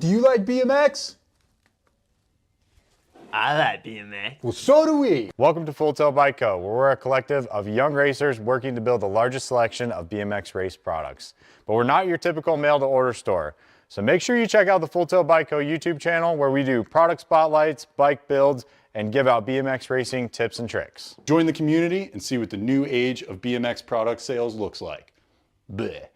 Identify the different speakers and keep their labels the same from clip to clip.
Speaker 1: Do you like BMX?
Speaker 2: I like BMX.
Speaker 1: Well, so do we.
Speaker 3: Welcome to Full Tilt Bike Co., where we're a collective of young racers working to build the largest selection of BMX race products. But we're not your typical mail-to-order store. So make sure you check out the Full Tilt Bike Co. YouTube channel, where we do product spotlights, bike builds, and give out BMX racing tips and tricks.
Speaker 4: Join the community and see what the new age of BMX product sales looks like. Bleh.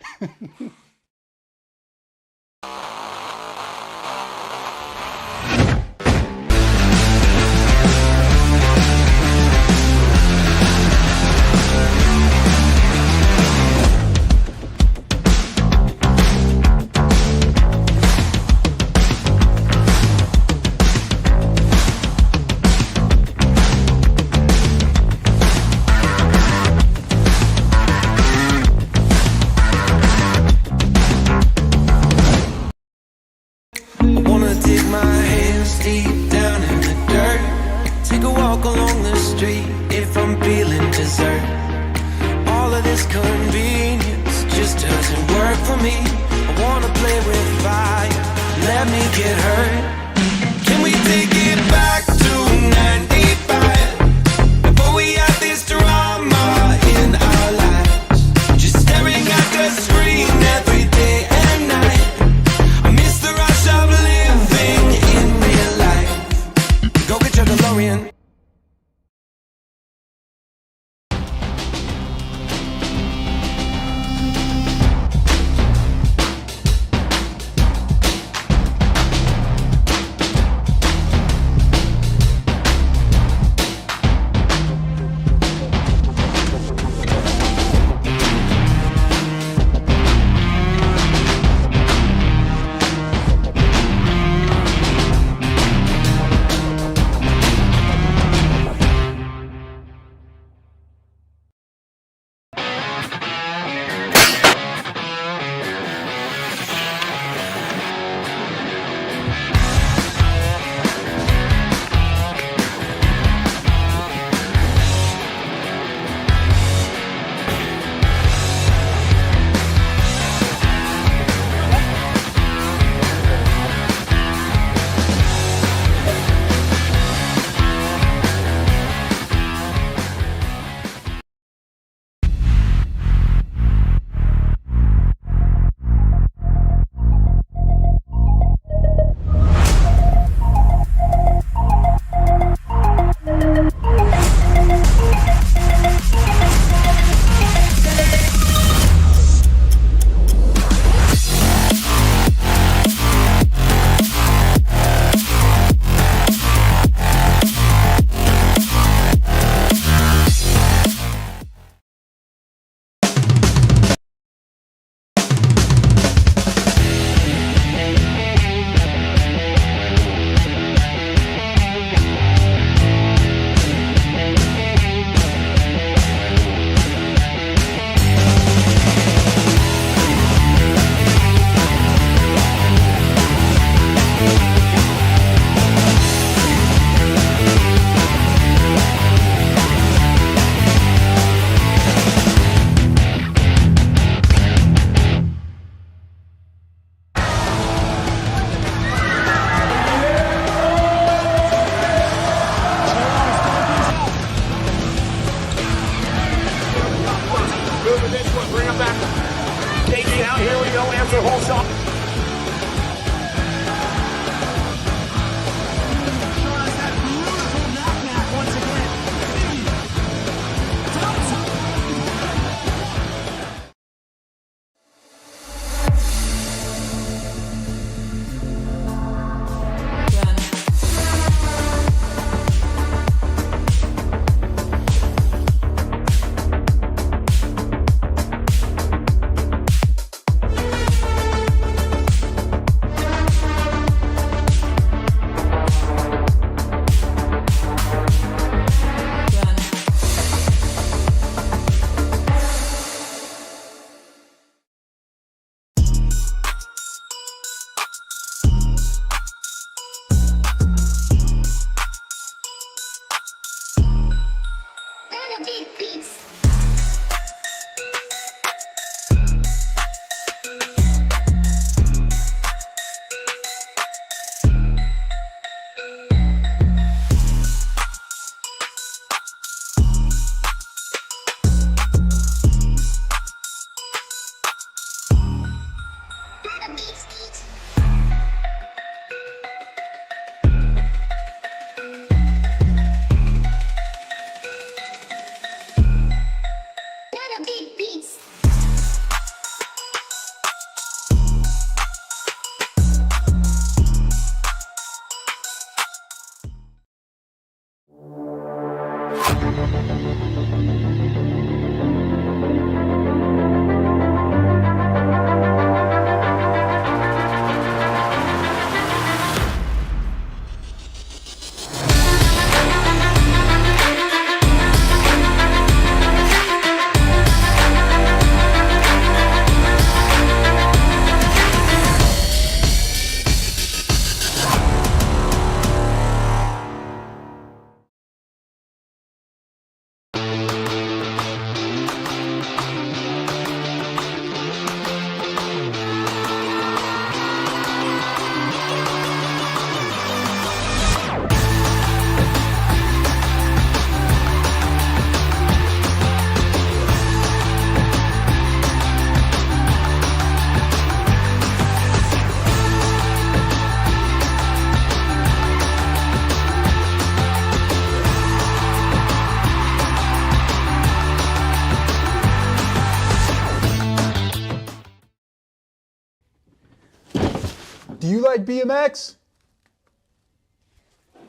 Speaker 1: Do you like BMX?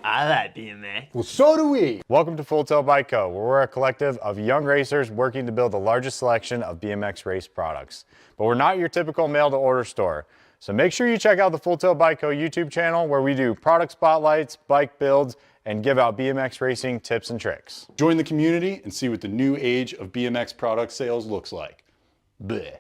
Speaker 2: I like BMX.
Speaker 1: Well, so do we.
Speaker 3: Welcome to Full Tilt Bike Co., where we're a collective of young racers working to build the largest selection of BMX race products. But we're not your typical mail-to-order store. So make sure you check out the Full Tilt Bike Co. YouTube channel, where we do product spotlights, bike builds, and give out BMX racing tips and tricks.
Speaker 4: Join the community and see what the new age of BMX product sales looks like. Bleh.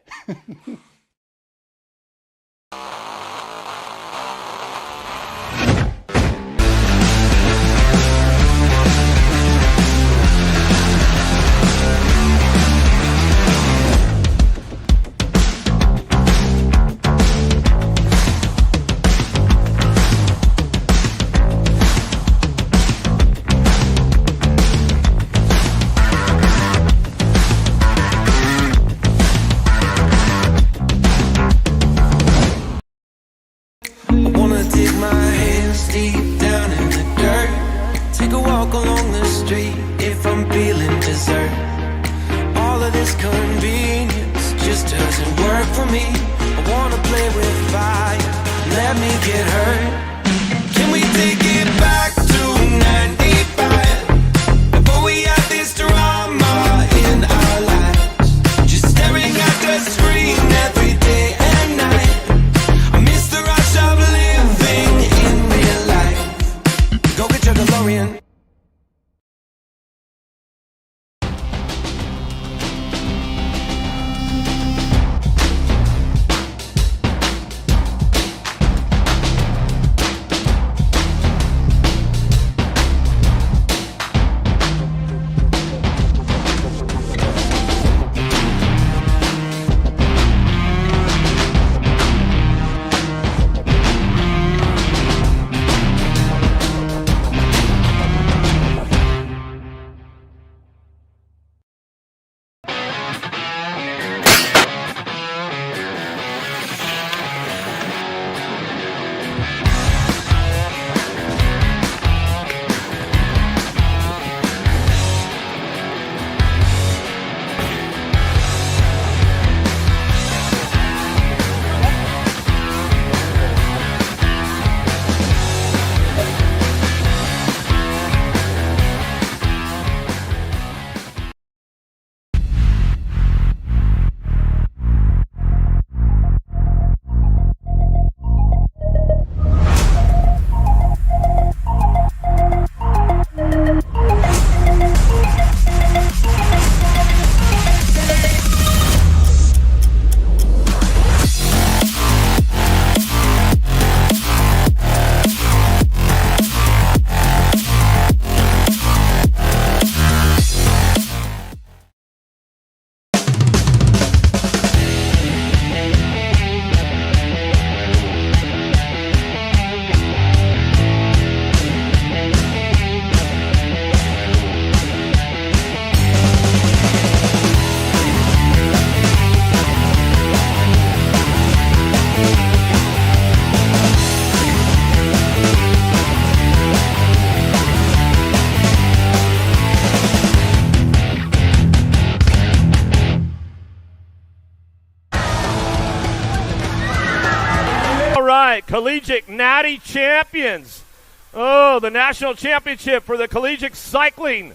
Speaker 2: right, collegiate natty champions. Oh, the national championship for the collegiate cycling.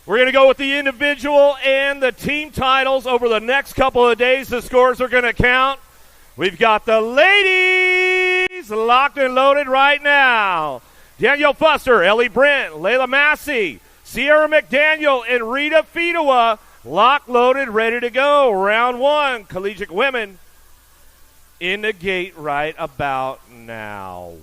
Speaker 2: We're going to go with the individual and the team titles over the next couple of days. The scores are going to count. We've got the ladies locked and loaded right now. Danielle Fuster, Ellie Brent, Layla Massey, Sierra McDaniel, and Rita Fedewa locked, loaded, ready to go. Round one, collegiate women in the gate right about now.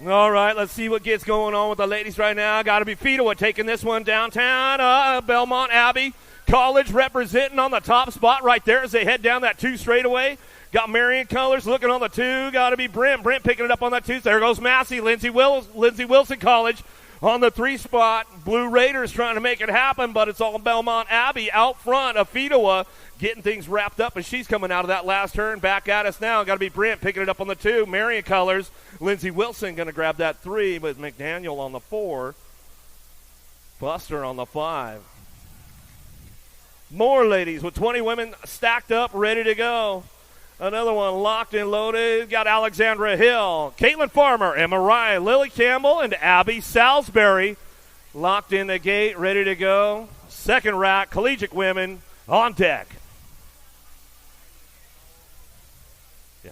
Speaker 2: All right, let's see what gets going on with the ladies right now. Got to be Fedewa taking this one downtown. Belmont Abbey College representing on the top spot right there as they head down that 2 straightaway. Got Marion Colors looking on the 2. Got to be Brent. Brent picking it up on that 2. There goes Massey. Lindsey Wilson College on the 3 spot. Blue Raiders trying to make it happen, but it's all Belmont Abbey out front of Fedewa getting things wrapped up as she's coming out of that last turn. Back at us now. Got to be Brent picking it up on the 2. Marion Colors. Lindsey Wilson going to grab that 3, but McDaniel on the 4. Buster on the 5. More ladies with 20 women stacked up, ready to go. Another one locked and loaded. Got Alexandra Hill, Caitlin Farmer, Emma Ryan, Lily Campbell, and Abby Salisbury locked in the gate, ready to go. Second rack, collegiate women on deck. Yeah.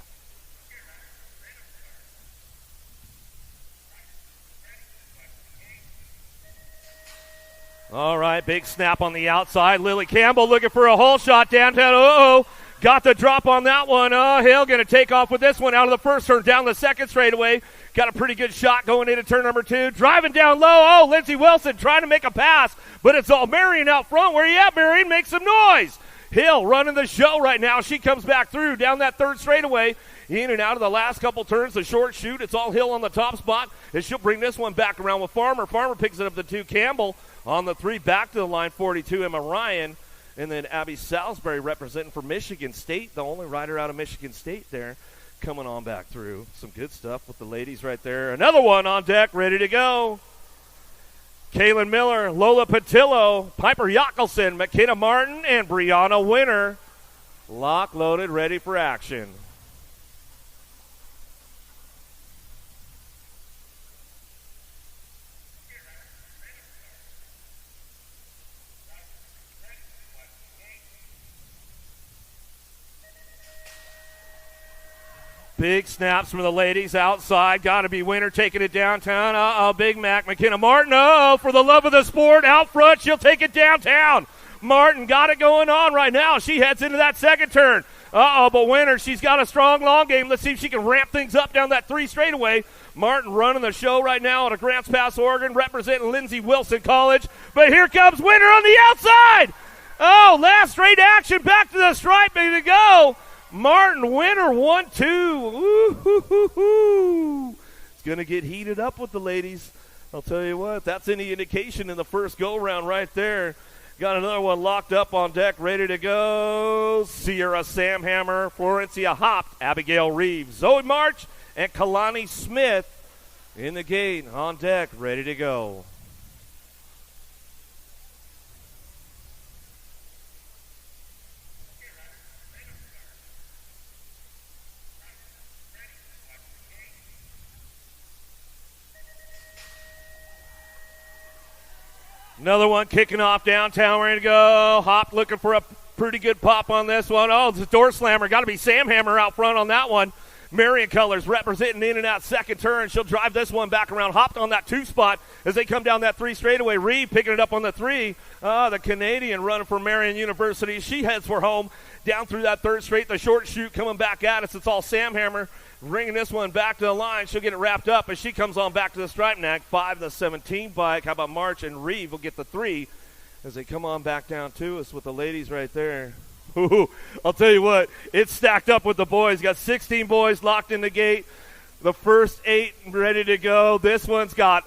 Speaker 2: All right, big snap on the outside. Lily Campbell looking for a hole shot downtown. Uh-oh. Got the drop on that one. Hill going to take off with this one out of the first turn, down the second straightaway. Got a pretty good shot going into turn number 2. Driving down low. Oh, Lindsey Wilson trying to make a pass, but it's all Marion out front. Where you at, Marion? Make some noise. Hill running the show right now. She comes back through down that third straightaway. In and out of the last couple turns, the short shoot. It's all Hill on the top spot, and she'll bring this one back around with Farmer. Farmer picks it up the 2. Campbell on the 3. Back to the line, 42, Emma Ryan. And then Abby Salisbury representing for Michigan State, the only rider out of Michigan State there, coming on back through. Some good stuff with the ladies right there. Another one on deck, ready to go. Kaylin Miller, Lola Patillo, Piper Yockelson, McKenna Martin, and Brianna Winter. Lock, loaded, ready for action. Big snaps from the ladies outside. Got to be Winter taking it downtown. Big Mac. McKenna Martin. For the love of the sport. Out front. She'll take it downtown. Martin got it going on right now. She heads into that second turn. But Winter, she's got a strong long game. Let's see if she can ramp things up down that 3 straightaway. Martin running the show right now out of Grants Pass, Oregon, representing Lindsey Wilson College. But here comes Winter on the outside. Last straight action. Back to the stripe. Ready to go. Martin Winter 1-2. Ooh. It's going to get heated up with the ladies. I'll tell you what, that's any indication in the first go-round right there. Got another one locked up on deck, ready to go. Sierra Samhammer, Florencia Hopt, Abigail Reeves, Zoe March, and Kalani Smith in the gate on deck, ready to go. Another one kicking off downtown, ready to go. Hop looking for a pretty good pop on this one. It's a door slammer. Got to be Sam Hammer out front on that one. Marion Colors representing in and out second turn. She'll drive this one back around. Hopped on that 2 spot as they come down that 3 straightaway. Reed picking it up on the 3. The Canadian running for Marion University. She heads for home down through that 3rd straight. The short shoot coming back at us. It's all Sam Hammer. Bringing this one back to the line. She'll get it wrapped up as she comes on back to the stripe neck. 5 the 17 bike. How about March and Reeve will get the 3 as they come on back down to us with the ladies right there. Ooh, I'll tell you what, it's stacked up with the boys. Got 16 boys locked in the gate. The first 8 ready to go. This one's got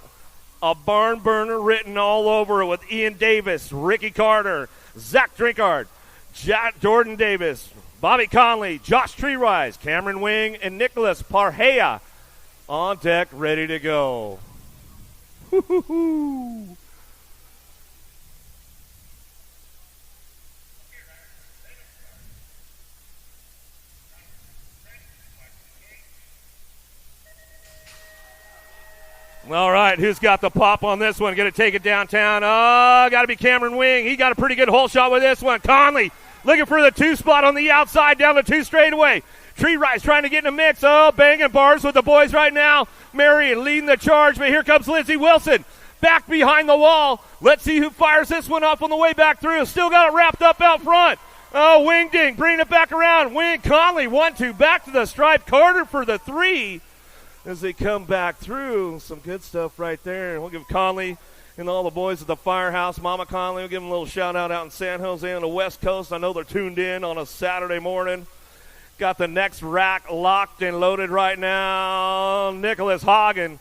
Speaker 2: a barn burner written all over it with Ian Davis, Ricky Carter, Zach Drinkard, Jordan Davis, Bobby Conley, Josh Treerise, Cameron Wing, and Nicholas Parhea on deck, ready to go. Woo-hoo-hoo. who's got the pop on this one? Going to take it downtown. Oh, got to be Cameron Wing. He got a pretty good hole shot with this one. Conley looking for the 2 spot on the outside down the 2 straightaway. Tree Rice trying to get in the mix. Oh, banging bars with the boys right now. Marion leading the charge, but here comes Lindsey Wilson. Back behind the wall. Let's see who fires this one off on the way back through. Still got it wrapped up out front. Oh, Wing Ding bringing it back around. Wing, Conley, 1-2, back to the stripe. Carter for the 3 as they come back through. Some good stuff right there. We'll give Conley and all the boys at the Firehouse, Mama Conley, we'll give them a little shout-out out in San Jose on the West Coast. I know they're tuned in on a Saturday morning. Got the next rack locked and loaded right now. Nicholas Hagen,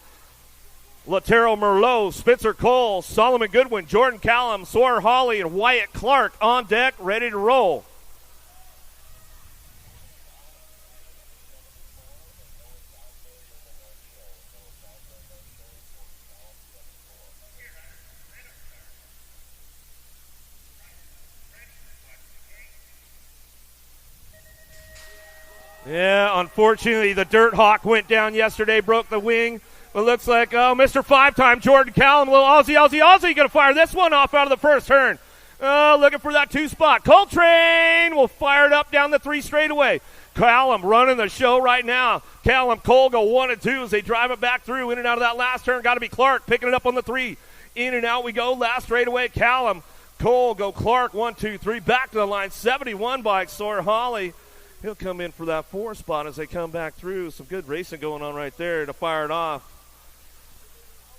Speaker 2: Latero Merlot, Spencer Cole, Solomon Goodwin, Jordan Callum, Sawyer Hawley, and Wyatt Clark on deck, ready to roll. Yeah, unfortunately, the Dirt Hawk went down yesterday, broke the wing. But looks like, oh, Mr. 5-time Jordan Callum, little Aussie, going to fire this one off out of the first turn. Oh, looking for that 2 spot. Coltrane will fire it up down the 3 straightaway. Callum running the show right now. Callum Cole go 1 and 2 as they drive it back through, in and out of that last turn. Got to be Clark picking it up on the 3. In and out we go. Last straightaway, Callum Cole go Clark 1, 2, 3. Back to the line. 71 by Sawyer Hawley. He'll come in for that 4 spot as they come back through. Some good racing going on right there to fire it off.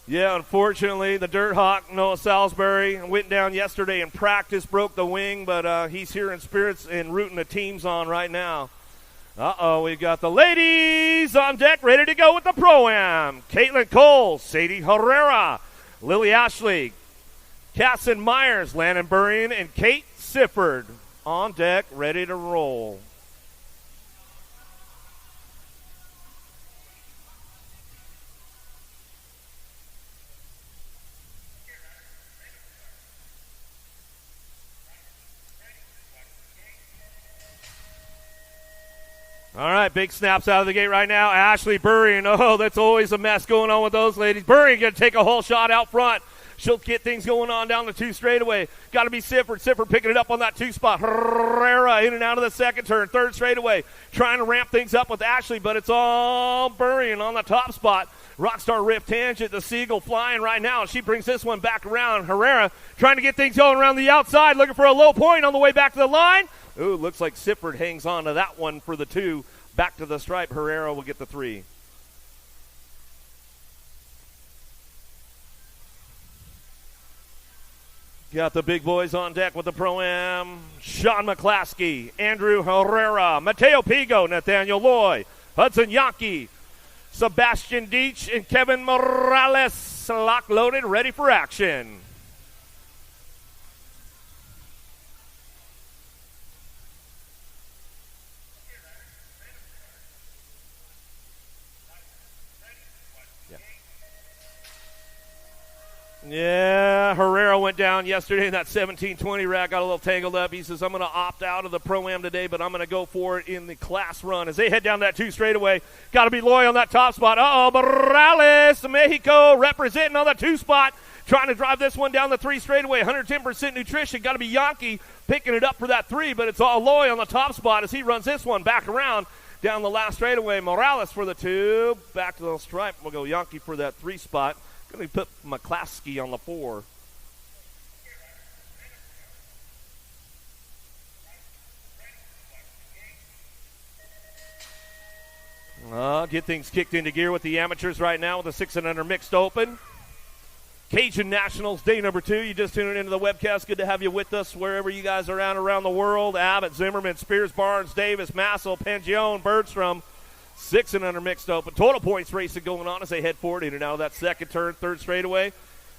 Speaker 2: Yeah, unfortunately, the Dirt Hawk, Noah Salisbury, went down yesterday in practice, broke the wing, but he's here in spirits and rooting the teams on right now. We've got the ladies on deck ready to go with the Pro-Am. Caitlin Cole, Sadie Herrera, Lily Ashley, Casson Myers, Landon Burrian, and Kate Sifford on deck ready to roll. All right, big snaps out of the gate right now. Ashley Burrian. Oh, that's always a mess going on with those ladies. Burrian going to take a whole shot out front. She'll get things going on down the 2 straightaway. Got to be Sifford. Sifford picking it up on that 2 spot. Herrera in and out of the 2nd turn. 3rd straightaway. Trying to ramp things up with Ashley, but it's all Burrian on the top spot. Rockstar Rift Tangent, the Seagull flying right now. She brings this one back around. Herrera trying to get things going around the outside, looking for a low point on the way back to the line. Ooh, looks like Sifford hangs on to that one for the 2. Back to the stripe. Herrera will get the 3. Got the big boys on deck with the Pro-Am. Sean McClaskey, Andrew Herrera, Mateo Pigo, Nathaniel Loy, Hudson Yankee, Sebastian Deach, and Kevin Morales, lock loaded, ready for action. Yeah, Herrera went down yesterday in that 1720 rack, got a little tangled up. He says, I'm going to opt out of the Pro-Am today, but I'm going to go for it in the class run. As they head down that 2 straightaway, got to be Loy on that top spot. Morales, Mexico, representing on the 2 spot, trying to drive this one down the 3 straightaway. 110% nutrition, got to be Yankee picking it up for that 3, but it's all Loy on the top spot as he runs this one back around down the last straightaway. Morales for the 2, back to the stripe. We'll go Yankee for that 3 spot. Going to put McClaskey on the 4. Get things kicked into gear with the amateurs right now with the 6 and under mixed open. Cajun Nationals, day number 2. You just tuned into the webcast. Good to have you with us wherever you guys are around the world. Abbott, Zimmerman, Spears, Barnes, Davis, Massel, Pangione, Bergstrom. 6 and under mixed open. Total points racing going on as they head forward in and out of that 2nd turn, 3rd straightaway.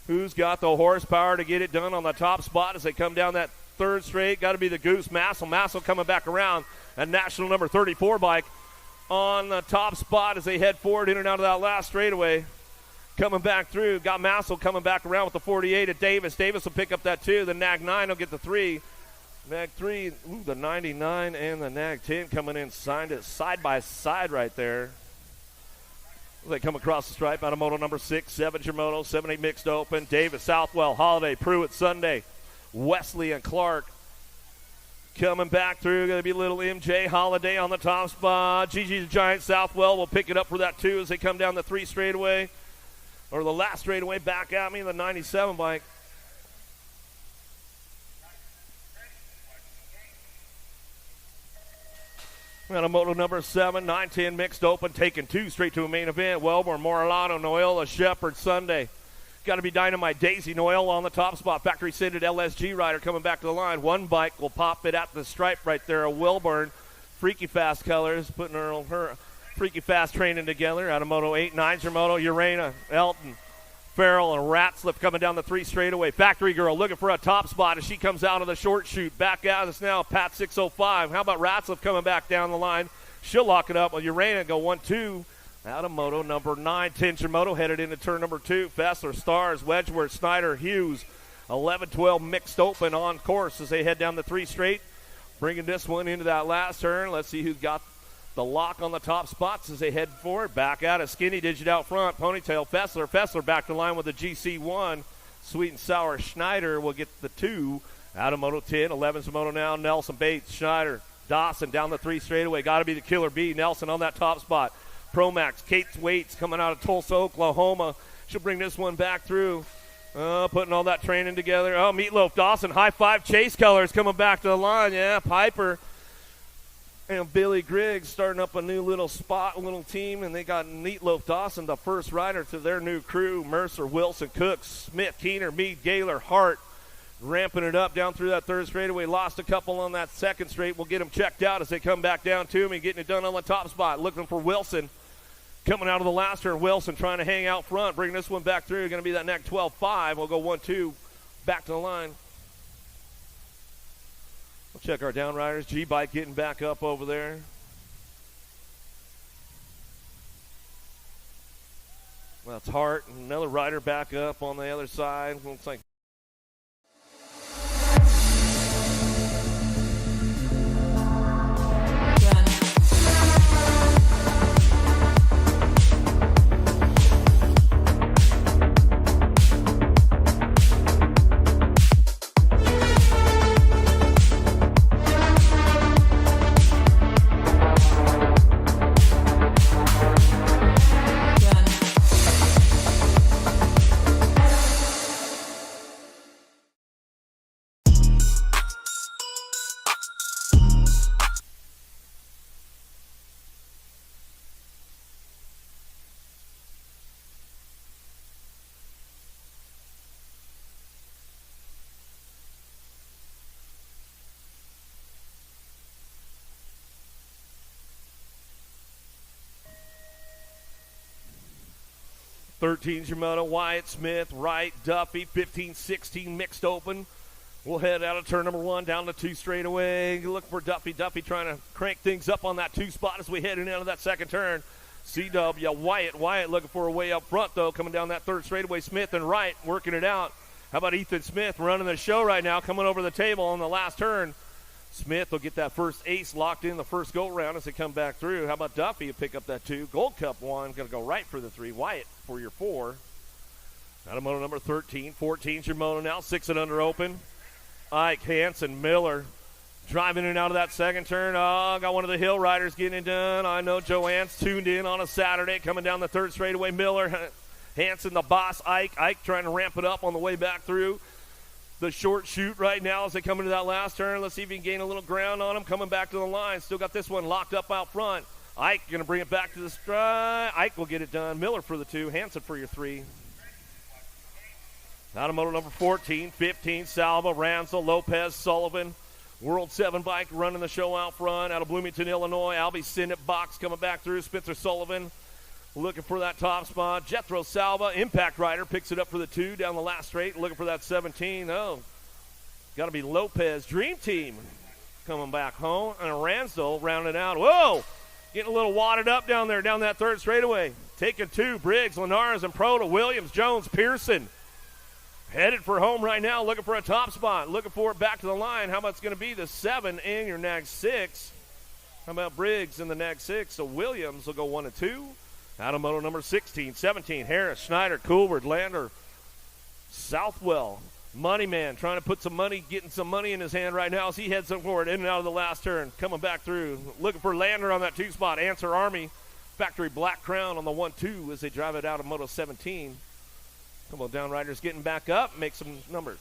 Speaker 2: Who's got the horsepower to get it done on the top spot as they come down that 3rd straight? Got to be the Goose Massel. Massel coming back around. A national number 34 bike on the top spot as they head forward in and out of that last straightaway. Coming back through. Got Massel coming back around with the 48 at Davis. Davis will pick up that 2. The Nag 9 will get the 3. Nag 3, the 99 and the Nag 10 coming in side by side right there. They come across the stripe out of moto number 6, 7's your moto, 7-8 mixed open. Davis, Southwell, Holiday, Pruitt, Sunday, Wesley, and Clark. Coming back through, going to be little MJ Holiday on the top spot. Gigi the Giant, Southwell will pick it up for that 2 as they come down the 3 straightaway. Or the last straightaway back at me, the 97 bike. Out of moto number 7, 9-10 mixed open, taking 2 straight to a main event. Wellborn, Morelano, Noyola, Shepherd, Sunday. Got to be Dynamite Daisy, Noyola on the top spot. Factory scented LSG rider coming back to the line. One bike will pop it at the stripe right there. A Wellborn, Freaky Fast colors, putting her Freaky Fast training together. Out of moto 8, 9's your moto. Urena, Elton, Farrell, and Ratslip coming down the 3 straightaway. Factory Girl looking for a top spot as she comes out of the short chute. Back out us now, Pat 605. How about Ratslip coming back down the line? She'll lock it up with Urena, go 1-2. Out of moto number 9, 10's your moto, headed into turn number 2. Fessler, Stars, Wedgeworth, Snyder, Hughes. 11-12 mixed open on course as they head down the 3 straight. Bringing this one into that last turn. Let's see who's got the lock on the top spots as they head forward. Back out of Skinny Digit out front. Ponytail, Fessler. Fessler back to line with the GC1. Sweet and Sour Schneider will get the 2. Out of moto 10. 11's moto now. Nelson, Bates, Schneider, Dawson down the 3 straightaway. Got to be the Killer Bee. Nelson on that top spot. Promax, Kate's Waits coming out of Tulsa, Oklahoma. She'll bring this one back through. Putting all that training together. Oh, Meatloaf Dawson, high five chase colors coming back to the line. Yeah, Piper and Billy Griggs starting up a new little spot, a little team, and they got Meatloaf Dawson, the first rider to their new crew. Mercer, Wilson, Cooks, Smith, Keener, Meade, Gaylor, Hart, ramping it up down through that 3rd straightaway. Lost a couple on that 2nd straight. We'll get them checked out as they come back down to me, getting it done on the top spot. Looking for Wilson. Coming out of the last turn, Wilson trying to hang out front. Bringing this one back through. Going to be that neck 12-5. We'll go 1-2 back to the line. We'll check our down riders. G-Bike getting back up over there. That's Hart. Another rider back up on the other side. Looks like .13's your moto. Wyatt, Smith, Wright, Duffy, 15-16 mixed open. We'll head out of turn number 1 down to 2 straightaway. Look for Duffy. Duffy trying to crank things up on that 2 spot as we head into that 2nd turn. CW, Wyatt looking for a way up front, though, coming down that 3rd straightaway. Smith and Wright working it out. How about Ethan Smith running the show right now, coming over the table on the last turn. Smith will get that first ace locked in the first go round as they come back through. How about Duffy to pick up that 2? Gold Cup 1, going to go right for the 3. Wyatt for your 4. Out of moto number 13. 14's your moto now. 6 and under open. Ike, Hansen, Miller driving in and out of that 2nd turn. Oh, got one of the hill riders getting it done. I know Joanne's tuned in on a Saturday coming down the 3rd straightaway. Miller, Hansen, the boss. Ike trying to ramp it up on the way back through the short chute right now as they come into that last turn. Let's see if he can gain a little ground on him. Coming back to the line. Still got this one locked up out front. Ike going to bring it back to the stride. Ike will get it done. Miller for the 2. Hansen for your 3. Out of moto number 14, 15, Salva, Ransel, Lopez, Sullivan. World 7 bike running the show out front. Out of Bloomington, Illinois. Albie Sinnett Box coming back through. Spencer Sullivan looking for that top spot. Jethro Salva, Impact Rider, picks it up for the 2 down the last straight. Looking for that 17. Oh, got to be Lopez. Dream Team coming back home. And Ransel rounding out. Whoa! Getting a little wadded up down there, down that 3rd straightaway. Taking 2. Briggs, Linares, and Proto. Williams, Jones, Pearson. Headed for home right now, looking for a top spot. Looking for it back to the line. How about it's going to be the 7 in your nag 6? How about Briggs in the nag 6? So Williams will go 1 and 2. Out of moto number 16, 17, Harris, Schneider, Coolward, Lander, Southwell, Moneyman trying to put some money, getting some money in his hand right now as he heads forward in and out of the last turn. Coming back through, looking for Lander on that 2 spot. Answer Army, Factory Black Crown on the 1-2 as they drive it out of moto 17. Come on, down riders getting back up, make some numbers.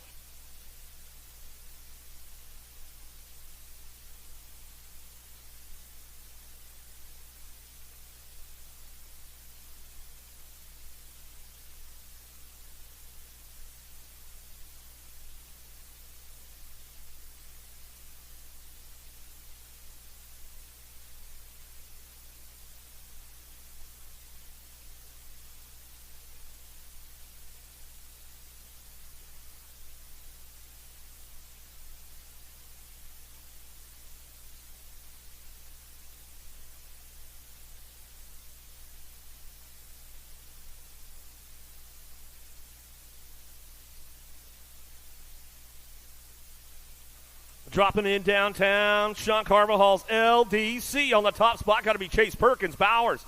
Speaker 2: Dropping in downtown, Sean Carvajal's LDC on the top spot. Got to be Chase Perkins, Bowers,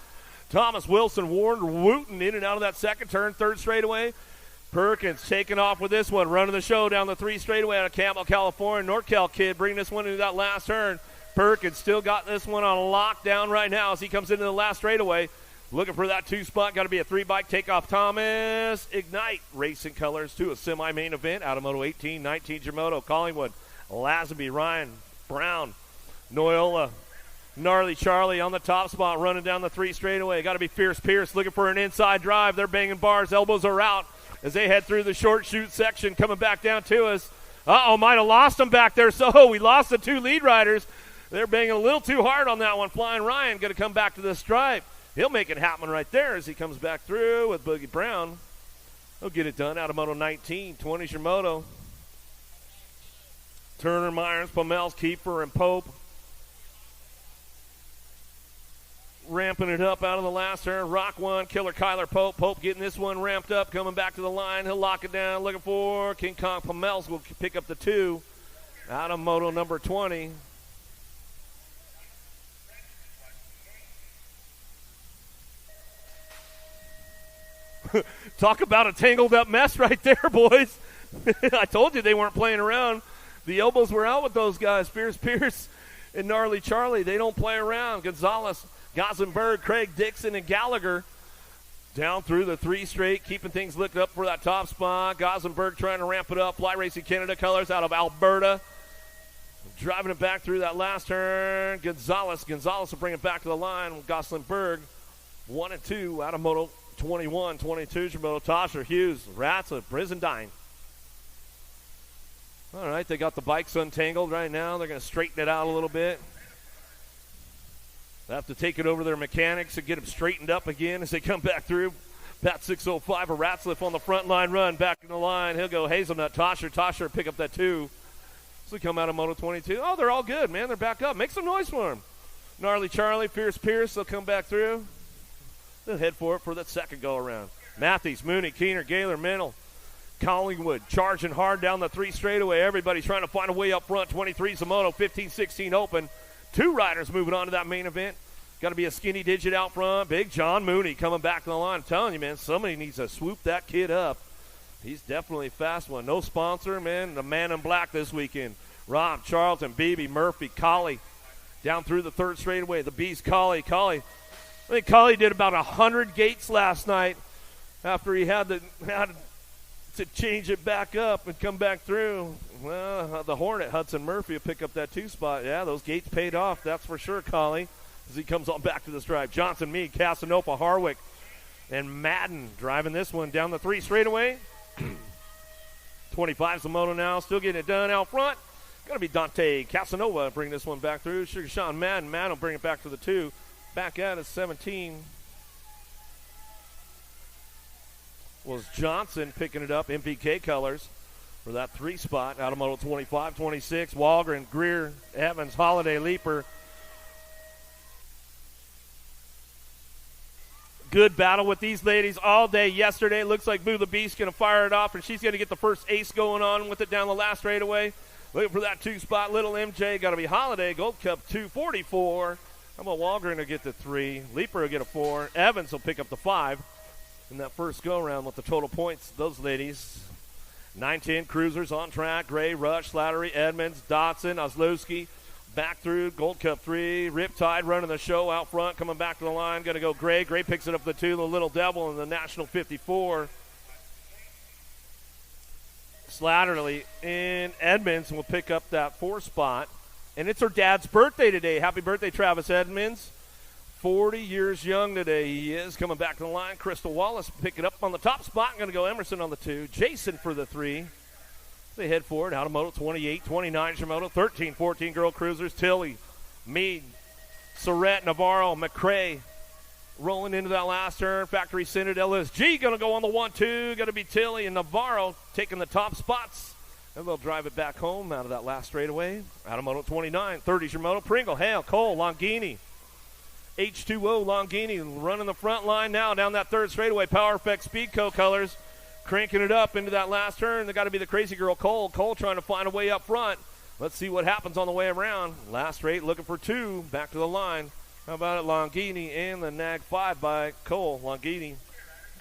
Speaker 2: Thomas Wilson, Warren Wooten in and out of that second turn, third straightaway. Perkins taking off with this one, running the show down the 3 straightaway out of Campbell, California. NorCal kid bringing this one into that last turn. Perkins still got this one on lockdown right now as he comes into the last straightaway. Looking for that 2 spot. Got to be a 3-bike takeoff. Thomas Ignite Racing Colors to a semi-main event out of Moto 18, 19 Jamoto, Collingwood, Lazenby, Ryan, Brown, Noyola, Gnarly Charlie on the top spot, running down the 3 straightaway. Got to be Fierce Pierce looking for an inside drive. They're banging bars. Elbows are out as they head through the short chute section, coming back down to us. Might have lost them back there. So we lost the 2 lead riders. They're banging a little too hard on that one. Flying Ryan going to come back to the stripe. He'll make it happen right there as he comes back through with Boogie Brown. He'll get it done out of Moto 19. 20's your moto. Turner, Myers, Pomels, Kiefer, and Pope. Ramping it up out of the last turn. Rock 1, Killer Kyler Pope. Pope getting this one ramped up, coming back to the line. He'll lock it down, looking for King Kong. Pomels will pick up the 2 out of moto number 20. Talk about a tangled up mess right there, boys. I told you they weren't playing around. The elbows were out with those guys. Fierce Pierce and Gnarly Charlie. They don't play around. Gonzalez, Gossenberg, Craig Dixon, and Gallagher down through the 3 straight, keeping things looked up for that top spot. Gossenberg trying to ramp it up. Fly Racing Canada colors out of Alberta. Driving it back through that last turn. Gonzalez will bring it back to the line with Gossenberg. 1 and 2 out of moto 21, 22 is your moto. Tosher, Hughes, Ratzlaff, Brizendine. All right, they got the bikes untangled right now. They're going to straighten it out a little bit. They have to take it over to their mechanics and get them straightened up again as they come back through. Pat 605, a Ratzlaff on the front line run. Back in the line, he'll go Hazelnut, Tosher pick up that 2. So they come out of Moto 22. Oh, they're all good, man. They're back up. Make some noise for them. Gnarly Charlie, Fierce Pierce, they'll come back through. They'll head for it for that second go-around. Matthews, Mooney, Keener, Gaylor, Mennel, Collingwood charging hard down the 3 straightaway. Everybody's trying to find a way up front. 23's the moto, 15-16 open. 2 riders moving on to that main event. Got to be a skinny digit out front. Big John Mooney coming back to the line. I'm telling you, man, somebody needs to swoop that kid up. He's definitely a fast one. No sponsor, man. The man in black this weekend. Rob, Charlton, Beebe, Murphy, Colley down through the 3rd straightaway. The Beast, Colley. I think Colley did about 100 gates last night after he had to change it back up and come back through. Well, the Hornet, Hudson Murphy, will pick up that 2 spot. Yeah, those gates paid off, that's for sure, Colley, as he comes on back to this drive. Johnson, Meade, Casanova, Harwick, and Madden driving this one down the 3 straightaway. 25's the moto now, still getting it done out front. Going to be Dante Casanova bring this one back through. Sugar Sean Madden will bring it back to the 2. Back out at 17 was Johnson picking it up, MPK colors, for that 3 spot out of Moto 25, 26. Walgren, Greer, Evans, Holiday, Leaper. Good battle with these ladies all day yesterday. Looks like Boo the Beast going to fire it off, and she's going to get the first ace going on with it down the last straightaway. Looking for that 2 spot. Little MJ, got to be Holiday, Gold Cup 244. How about Walgren will get the 3. Leaper will get a 4. Evans will pick up the 5 in that first go-around with the total points. Those ladies. 9-10 Cruisers on track. Gray, Rush, Slattery, Edmonds, Dotson, Oslowski. Back through Gold Cup 3. Riptide running the show out front. Coming back to the line. Going to go Gray. Gray picks it up the 2. The Little Devil in the National 54. Slatterly and Edmonds will pick up that 4 spot. And it's her dad's birthday today. Happy birthday, Travis Edmonds. 40 years young today he is. Coming back to the line. Crystal Wallace pick it up on the top spot. Going to go Emerson on the 2. Jason for the 3. They head forward. Automoto 28, 29 Shimoto, 13, 14 Girl Cruisers. Tilly, Meade, Surratt, Navarro, McCrae rolling into that last turn. Factory Synod, LSG going to go on the 1-2. Going to be Tilly and Navarro taking the top spots. And they'll drive it back home out of that last straightaway. Automoto 29, 30 Shimoto, Pringle, Hale, Cole, Longini. H2O Longini running the front line now down that third straightaway. Power Effect Speedco colors. Cranking it up into that last turn. They got to be the crazy girl, Cole. Cole trying to find a way up front. Let's see what happens on the way around. Last straight looking for 2. Back to the line. How about it? Longini and the Nag 5 by Cole. Longini.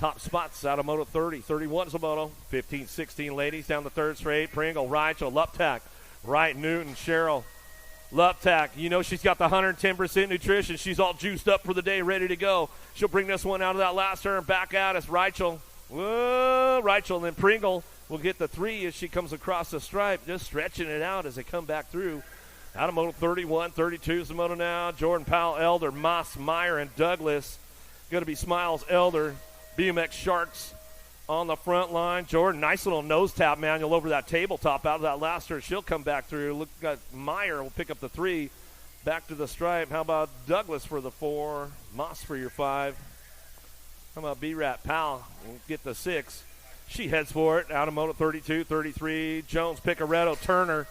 Speaker 2: Top spots out of Moto 30. 31 is a Moto. 15, 16 ladies down the third straight. Pringle, Rachel, Luptak, Wright, Newton, Cheryl. Luptak, you know she's got the 110% nutrition. She's all juiced up for the day, ready to go. She'll bring this one out of that last turn. Back at us, Rachel. Whoa, Rachel, and then Pringle will get the 3 as she comes across the stripe, just stretching it out as they come back through. Out of Moto 31, 32 is the Moto now. Jordan Powell, Elder, Moss, Meyer, and Douglas. Going to be Smiles, Elder, BMX Sharks on the front line. Jordan, nice little nose tap manual over that tabletop out of that last turn. She'll come back through. Look, got Meyer will pick up the 3. Back to the stripe. How about Douglas for the 4? Moss for your 5. How about B-Rat Powell will get the 6. She heads for it. Out of Moto 32, 33. Jones, Picaretto, Turner.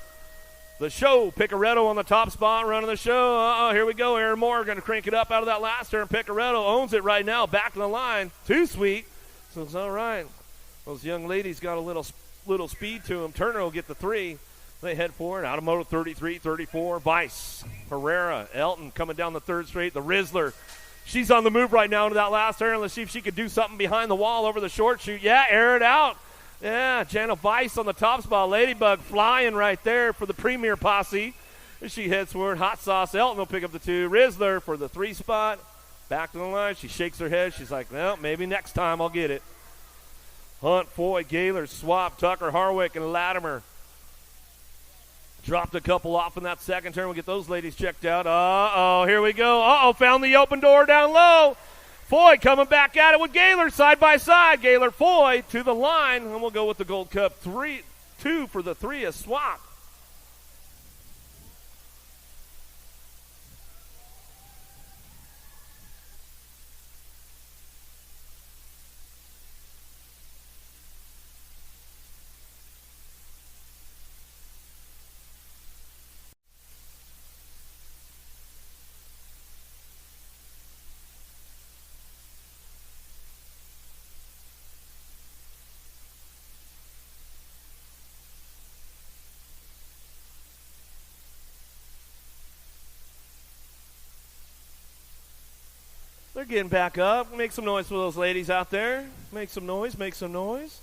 Speaker 2: The show, Picaretto on the top spot, running the show. Here we go. Aaron Moore going to crank it up out of that last turn. Picaretto owns it right now. Back to the line. Too sweet. So it's all right. Those young ladies got a little speed to them. Turner will get the 3. They head for it. Out of Moto 33, 34. Vice, Herrera, Elton coming down the third straight. The Rizzler. She's on the move right now into that last turn. Let's see if she could do something behind the wall over the short chute. Yeah, air it out. Yeah, Jana Weiss on the top spot. Ladybug flying right there for the Premier Posse. As she heads forward. Hot Sauce Elton will pick up the 2. Rizzler for the 3 spot. Back to the line. She shakes her head. She's like, well, maybe next time I'll get it. Hunt, Foy, Gaylor, Swap, Tucker, Harwick, and Latimer. Dropped a couple off in that second turn. We'll get those ladies checked out. Uh-oh, here we go. Found the open door down low. Foy coming back at it with Gaylor side by side. Gaylor, Foy to the line. And we'll go with the Gold Cup 2 for the 3 as Swap. They're getting back up. Make some noise for those ladies out there. Make some noise, make some noise.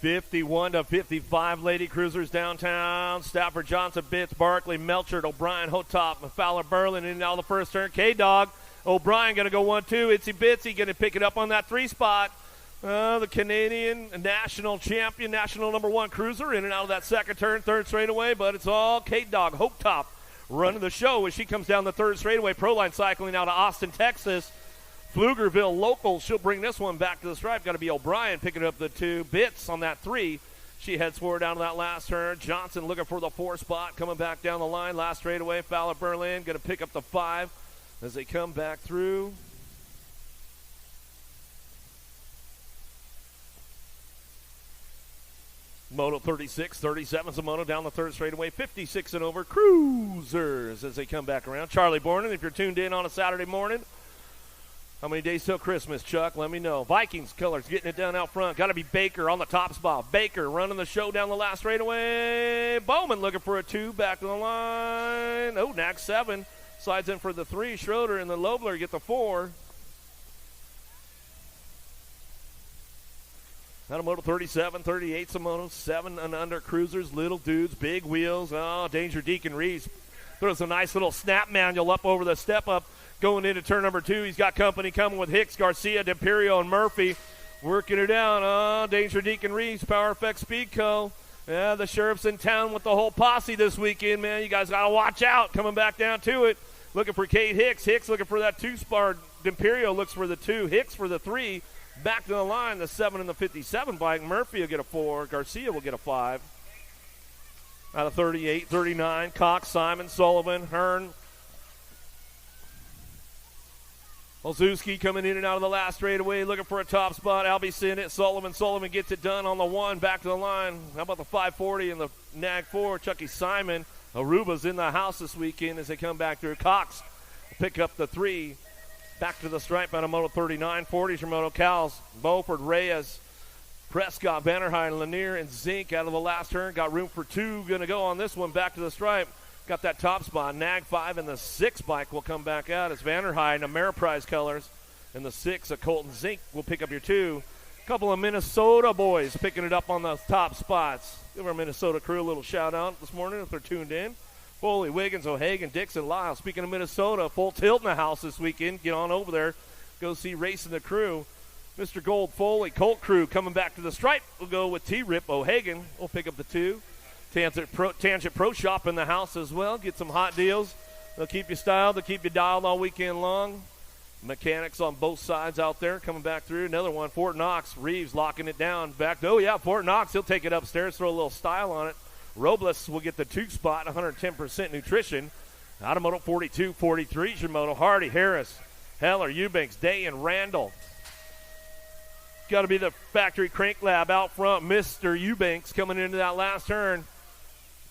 Speaker 2: (51-55) Lady Cruisers downtown. Stafford, Johnson, Bitts, Barkley, Melchert, O'Brien, Hotop, Fowler, Berlin in now the first turn. K-Dog, O'Brien going to go 1-2. Itsy Bitsy going to pick it up on that 3 spot. The Canadian national champion, national number 1 cruiser in and out of that second turn, third straightaway, but it's all K-Dog, Hotop running the show as she comes down the third straightaway. Proline cycling out of Austin, Texas. Pflugerville local, she'll bring this one back to the stripe. Got to be O'Brien picking up the 2. Bits on that 3. She heads forward down to that last turn. Johnson looking for the 4 spot, coming back down the line. Last straightaway, Fowler, Berlin going to pick up the 5 as they come back through. Moto 36, 37's a moto down the third straightaway, 56 and over cruisers as they come back around. Charlie Borman, if you're tuned in on a Saturday morning, how many days till Christmas, Chuck? Let me know. Vikings colors getting it down out front. Got to be Baker on the top spot. Baker running the show down the last straightaway. Bowman looking for a 2, back to the line. Oh, Nag 7 slides in for the 3. Schroeder and the Lobler get the 4. Out of Moto 37, 38's a moto, 7 and under cruisers, little dudes, big wheels. Oh, Danger Deacon Reeves throws a nice little snap manual up over the step up going into turn number 2. He's got company coming with Hicks, Garcia, D'Imperio, and Murphy working it down. Oh, Danger Deacon Reeves, Power Effect Speed Co. Yeah, the sheriff's in town with the whole posse this weekend, man. You guys got to watch out coming back down to it. Looking for Kate Hicks. Hicks looking for that 2-spar. D'Imperio looks for the 2. Hicks for the 3. Back to the line, the 7 and the 57 bike. Murphy will get a 4. Garcia will get a 5. Out of 38, 39, Cox, Simon, Sullivan, Hearn. Olszewski coming in and out of the last straightaway, looking for a top spot. Albie sent it. Sullivan gets it done on the 1. Back to the line. How about the 540 and the Nag 4? Chucky Simon. Aruba's in the house this weekend as they come back through. Cox will pick up the 3. Back to the stripe out of Moto 39. 40's your Moto Cals. Beaufort, Reyes, Prescott, Vanderheiden, Lanier, and Zink out of the last turn. Got room for 2. Going to go on this one. Back to the stripe. Got that top spot. Nag 5 and the 6 bike will come back out. It's Vanderheiden, Ameriprise colors. And the 6, a Colton Zink, will pick up your 2. A couple of Minnesota boys picking it up on the top spots. Give our Minnesota crew a little shout out this morning if they're tuned in. Foley, Wiggins, O'Hagan, Dixon, Lyle. Speaking of Minnesota, full tilt in the house this weekend. Get on over there. Go see Racing the Crew. Mr. Gold, Foley, Colt Crew coming back to the stripe. We'll go with T-Rip. O'Hagan will pick up the 2. Tangent Pro Shop in the house as well. Get some hot deals. They'll keep you styled. They'll keep you dialed all weekend long. Mechanics on both sides out there coming back through. Another one, Fort Knox. Reeves locking it down. Back. Oh, yeah, Fort Knox. He'll take it upstairs, throw a little style on it. Robles will get the 2 spot, 110% nutrition. Out of Moto 42, 43 is your Moto. Hardy, Harris, Heller, Eubanks, Day, and Randall. Got to be the factory crank lab out front. Mr. Eubanks coming into that last turn.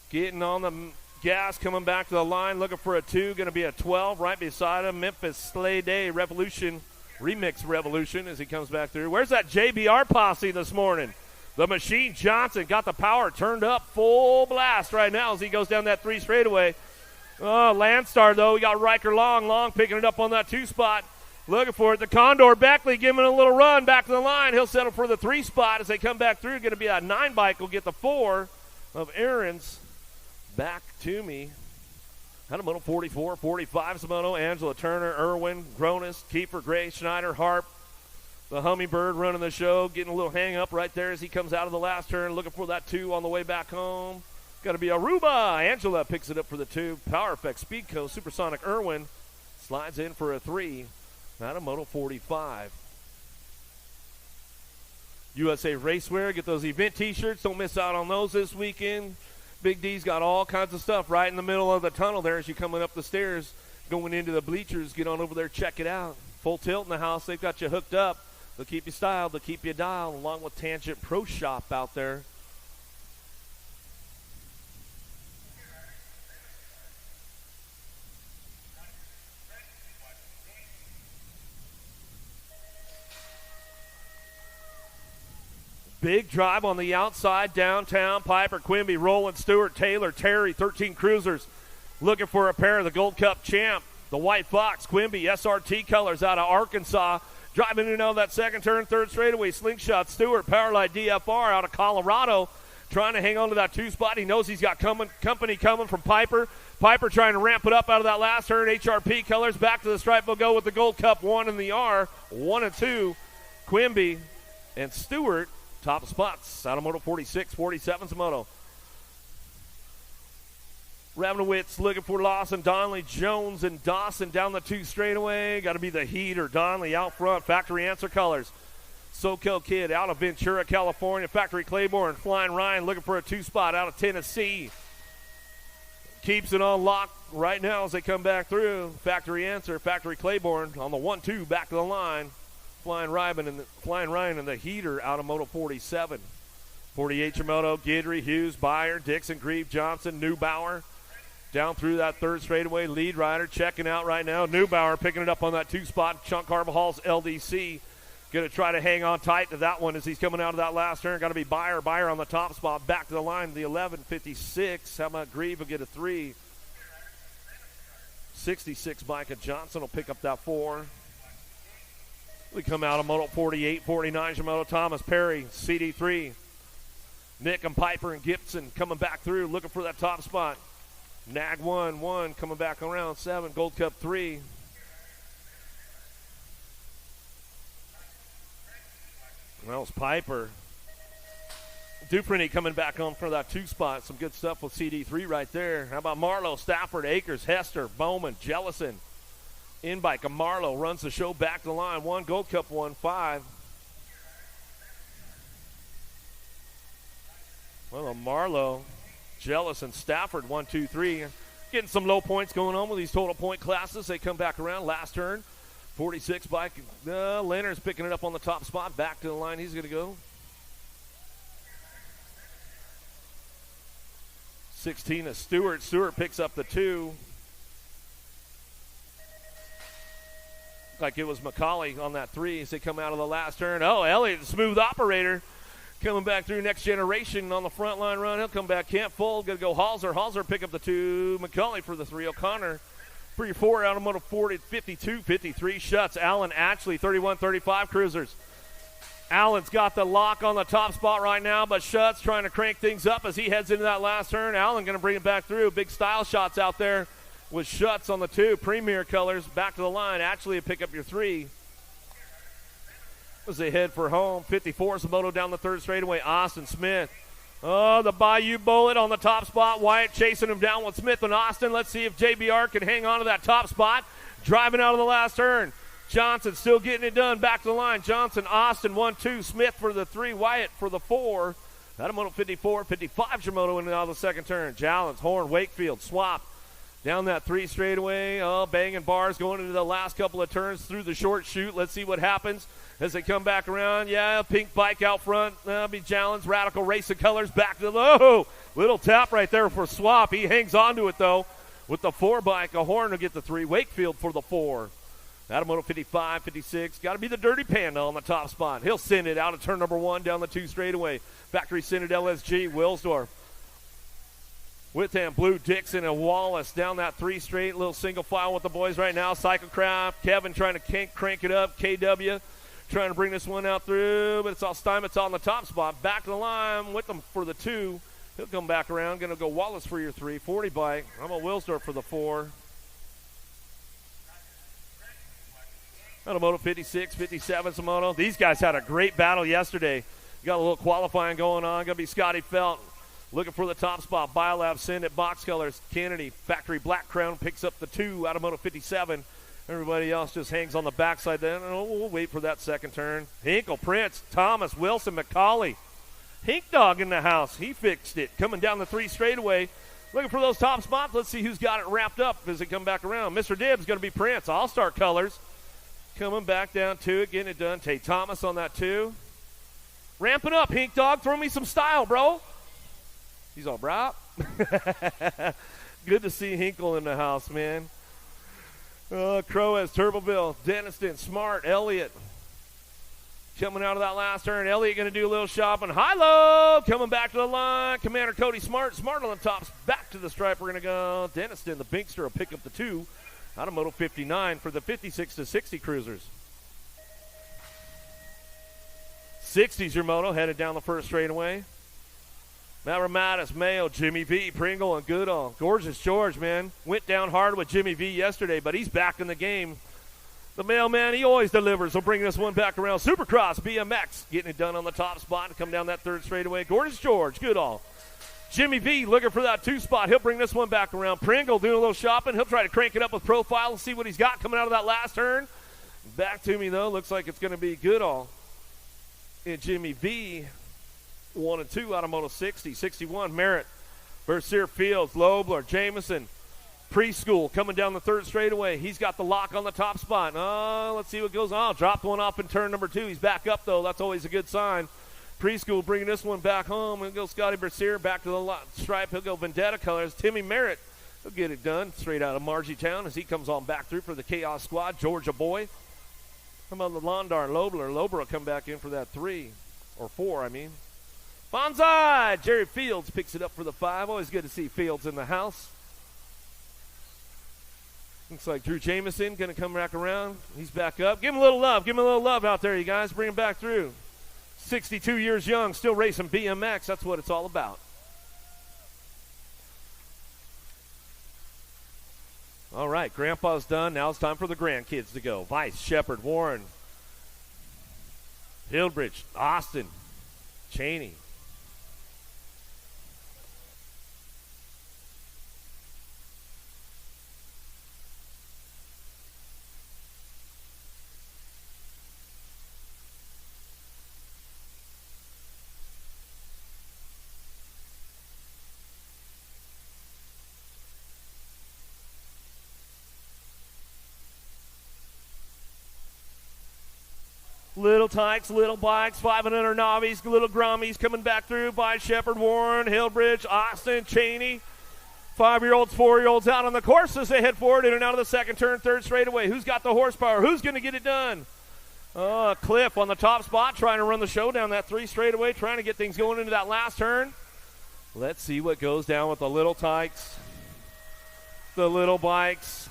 Speaker 2: Getting on the gas, coming back to the line, looking for a 2. Going to be a 12 right beside him. Memphis Slay Day Revolution, Remix Revolution as he comes back through. Where's that JBR posse this morning? The Machine Johnson got the power turned up full blast right now as he goes down that 3 straightaway. Oh, Landstar, though. We got Riker Long picking it up on that 2 spot. Looking for it. The Condor Beckley giving it a little run back to the line. He'll settle for the 3 spot as they come back through. Going to be that 9 bike will get the 4 of Aaron's. Back to me. Out of Moto 44, 45's the Moto. Angela Turner, Irwin, Gronis, Kiefer, Gray, Schneider, Harp. The Hummingbird running the show, getting a little hang up right there as he comes out of the last turn, looking for that 2 on the way back home. Got to be Aruba. Angela picks it up for the 2. Power Effect Speedco, Supersonic Irwin slides in for a 3. Out of Moto 45. USA Racewear, get those event t-shirts. Don't miss out on those this weekend. Big D's got all kinds of stuff right in the middle of the tunnel there as you're coming up the stairs, going into the bleachers. Get on over there, check it out. Full tilt in the house. They've got you hooked up. They'll keep you styled. They'll keep you dialed, along with Tangent Pro Shop out there. Big drive on the outside, downtown. Piper, Quimby, Roland, Stewart, Taylor, Terry, 13 cruisers. Looking for a pair of the Gold Cup champ. The White Fox, Quimby, SRT colors out of Arkansas. Driving in and out of that second turn, third straightaway. Slingshot, Stewart, Powerlight DFR out of Colorado. Trying to hang on to that 2 spot. He knows he's got company coming from Piper. Piper trying to ramp it up out of that last turn. HRP colors back to the stripe. Will go with the Gold Cup 1 and the R. 1 and 2. Quimby and Stewart. Top spots out of Moto 46, 47's Moto. Ravenowitz looking for Lawson, Donnelly, Jones, and Dawson down the 2 straightaway. Got to be the Heater, Donnelly out front. Factory answer colors. SoCal Kid out of Ventura, California. Factory Claiborne, Flying Ryan looking for a 2 spot out of Tennessee. Keeps it on lock right now as they come back through. Factory answer, Factory Claiborne on the 1-2 back to the line. Flying Ryan and the Heater out of Moto 47. 48 Yamamoto, Guidry, Hughes, Byer, Dixon, Grieve, Johnson, Neubauer. Down through that third straightaway, lead rider checking out right now. Neubauer picking it up on that 2 spot. Chunk Carvajal's LDC. Going to try to hang on tight to that one as he's coming out of that last turn. Got to be Byer. Byer on the top spot. Back to the line, the 11:56. How about Grieve will get a 3. 66 Micah Johnson will pick up that 4. We come out of Moto 48, 49 Yamamoto, Thomas, Perry, CD3. Nick and Piper and Gibson coming back through, looking for that top spot. Nag 1 coming back around 7. Gold Cup 3. That was Piper. Duprenny coming back on for that 2 spot. Some good stuff with CD3 right there. How about Marlowe, Stafford, Akers, Hester, Bowman, Jellison. In bike of Marlowe runs the show back to the line. 1 Gold Cup 1, 5. Well, Marlowe, Jellison, Stafford 1, 2, 3. Getting some low points going on with these total point classes. They come back around. Last turn, 46 bike. Leonard's picking it up on the top spot. Back to the line. He's going to go. 16 is Stewart. Stewart picks up the 2. Like it was McCauley on that 3 as they come out of the last turn. Oh, Elliott, the smooth operator, coming back through Next Generation on the front line run. He'll come back. Can't fold. Going to go Halser. Halser pick up the 2. McCauley for the 3. O'Connor for your 4. Automotive 40, 52, 53. Shuts. Allen, Ashley, 31, 35 cruisers. Allen's got the lock on the top spot right now, but Shuts trying to crank things up as he heads into that last turn. Allen going to bring it back through. Big style shots out there with Shuts on the 2. Premier colors back to the line. Actually, pick up your 3. As they head for home. 54 is the moto down the third straightaway. Austin Smith. Oh, the Bayou Bullet on the top spot. Wyatt chasing him down with Smith and Austin. Let's see if JBR can hang on to that top spot. Driving out of the last turn. Johnson still getting it done. Back to the line. Johnson, Austin, 1, 2. Smith for the 3. Wyatt for the 4. Automoto 54, 55 Shimoto in and out of the second turn. Jallens, Horn, Wakefield, swap. Down that 3 straightaway. Oh, banging bars going into the last couple of turns through the short chute. Let's see what happens as they come back around. Yeah, pink bike out front. That'll be Jallens. Radical Racing Colors back to the low. Little tap right there for Swap. He hangs on to it, though, with the 4 bike. A Horn will get the 3. Wakefield for the 4. Automoto 55, 56. Got to be the Dirty Panda on the top spot. He'll send it out of turn number 1 down the 2 straightaway. Factory scented LSG, Wilsdorf. Witham, Blue, Dixon, and Wallace down that 3 straight. Little single file with the boys right now. Cyclecraft, Kevin trying to crank it up. KW trying to bring this one out through, but it's all Steinmetz on the top spot. Back to the line with them for the 2. He'll come back around. Going to go Wallace for your 3. 40 bike. I'm a Wilsdorf for the 4. Automoto 56, 57 Shimoto. These guys had a great battle yesterday. Got a little qualifying going on. Going to be Scotty Felt looking for the top spot. Biolab send at box colors. Kennedy, Factory Black Crown picks up the 2. Automoto 57. Everybody else just hangs on the backside then. We'll wait for that second turn. Hinkle, Prince, Thomas, Wilson, McCauley. Hink Dog in the house. He fixed it. Coming down the 3 straightaway. Looking for those top spots. Let's see who's got it wrapped up as they come back around. Mr. Dibbs going to be Prince. All-Star colors. Coming back down to it, getting it done. Tate Thomas on that 2. Ramping up, Hink Dog. Throw me some style, bro. He's all right. Good to see Hinkle in the house, man. Crow has Turboville, Denniston, Smart, Elliott. Coming out of that last turn. Elliott going to do a little shopping. High-low. Coming back to the line. Commander Cody Smart. Smart on the tops. Back to the stripe. We're going to go. Denniston, the Binkster, will pick up the 2. Automoto 59 for the 56 to 60 cruisers. 60's your moto headed down the first straightaway. Mavromatis, Mayo, Jimmy V, Pringle, and Goodall. Gorgeous George, man. Went down hard with Jimmy V yesterday, but he's back in the game. The mailman, he always delivers. He'll bring this one back around. Supercross, BMX, getting it done on the top spot and come down that third straightaway. Gorgeous George, Goodall. Jimmy V looking for that 2 spot. He'll bring this one back around. Pringle doing a little shopping. He'll try to crank it up with profile and see what he's got coming out of that last turn. Back to me, though. Looks like it's going to be Goodall and Jimmy V. 1 and 2, Automoto 60, 61, Merritt, Bercier Fields, Lobler, Jameson, Preschool coming down the third straightaway. He's got the lock on the top spot. Let's see what goes on. Dropped one off in turn number 2. He's back up, though. That's always a good sign. Preschool bringing this one back home. He'll go Scotty Bercier back to the stripe. He'll go Vendetta colors. Timmy Merritt, he'll get it done straight out of Margie-town as he comes on back through for the Chaos Squad. Georgia boy. How about the Londar Lobler? Lobler will come back in for that 3 or 4, I mean. Bonsai! Jerry Fields picks it up for the 5. Always good to see Fields in the house. Looks like Drew Jameson going to come back around. He's back up. Give him a little love. Give him a little love out there, you guys. Bring him back through. 62 years young, still racing BMX. That's what it's all about. All right, Grandpa's done. Now it's time for the grandkids to go. Vice, Shepard, Warren, Hildbridge, Austin, Cheney. Little Tykes, little bikes, 500 Navis, little Grommies coming back through by Shepard, Warren, Hillbridge, Austin, Cheney. 5-year-olds, 4-year-olds out on the course as they head forward in and out of the second turn, third straightaway. Who's got the horsepower? Who's going to get it done? Cliff on the top spot trying to run the show down that 3 straightaway, trying to get things going into that last turn. Let's see what goes down with the little Tykes, the little bikes.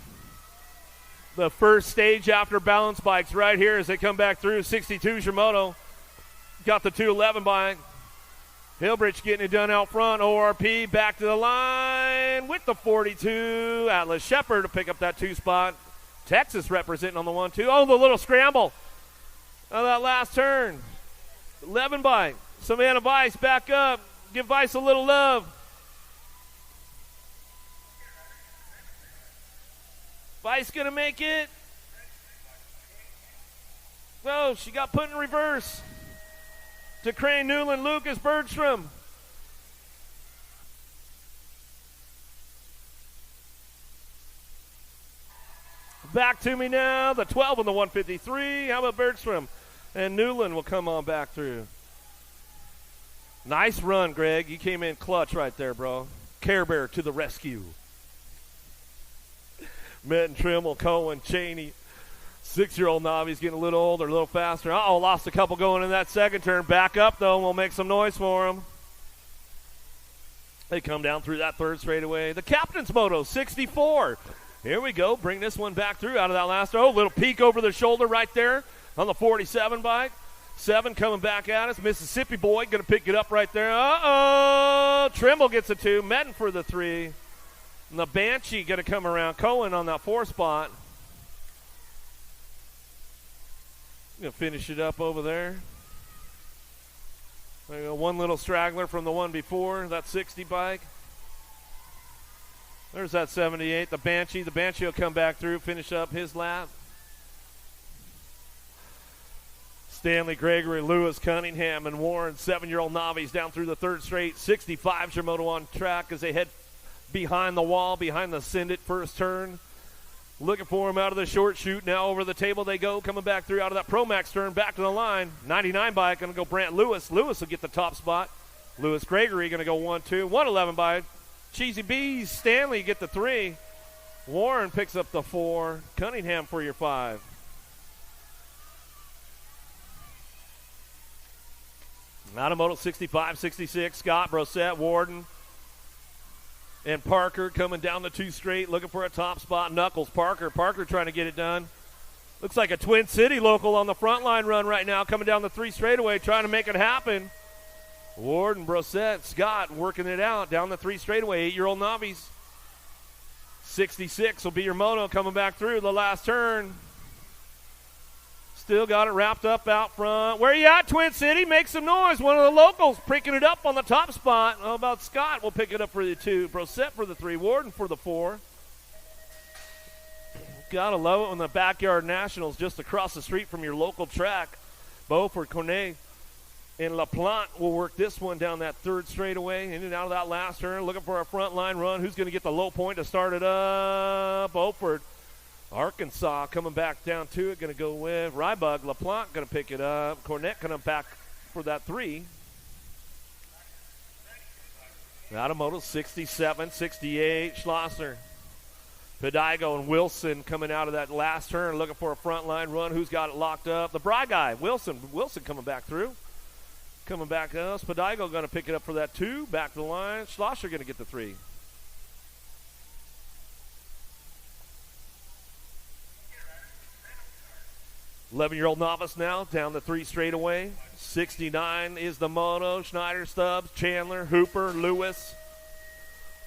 Speaker 2: The first stage after balance bikes right here as they come back through. 62 Shimoto got the 211 bike. Hillbridge getting it done out front. ORP back to the line with the 42. Atlas Shepard to pick up that 2 spot. Texas representing on the 1-2. Oh, the little scramble of that last turn. 11 bike. Savannah Vice back up. Give Vice a little love. Vice gonna make it. Oh, she got put in reverse. To Crane, Newland, Lucas, Bergstrom. Back to me now. The 12 on the 153. How about Bergstrom? And Newland will come on back through. Nice run, Greg. You came in clutch right there, bro. Care Bear to the rescue. Metton, Trimmel, Cohen, Cheney. 6-year-old Navi's getting a little older, a little faster. Lost a couple going in that second turn. Back up, though, and we'll make some noise for them. They come down through that third straightaway. The captain's moto, 64. Here we go. Bring this one back through out of that last. Oh, little peek over the shoulder right there on the 47 bike. 7 coming back at us. Mississippi boy going to pick it up right there. Trimble gets a 2. Metton for the 3. And the Banshee going to come around. Cohen on that 4 spot. Going to finish it up over there. There you go. One little straggler from the one before. That 60 bike. There's that 78. The Banshee. The Banshee will come back through, finish up his lap. Stanley, Gregory, Lewis, Cunningham, and Warren. 7-year-old Navis down through the third straight. 65 Shimoto on track as they head behind the wall, behind the Send-It first turn. Looking for him out of the short chute. Now over the table they go, coming back through out of that Pro Max turn, back to the line. 99 bike, going to go Brant Lewis. Lewis will get the top spot. Lewis Gregory going to go 1-2. 111 bike. Cheesy Bees, Stanley get the 3. Warren picks up the 4. Cunningham for your 5. Automoto 65, 66. Scott, Brosette, Warden, and Parker coming down the 2 straight, looking for a top spot. Knuckles, Parker trying to get it done. Looks like a Twin City local on the front line run right now, coming down the 3 straightaway, trying to make it happen. Warden, Brosette, Scott working it out down the 3 straightaway. 8-year-old Navis. 66 will be your moto coming back through the last turn. Still got it wrapped up out front. Where you at, Twin City? Make some noise. One of the locals picking it up on the top spot. How about Scott? We'll pick it up for the 2. Brosette for the 3. Warden for the 4. Gotta love it when the Backyard Nationals just across the street from your local track. Beaufort, Cornet, and LaPlante will work this one down that 3rd straightaway. In and out of that last turn. Looking for a front line run. Who's going to get the low point to start it up? Beaufort. Arkansas coming back down to it, going to go with Rybug. LaPlante going to pick it up. Cornette going to back for that 3. Automoto 67, 68, Schlosser. Pedigo and Wilson coming out of that last turn, looking for a front line run. Who's got it locked up? The Bry guy, Wilson. Wilson coming back through. Coming back to us. Pedigo going to pick it up for that 2. Back to the line. Schlosser going to get the 3. Eleven-year-old novice now down the 3 straightaway. 69 is the moto. Schneider, Stubbs, Chandler, Hooper, Lewis.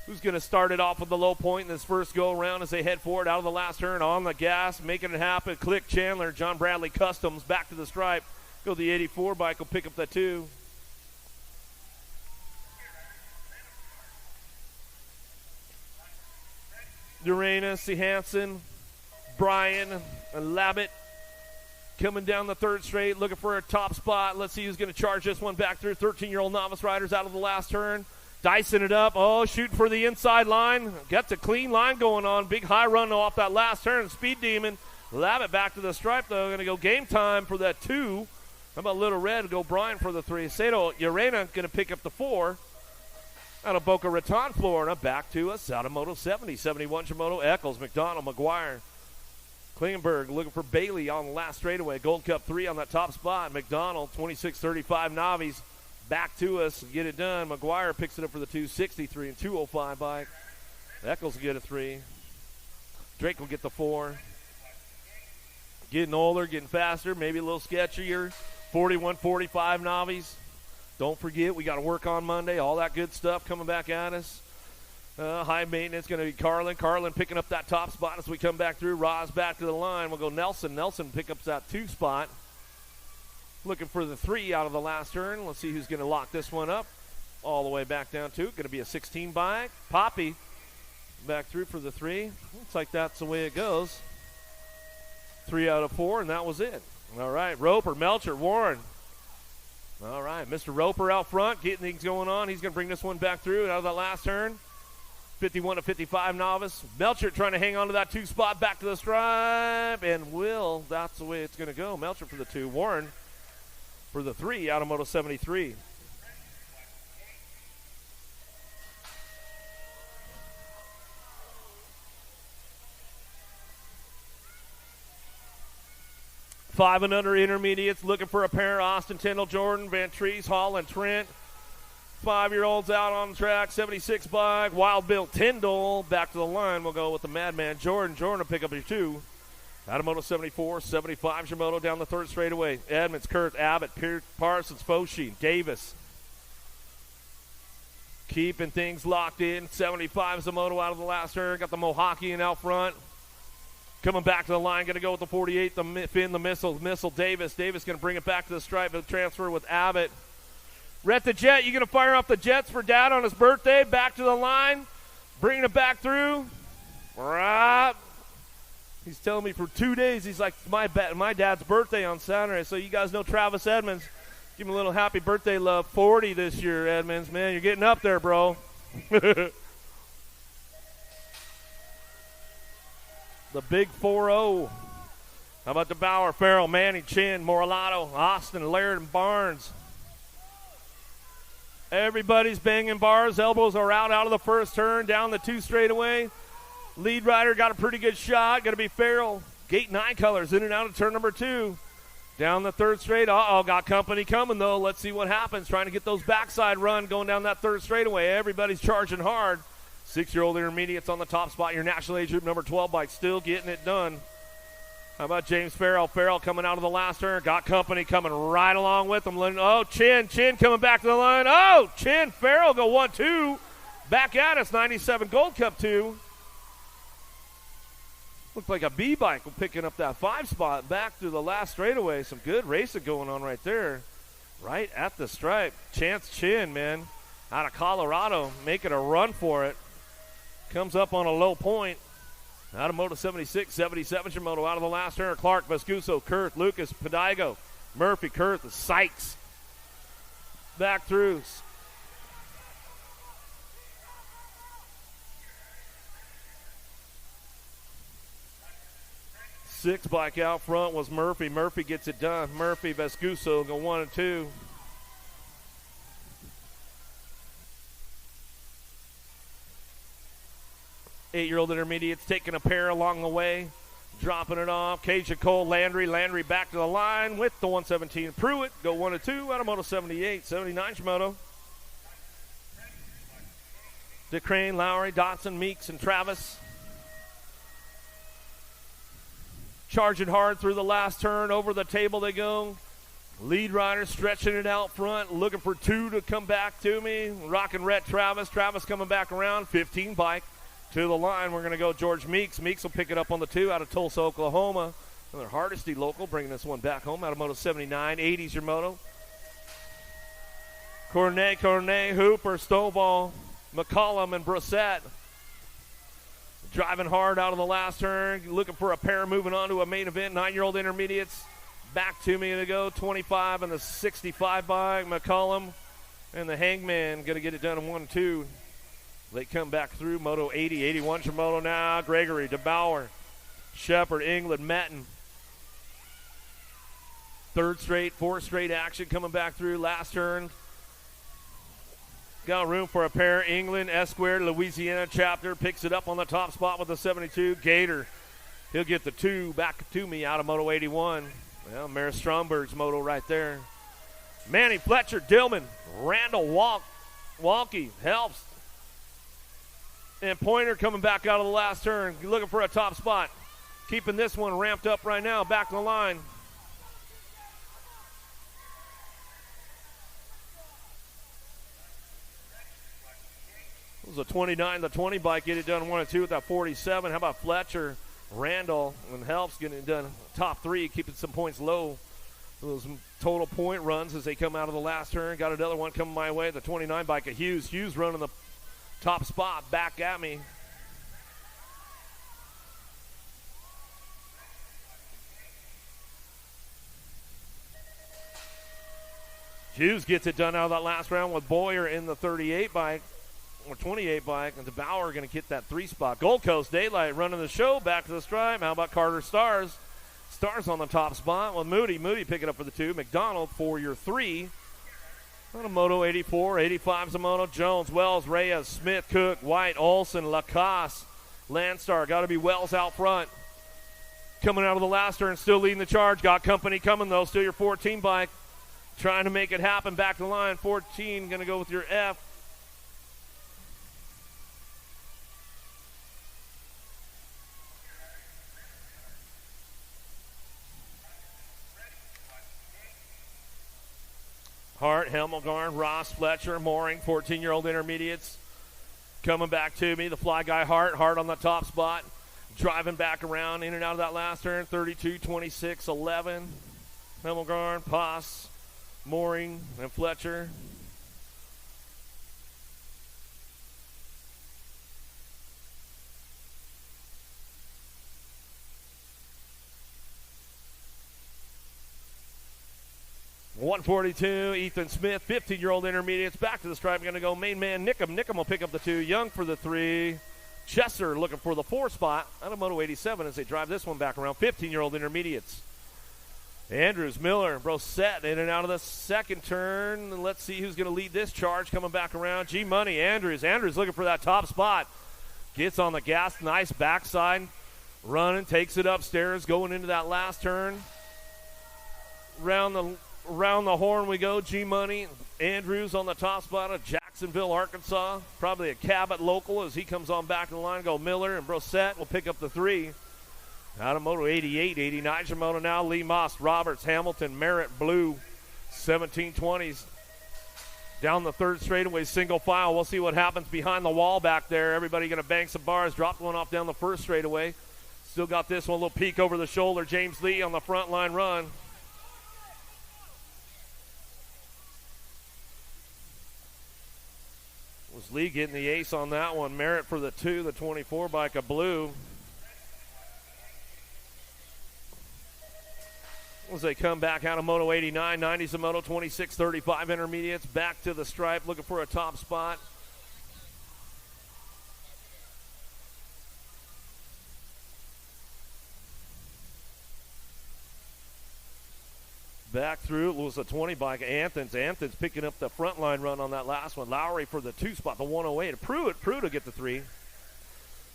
Speaker 2: Who's going to start it off with the low point in this first go-around as they head forward out of the last turn on the gas, making it happen. Click Chandler, John Bradley Customs back to the stripe. Go the 84 bike, will pick up the 2. Uranus, Hansen, Bryan, and Labatt coming down the 3rd straight, looking for a top spot. Let's see who's going to charge this one back through. 13-year-old novice riders out of the last turn. Dicing it up. Oh, shooting for the inside line. Got the clean line going on. Big high run off that last turn. Speed Demon. Labatt back to the stripe, though. Going to go game time for that 2. How about Little Red? Go Bryan for the 3. Sato Urena going to pick up the 4. Out of Boca Raton, Florida. Back to us. Automoto 70. 71 Shimoto. Eccles, McDonald, McGuire. Klingenberg looking for Bailey on the last straightaway. Gold Cup 3 on that top spot. McDonald, 26-35 Navis. Back to us and get it done. McGuire picks it up for the 263 and 205 bike. Eccles will get a 3. Drake will get the 4. Getting older, getting faster, maybe a little sketchier. 41-45 Navis. Don't forget, we got to work on Monday. All that good stuff coming back at us. High maintenance going to be Carlin. Carlin picking up that top spot as we come back through. Roz back to the line. We'll go Nelson. Nelson pick up that 2 spot. Looking for the 3 out of the last turn. Let's see who's going to lock this one up. All the way back down to it. Going to be a 16 bike. Poppy back through for the 3. Looks like that's the way it goes. 3 out of 4, and that was it. All right, Roper, Melcher, Warren. All right, Mr. Roper out front, getting things going on. He's going to bring this one back through out of that last turn. 51-55 novice. Melcher trying to hang on to that 2 spot back to the stripe. And Will, that's the way it's going to go. Melcher for the 2. Warren for the 3, Automoto 73. Five and under intermediates looking for a pair. Austin, Tyndall, Jordan, Van Trees, Hall, and Trent. 5-year-olds out on the track. 76 bike. Wild Bill Tyndall back to the line. We'll go with the Madman Jordan. Jordan will pick up your 2. Automoto 74, 75 Shimoto down the 3rd straightaway. Edmonds, Kurt, Abbott, Pierce, Parsons, Fosheen, Davis. Keeping things locked in. 75 Shimoto out of the last turn. Got the Mohawkian out front. Coming back to the line, going to go with the 48, the Finn, the Missile, Davis. Davis going to bring it back to the stripe of the transfer with Abbott. Rhett the Jet, you going to fire off the Jets for Dad on his birthday? Back to the line, bringing it back through. Right. He's telling me for 2 days, he's like, my dad's birthday on Saturday. So you guys know Travis Edmonds. Give him a little happy birthday love. 40 this year, Edmonds. Man, you're getting up there, bro. The big 4-0. How about the Bauer, Farrell, Manning, Chin, Moralato, Austin, Laird, and Barnes. Everybody's banging bars. Elbows are out of the first turn. Down the 2 straightaway. Lead rider got a pretty good shot. Going to be Farrell. Gate 9 colors in and out of turn number 2. Down the 3rd straight. Got company coming, though. Let's see what happens. Trying to get those backside run going down that 3rd straightaway. Everybody's charging hard. 6-year-old intermediates on the top spot. Your national age group number 12 bike still getting it done. How about James Farrell? Farrell coming out of the last turn. Got company coming right along with him. Chin coming back to the line. Chin, Farrell go 1-2. Back at us, 97 Gold Cup 2. Looked like a B-bike picking up that 5 spot back through the last straightaway. Some good racing going on right there. Right at the stripe. Chance Chin, man, out of Colorado, making a run for it. Comes up on a low point. Automoto 76, 77 Shimoto out of the last turn. Clark, Vescuso, Kurth, Lucas, Pedigo, Murphy, Kurth, Sykes. Back through. Six bike out front was Murphy. Murphy gets it done. Murphy, Vescuso go 1 and 2. 8-year-old intermediates taking a pair along the way, dropping it off. Cajun Cole, Landry back to the line with the 117. Pruitt go 1 and 2 out of Moto 78, 79 Shimoto. DeCrane, Lowry, Dotson, Meeks, and Travis. Charging hard through the last turn. Over the table they go. Lead rider stretching it out front. Looking for 2 to come back to me. Rockin' Rhett Travis. Travis coming back around. 15 bike to the line. We're going to go George Meeks. Meeks will pick it up on the 2 out of Tulsa, Oklahoma. Another Hardesty local bringing this one back home out of Moto 79. 80's your moto. Cornet, Hooper, Stovall, McCollum, and Brissett. Driving hard out of the last turn, looking for a pair, moving on to a main event. 9-year-old intermediates back to me to go. 25 and the 65 bike. McCollum and the Hangman going to get it done in 1-2. They come back through. Moto 80, 81 Shimoto now. Gregory, DeBauer, Shepard, England, Metten. Third straight, fourth straight action coming back through. Last turn. Got room for a pair. England, Esquire, Louisiana chapter picks it up on the top spot with the 72. Gator, he'll get the 2 back to me out of Moto 81. Well, Maris Stromberg's moto right there. Manny Fletcher, Dillman, Randall, Walkie, Helps. And Pointer coming back out of the last turn, looking for a top spot. Keeping this one ramped up right now, back to the line. It was a 29, the 20 bike, get it done 1 and 2 with that 47. How about Fletcher, Randall, and Helps getting it done top 3, keeping some points low. Those total point runs as they come out of the last turn. Got another one coming my way, the 29 bike of Hughes. Hughes running the top spot back at me. Hughes gets it done out of that last round with Boyer in the 38 bike. Or 28 bike, and DeBauer going to get that 3 spot. Gold Coast Daylight running the show back to the stripe. How about Carter Stars? Stars on the top spot with Moody picking up for the 2. McDonald for your 3. On a Moto 84, 85's a Moto. Jones, Wells, Reyes, Smith, Cook, White, Olson, Lacoste, Landstar. Got to be Wells out front. Coming out of the last turn, still leading the charge. Got company coming though. Still your 14 bike. Trying to make it happen. Back to the line. 14 going to go with your F. Hart, Helmelgarn, Ross, Fletcher, Mooring, 14-year-old intermediates. Coming back to me, the fly guy Hart on the top spot. Driving back around, in and out of that last turn, 32, 26, 11. Helmelgarn, Pass, Mooring, and Fletcher. .142, Ethan Smith, 15-year-old intermediates. Back to the stripe, going to go main man Nickham. Nickham will pick up the 2. Young for the 3. Chesser looking for the 4 spot out of Moto 87 as they drive this one back around. 15-year-old intermediates. Andrews, Miller, Brissett in and out of the second turn. Let's see who's going to lead this charge coming back around. G-Money, Andrews. Andrews looking for that top spot. Gets on the gas, nice backside. Running, takes it upstairs, going into that last turn. Around the horn we go. G-Money, Andrews on the top spot of Jacksonville, Arkansas. Probably a Cabot local as he comes on back to the line. Go Miller and Brissett will pick up the 3. Out of Moto 88, 89 Moto now. Lee Moss, Roberts, Hamilton, Merritt, Blue, 1720s. Down the third straightaway, single file. We'll see what happens behind the wall back there. Everybody going to bank some bars. Dropped one off down the first straightaway. Still got this one, a little peek over the shoulder. James Lee on the front line run. Was Lee getting the ace on that one. Merritt for the 2, the 24 bike of Blue. As they come back out of Moto 89, 90's a Moto 26, 35 intermediates. Back to the stripe, looking for a top spot. Back through, it was a 20 bike. Anthon's picking up the front line run on that last one. Lowry for the 2 spot, the 108. Pruitt will get the 3.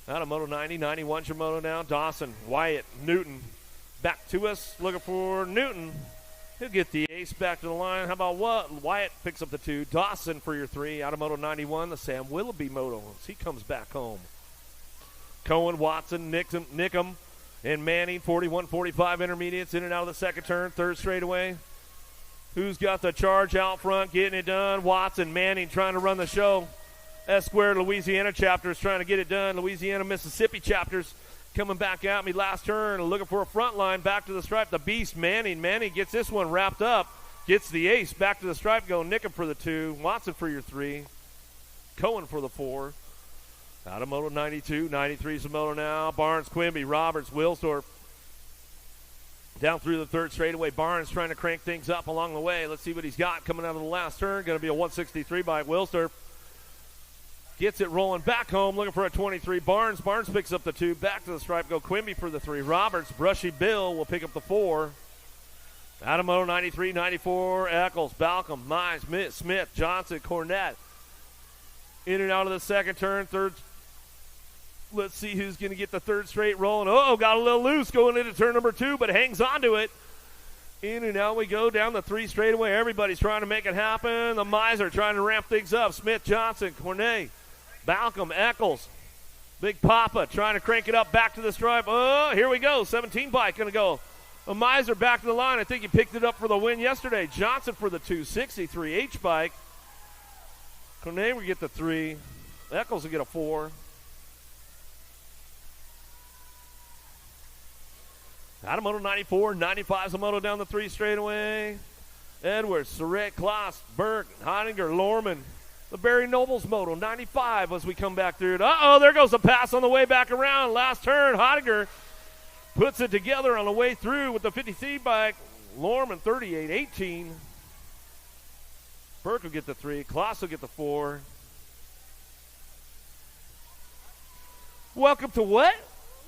Speaker 2: Out of Moto 90, 91's your moto now. Dawson, Wyatt, Newton. Back to us, looking for Newton. He'll get the ace back to the line. How about what? Wyatt picks up the 2. Dawson for your 3. Out of Moto 91, the Sam Willoughby moto as he comes back home. Cohen, Watson, Nickum, and Manning, 41-45 intermediates in and out of the second turn, third straightaway. Who's got the charge out front, getting it done? Watson, Manning trying to run the show. S-Squared Louisiana chapters trying to get it done. Louisiana, Mississippi chapters coming back at me last turn, looking for a front line, back to the stripe. The beast, Manning. Manning gets this one wrapped up, gets the ace, back to the stripe, go Nickum for the 2, Watson for your 3, Cohen for the 4. Out of Moto 92, 93's the moto now. Barnes, Quimby, Roberts, Wilsdorf. Down through the third straightaway. Barnes trying to crank things up along the way. Let's see what he's got coming out of the last turn. Going to be a 163 by Wilsdorf. Gets it rolling back home, looking for a 23. Barnes picks up the 2. Back to the stripe, go Quimby for the 3. Roberts, Brushy Bill will pick up the 4. Out of Moto 93, 94, Eccles, Balcom, Mize, Smith, Johnson, Cornett. In and out of the second turn, third. Let's see who's going to get the third straight rolling. Oh, got a little loose going into turn number 2, but hangs on to it. In and out we go down the 3 straightaway. Everybody's trying to make it happen. The Miser trying to ramp things up. Smith, Johnson, Cornet, Balcom, Eccles, Big Papa trying to crank it up back to the stripe. Oh, here we go. 17 bike going to go. A Miser back to the line. I think he picked it up for the win yesterday. Johnson for the 2, 63 H bike. Cornet will get the 3. Eccles will get a 4. Out of Moto 94, 95's a moto down the 3 straightaway. Edwards, Surratt, Kloss, Berg, Heidinger, Lorman. The Barry Nobles moto, 95 as we come back through it. Uh-oh, there goes the pass on the way back around. Last turn, Heidinger puts it together on the way through with the 53 bike. Lorman, 38-18. Berg will get the 3. Kloss will get the 4. Welcome to what?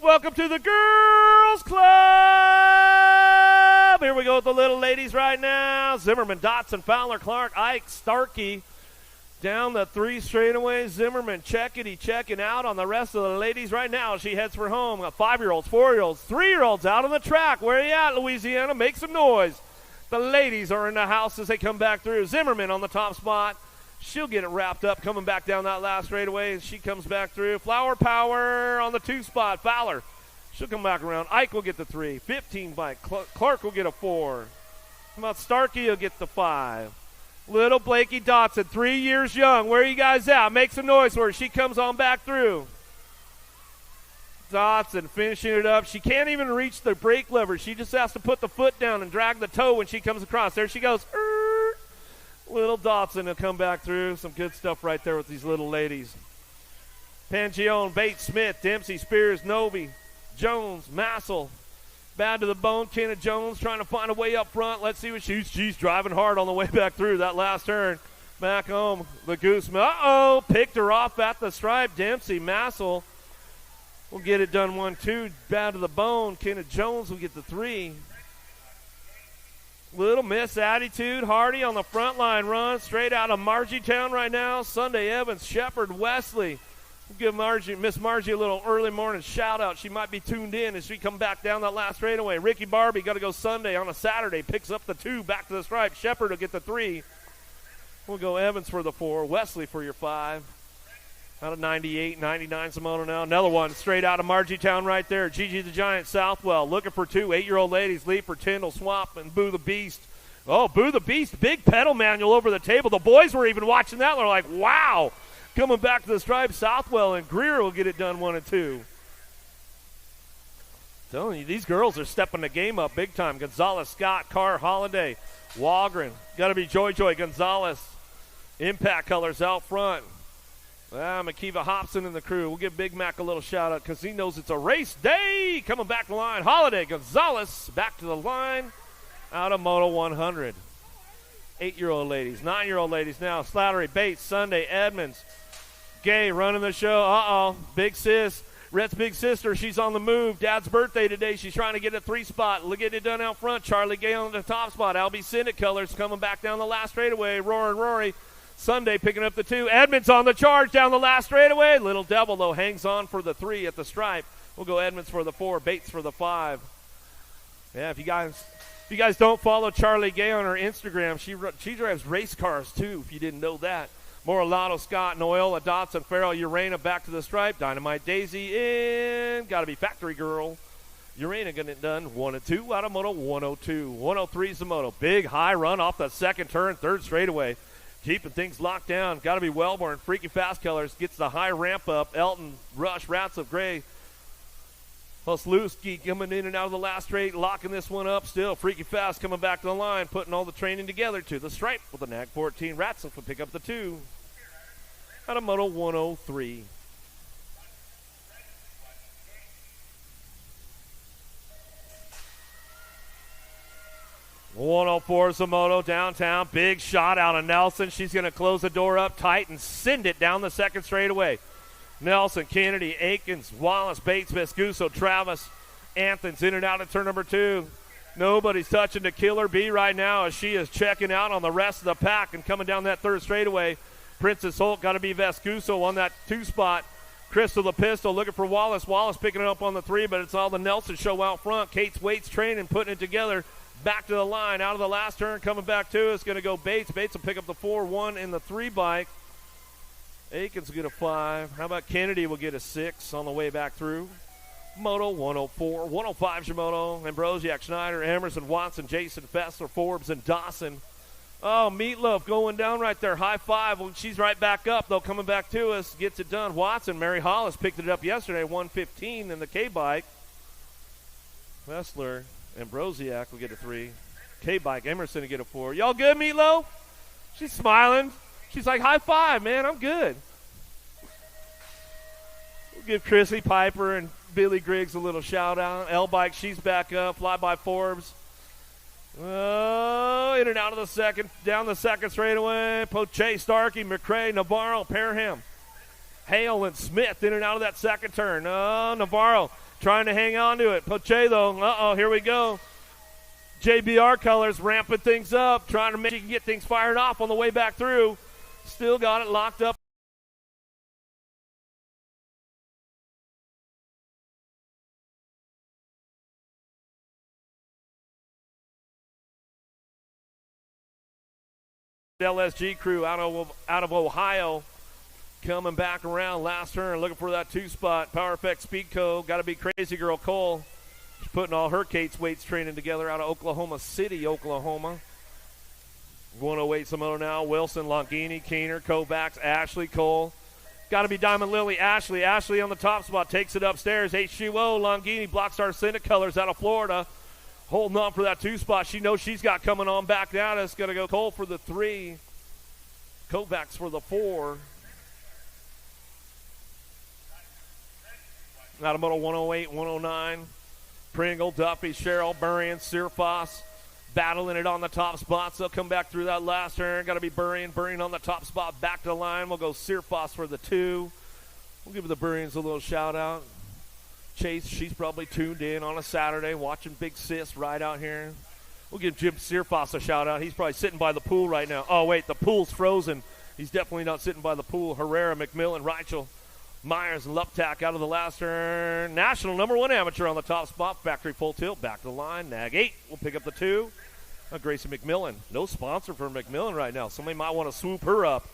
Speaker 2: Welcome to the Girls Club. Here we go with the little ladies right now. Zimmerman, Dotson, Fowler, Clark, Ike, Starkey. Down the 3 straightaways. Zimmerman checking out on the rest of the ladies right now. She heads for home. Got 5-year-olds, 4-year-olds, 3-year-olds out on the track. Where are you at, Louisiana? Make some noise. The ladies are in the house as they come back through. Zimmerman on the top spot. She'll get it wrapped up coming back down that last straightaway as she comes back through. Flower Power on the 2 spot. Fowler. She'll come back around. Ike will get the 3. 15 bike. Clark will get a 4. How about Starkey will get the 5. Little Blakey Dotson, 3 years young. Where are you guys at? Make some noise for her. She comes on back through. Dotson finishing it up. She can't even reach the brake lever. She just has to put the foot down and drag the toe when she comes across. There she goes. Little Dotson will come back through. Some good stuff right there with these little ladies. Pangione, Bates, Smith, Dempsey, Spears, Novi, Jones, Massel. Bad to the bone. Kenna Jones trying to find a way up front. Let's see what she's driving hard on the way back through that last turn. Back home, the Goose. Uh-oh, picked her off at the stripe. Dempsey, Massel will get it done 1-2. Bad to the bone. Kenna Jones will get the 3. Little Miss Attitude, Hardy on the front line run, straight out of Margietown right now. Sunday Evans, Shepard, Wesley. We'll give Miss Margie a little early morning shout out. She might be tuned in as she come back down that last straightaway. Ricky Barbie got to go Sunday on a Saturday, picks up the 2 back to the stripe. Shepard will get the 3. We'll go Evans for the 4, Wesley for your 5. Out of 98, 99 Simona now. Another one straight out of Margietown right there. Gigi the Giant, Southwell looking for 2 8-year-old ladies. Leap for Tyndall, Swamp, and Boo the Beast. Oh, Boo the Beast, big pedal manual over the table. The boys were even watching that. They're like, wow. Coming back to the stripe, Southwell and Greer will get it done 1 and 2. Telling you, these girls are stepping the game up big time. Gonzalez, Scott, Carr, Holiday, Walgren. Got to be Joy Gonzalez. Impact Colors out front. McKeeva Hobson and the crew. We'll give Big Mac a little shout out because he knows it's a race day. Coming back the line. Holiday, Gonzalez back to the line. Out of Moto 100. 8-year-old ladies, 9-year-old ladies now. Slattery, Bates, Sunday, Edmonds. Gay running the show. Uh-oh. Big sis. Rhett's big sister. She's on the move. Dad's birthday today. She's trying to get a 3 spot. Getting it done out front. Charlie Gay on the top spot. Albie Syndic Colors coming back down the last straightaway. Roaring Rory. Sunday picking up the 2. Edmonds on the charge down the last straightaway. Little Devil, though, hangs on for the 3 at the stripe. We'll go Edmonds for the 4, Bates for the 5. Yeah, if you guys don't follow Charlie Gay on her Instagram, she drives race cars, too, if you didn't know that. Moralato, Scott, Noyola, Dotson, Farrell, Urena back to the stripe. Dynamite Daisy in. Got to be Factory Girl. Urena getting it done. 1 and 2 out of Moto 102. 103 is the Moto. Big high run off the second turn, third straightaway. Keeping things locked down. Got to be Wellborn. Freaky Fast Colors gets the high ramp up. Elton, Rush, Rats of Gray. Plus Lewski coming in and out of the last straight, locking this one up still. Freaky Fast coming back to the line, putting all the training together to the stripe with the Nag 14. Ratzel will pick up the 2 out of Moto 103. .104 is the Moto downtown. Big shot out of Nelson. She's going to close the door up tight and send it down the second straightaway. Nelson, Kennedy, Aikens, Wallace, Bates, Vescuso, Travis, Anthons in and out of turn number 2. Nobody's touching the Killer Bee right now as she is checking out on the rest of the pack and coming down that third straightaway. Princess Holt got to be Vescuso on that 2 spot. Crystal the Pistol looking for Wallace. Wallace picking it up on the 3, but it's all the Nelson show out front. Kate's Waits training, putting it together. Back to the line, out of the last turn, coming back to us. Going to go Bates. Bates will pick up the 4-1 in the 3 bike. Aikens will get a 5. How about Kennedy will get a 6 on the way back through. Moto 104. 105 is your Moto. Ambrosiak, Schneider, Emerson, Watson, Jason, Fessler, Forbes, and Dawson. Oh, Meatloaf going down right there. High 5. Well, she's right back up, though, coming back to us. Gets it done. Watson, Mary Hollis picked it up yesterday, 115 in the K-bike. Fessler. Ambrosiak will get a 3. K-bike, Emerson will get a 4. Y'all good, Meatloaf? She's smiling. She's like, high 5, man. I'm good. We'll give Chrissy Piper and Billy Griggs a little shout-out. L-bike, she's back up. Fly by Forbes. Oh, in and out of the second. Down the second straightaway. Poche, Starkey, McCrae, Navarro, Parham. Hale and Smith in and out of that second turn. Oh, Navarro trying to hang on to it. Poche, though. Uh-oh, here we go. JBR Colors ramping things up, trying to make sure you can get things fired off on the way back through. Still got it locked up. LSG crew out of Ohio coming back around last turn, looking for that 2 spot. Power Effect Speedco, got to be Crazy Girl Cole. She's putting all her Kate's weights training together out of Oklahoma City, Oklahoma. 108 Samoa now. Wilson, Longini, Keener, Kovacs, Ashley, Cole. Got to be Diamond Lily, Ashley. Ashley on the top spot, takes it upstairs. H2O, Longini, Block Star Syndic Colors out of Florida. Holding on for that 2 spot. She knows she's got coming on back down. It's going to go Cole for the 3. Kovacs for the 4. Out of Moto 108, 109. Pringle, Duffy, Cheryl, Burrian, Sirfos battling it on the top spots. They'll come back through that last turn. Got to be Burrian on the top spot. Back to the line. We'll go Sirfos for the 2. We'll give the Burrians a little shout out. Chase, she's probably tuned in on a Saturday watching Big Sis right out here. We'll give Jim Sirfos a shout out. He's probably sitting by the pool right now. Oh, wait, the pool's frozen. He's definitely not sitting by the pool. Herrera, McMillan, Reichel, Myers, and Luptak out of the last turn. National #1 amateur on the top spot. Factory full tilt. Back to the line. Nag 8 will pick up the 2. Gracie McMillan. No sponsor for McMillan right now. Somebody might want to swoop her up.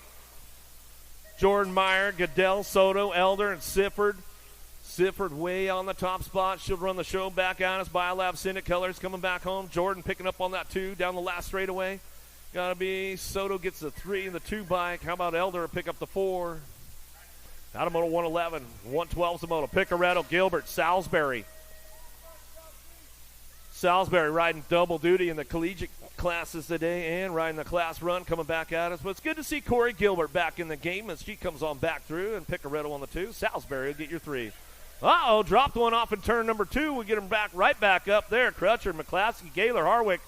Speaker 2: Jordan Meyer, Goodell, Soto, Elder, and Sifford. Sifford way on the top spot. She'll run the show back at us. Biolab Syndic Colors coming back home. Jordan picking up on that 2 down the last straightaway. Got to be Soto gets the 3 in the 2 bike. How about Elder pick up the 4? Out of Moto 111. 112's the Moto. Picaretto, Gilbert, Salisbury. Salisbury riding double duty in the collegiate classes today and riding the class run coming back at us. But it's good to see Corey Gilbert back in the game as she comes on back through, and Picaretto on the 2. Salisbury will get your 3. Uh-oh, dropped one off in turn number 2. We get him back right back up there. Crutcher, McClaskey, Gaylor, Harwick,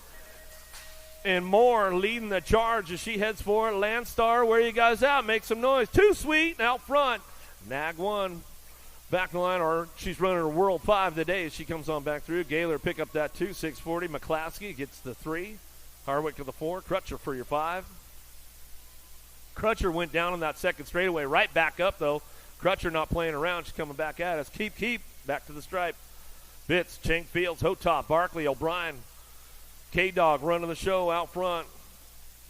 Speaker 2: and more leading the charge as she heads for it. Landstar, where you guys at? Make some noise. Too Sweet out front. Nag 1. Back the line, or she's running her World 5 today as she comes on back through. Gaylor pick up that 2, 640. McClaskey gets the 3. Harwick to the 4. Crutcher for your 5. Crutcher went down on that second straightaway. Right back up, though. Crutcher not playing around. She's coming back at us. Keep. Back to the stripe. Bitts, Chink Fields, Hotop, Barkley, O'Brien. K-Dog running the show out front.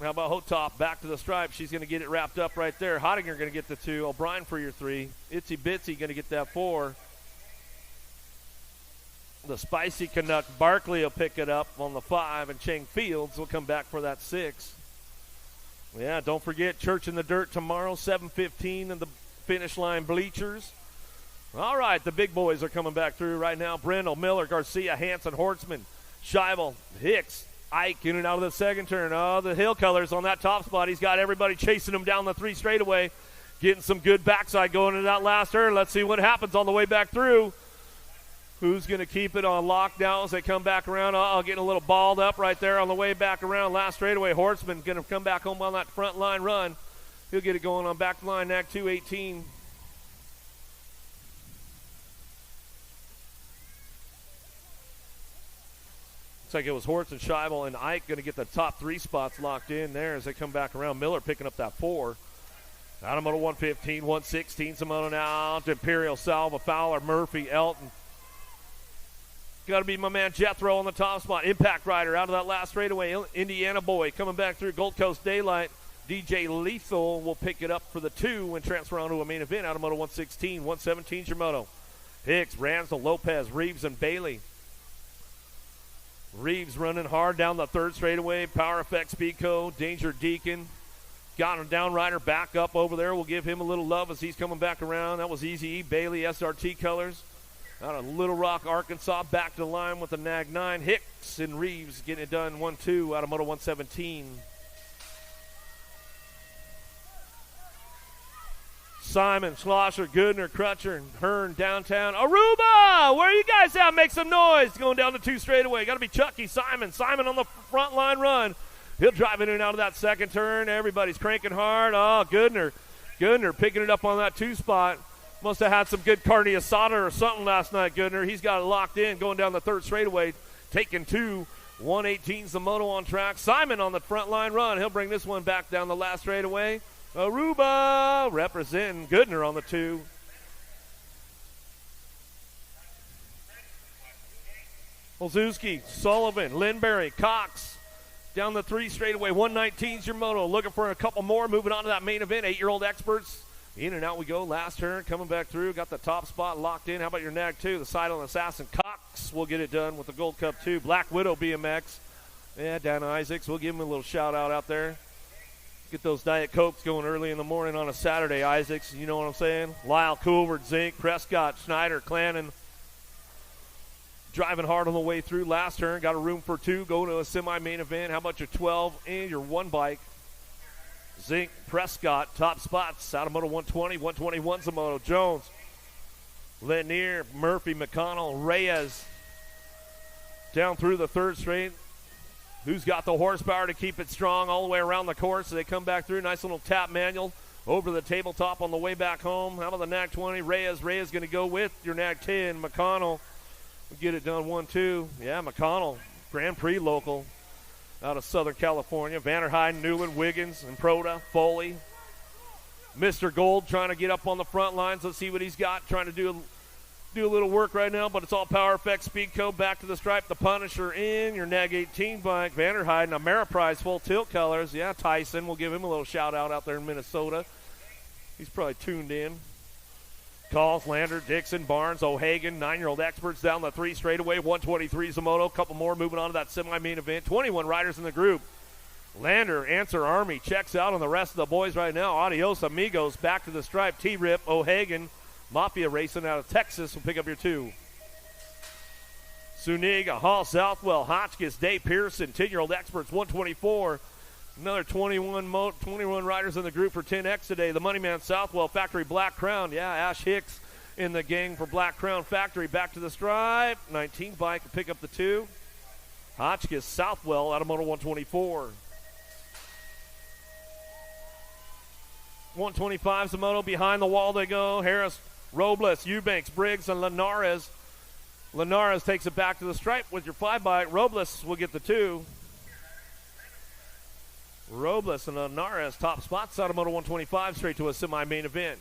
Speaker 2: How about Hotop back to the stripe? She's going to get it wrapped up right there. Hottinger going to get the 2. O'Brien for your 3. Itsy Bitsy going to get that 4. The Spicy Canuck, Barkley will pick it up on the 5, and Chang Fields will come back for that 6. Yeah, don't forget Church in the Dirt tomorrow, 7:15 in the finish line bleachers. All right, the big boys are coming back through right now. Brindle, Miller, Garcia, Hanson, Hortzman, Scheibel, Hicks, Ike in and out of the second turn. Oh, the Hill Colors on that top spot. He's got everybody chasing him down the 3 straightaway, getting some good backside going into that last turn. Let's see what happens on the way back through. Who's going to keep it on lockdown as they come back around? Getting a little balled up right there on the way back around. Last straightaway, Hortzman going to come back home on that front line run. He'll get it going on back line, NAC 218. Looks like it was Hortz and Scheibel and Ike going to get the top 3 spots locked in there as they come back around. Miller picking up that 4. Out of moto 115, 116, Simona now to Imperial, Salva, Fowler, Murphy, Elton. Got to be my man Jethro on the top spot. Impact Rider out of that last straightaway. Indiana Boy coming back through. Gold Coast Daylight. DJ Lethal will pick it up for the 2 and transfer on to a main event out of moto 116. 117 is your moto. Hicks, Ransel, Lopez, Reeves, and Bailey. Reeves running hard down the 3rd straightaway. Power Effect Speedco, Danger Deacon. Got him down rider back up over there. We'll give him a little love as he's coming back around. That was Easy E. Bailey, SRT Colors. Out of Little Rock, Arkansas, back to the line with the NAG 9. Hicks and Reeves getting it done 1-2 out of moto 117. Simon, Schlosser, Goodner, Crutcher, and Hearn downtown. Aruba, where are you guys at? Make some noise. Going down the 2 straightaway. Got to be Chucky, Simon. Simon on the front line run. He'll drive it in and out of that second turn. Everybody's cranking hard. Oh, Goodner picking it up on that 2 spot. Must have had some good carne asada or something last night, Goodner. He's got it locked in going down the 3rd straightaway. Taking 2. 118's the moto on track. Simon on the front line run. He'll bring this one back down the last straightaway. Aruba representing Goodner on the 2. Olszewski, Sullivan, Lindberry, Cox down the 3 straightaway. 119's your moto. Looking for a couple more. Moving on to that main event. 8-year-old experts. In and out we go. Last turn coming back through. Got the top spot locked in. How about your NAG 2? The Sidle Assassin Cox will get it done with the Gold Cup 2. Black Widow BMX. Yeah, Dan Isaacs. We'll give him a little shout out there. Get those Diet Cokes going early in the morning on a Saturday, Isaacs. You know what I'm saying? Lyle, Coolward, Zink, Prescott, Schneider, Clannon. Driving hard on the way through. Last turn. Got a room for 2. Going to a semi-main event. How about your 12 and your 1 bike? Zink, Prescott, top spots. Out of moto 120. 121's a moto. Jones, Lanier, Murphy, McConnell, Reyes. Down through the 3rd straight. Who's got the horsepower to keep it strong all the way around the course? So they come back through. Nice little tap manual over the tabletop on the way back home. How about the NAG 20? Reyes going to go with your NAG 10. McConnell will get it done 1-2. Yeah, McConnell, Grand Prix local out of Southern California. Vanderheiden, Newland, Wiggins, and Proda, Foley. Mr. Gold trying to get up on the front lines. Let's see what he's got. Trying to do a little work right now, but it's all Power Effect Speedco. Back to the stripe. The Punisher in your NAG 18 bike. Vanderheiden, Ameriprise full tilt colors. Yeah, Tyson. We'll give him a little shout out there in Minnesota. He's probably tuned in. Calls, Lander, Dixon, Barnes, O'Hagan, 9-year-old experts down the 3 straightaway. 123 Zamoto. Couple more moving on to that semi-main event. 21 riders in the group. Lander, Answer Army checks out on the rest of the boys right now. Adios, amigos. Back to the stripe. T-Rip, O'Hagan. Mafia Racing out of Texas will pick up your 2. Suniga, Hall, Southwell, Hotchkiss, Dave Pearson, 10-year-old experts, 124. Another 21 riders in the group for 10X today. The Moneyman Southwell Factory Black Crown. Yeah, Ash Hicks in the gang for Black Crown Factory. Back to the stripe. 19 bike will pick up the 2. Hotchkiss, Southwell out of moto 124. 125's the moto. Behind the wall they go. Harris, Robles, Eubanks, Briggs, and Linares. Linares takes it back to the stripe with your 5 bike. Robles will get the 2. Robles and Linares top spots out of Moto 125 straight to a semi-main event.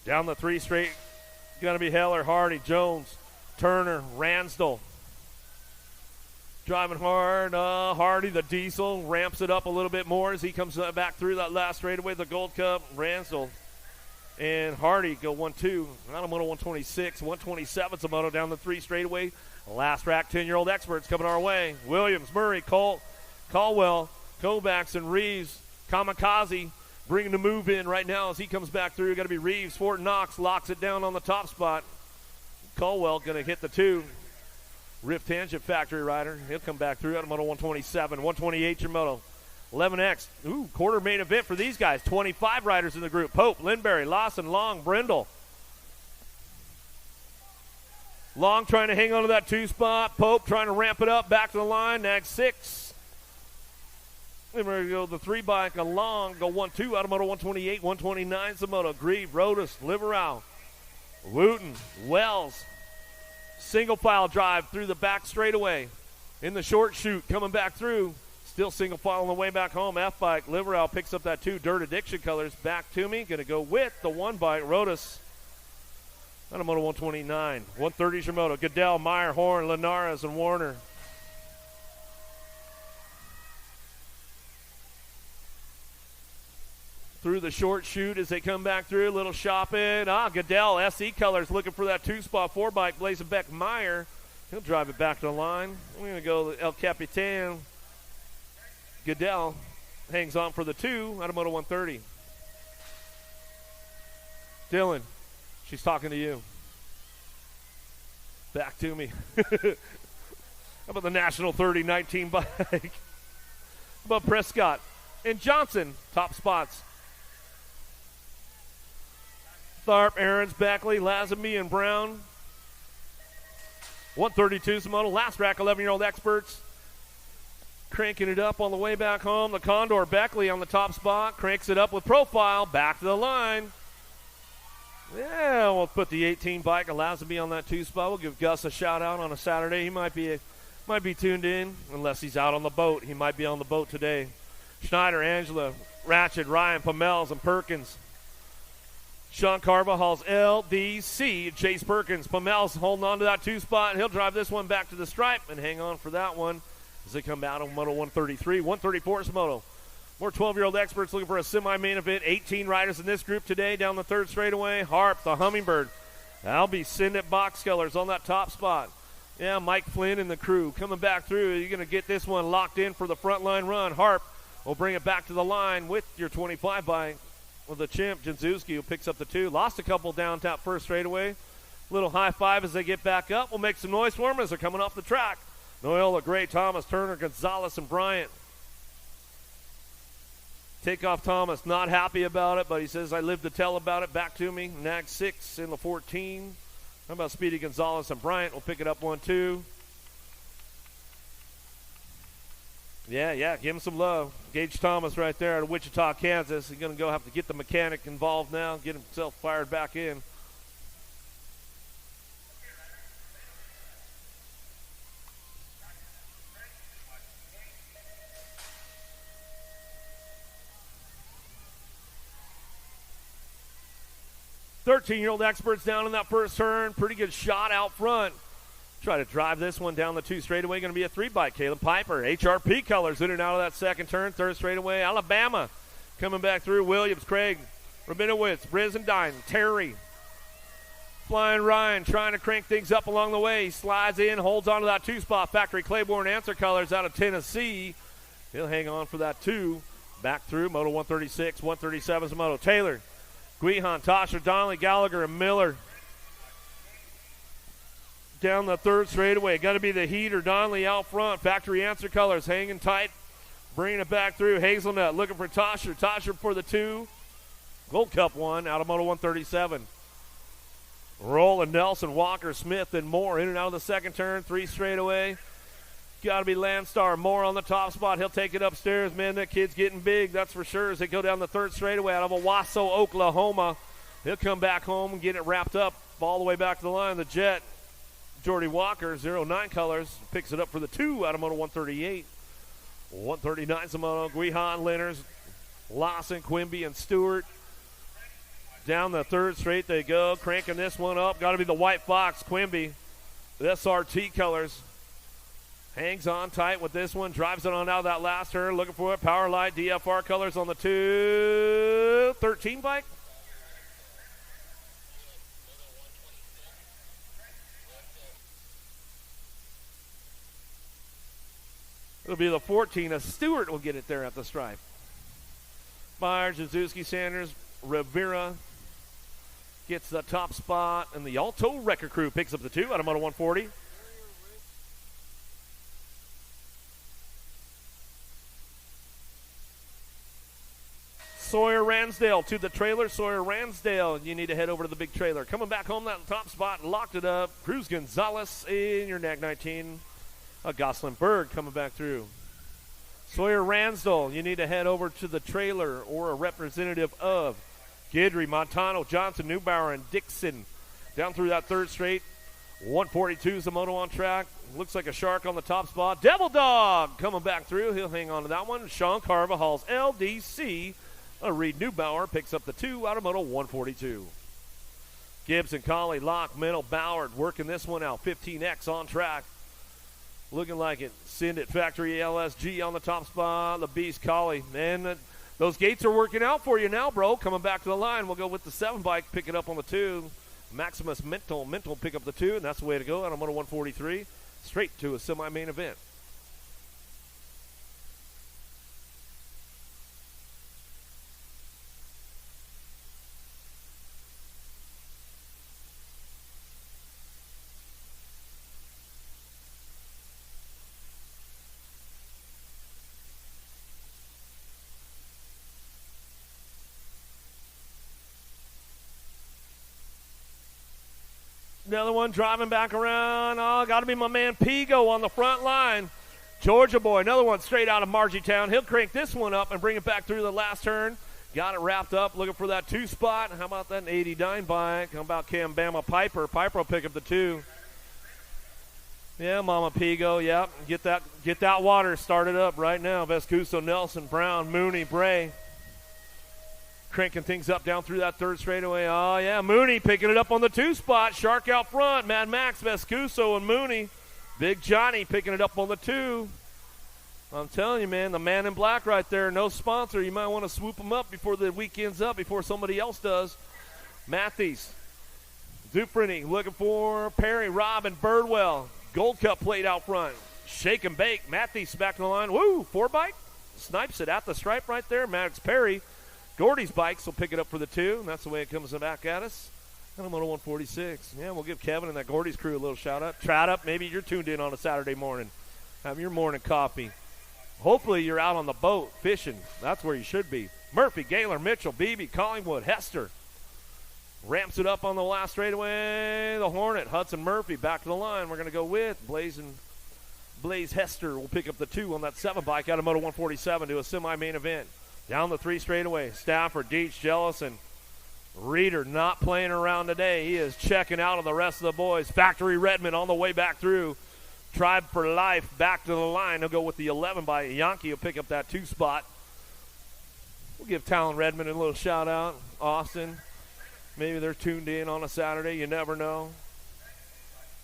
Speaker 2: Down the 3 straight, going to be Heller, Hardy, Jones, Turner, Ransdell. Driving hard. Hardy, the diesel, ramps it up a little bit more as he comes back through that last straightaway. The Gold Cup, Ransdell and Hardy go 1-2. Out of Moto 126, 127's a moto down the 3 straightaway. Last rack, 10-year-old experts coming our way. Williams, Murray, Caldwell, Kovacs, and Reeves. Kamikaze bringing the move in right now as he comes back through. Got to be Reeves. Fort Knox locks it down on the top spot. Caldwell going to hit the 2. Rift Tangent Factory rider. He'll come back through out of Moto 127. 128 your moto. 11X. Ooh, quarter main event for these guys. 25 riders in the group. Pope, Lindberry, Lawson, Long, Brindle. Long trying to hang on to that 2 spot. Pope trying to ramp it up. Back to the line. Next 6. Then we're going to go the 3 bike along. Go 1-2 out of Moto 128. 129's the moto. Grieve, Rodas, Liverall, Wooten, Wells. Single file drive through the back straightaway. In the short chute, coming back through. Still single file on the way back home. F-bike, Liverall picks up that 2 Dirt Addiction colors. Back to me. Going to go with the 1 bike, Rodas. Out of Moto 129. 130's your moto. Goodell, Meyer, Horn, Linares, and Warner. Through the short chute as they come back through. Little shopping. Goodell, SE colors, looking for that 2-spot 4 bike. Blazenbeck, Meyer. He'll drive it back to the line. We're going to go El Capitan. Goodell hangs on for the 2 out of Moto 130. Dylan, she's talking to you. Back to me. How about the National 30-19 bike? How about Prescott and Johnson, top spots. Tharp, Aarons, Beckley, Lazamy, and Brown. 132's the moto. Last rack, 11-year-old experts. Cranking it up on the way back home. The Condor, Beckley on the top spot. Cranks it up with profile. Back to the line. Yeah, we'll put the 18 bike, Lazamy, on that 2 spot. We'll give Gus a shout out on a Saturday. He might be tuned in, unless he's out on the boat. He might be on the boat today. Schneider, Angela, Ratchet, Ryan, Pamels, and Perkins. Sean Carvajal's LDC, Chase Perkins. Pamels holding on to that 2 spot. He'll drive this one back to the stripe and hang on for that one as they come out on Moto 133. 134's moto. More 12-year-old experts looking for a semi-main event. 18 riders in this group today down the 3rd straightaway. Harp, the Hummingbird. Albie, Sindet, Box Colors on that top spot. Yeah, Mike Flynn and the crew coming back through. You're going to get this one locked in for the front line run. Harp will bring it back to the line with your 25 bike. With the chimp, Janzewski, who picks up the 2. Lost a couple down top 1st straightaway. Little high five as they get back up. We'll make some noise for them as they're coming off the track. Noyola, Gray, Thomas, Turner, Gonzalez, and Bryant. Takeoff Thomas, not happy about it, but he says, I live to tell about it. Back to me. Nag 6 in the 14. How about Speedy Gonzalez and Bryant? We'll pick it up 1-2. Yeah, give him some love. Gage Thomas right there out of Wichita, Kansas. He's going to go have to get the mechanic involved now, get himself fired back in. Thirteen-year-old experts down in that 1st turn. Pretty good shot out front. Try to drive this one down the 2 straightaway. Going to be a 3 bike. Caleb Piper. HRP colors in and out of that 2nd turn. 3rd straightaway. Alabama coming back through. Williams, Craig, Rabinowitz, Brizendine, Terry. Flying Ryan trying to crank things up along the way. He slides in, holds on to that 2 spot. Factory Claiborne Answer colors out of Tennessee. He'll hang on for that 2. Back through. Moto 136, 137's moto. Taylor, Guihan, Tasha, Donnelly, Gallagher, and Miller. Down the 3rd straightaway. Got to be the Heater, Donnelly out front. Factory Answer colors hanging tight. Bringing it back through. Hazelnut looking for Tasha. Tasha for the 2. Gold Cup 1 out of Moto 137. Roland, Nelson, Walker, Smith, and Moore in and out of the 2nd turn. 3 straightaway. Got to be Landstar. Moore on the top spot. He'll take it upstairs. Man, that kid's getting big. That's for sure as they go down the 3rd straightaway out of Owasso, Oklahoma. He'll come back home and get it wrapped up all the way back to the line. The Jet. Jordy Walker, 09 colors, picks it up for the 2 out of Moto 138. 139 Zamoto, Guihan, Lenners, Lawson, Quimby, and Stewart. Down the third straight they go, cranking this one up. Got to be the White Fox, Quimby. The SRT colors. Hangs on tight with this one, drives it on out of that last turn, looking for it. Power Light, DFR colors on the 213 bike. It'll be the 14 as Stewart will get it there at the stripe. Myers, Jazuski, Sanders, Rivera gets the top spot, and the Alto Wrecker Crew picks up the 2 out of Moto 140. Sawyer Ransdale to the trailer. Sawyer Ransdale, you need to head over to the big trailer. Coming back home, that top spot, locked it up. Cruz Gonzalez in your NAG 19. Gosselin Berg coming back through. Sawyer Ransdale, you need to head over to the trailer or a representative of Guidry, Montano, Johnson, Neubauer, and Dixon. Down through that third straight. 142 is the moto on track. Looks like a shark on the top spot. Devil Dog coming back through. He'll hang on to that one. Sean Carvajal's LDC. Reed Neubauer picks up the 2 out of moto 142. Gibson, Colley, Locke, Mennel, Ballard working this one out. 15X on track. Looking like it. Send it Factory LSG on the top spot. The Beast, Colley. And those gates are working out for you now, bro. Coming back to the line. We'll go with the 7 bike. Pick it up on the 2. Maximus Mental pick up the 2. And that's the way to go out of moto 143. Straight to a semi-main event. Another one driving back around. Oh, got to be my man Pigo on the front line. Georgia boy, another one straight out of Margie-Town. He'll crank this one up and bring it back through the last turn. Got it wrapped up, looking for that 2 spot. How about that 89 bike? How about Cambama Piper? Piper will pick up the 2. Yeah, Mama Pigo, yep. Get that water started up right now. Vescuso, Nelson, Brown, Mooney, Bray. Cranking things up down through that third straightaway. Oh, yeah, Mooney picking it up on the 2 spot. Shark out front. Mad Max, Vescuso, and Mooney. Big Johnny picking it up on the 2. I'm telling you, man, the man in black right there. No sponsor. You might want to swoop him up before the weekend's up, before somebody else does. Matthews. Dufresne looking for Perry, Robin, Birdwell. Gold Cup plate out front. Shake and bake. Matthews back to the line. Woo, 4 bike. Snipes it at the stripe right there. Max Perry. Gordy's bikes will pick it up for the 2, and that's the way it comes back at us. And I'm on a 146. Yeah, we'll give Kevin and that Gordy's crew a little shout-out. Trout up, maybe you're tuned in on a Saturday morning. Have your morning coffee. Hopefully you're out on the boat fishing. That's where you should be. Murphy, Gaylor, Mitchell, Beebe, Collingwood, Hester. Ramps it up on the last straightaway. The Hornet, Hudson Murphy, back to the line. We're going to go with Blaze Hester will pick up the 2 on that 7 bike out of Moto 147 to a semi-main event. Down the 3 straightaway, Stafford, Deach, Jellison. Reeder not playing around today. He is checking out on the rest of the boys. Factory Redmond on the way back through. Tribe for Life back to the line. He'll go with the 11 by Yankee. He'll pick up that 2 spot. We'll give Talon Redmond a little shout out. Austin. Maybe they're tuned in on a Saturday. You never know.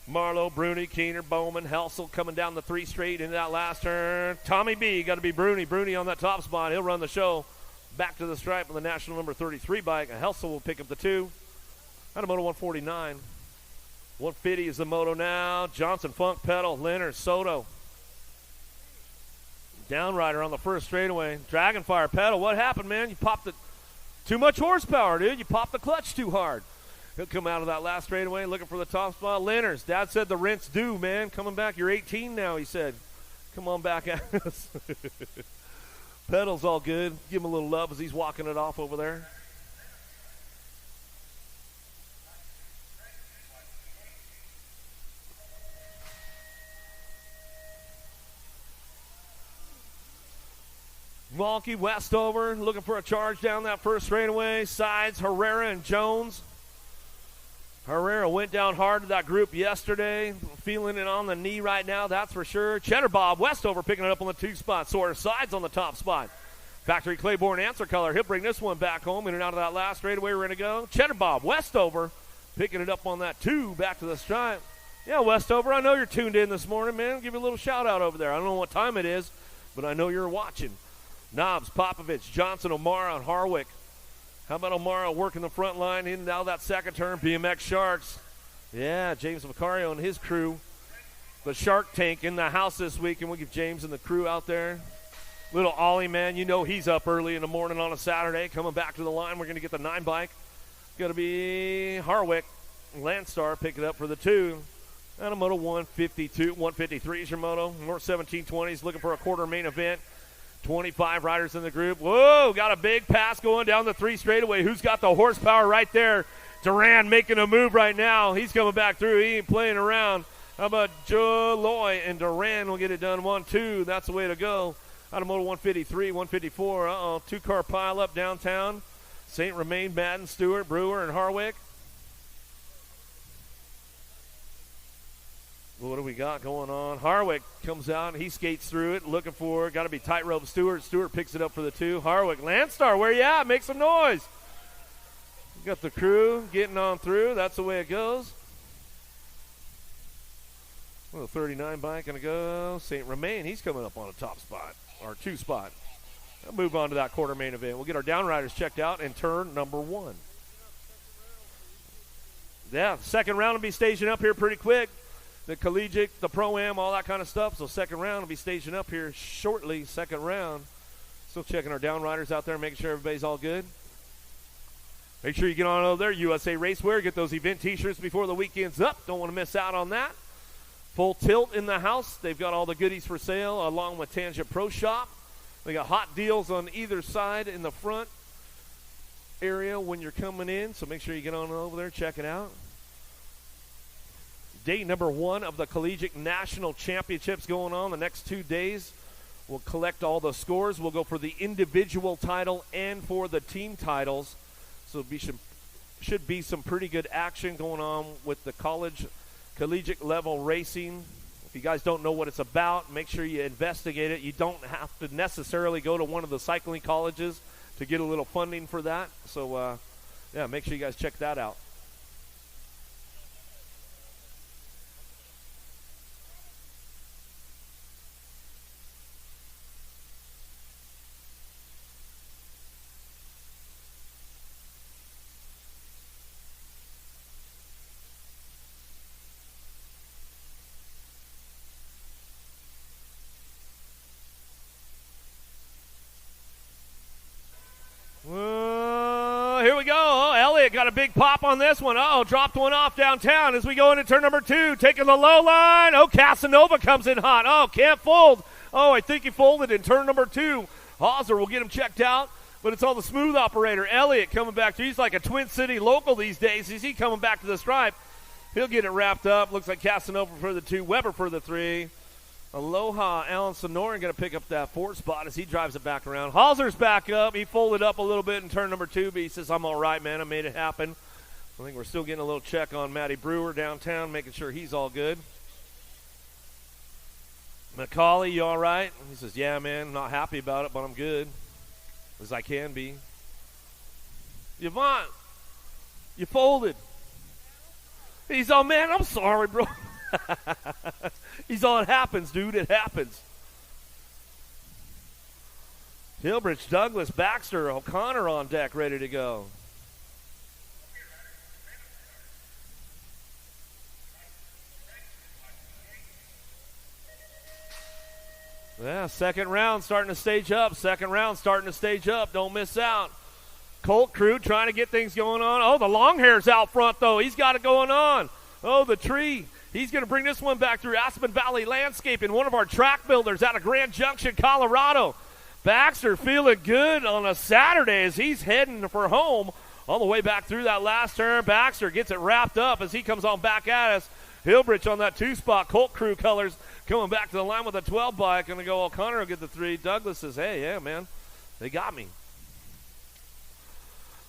Speaker 2: Marlowe, Bruni, Keener, Bowman, Helsel coming down the 3 straight into that last turn. Tommy B, got to be Bruni. Bruni on that top spot. He'll run the show. Back to the stripe on the national number 33 bike. Helsel will pick up the 2. Out of Moto 149. 150 is the moto now. Johnson, Funk, Pedal, Leonard, Soto. Downrider on the first straightaway. Dragonfire, Pedal. What happened, man? You popped it. Too much horsepower, dude. You popped the clutch too hard. He'll come out of that last straightaway looking for the top spot. Leonard's. Dad said the rent's due, man. Coming back. You're 18 now, he said. Come on back at us. Pedal's all good. Give him a little love as he's walking it off over there. Wonky, Westover, looking for a charge down that first straightaway. Sides, Herrera and Jones. Herrera went down hard to that group yesterday. Feeling it on the knee right now, that's for sure. Cheddar Bob Westover picking it up on the 2 spot. Sawyer Sides on the top spot. Factory Claiborne Answer Color. He'll bring this one back home. In and out of that last straightaway we're going to go. Cheddar Bob Westover picking it up on that 2 back to the stripe. Yeah, Westover, I know you're tuned in this morning, man. I'll give you a little shout out over there. I don't know what time it is, but I know you're watching. Knobs, Popovich, Johnson, O'Mara, and Harwick. How about O'Mara working the front line in and out of that second turn? BMX Sharks. Yeah, James Vicario and his crew. The Shark Tank in the house this week, and we'll give James and the crew out there. Little Ollie, man, you know he's up early in the morning on a Saturday. Coming back to the line, we're going to get the 9 bike. Going to be Harwick. Landstar pick it up for the 2. And a Moto 152, 153 is your Moto. More 1720s looking for a quarter main event. 25 riders in the group. Whoa, got a big pass going down the 3 straightaway. Who's got the horsepower right there? Duran making a move right now. He's coming back through. He ain't playing around. How about Joe Loy and Duran will get it done 1-2. That's the way to go. Out of Moto 153, 154. 2-car pile up downtown. St. Remain, Madden, Stewart, Brewer, and Harwick. What do we got going on? Harwick comes out, and he skates through it, looking for it. Got to be tightrope Stewart. Stewart picks it up for the 2. Harwick, Landstar, where you at? Make some noise. Got the crew getting on through. That's the way it goes. Well, 39 bike going to go. St. Remain, he's coming up on a top spot, or 2 spot. I'll move on to that quarter main event. We'll get our downriders checked out in turn number 1. Yeah, second round will be staging up here pretty quick. The collegiate, the pro-am, all that kind of stuff. So second round will be staging up here shortly, second round. Still checking our downriders out there, making sure everybody's all good. Make sure you get on over there, USA Racewear. Get those event T-shirts before the weekend's up. Don't want to miss out on that. Full Tilt in the house. They've got all the goodies for sale along with Tangent Pro Shop. They got hot deals on either side in the front area when you're coming in. So make sure you get on over there, check it out. Day number 1 of the Collegiate National Championships going on the next 2 days. We'll collect all the scores. We'll go for the individual title and for the team titles. So should be some pretty good action going on with the collegiate level racing. If you guys don't know what it's about, make sure you investigate it. You don't have to necessarily go to one of the cycling colleges to get a little funding for that. So, yeah, make sure you guys check that out. Here we go. Oh, Elliott got a big pop on this one. Uh-oh, dropped one off downtown as we go into turn number 2. Taking the low line. Oh, Casanova comes in hot. Oh, can't fold. Oh, I think he folded in turn number 2. Hauser will get him checked out, but it's all the smooth operator. Elliott coming back to, he's like a Twin City local these days. Is he coming back to the stripe? He'll get it wrapped up. Looks like Casanova for the 2, Weber for the 3. Aloha, Alan Sonoran going to pick up that 4 spot as he drives it back around. Hauser's back up. He folded up a little bit in turn number 2, but he says, I'm all right, man. I made it happen. I think we're still getting a little check on Matty Brewer downtown, making sure he's all good. McCauley, you all right? He says, yeah, man, not happy about it, but I'm good, as I can be. Yvonne, you folded. He's all, man, I'm sorry, bro. He's all, it happens, dude. It happens. Hillbridge, Douglas, Baxter, O'Connor on deck, ready to go. Yeah, second round starting to stage up. Second round starting to stage up. Don't miss out. Colt Crew trying to get things going on. Oh, the long hair's out front, though. He's got it going on. Oh, the tree. He's going to bring this one back through Aspen Valley Landscaping, one of our track builders out of Grand Junction, Colorado. Baxter feeling good on a Saturday as he's heading for home all the way back through that last turn. Baxter gets it wrapped up as he comes on back at us. Hillbridge on that 2-spot. Colt Crew colors coming back to the line with a 12 bike. Going to go O'Connor will get the 3. Douglas says, hey, yeah, man, they got me.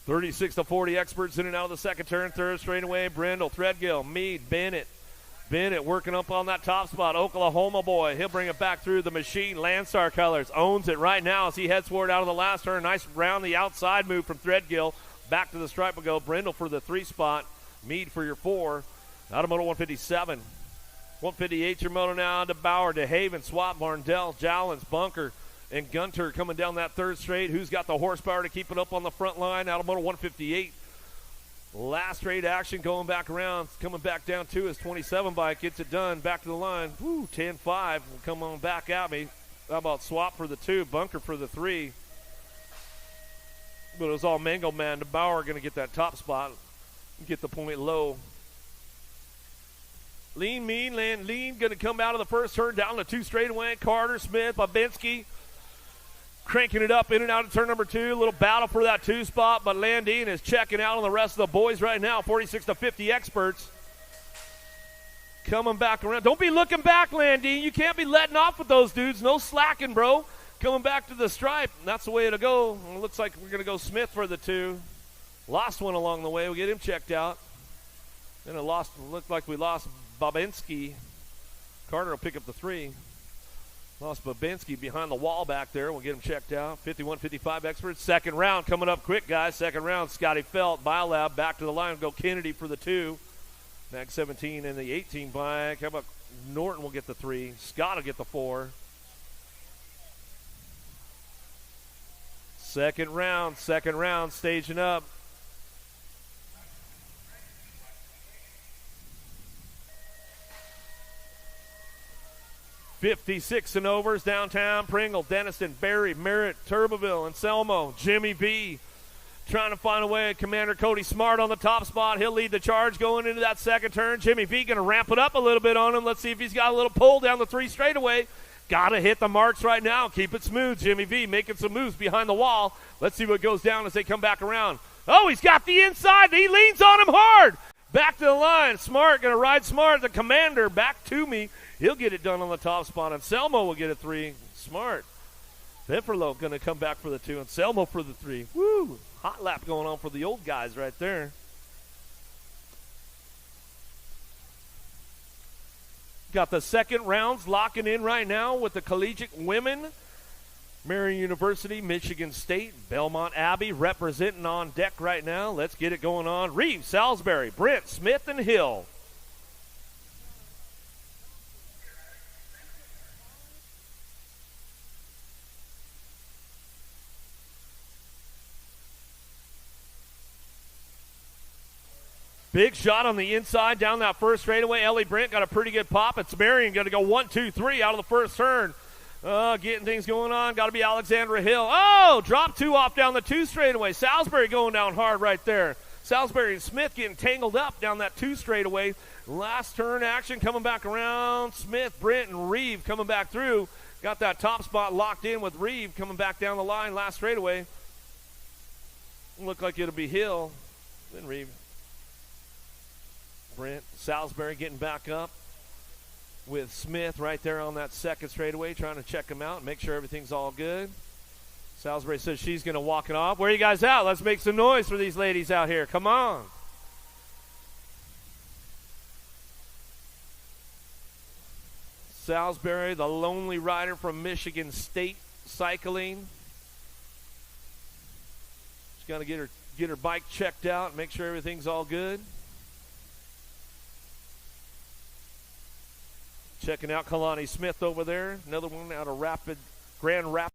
Speaker 2: 36-40 experts in and out of the second turn. Third straightaway, Brindle, Threadgill, Mead, Bennett. Bennett working up on that top spot. Oklahoma boy. He'll bring it back through the machine. Landstar Colors owns it right now as he heads forward out of the last turn. Nice round the outside move from Threadgill. Back to the stripe will go Brindle for the 3 spot. Mead for your 4. Out of moto 157. 158 your moto now to Bauer, to Haven, Swap, Marndell, Jallins, Bunker, and Gunter coming down that third straight. Who's got the horsepower to keep it up on the front line? Out of moto 158. Last straight action going back around. Coming back down to his 27 bike. Gets it done. Back to the line. Woo, 10-5. Will come on back at me. How about Swap for the 2, Bunker for the 3. But it was all Mango Man. The Bauer going to get that top spot. Get the point low. Lean, Lean going to come out of the first turn down the 2 straightaway. Carter, Smith, Babinski. Cranking it up in and out of turn number 2. A little battle for that 2 spot, but Landine is checking out on the rest of the boys right now. 46-50 experts. Coming back around. Don't be looking back, Landine. You can't be letting off with those dudes. No slacking, bro. Coming back to the stripe. That's the way it'll go. It looks like we're going to go Smith for the 2. Lost one along the way. We'll get him checked out. Then it looked like we lost Babinski. Carter will pick up the 3. Lost Babinski behind the wall back there. We'll get him checked out. 51-55 experts. Second round coming up quick, guys. Second round, Scotty Felt, Biolab, back to the line. Go Kennedy for the 2. Mag 17 and the 18 bike. How about Norton will get the 3. Scott will get the 4. Second round, staging up. '56 and overs downtown. Pringle, Denniston, Barry, Merritt, Turboville, and Selmo. Jimmy B trying to find a way. Commander Cody Smart on the top spot. He'll lead the charge going into that second turn. Jimmy V going to ramp it up a little bit on him. Let's see if he's got a little pull down the 3 straightaway. Got to hit the marks right now. Keep it smooth. Jimmy V making some moves behind the wall. Let's see what goes down as they come back around. Oh, he's got the inside. He leans on him hard. Back to the line. Smart going to ride Smart. The Commander back to me. He'll get it done on the top spot, and Selmo will get a 3. Smart. Pifferlo going to come back for the 2, and Selmo for the 3. Woo! Hot lap going on for the old guys right there. Got the second rounds locking in right now with the collegiate women. Marion University, Michigan State, Belmont Abbey representing on deck right now. Let's get it going on. Reeves, Salisbury, Brent, Smith, and Hill. Big shot on the inside down that first straightaway. Ellie Brent got a pretty good pop. It's Marion going to go 1, 2, 3 out of the first turn. Getting things going on. Got to be Alexandra Hill. Oh, drop 2 off down the 2 straightaway. Salisbury going down hard right there. Salisbury and Smith getting tangled up down that 2 straightaway. Last turn action coming back around. Smith, Brent, and Reeve coming back through. Got that top spot locked in with Reeve coming back down the line last straightaway. Look like it'll be Hill. Then Reeve. Brent, Salisbury getting back up with Smith right there on that second straightaway, trying to check him out and make sure everything's all good. Salisbury says she's going to walk it off. Where are you guys out? Let's make some noise for these ladies out here. Come on. Salisbury, the lonely rider from Michigan State cycling. She's got to get her bike checked out and make sure everything's all good. Checking out Kalani Smith over there. Another one out of Grand Rapids.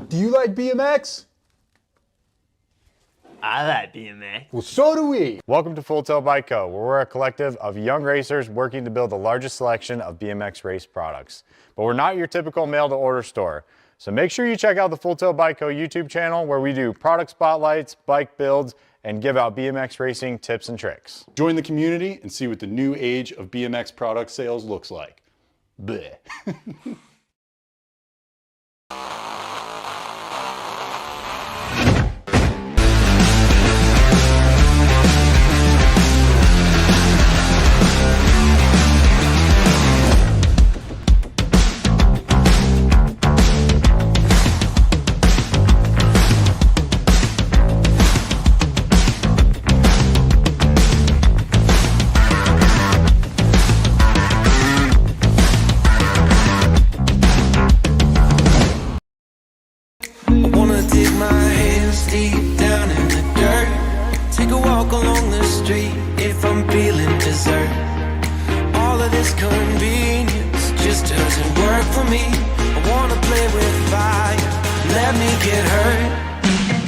Speaker 1: Do you like BMX?
Speaker 5: I like BMX.
Speaker 1: Well, so do we.
Speaker 3: Welcome to Full Tilt Bike Co., where we're a collective of young racers working to build the largest selection of BMX race products. But we're not your typical mail-to-order store. So make sure you check out the Full Tilt Bike Co. YouTube channel, where we do product spotlights, bike builds, and give out BMX racing tips and tricks.
Speaker 4: Join the community and see what the new age of BMX product sales looks like. Bleh.
Speaker 6: Dig my hands deep down in the dirt. Take a walk along the street if I'm feeling dessert. All of this convenience just doesn't work for me. I wanna play with fire, let me get hurt.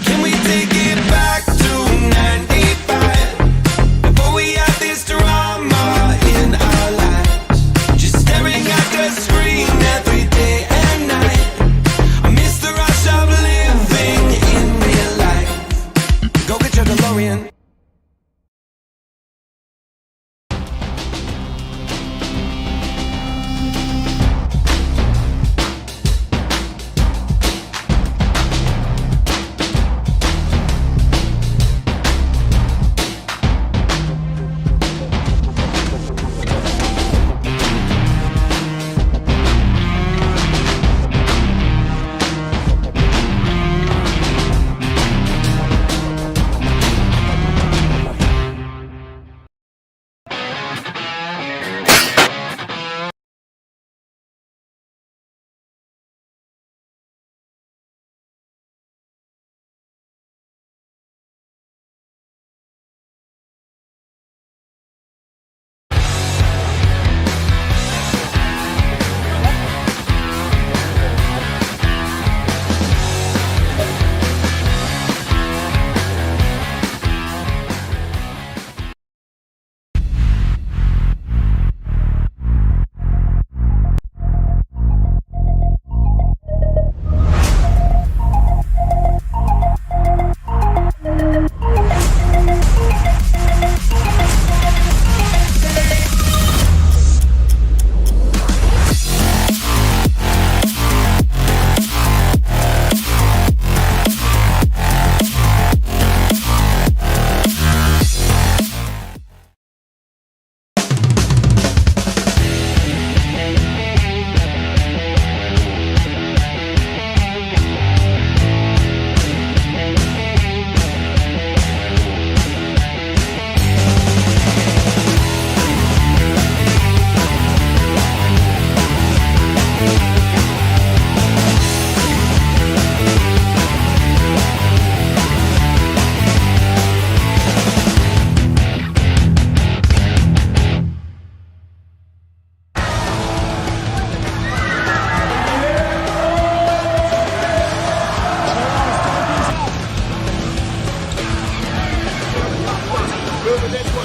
Speaker 6: Can we take it back to 95? Before we had this drama in our lives, just staring at the screen every day and night. I miss the rush of living in real life. Go get your DeLorean.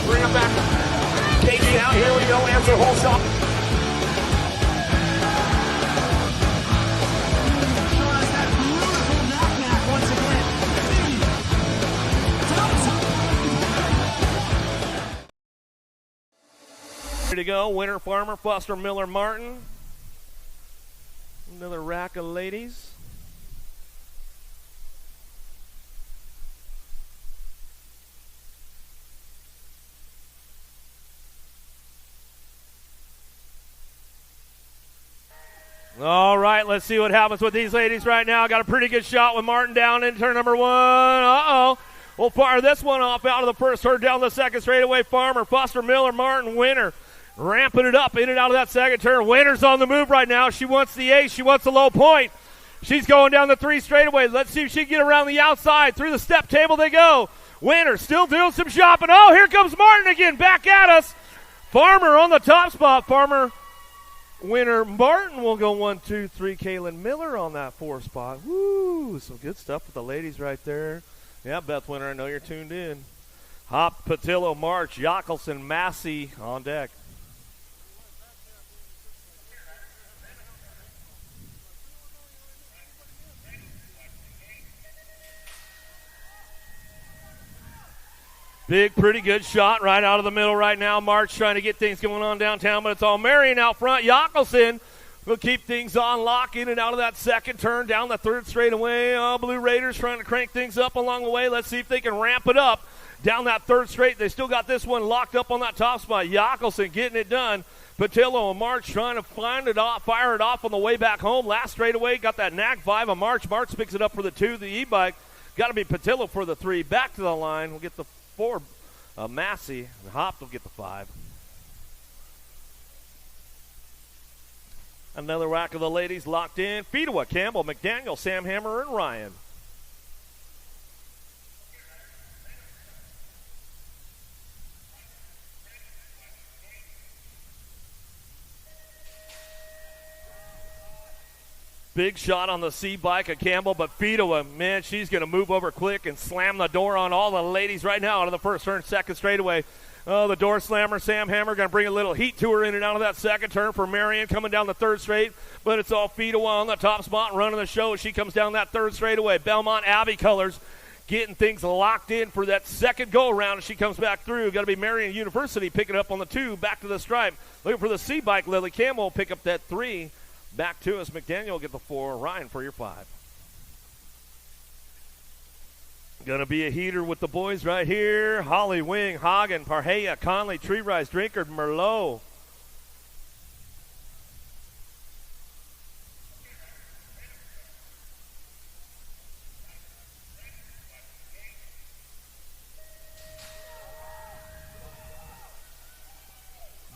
Speaker 2: Bring him back. KG out, here we go, answer whole shot. Ready to go, Winter Farmer, Foster Miller Martin. Another rack of ladies. All right, let's see what happens with these ladies right now. Got a pretty good shot with Martin down in turn number one. Uh-oh. We'll fire this one off out of the first turn down the second straightaway. Farmer, Foster Miller, Martin, Winter. Ramping it up in and out of that second turn. Winter's on the move right now. She wants the ace. She wants the low point. She's going down the three straightaways. Let's see if she can get around the outside. Through the step table they go. Winter still doing some shopping. Oh, here comes Martin again. Back at us. Farmer on the top spot. Farmer Winner Martin will go 1, 2, 3. Kaylin Miller on that 4 spot. Woo! Some good stuff with the ladies right there. Yeah, Beth Winter, I know you're tuned in. Hop, Patillo, March, Jockelson, Massey on deck. Big, pretty good shot right out of the middle right now. March trying to get things going on downtown, but it's all Marion out front. Jockelson will keep things on lock in and out of that second turn down the third straightaway. Blue Raiders trying to crank things up along the way. Let's see if they can ramp it up down that third straight. They still got this one locked up on that top spot. Jockelson getting it done. Patillo and March trying to fire it off on the way back home. Last straightaway, got that nag 5 on March. March picks it up for the 2, the e-bike. Got to be Patillo for the 3. Back to the line. We'll get the 4. Massey and Hop will get the 5. Another whack of the ladies locked in. Fedewa, Campbell, McDaniel, Sam Hammer, and Ryan. Big shot on the C-bike of Campbell, but Fedewa, man, she's going to move over quick and slam the door on all the ladies right now out of the first turn, second straightaway. Oh, the door slammer, Sam Hammer, going to bring a little heat to her in and out of that second turn for Marion coming down the third straight, but it's all Fedewa on the top spot running the show as she comes down that third straightaway. Belmont Abbey colors getting things locked in for that second go-around as she comes back through. Got to be Marion University picking up on the 2, back to the stripe. Looking for the C-bike, Lily Campbell will pick up that 3. Back to us, McDaniel will get the 4. Ryan for your 5. Going to be a heater with the boys right here. Holly, Wing, Hagen, Parhea, Conley, Tree Rise, Drinkard, Merlot.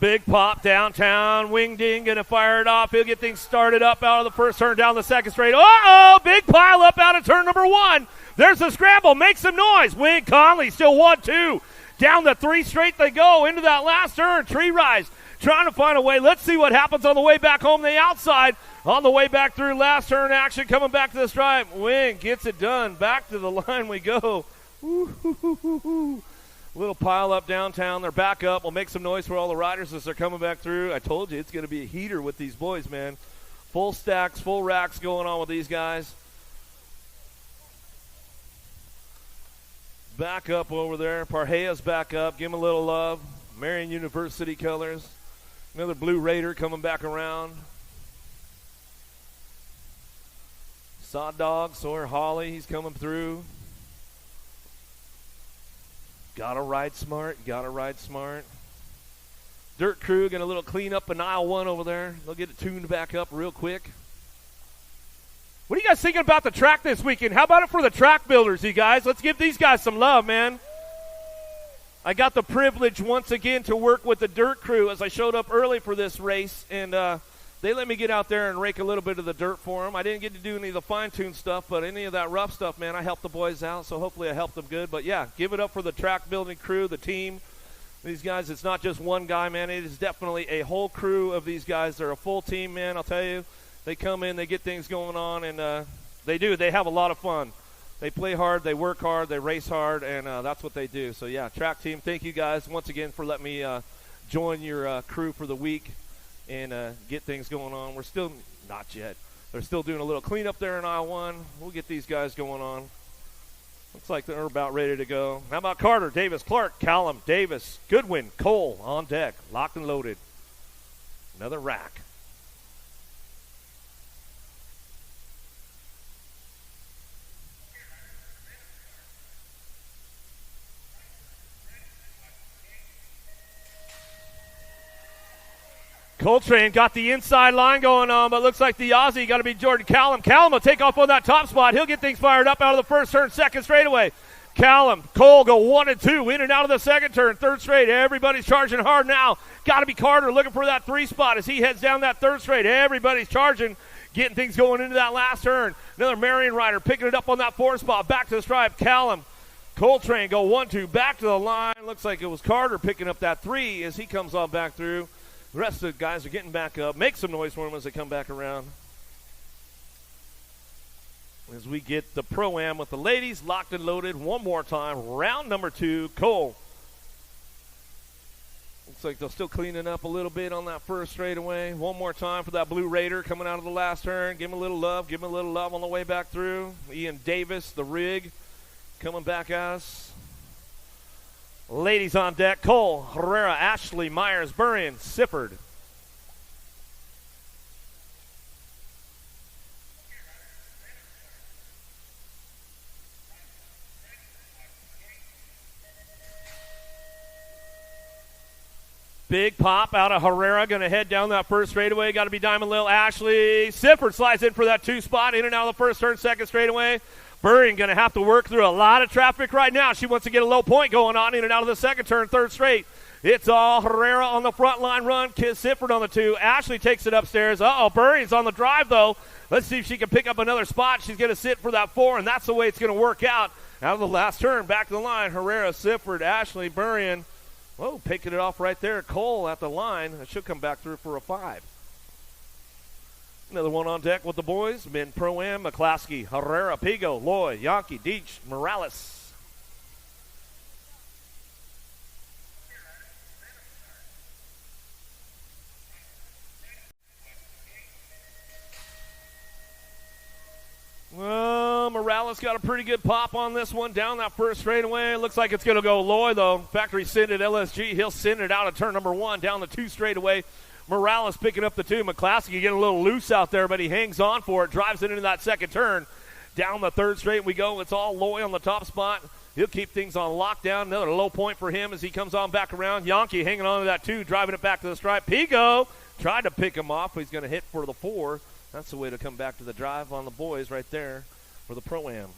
Speaker 2: Big pop downtown. Wing Ding going to fire it off. He'll get things started up out of the first turn down the second straight. Uh-oh! Big pile up out of turn number 1. There's the scramble. Make some noise. Wing Conley still 1-2. Down the 3 straight they go into that last turn. Tree Rise trying to find a way. Let's see what happens on the way back home the outside. On the way back through last turn action coming back to the stripe. Wing gets it done. Back to the line we go. Ooh. Little pile up downtown. They're back up. We'll make some noise for all the riders as they're coming back through. I told you it's going to be a heater with these boys, man. Full stacks, full racks going on with these guys. Back up over there. Parhea's back up. Give him a little love. Marion University colors. Another Blue Raider coming back around. Sod Dog, Sawyer Holly, he's coming through. Gotta ride smart. Dirt Crew getting a little clean up in aisle 1 over there. They'll get it tuned back up real quick. What are you guys thinking about the track this weekend? How about it for the track builders, you guys? Let's give these guys some love, man. I got the privilege once again to work with the Dirt Crew as I showed up early for this race, and they let me get out there and rake a little bit of the dirt for them. I didn't get to do any of the fine-tuned stuff, but any of that rough stuff, man, I helped the boys out, so hopefully I helped them good. But, yeah, give it up for the track building crew, the team. These guys, it's not just one guy, man. It is definitely a whole crew of these guys. They're a full team, man, I'll tell you. They come in, they get things going on, and they do. They have a lot of fun. They play hard, they work hard, they race hard, and that's what they do. So, yeah, track team, thank you guys once again for letting me join your crew for the week and get things going on. We're still not yet. They're still doing a little cleanup there in aisle 1. We'll get these guys going on. Looks like they're about ready to go. How about Carter, Davis, Clark, Callum, Davis, Goodwin, Cole on deck, locked and loaded. Another rack. Coltrane got the inside line going on, but looks like the Aussie got to be Jordan Callum. Callum will take off on that top spot. He'll get things fired up out of the first turn, second straightaway. Callum, Cole go 1 and 2, in and out of the second turn, third straight. Everybody's charging hard now. Got to be Carter looking for that 3 spot as he heads down that third straight. Everybody's charging, getting things going into that last turn. Another Marion rider picking it up on that 4 spot. Back to the stripe. Callum, Coltrane go 1-2, back to the line. Looks like it was Carter picking up that 3 as he comes on back through. The rest of the guys are getting back up. Make some noise for them as they come back around. As we get the Pro-Am with the ladies locked and loaded one more time. Round number 2, Cole. Looks like they're still cleaning up a little bit on that first straightaway. One more time for that Blue Raider coming out of the last turn. Give him a little love. Give him a little love on the way back through. Ian Davis, the rig, coming back at us. Ladies on deck, Cole, Herrera, Ashley, Myers, Burrian, Sifford. Big pop out of Herrera, going to head down that first straightaway. Got to be Diamond Lil. Ashley Sifford slides in for that 2 spot, in and out of the first turn, second straightaway. Burrian going to have to work through a lot of traffic right now. She wants to get a low point going on, in and out of the second turn, third straight. It's all Herrera on the front line run. Sifford on the 2. Ashley takes it upstairs. Burrian's on the drive, though. Let's see if she can pick up another spot. She's going to sit for that 4, and that's the way it's going to work out. Out of the last turn, back to the line. Herrera, Sifford, Ashley, Burrian. Whoa, picking it off right there. Cole at the line. It should come back through for a 5. Another one on deck with the boys. Men Pro-Am, McClaskey, Herrera, Pigo, Loy, Yankee, Deach, Morales. Well, Morales got a pretty good pop on this one down that first straightaway. Looks like it's going to go Loy, though. Factory send at LSG. He'll send it out of turn number 1 down the 2 straightaway. Morales picking up the 2. McClaskey getting a little loose out there, but he hangs on for it. Drives it into that second turn. Down the third straight we go. It's all Loy on the top spot. He'll keep things on lockdown. Another low point for him as he comes on back around. Yankee hanging on to that 2, driving it back to the stripe. Pigo tried to pick him off, but he's going to hit for the 4. That's the way to come back to the drive on the boys right there for the Pro-Am.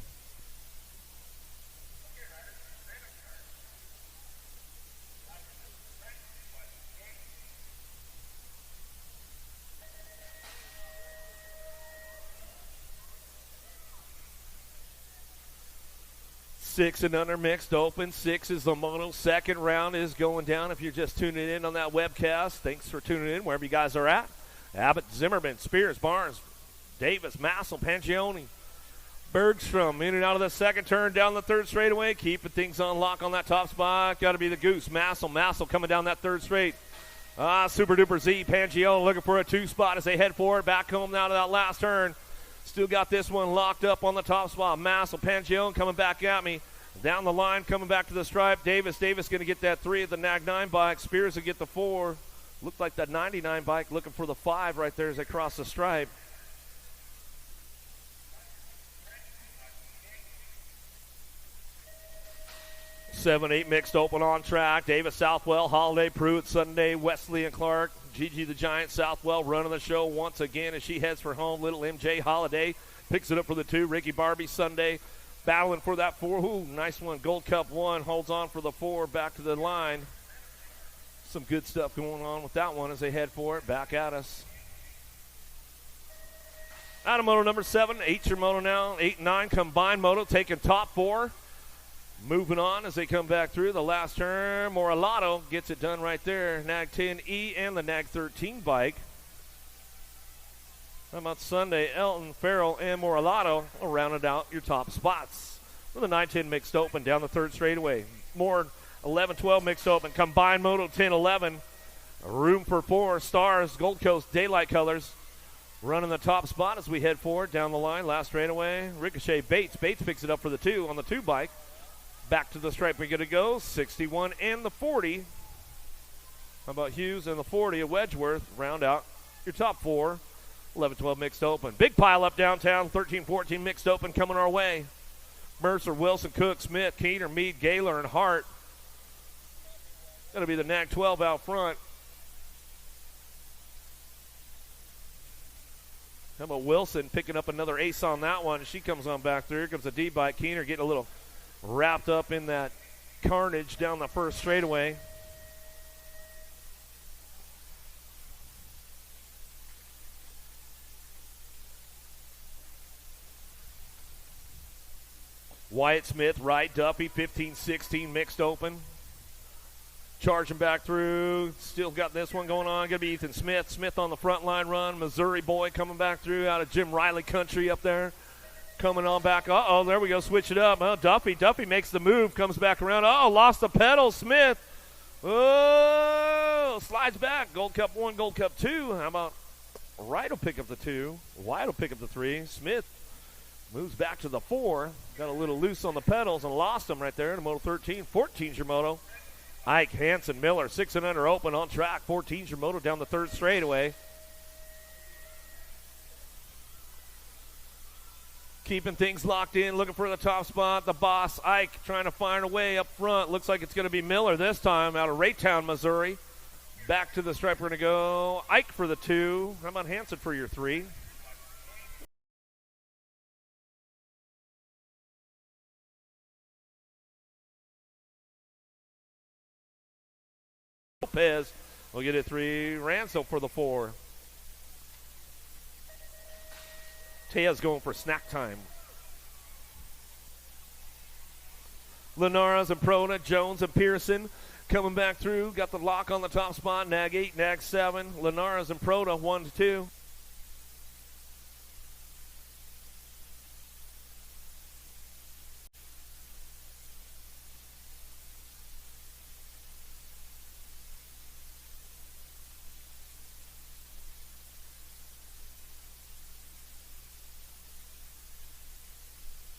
Speaker 2: Six and under mixed open. 6 is the mono. Second round is going down. If you're just tuning in on that webcast, thanks for tuning in wherever you guys are at. Abbott, Zimmerman, Spears, Barnes, Davis, Massel, Pangione, Bergstrom in and out of the second turn down the third straightaway. Keeping things on lock on that top spot. Got to be the Goose. Massel coming down that third straight. Super Duper Z, Pangione looking for a 2 spot as they head forward. Back home now to that last turn. Still got this one locked up on the top spot. Massel, Pangione coming back at me. Down the line, coming back to the stripe. Davis going to get that 3 at the Nag 9 bike. Spears will get the 4. Looked like that 99 bike looking for the 5 right there as they cross the stripe. Seven, 8 mixed open on track. Davis, Southwell, Holiday, Pruitt, Sunday, Wesley, and Clark. Gigi the Giant, Southwell running the show once again as she heads for home. Little MJ Holiday picks it up for the 2. Ricky Barbie, Sunday, battling for that 4. Ooh, nice one. Gold Cup 1 holds on for the 4 back to the line. Some good stuff going on with that one as they head for it. Back at us. Out of moto number 7. 8's your moto now. 8 and 9 combined moto taking top 4. Moving on as they come back through the last turn. Moralato gets it done right there. Nag 10E and the Nag 13 bike. How about Sunday? Elton, Farrell, and Moralato will round it out your top spots. With a 9-10 mixed open down the third straightaway. More 11-12 mixed open. Combined moto 10-11. Room for 4 stars. Gold Coast daylight colors. Running the top spot as we head forward down the line. Last straightaway. Ricochet Bates. Bates picks it up for the 2 on the 2 bike. Back to the stripe we get to go. 61 and the 40. How about Hughes and the 40 of Wedgeworth? Round out your top 4. 11-12 mixed open. Big pile up downtown. 13-14 mixed open coming our way. Mercer, Wilson, Cook, Smith, Keener, Meade, Gaylor, and Hart. Going to be the Nag 12 out front. How about Wilson picking up another ace on that one? She comes on back through. Here comes the D-bike. Keener getting a little wrapped up in that carnage down the first straightaway. Wyatt Smith, right, Duffy, 15-16 mixed open. Charging back through. Still got this one going on. Going to be Ethan Smith. Smith on the front line run. Missouri boy coming back through out of Jim Riley country up there. Coming on back. Uh-oh, there we go. Switch it up. Oh, Duffy. Duffy makes the move. Comes back around. Oh, lost the pedal. Smith. Oh, slides back. Gold Cup 1, Gold Cup 2. How about Wright will pick up the 2. White will pick up the 3. Smith moves back to the 4. Got a little loose on the pedals and lost them right there in Moto 13. 14's your moto. Ike, Hansen, Miller, 6 and under open on track. 14's your moto down the third straightaway. Keeping things locked in, looking for the top spot. The boss, Ike, trying to find a way up front. Looks like it's going to be Miller this time out of Raytown, Missouri. Back to the stripe. We're going to go Ike for the 2. How about Hansen for your 3? Lopez will get it 3. Ransel for the 4. Tea's going for snack time. Linares and Prona, Jones and Pearson coming back through. Got the lock on the top spot. Nag 8, Nag 7. Linares and Prona 1 to 2.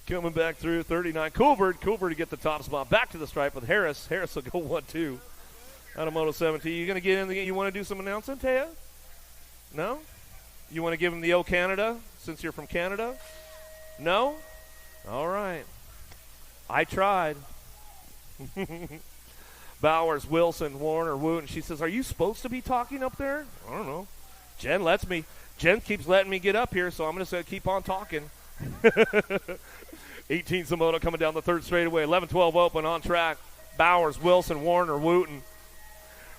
Speaker 2: Coming back through 39. Coolbert to get the top spot. Back to the stripe with Harris. Harris will go 1-2 out of Moto 17. You going to get in the game? You want to do some announcing, Taya? No? You want to give him the O Canada since you're from Canada? No? All right. I tried. Bowers, Wilson, Warner, Wooten. She says, are you supposed to be talking up there? I don't know. Jen lets me. Jen keeps letting me get up here, so I'm just going to keep on talking. 18 Samoto coming down the third straightaway. 11-12 open on track. Bowers, Wilson, Warner, Wooten.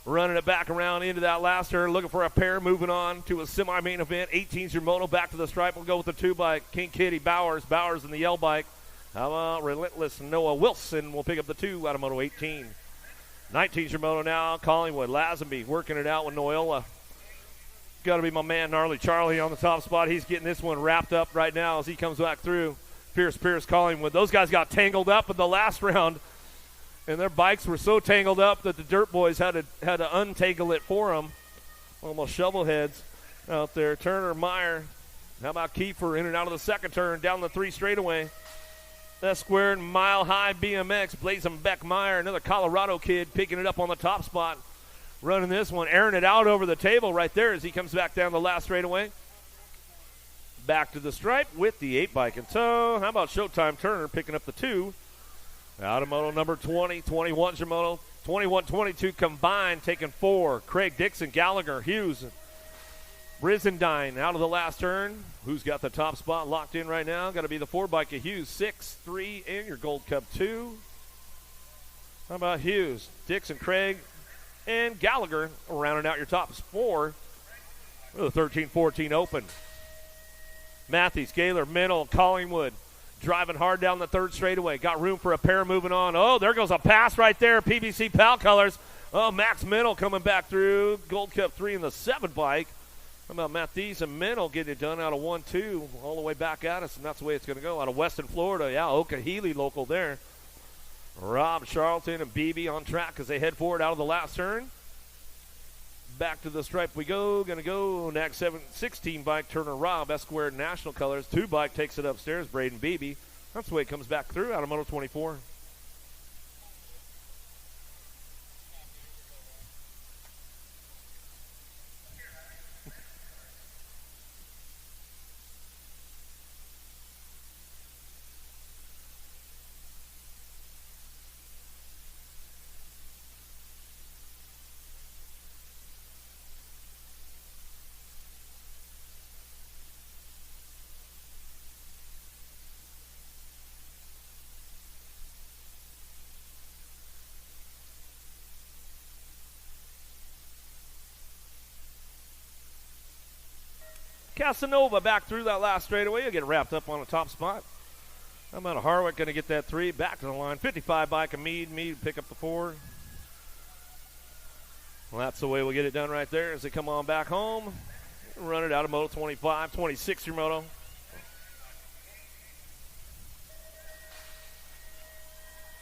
Speaker 2: Running it back around into that last turn. Looking for a pair. Moving on to a semi-main event. 18's your moto. Back to the stripe. We'll go with the 2-bike. King Kitty, Bowers. Bowers in the yell bike. How about Relentless Noah Wilson will pick up the 2 out of Moto 18. 19's your moto now. Collingwood, Lazenby working it out with Noyola. Got to be my man, Gnarly Charlie, on the top spot. He's getting this one wrapped up right now as he comes back through. Pierce, Collingwood. Those guys got tangled up in the last round, and their bikes were so tangled up that the Dirt Boys had to untangle it for them. Almost shovel heads out there. Turner, Meyer. How about Kiefer in and out of the second turn, down the 3 straightaway. S squared, Mile High BMX. Blazing Beck Meyer, another Colorado kid, picking it up on the top spot. Running this one, airing it out over the table right there as he comes back down the last straightaway. Back to the stripe with the 8-bike in tow. How about Showtime Turner picking up the 2? Out of moto number 20. 21's your moto. 21-22 combined, taking 4. Craig Dixon, Gallagher, Hughes, Brizendine out of the last turn. Who's got the top spot locked in right now? Got to be the 4-bike of Hughes. 6, 3, and your Gold Cup 2. How about Hughes, Dixon, Craig, and Gallagher rounding out your top 4. The 13-14 open. Matthews, Gaylor, Minnell, Collingwood driving hard down the third straightaway. Got room for a pair moving on. Oh, there goes a pass right there. PBC Pal Colors. Oh, Max Minnell coming back through. Gold Cup 3 in the 7-bike. How about Matthews and Minnell getting it done out of 1-2 all the way back at us, and that's the way it's going to go. Out of Western Florida. Yeah, Okahili local there. Rob, Charlton, and BB on track as they head forward out of the last turn. Back to the stripe we go. Going to go next 16 bike, Turner Rob, S-squared national colors. 2-bike takes it upstairs, Braden Beebe. That's the way it comes back through out of Moto 24. Casanova back through that last straightaway. He'll get wrapped up on the top spot. How about Harwick going to get that 3? Back to the line. 55 bike of Mead. Mead pick up the 4. Well, that's the way we'll get it done right there as they come on back home. Run it out of Moto 25, 26 your Moto.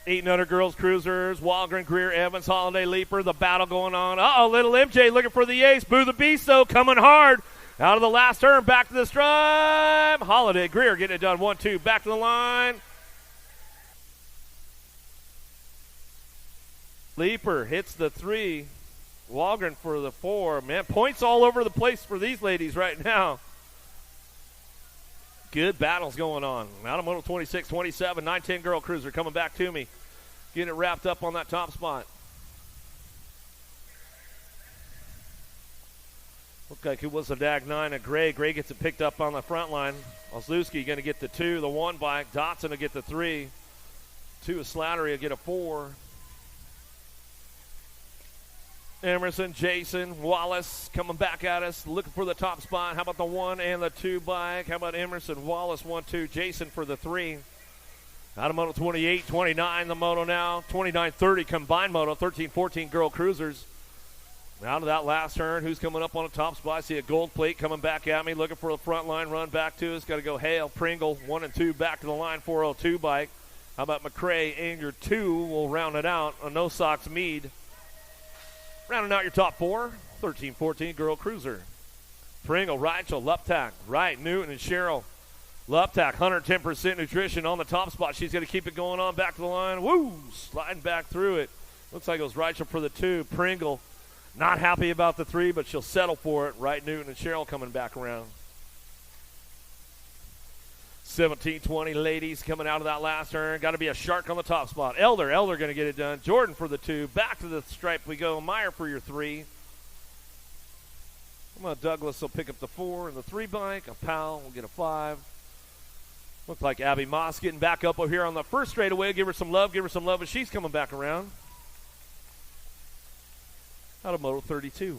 Speaker 2: Eight and under girls cruisers, Walgren, Greer, Evans, Holiday, Leaper, the battle going on. Uh-oh, little MJ looking for the ace. Boo the Beast, though, coming hard. Out of the last turn, back to the stripe. Holiday, Greer getting it done. 1-2, back to the line. Leaper hits the 3. Walgren for the 4. Man, points all over the place for these ladies right now. Good battles going on. Out of Moto 26, 27, 9-10 girl cruiser coming back to me. Getting it wrapped up on that top spot. Looked like it was a DAG 9 of Gray. Gray gets it picked up on the front line. Ozlewski going to get the 2, the 1 bike. Dotson will get the 3. 2 of Slattery will get a 4. Emerson, Jason, Wallace coming back at us, looking for the top spot. How about the 1 and the 2 bike? How about Emerson, Wallace, 1-2, Jason for the 3. Out of Moto 28, 29 the Moto now. 29-30 combined Moto, 13-14 girl cruisers. Out of that last turn, who's coming up on the top spot? I see a gold plate coming back at me, looking for a front line run back to us. Got to go Hale, Pringle, 1 and 2 back to the line, 402 bike. How about McCrae, Anger, 2 will round it out. A No Socks Mead. Rounding out your top 4, 13-14 girl cruiser. Pringle, Rachel, Luptak, Wright, Newton, and Cheryl. Luptak, 110% nutrition on the top spot. She's going to keep it going on back to the line. Woo! Sliding back through it. Looks like it was Rachel for the 2. Pringle, not happy about the 3, but she'll settle for it. Wright, Newton, and Cheryl coming back around. 17-20 ladies coming out of that last turn. Got to be a shark on the top spot. Elder going to get it done. Jordan for the 2. Back to the stripe we go. Meyer for your 3. Douglas will pick up the 4 and the 3 bike. A Powell will get a 5. Looks like Abby Moss getting back up over here on the first straightaway. Give her some love as she's coming back around. Out of Moto 32.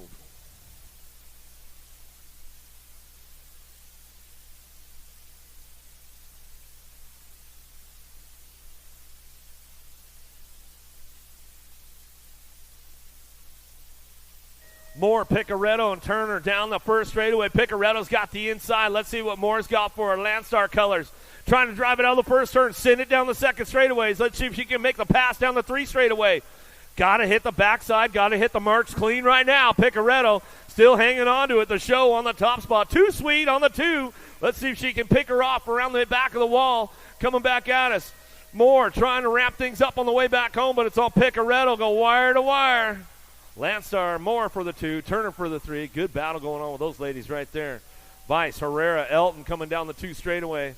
Speaker 2: Moore, Picaretto, and Turner down the first straightaway. Picaretto's got the inside. Let's see what Moore's got for her. Landstar colors. Trying to drive it out of the first turn. Send it down the second straightaways. Let's see if she can make the pass down the 3 straightaway. Got to hit the backside. Got to hit the marks clean right now. Picaretto still hanging on to it. The show on the top spot. Too sweet on the 2. Let's see if she can pick her off around the back of the wall. Coming back at us. Moore trying to wrap things up on the way back home, but it's all Picaretto. Go wire to wire. Landstar, Moore for the 2, Turner for the 3. Good battle going on with those ladies right there. Vice, Herrera, Elton coming down the 2 straightaway.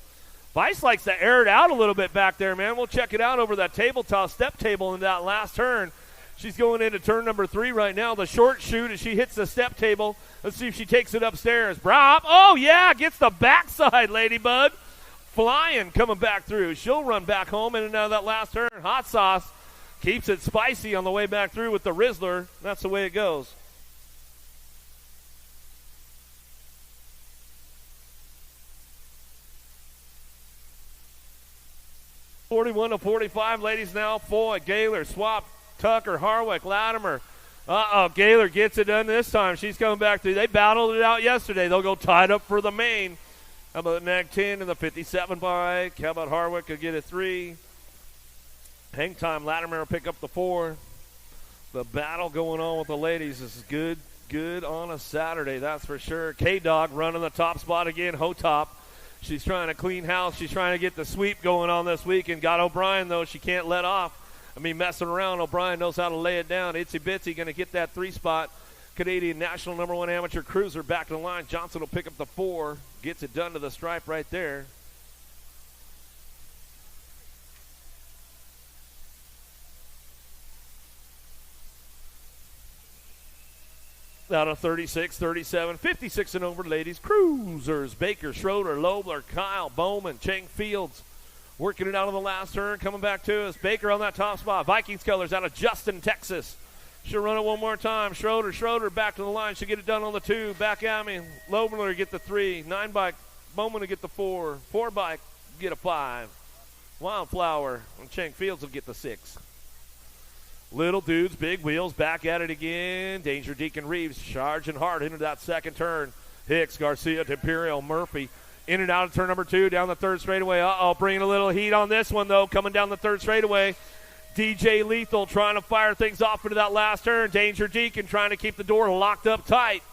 Speaker 2: Vice likes to air it out a little bit back there, man. We'll check it out over that tabletop step table in that last turn. She's going into turn number 3 right now. The short shoot as she hits the step table. Let's see if she takes it upstairs. Brop. Oh, yeah, gets the backside, Ladybug. Flying, coming back through. She'll run back home in and out of that last turn. Hot sauce. Keeps it spicy on the way back through with the Rizzler. That's the way it goes. (41-45) ladies now. Foy, Gaylor, Swap, Tucker, Harwick, Latimer. Gaylor gets it done this time. She's coming back through. They battled it out yesterday. They'll go tied up for the main. How about Nag 10 and the 57 bike? How about Harwick will get a 3? Hang time, Latimer will pick up the 4. The battle going on with the ladies is good on a Saturday, that's for sure. K-Dog running the top spot again, Hotop. She's trying to clean house. She's trying to get the sweep going on this week, and got O'Brien, though. She can't let off. Messing around. O'Brien knows how to lay it down. Itsy Bitsy going to get that 3 spot. Canadian National #1 amateur cruiser back to the line. Johnson will pick up the 4. Gets it done to the stripe right there. Out of 36, 37, 56 and over ladies. Cruisers, Baker, Schroeder, Lobler, Kyle, Bowman, Chang Fields. Working it out on the last turn, coming back to us. Baker on that top spot. Vikings colors out of Justin, Texas. She'll run it one more time. Schroeder back to the line. She'll get it done on the 2. Back at me. Lobler get the 3. 9 bike. Bowman to get the 4. 4 bike get a 5. Wildflower and Chang Fields will get the 6. Little dudes, big wheels, back at it again. Danger Deacon Reeves charging hard into that second turn. Hicks, Garcia, Imperial, Murphy. In and out of turn number 2, down the third straightaway. Bringing a little heat on this one, though, coming down the third straightaway. DJ Lethal trying to fire things off into that last turn. Danger Deacon trying to keep the door locked up tight.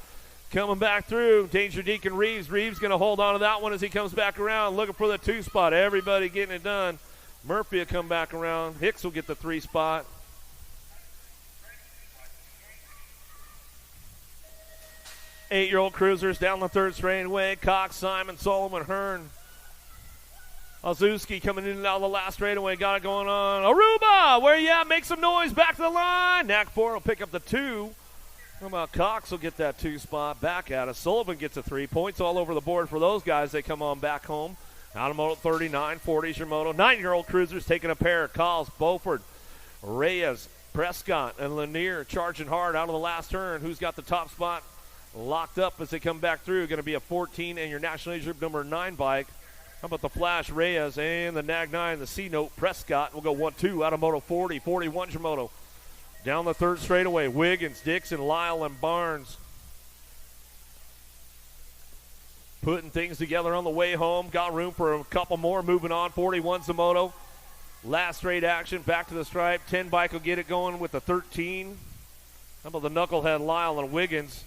Speaker 2: Coming back through, Danger Deacon Reeves. Reeves going to hold on to that one as he comes back around, looking for the 2 spot. Everybody getting it done. Murphy will come back around. Hicks will get the 3 spot. Eight-year-old cruisers down the third straightaway. Cox, Simon, Solomon, Hearn. Ozuski coming in and out of the last straightaway. Got it going on. Aruba, where you at? Make some noise. Back to the line. Knack 4 will pick up the 2. How about Cox will get that 2 spot back at us. Sullivan gets a 3. Points all over the board for those guys. They come on back home. Out of moto 39, 40 is your moto. 9-year-old cruisers taking a pair. Calls, Beaufort, Reyes, Prescott, and Lanier charging hard out of the last turn. Who's got the top spot locked up as they come back through? Going to be a 14 and your National Age Group number 9 bike. How about the Flash, Reyes, and the Nag 9, the C-Note, Prescott. We'll go 1-2 out of moto 40. 41's your moto. Down the third straightaway, Wiggins, Dixon, Lyle, and Barnes. Putting things together on the way home. Got room for a couple more. Moving on. 41's the moto. Last straight action. Back to the stripe. 10 bike will get it going with the 13. How about the knucklehead Lyle and Wiggins?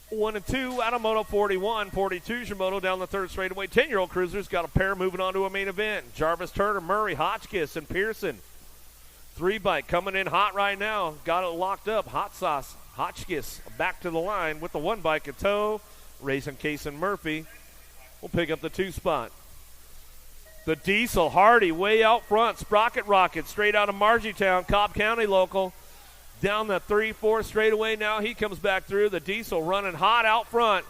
Speaker 2: 1 and 2 out of moto 41. 42's your moto down the third straightaway. 10-year-old cruisers got a pair moving on to a main event. Jarvis, Turner, Murray, Hotchkiss, and Pearson. 3 bike coming in hot right now. Got it locked up. Hot Sauce, Hotchkiss back to the line with the 1 bike in tow. Racing Case and Murphy will pick up the 2 spot. The Diesel, Hardy way out front. Sprocket Rocket straight out of Margietown, Cobb County local. Down the 3-4 straightaway now. He comes back through. The Diesel running hot out front.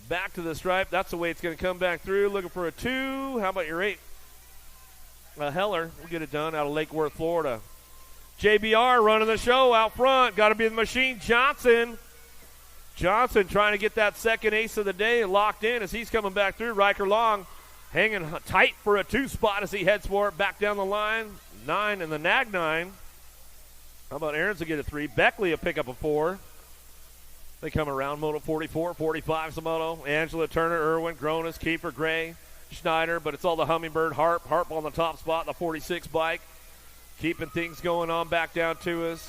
Speaker 2: Back to the stripe. That's the way it's going to come back through. Looking for a 2. How about your 8? Heller will get it done out of Lake Worth, Florida. JBR running the show out front. Got to be the machine. Johnson trying to get that second ace of the day locked in as he's coming back through. Riker Long hanging tight for a 2 spot as he heads for it. Back down the line. 9 and the Nag 9. How about Aaron's will get a 3. Beckley will pick up a 4. They come around. Moto 44, 45's the moto. Angela, Turner, Irwin, Gronis, Kiefer, Gray, Schneider, but it's all the Hummingbird. Harp on the top spot, the 46 bike. Keeping things going on back down to us.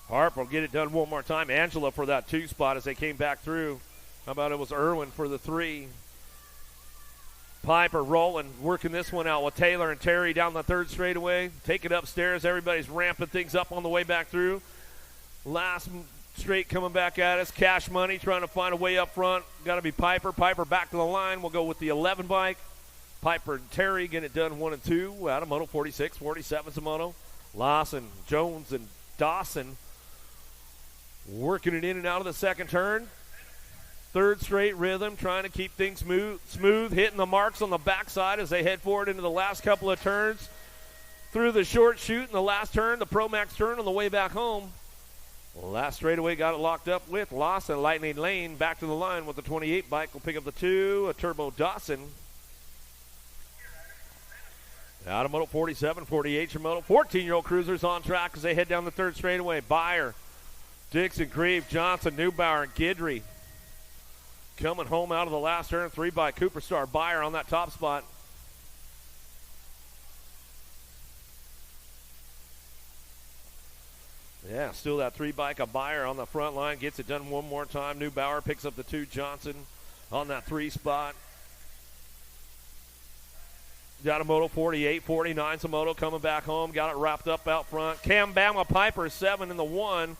Speaker 2: Harp will get it done one more time. Angela for that 2 spot as they came back through. How about it was Irwin for the 3. Piper rolling, working this one out with Taylor and Terry down the third straightaway. Take it upstairs. Everybody's ramping things up on the way back through. Last straight coming back at us. Cash Money trying to find a way up front. Got to be Piper. Piper back to the line. We'll go with the 11 bike. Piper and Terry getting it done 1 and 2 out of moto 46. 47's a moto. Lawson, Jones, and Dawson working it in and out of the second turn. Third straight rhythm, trying to keep things smooth, hitting the marks on the backside as they head forward into the last couple of turns. Through the short chute in the last turn, the Pro Max turn on the way back home. Last straightaway got it locked up with Lawson, Lightning Lane, back to the line with the 28 bike. Will pick up the 2, a Turbo Dawson. Out of moto 47, 48 your moto. 14-year-old cruisers on track as they head down the third straightaway. Byer, Dixon, Grieve, Johnson, Neubauer, and Gidry. Coming home out of the last turn, 3 by Cooper Star. Byer on that top spot. Yeah, still that 3 bike of Byer on the front line. Gets it done one more time. Neubauer picks up the 2. Johnson on that 3 spot. Got a moto 48, 49's a moto coming back home. Got it wrapped up out front. Cam Bama Piper 7 in the 1.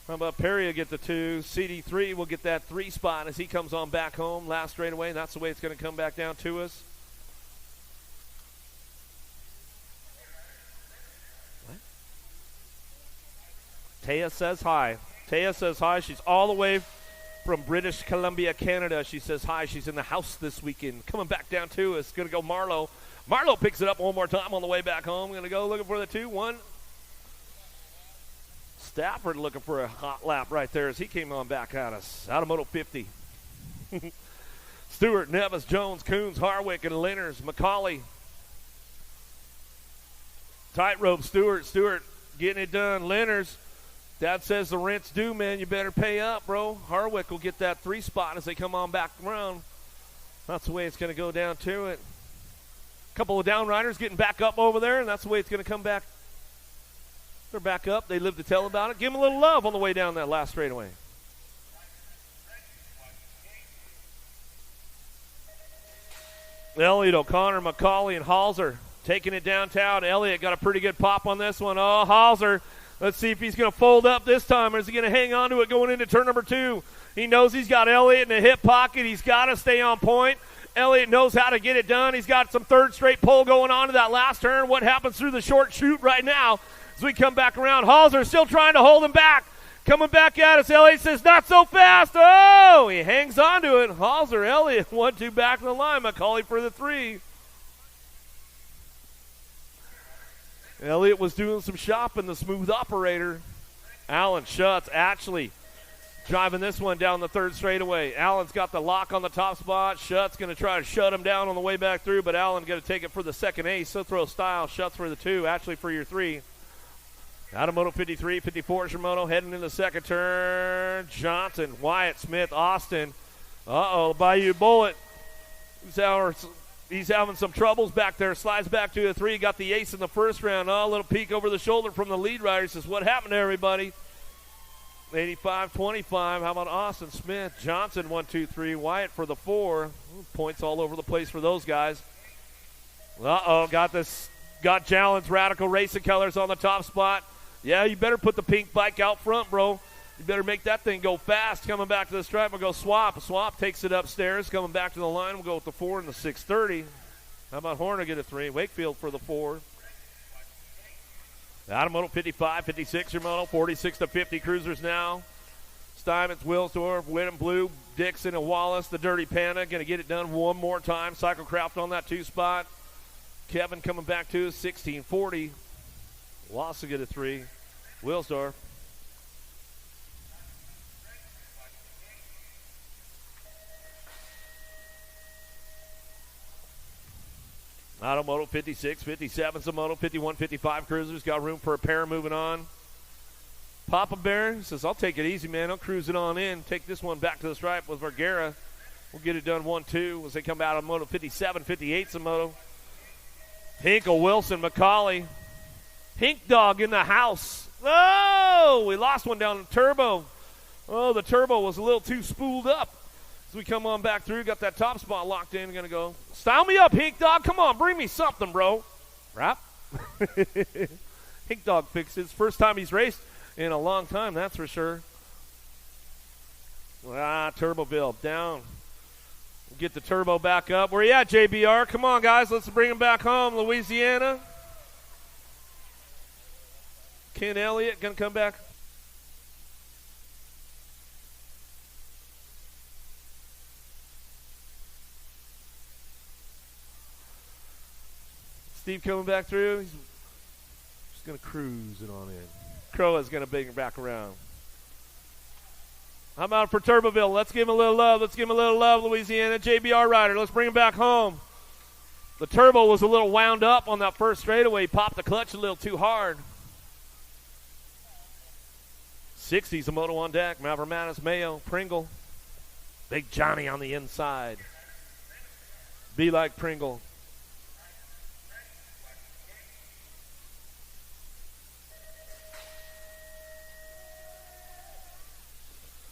Speaker 2: How about Perry will get the 2. CD3 will get that 3 spot as he comes on back home last straightaway. And that's the way it's going to come back down to us. What? Taya says hi. Taya says hi. She's all the way from British Columbia, Canada. She says hi. She's in the house this weekend. Coming back down to us. Going to go Marlowe. Marlowe picks it up one more time on the way back home. Going to go looking for the 2-1. Stafford looking for a hot lap right there as he came on back at us. Out of moto 50. Stewart, Nevis, Jones, Coons, Harwick, and Lenners. McCauley. Tightrope, Stewart getting it done. Lenners. Dad says the rent's due, man. You better pay up, bro. Harwick will get that 3 spot as they come on back around. That's the way it's going to go down to it. A couple of downriders getting back up over there, and that's the way it's going to come back. They're back up. They live to tell about it. Give them a little love on the way down that last straightaway. Elliott, O'Connor, McCauley, and Halser taking it downtown. Elliott got a pretty good pop on this one. Oh, Halser. Let's see if he's going to fold up this time, or is he going to hang on to it going into turn number 2? He knows he's got Elliott in the hip pocket. He's got to stay on point. Elliott knows how to get it done. He's got some third straight pull going on to that last turn. What happens through the short chute right now as we come back around? Halser still trying to hold him back. Coming back at us. Elliott says, not so fast. Oh, he hangs on to it. Halser, Elliott, 1-2 back in the line. McCauley for the 3. Elliott was doing some shopping, the smooth operator. Allen Schutz actually driving this one down the third straightaway. Allen's got the lock on the top spot. Schutz going to try to shut him down on the way back through, but Allen going to take it for the second ace. So throw style. Schutz for the 2, actually for your 3. Out of Moto 53, 54 is your moto. Heading in the second turn. Johnson, Wyatt, Smith, Austin. Uh-oh, Bayou Bullet. He's having some troubles back there. Slides back to a 3. Got the ace in the first round. Oh, a little peek over the shoulder from the lead rider. He says, what happened to everybody? 85-25. How about Austin Smith? Johnson, 1, 2, 3. Wyatt for the 4. Points all over the place for those guys. Uh-oh, got Jallen's Radical Racing colors on the top spot. Yeah, you better put the pink bike out front, bro. You better make that thing go fast. Coming back to the stripe, we'll go Swap. Swap takes it upstairs. Coming back to the line, we'll go with the 4 and the 630. How about Horner get a 3? Wakefield for the 4. Out of Moto 55, 56 your moto, 46 to 50 cruisers now. Steinmetz, Wilsdorf, Whittam, Blue, Dixon, and Wallace. The Dirty Panda going to get it done one more time. Cyclecraft on that 2 spot. Kevin coming back to 1640. Wallace will get a 3. Wilsdorf. Auto Moto 56, 57 's a moto, 51, 55 cruisers. Got room for a pair moving on. Papa Bear says, I'll take it easy, man. I'll cruise it on in. Take this one back to the stripe with Vergara. We'll get it done 1-2 as they come out of Moto 57, 58 's a moto. Hinkle, Wilson, McCauley. Pink Dog in the house. Oh, we lost one down the turbo. Oh, the turbo was a little too spooled up. As we come on back through, got that top spot locked in. Going to go, style me up, Pink Dog. Come on, bring me something, bro. Rap. Pink Dog fixes. First time he's raced in a long time, that's for sure. Turbo build down. Get the turbo back up. Where you at, JBR? Come on, guys. Let's bring him back home. Louisiana. Ken Elliott going to come back. Steve coming back through. He's just going to cruise it on in. Crow is going to bring it back around. How about for Turboville? Let's give him a little love. Let's give him a little love, Louisiana. JBR rider. Let's bring him back home. The turbo was a little wound up on that first straightaway. He popped the clutch a little too hard. 60's a moto on deck. Mavromatis, Mayo, Pringle. Big Johnny on the inside. Be like Pringle.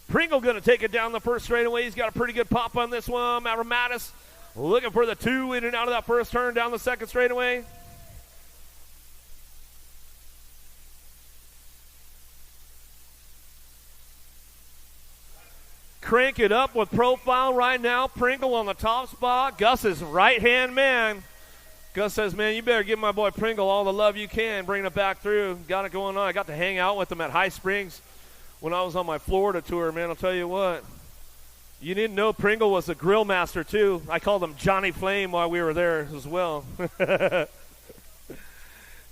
Speaker 2: Pringle going to take it down the first straightaway. He's got a pretty good pop on this one. Mavromatis looking for the 2 in and out of that first turn down the second straightaway. Crank it up with profile right now. Pringle on the top spot. Gus's right-hand man. Gus says, man, you better give my boy Pringle all the love you can. Bringing it back through. Got it going on. I got to hang out with him at High Springs when I was on my Florida tour, man. I'll tell you what. You didn't know Pringle was a grill master, too. I called him Johnny Flame while we were there as well.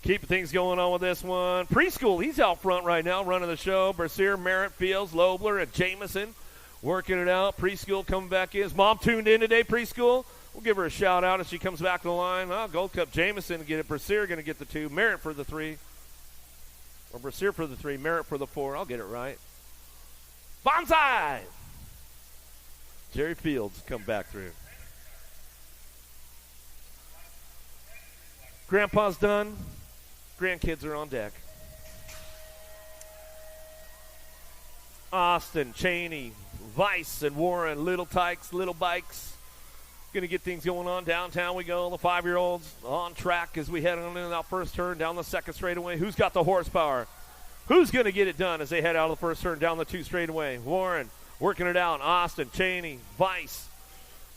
Speaker 2: Keep things going on with this one. Preschool, he's out front right now running the show. Bercier, Merritt, Fields, Lobler, and Jameson Working it out. Preschool coming back in. Is Mom tuned in today, Preschool? We'll give her a shout out as she comes back to the line. Oh, Gold Cup Jameson to get it. Brassear going to get the 2. Merritt for the 3. Or Brassear for the 3. Merritt for the 4. I'll get it right. Bonsai! Jerry Fields come back through. Grandpa's done. Grandkids are on deck. Austin, Cheney, Weiss, and Warren, little tykes, little bikes. Going to get things going on. Downtown we go. The 5-year-olds on track as we head on into that first turn down the second straightaway. Who's got the horsepower? Who's going to get it done as they head out of the first turn down the 2 straightaway? Warren working it out. Austin, Cheney, Weiss.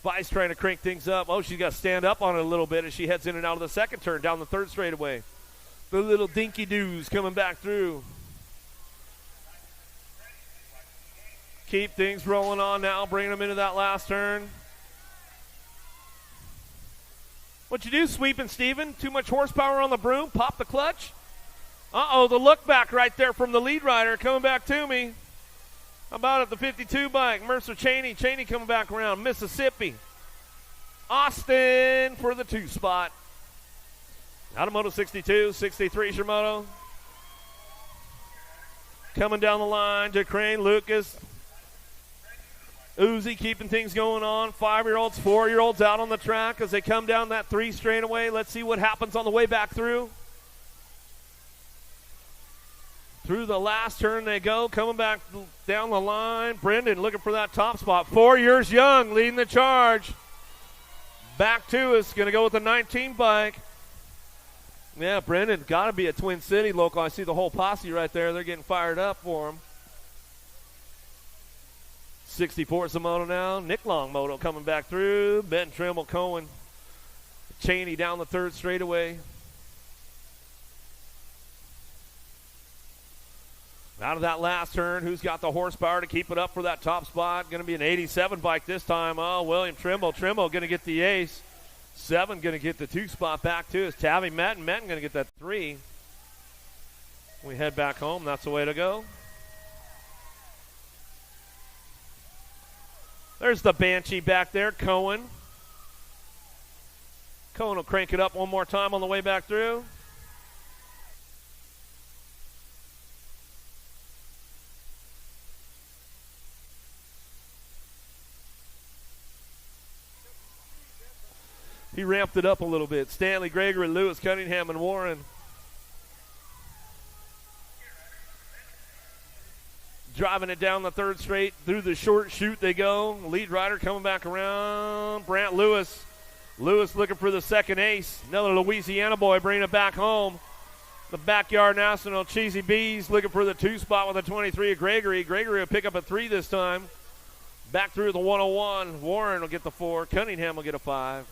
Speaker 2: Weiss trying to crank things up. Oh, she's got to stand up on it a little bit as she heads in and out of the second turn down the 3rd straightaway. The little dinky-doos coming back through. Keep things rolling on now, bringing them into that last turn. What you do, Sweeping Steven? Too much horsepower on the broom? Pop the clutch? Uh-oh, the look back right there from the lead rider coming back to me. How about it, the 52 bike? Mercer Cheney. Cheney coming back around. Mississippi. Austin for the 2 spot. Automoto 62, 63 Shimoto. Coming down the line to Crane, Lucas. Uzi keeping things going on. 5-year-olds, 4-year-olds out on the track as they come down that 3 straightaway. Let's see what happens on the way back through. Through the last turn they go, coming back down the line. Brendan looking for that top spot. 4 years young, leading the charge. Back to us, going to go with the 19 bike. Yeah, Brendan, got to be a Twin City local. I see the whole posse right there. They're getting fired up for him. 64 Samoto now. Nick Longmoto coming back through. Ben Trimble, Cohen. Cheney down the 3rd straightaway. Out of that last turn, who's got the horsepower to keep it up for that top spot? Going to be an 87 bike this time. Oh, William Trimble. Trimble going to get the ace. 7 going to get the 2 spot back to us. Tabby Metten. Metten going to get that 3. We head back home. That's the way to go. There's the Banshee back there, Cohen. Cohen will crank it up one more time on the way back through. He ramped it up a little bit. Stanley, Gregory, Lewis, Cunningham, and Warren. Driving it down the 3rd straight. Through the short chute they go. Lead rider coming back around. Brant Lewis. Lewis looking for the 2nd ace. Another Louisiana boy bringing it back home. The Backyard National Cheesy Bees looking for the 2 spot with a 23 of Gregory. Gregory will pick up a 3 this time. Back through the 101. Warren will get the 4. Cunningham will get a 5.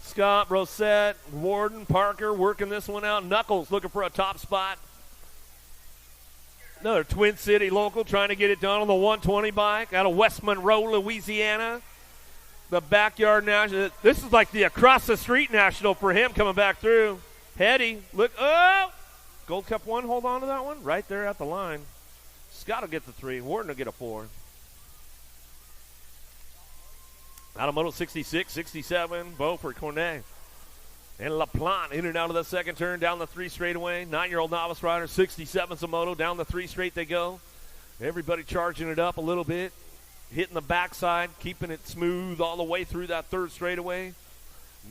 Speaker 2: Scott, Brosette, Warden, Parker working this one out. Knuckles looking for a top spot. Another Twin City local trying to get it done on the 120 bike out of West Monroe, Louisiana. The Backyard National. This is like the across the street national for him coming back through. Hetty, look. Oh! Gold Cup 1, hold on to that one. Right there at the line. Scott will get the 3. Warden will get a 4. Automoto 66, 67, Beaufort, Cornet. And LaPlante in and out of the 2nd turn, down the 3 straightaway. 9-year-old novice rider, 67 Samoto, down the 3 straight they go. Everybody charging it up a little bit, hitting the backside, keeping it smooth all the way through that 3rd straightaway.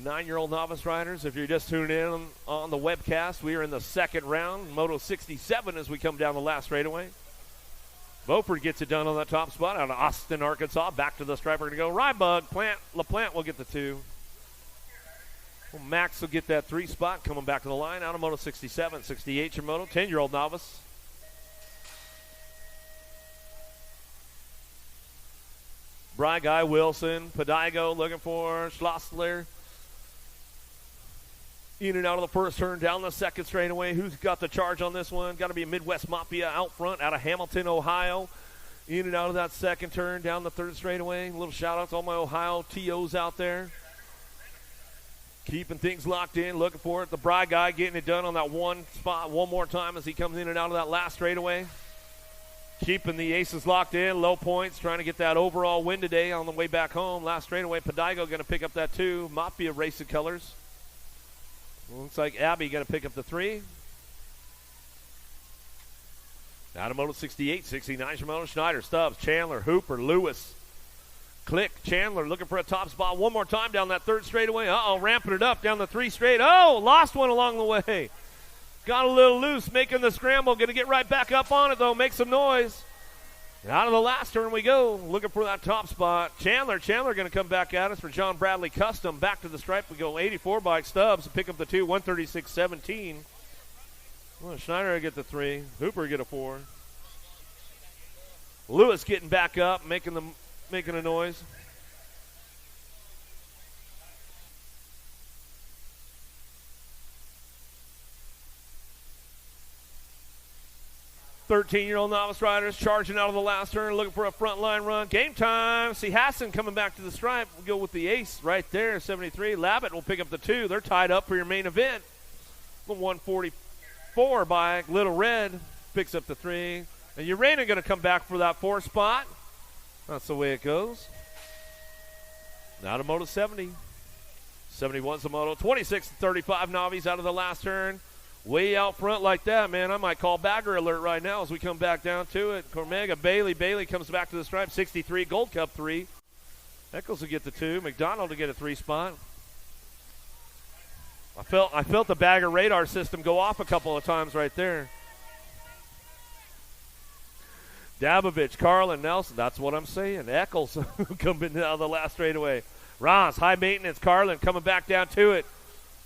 Speaker 2: 9-year-old novice riders, if you're just tuning in on the webcast, we are in the 2nd round, Moto 67 as we come down the last straightaway. Beaufort gets it done on that top spot out of Austin, Arkansas. Back to the striper to go. Rybug, LaPlante will get the 2. Well, Max will get that 3 spot coming back to the line. Automoto 67, 68 Shimoto, 10-year-old novice. Bry Guy Wilson, Padigo looking for Schlossler. In and out of the 1st turn, down the 2nd straightaway. Who's got the charge on this one? Got to be Midwest Mafia out front out of Hamilton, Ohio. In and out of that 2nd turn, down the 3rd straightaway. A little shout out to all my Ohio TOs out there. Keeping things locked in, looking for it. The Bry guy getting it done on that one spot one more time as he comes in and out of that last straightaway. Keeping the aces locked in, low points, trying to get that overall win today on the way back home. Last straightaway, Padigo going to pick up that 2. Mafia Racing Colors. Looks like Abby going to pick up the 3. Adamoto 68, 69, Shimono, Schneider, Stubbs, Chandler, Hooper, Lewis. Click, Chandler looking for a top spot one more time down that 3rd straightaway. Ramping it up down the 3 straight. Lost one along the way. Got a little loose, making the scramble. Going to get right back up on it, though. Make some noise. And out of the last turn we go, looking for that top spot. Chandler going to come back at us for John Bradley Custom. Back to the stripe we go. 84 bike Stubbs to pick up the 2, 136.17. Well, Schneider get the 3. Hooper get a 4. Lewis getting back up, making a noise. Thirteen-year-old novice riders charging out of the last turn, looking for a front line run. Game time. See Hassan coming back to the stripe. We'll go with the ace right there, 73. Labatt will pick up the 2. They're tied up for your main event. The 144 by Little Red picks up the 3. And Urena going to come back for that 4 spot. That's the way it goes. Now to Moto 70. 71's the Moto. 26-35 Navis out of the last turn. Way out front like that, man. I might call bagger alert right now as we come back down to it. Cormega, Bailey comes back to the stripe. 63, Gold Cup 3. Eccles will get the 2. McDonald to get a 3 spot. I felt the bagger radar system go off a couple of times right there. Dabovich, Carlin, Nelson. That's what I'm saying. Eccles coming out of the last straightaway. Ross, high maintenance. Carlin coming back down to it.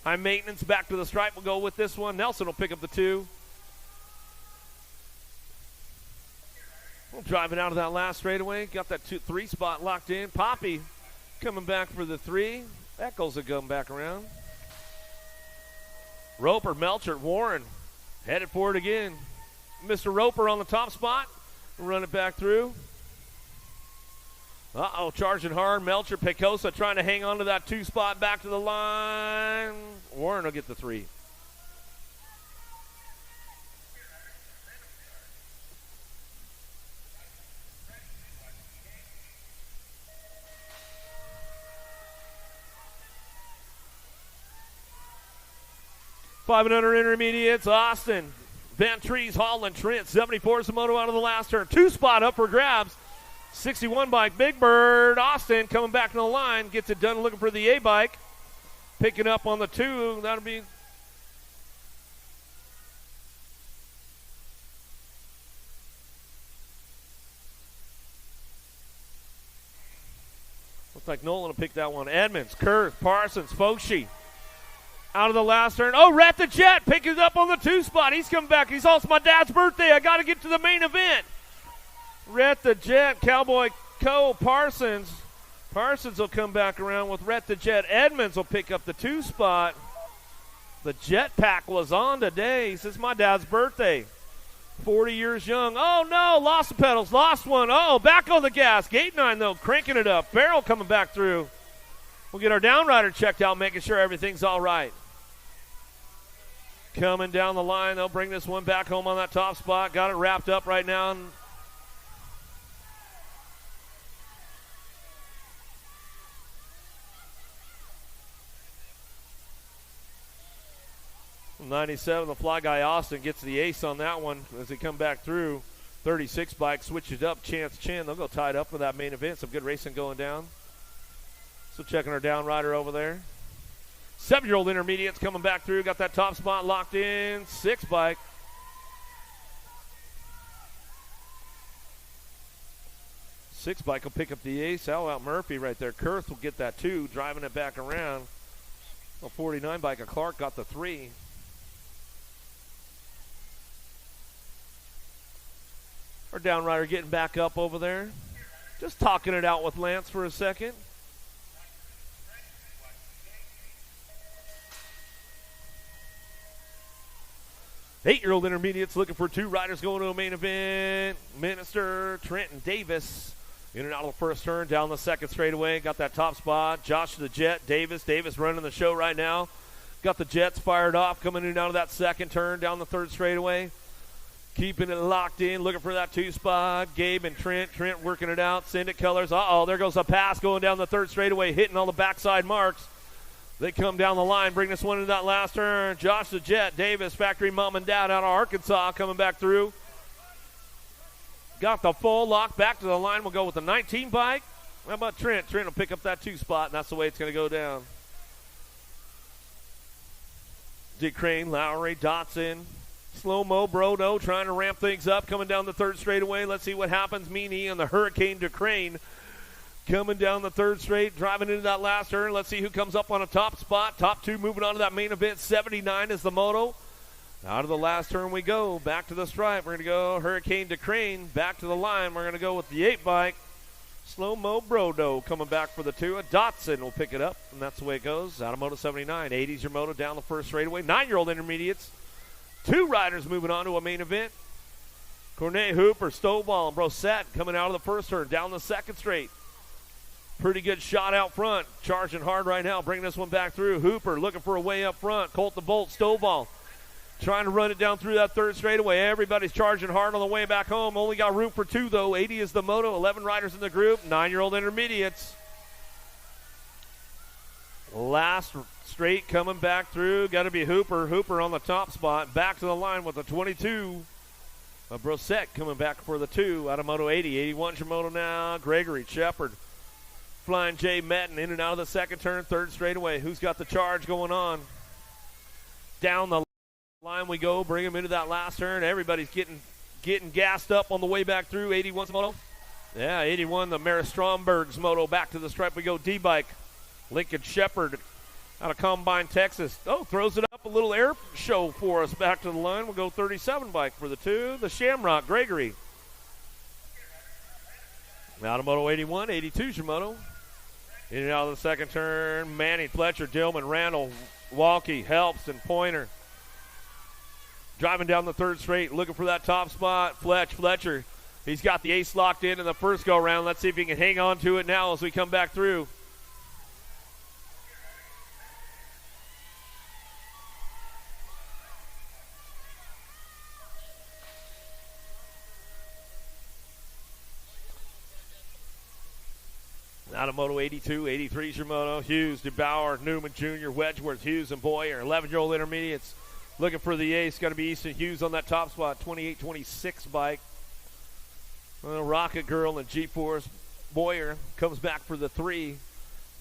Speaker 2: High maintenance, back to the stripe. We'll go with this one. Nelson will pick up the 2. Driving out of that last straightaway. Got that 3 spot locked in. Poppy coming back for the 3. Eccles will come back around. Roper, Melcher, Warren headed for it again. Mr. Roper on the top spot. Run it back through. Charging hard. Melcher, Pecosa trying to hang on to that 2 spot back to the line. Warren will get the 3. Five and under intermediates, Austin. Van Trees, Holland, Trent. 74 is the moto out of the last turn. 2 spot up for grabs. 61 bike, Big Bird. Austin coming back to the line. Gets it done looking for the A bike. Picking up on the 2. That'll be... Looks like Nolan will pick that one. Edmonds, Kurth, Parsons, Foshi. Out of the last turn. Rat the Jet picking it up on the 2 spot. He's coming back. He's also my dad's birthday. I got to get to the main event. Rat the Jet, Cowboy Co, Parsons. Parsons will come back around with Rat the Jet. Edmonds will pick up the 2 spot. The Jet Pack was on today. He says, my dad's birthday. 40 years young. Oh, no, lost the pedals. Lost one. Back on the gas. Gate 9, though, cranking it up. Farrell coming back through. We'll get our downrider checked out, making sure everything's all right. Coming down the line. They'll bring this one back home on that top spot. Got it wrapped up right now. 97, the fly guy Austin gets the ace on that one as they come back through. 36 bike switches up. Chance Chin, they'll go tied up for that main event. Some good racing going down. So checking our down rider over there. 7-year-old intermediates coming back through. Got that top spot locked in. 6 bike. Six bike will pick up the ace. How about Murphy right there? Kurth will get that 2, driving it back around. A 49 bike of Clark got the 3. Our downrider getting back up over there. Just talking it out with Lance for a second. Eight-year-old intermediates looking for 2 riders going to a main event. Minister, Trenton Davis. In and out of the first turn, down the second straightaway. Got that top spot. Josh the Jet, Davis. Davis running the show right now. Got the Jets fired off, coming in and out of that second turn, down the third straightaway. Keeping it locked in, looking for that two spot. Gabe and Trent. Trent working it out. Send it colors. Uh-oh, there goes a pass going down the third straightaway, hitting all the backside marks. They come down the line, bring this one into that last turn. Josh the Jet, Davis, factory mom and dad out of Arkansas coming back through. Got the full lock back to the line. We'll go with the 19 bike. How about Trent? Trent will pick up that two spot, and that's the way it's going to go down. Dick Crane, Lowry, Dotson. Slow-mo, Brodo trying to ramp things up, coming down the third straightaway. Let's see what happens. Meany and the Hurricane to Crane coming down the third straight, driving into that last turn. Let's see who comes up on a top spot. Top two moving on to that main event. 79 is the moto. Out of the last turn we go. Back to the stripe. We're going to go Hurricane to Crane. Back to the line. We're going to go with the 8 bike. Slow-mo Brodo coming back for the 2. Dotson will pick it up, and that's the way it goes. Out of Moto 79. 80's your moto down the first straightaway. 9-year-old intermediates. 2 riders moving on to a main event. Cornet Hooper, Stovall, and Brosette coming out of the first turn. Down the second straight. Pretty good shot out front. Charging hard right now. Bringing this one back through. Hooper looking for a way up front. Colt the Bolt, Stovall. Trying to run it down through that third straightaway. Everybody's charging hard on the way back home. Only got room for 2, though. 80 is the moto. 11 riders in the group. 9-year-old intermediates. Last straight coming back through. Got to be Hooper. Hooper on the top spot. Back to the line with the 22. Brosette coming back for the 2 out of Moto 80. 81's your moto now. Gregory, Shepard. Flying J. Metten in and out of the second turn. Third straightaway. Who's got the charge going on? Down the line we go, bring him into that last turn. Everybody's getting gassed up on the way back through. 81's moto. Yeah, 81, the Mara Stromberg's moto. Back to the stripe we go. D-bike. Lincoln Shepard out of Combine, Texas. Oh, throws it up a little air show for us. Back to the line. We'll go 37 bike for the 2. The Shamrock, Gregory. Out of Moto 81, 82's your moto. In and out of the second turn. Manning, Fletcher, Dillman, Randall, Walkie, Helps, and Pointer. Driving down the third straight, looking for that top spot. Fletcher, he's got the ace locked in the first go-round. Let's see if he can hang on to it now as we come back through. Out of Moto 82, 83's your moto. Hughes, DeBauer, Newman Jr., Wedgeworth, Hughes, and Boyer. 11-year-old intermediates. Looking for the ace. Got to be Easton Hughes on that top spot. 28-26 bike. Rocket Girl and G-Force. Boyer comes back for the 3.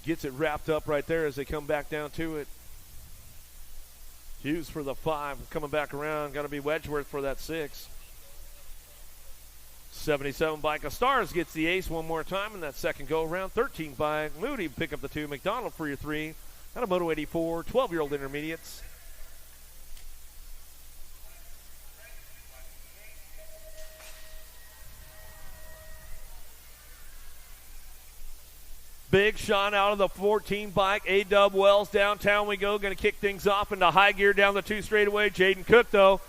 Speaker 2: Gets it wrapped up right there as they come back down to it. Hughes for the 5. Coming back around. Got to be Wedgeworth for that 6. 77 bike of Stars gets the ace one more time in that second go-around. 13 bike. Moody pick up the 2. McDonald for your 3. Out of Moto 84. 12-year-old intermediates. Big shot out of the 14 bike. A-Dub Wells, downtown we go. Going to kick things off into high gear down the 2 straightaway. Jaden Cook, though,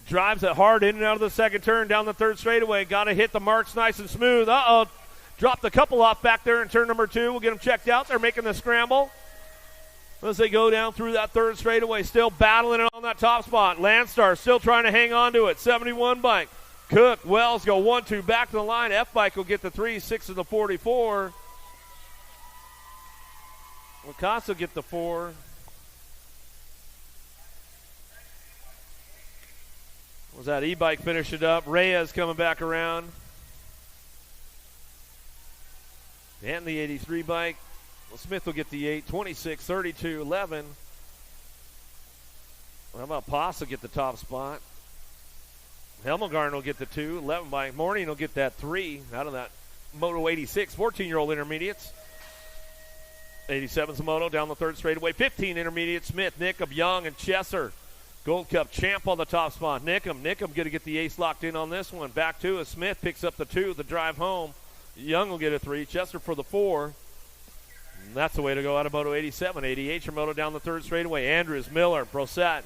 Speaker 2: drives it hard in and out of the second turn down the 3rd straightaway. Got to hit the marks nice and smooth. Uh-oh. Dropped a couple off back there in turn number 2. We'll get them checked out. They're making the scramble as they go down through that 3rd straightaway. Still battling it on that top spot. Landstar still trying to hang on to it. 71 bike. Cook, Wells go 1-2 back to the line. F-Bike will get the 3, 6 of the 44. Lacoste will get the 4. Was that E-Bike finish it up? Reyes coming back around. And the 83 bike. Well, Smith will get the 8, 26, 32, 11. How about Poss will get the top spot? Helmelgarn will get the 2, 11 bike. Morning will get that 3 out of that Moto 86, 14-year-old intermediates. 87's a moto down the 3rd straightaway. 15 intermediate. Smith, Nickham, Young, and Chesser. Gold Cup champ on the top spot. Nickham going to get the ace locked in on this one. Back to it. Smith picks up the 2, the drive home. Young will get a 3. Chester for the 4. And that's the way to go out of Moto 87. 88 your moto down the 3rd straightaway. Andrews, Miller, Brosette.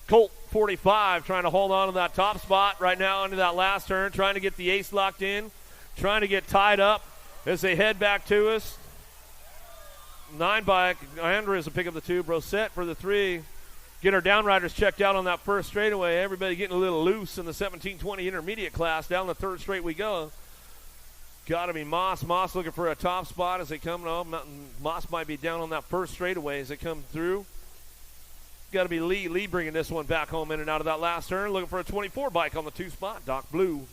Speaker 2: Colt 45 trying to hold on to that top spot right now into that last turn, trying to get the ace locked in. trying to get tied up as they head back to us. 9 bike, Andres will pick up the 2. Brosette for the 3. Get our downriders checked out on that first straightaway. Everybody getting a little loose in the 17-20 intermediate class. Down the 3rd straight we go. Got to be Moss. Moss looking for a top spot as they come. No, Moss might be down on that first straightaway as they come through. Got to be Lee. Lee bringing this one back home in and out of that last turn. Looking for a 24 bike on the 2 spot. Doc Blue.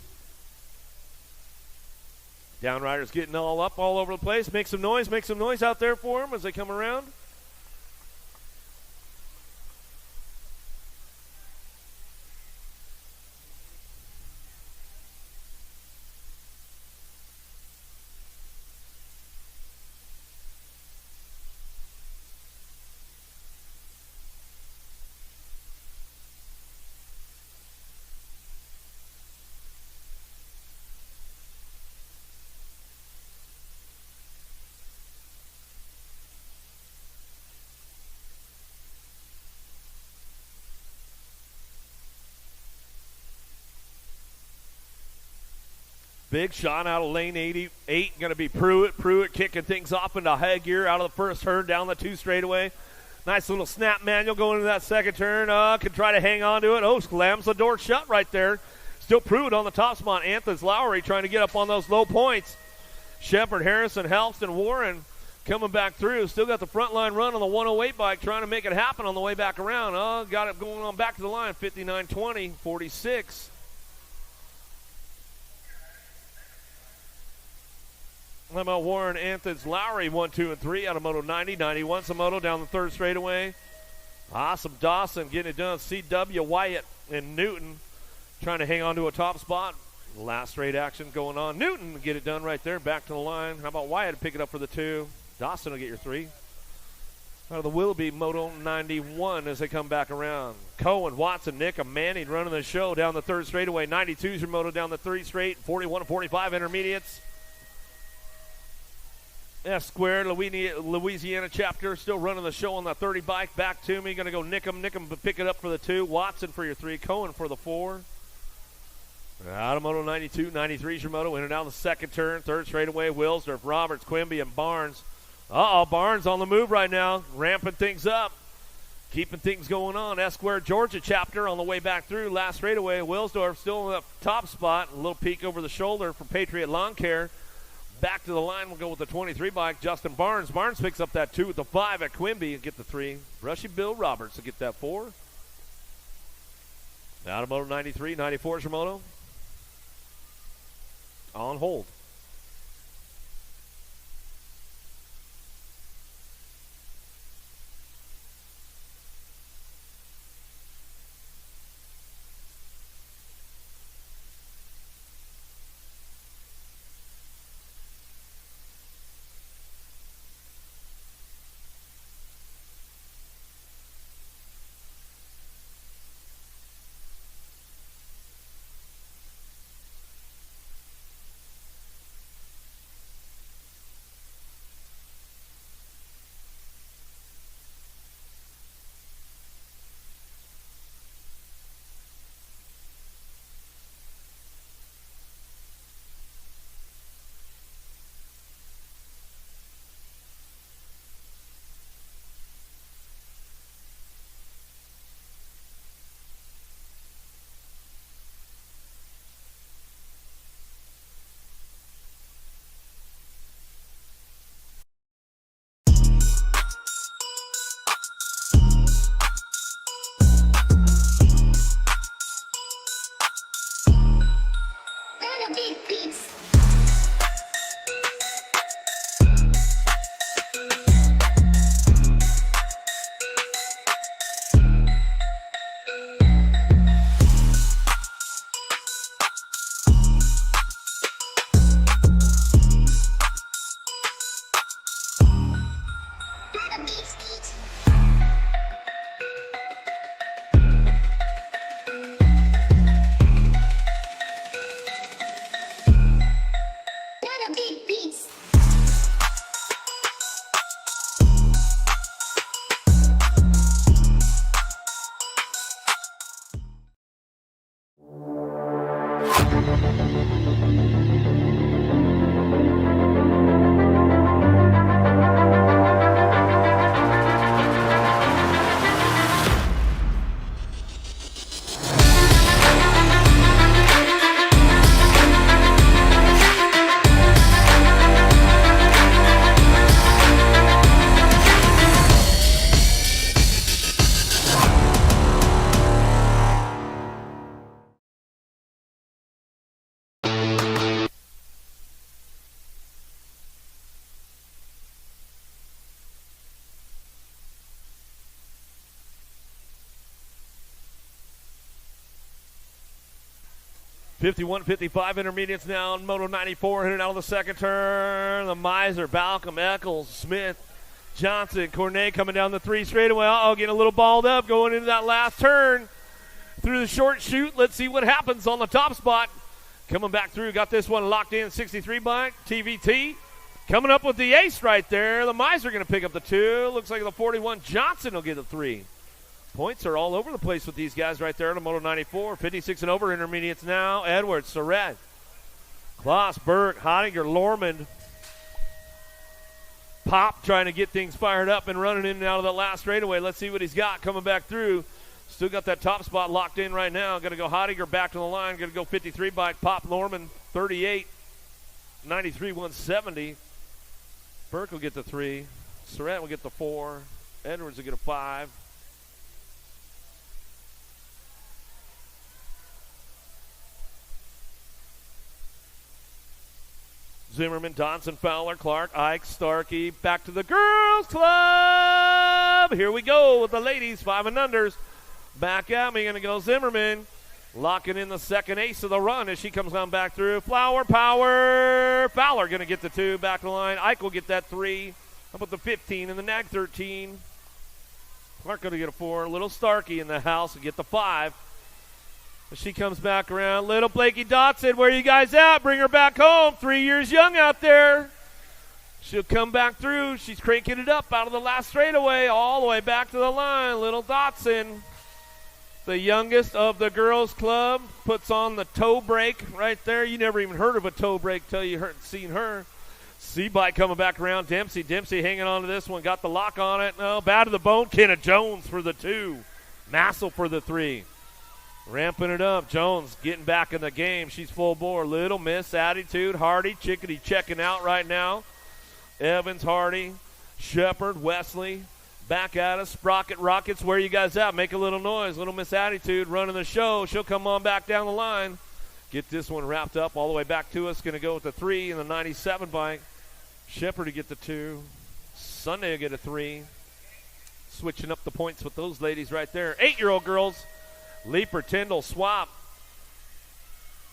Speaker 2: Downriders getting all up all over the place. Make some noise out there for them as they come around. Big shot out of lane 88. Going to be Pruitt. Pruitt kicking things off into high gear out of the first turn down the 2 straightaway. Nice little snap manual going into that second turn. Can try to hang on to it. Oh, slams the door shut right there. Still Pruitt on the top spot. Anthony Lowry trying to get up on those low points. Shepard, Harrison, Halston, Warren coming back through. Still got the front line run on the 108 bike, trying to make it happen on the way back around. Got it going on back to the line. 59-20, 46. How about Warren, Anthony, Lowry, 1, 2, and 3 out of Moto 90. 91 Moto down the 3rd straightaway. Awesome Dawson getting it done. CW, Wyatt, and Newton trying to hang on to a top spot. Last straight action going on. Newton get it done right there. Back to the line. How about Wyatt to pick it up for the 2? Dawson will get your 3. Out of the Willoughby Moto 91 as they come back around. Cohen, Watson, Nick, Manning running the show down the 3rd straightaway. 92's your Moto down the 3 straight. 41 and 45 intermediates. F Squared, Louisiana chapter, still running the show on the 30 bike. Back to me. Going to go Nickham, pick it up for the 2. Watson for your 3. Cohen for the 4. Out of Moto 92, 93's your Moto. In and out of the second turn. 3rd straightaway. Wilsdorf, Roberts, Quimby, and Barnes. Barnes on the move right now. Ramping things up. Keeping things going on. F Squared, Georgia chapter on the way back through. Last straightaway. Wilsdorf still in the top spot. A little peek over the shoulder for Patriot Lawn Care. Back to the line, we'll go with the 23 bike, Justin Barnes. Barnes picks up that 2 with the 5 at Quimby and get the 3. Brushy Bill Roberts to get that 4. Out of Moto 93, 94 is your Moto. On hold. 51-55 intermediates now in Moto 94, hitting out of the second turn. The Miser, Balcom, Eccles, Smith, Johnson, Cornet coming down the 3 straightaway. Getting a little balled up going into that last turn. Through the short chute, let's see what happens on the top spot. Coming back through, got this one locked in, 63 bike, TVT. Coming up with the ace right there. The Miser going to pick up the 2. Looks like the 41 Johnson will get the 3. Points are all over the place with these guys right there in the Moto 94. 56 and over intermediates now. Edwards, Surratt, Kloss, Burke, Hottinger, Lormond. Pop trying to get things fired up and running in and out of that last straightaway. Let's see what he's got coming back through. Still got that top spot locked in right now. Going to go Hottinger back to the line. Going to go 53 bike. Pop, Lormond, 38. 93, 170. Burke will get the 3. Surratt will get the 4. Edwards will get a 5. Zimmerman, Donson, Fowler, Clark, Ike, Starkey, back to the girls' club. Here we go with the ladies, 5 and unders. Back at me, going to go Zimmerman. Locking in the second ace of the run as she comes on back through. Flower, Power, Fowler going to get the 2, back to the line. Ike will get that 3. How about the 15 and the nag 13? Clark going to get a 4. Little Starkey in the house and get the 5. She comes back around. Little Blakey Dotson, where you guys at? Bring her back home. 3 years young out there. She'll come back through. She's cranking it up out of the last straightaway, all the way back to the line. Little Dotson, the youngest of the girls' club, puts on the toe brake right there. You never even heard of a toe brake till you seen her. C-Bike coming back around. Dempsey hanging on to this one. Got the lock on it. No, bad to the bone. Kenna Jones for the 2. Massel for the 3. Ramping it up. Jones getting back in the game. She's full bore. Little Miss Attitude. Hardy. Chickadee checking out right now. Evans, Hardy, Shepard, Wesley. Back at us. Sprocket Rockets. Where you guys at? Make a little noise. Little Miss Attitude running the show. She'll come on back down the line. Get this one wrapped up all the way back to us. Going to go with the 3 and the 97 bike. Shepard to get the 2. Sunday will get a 3. Switching up the points with those ladies right there. 8-year-old girls. Leaper, Tyndall, Swap.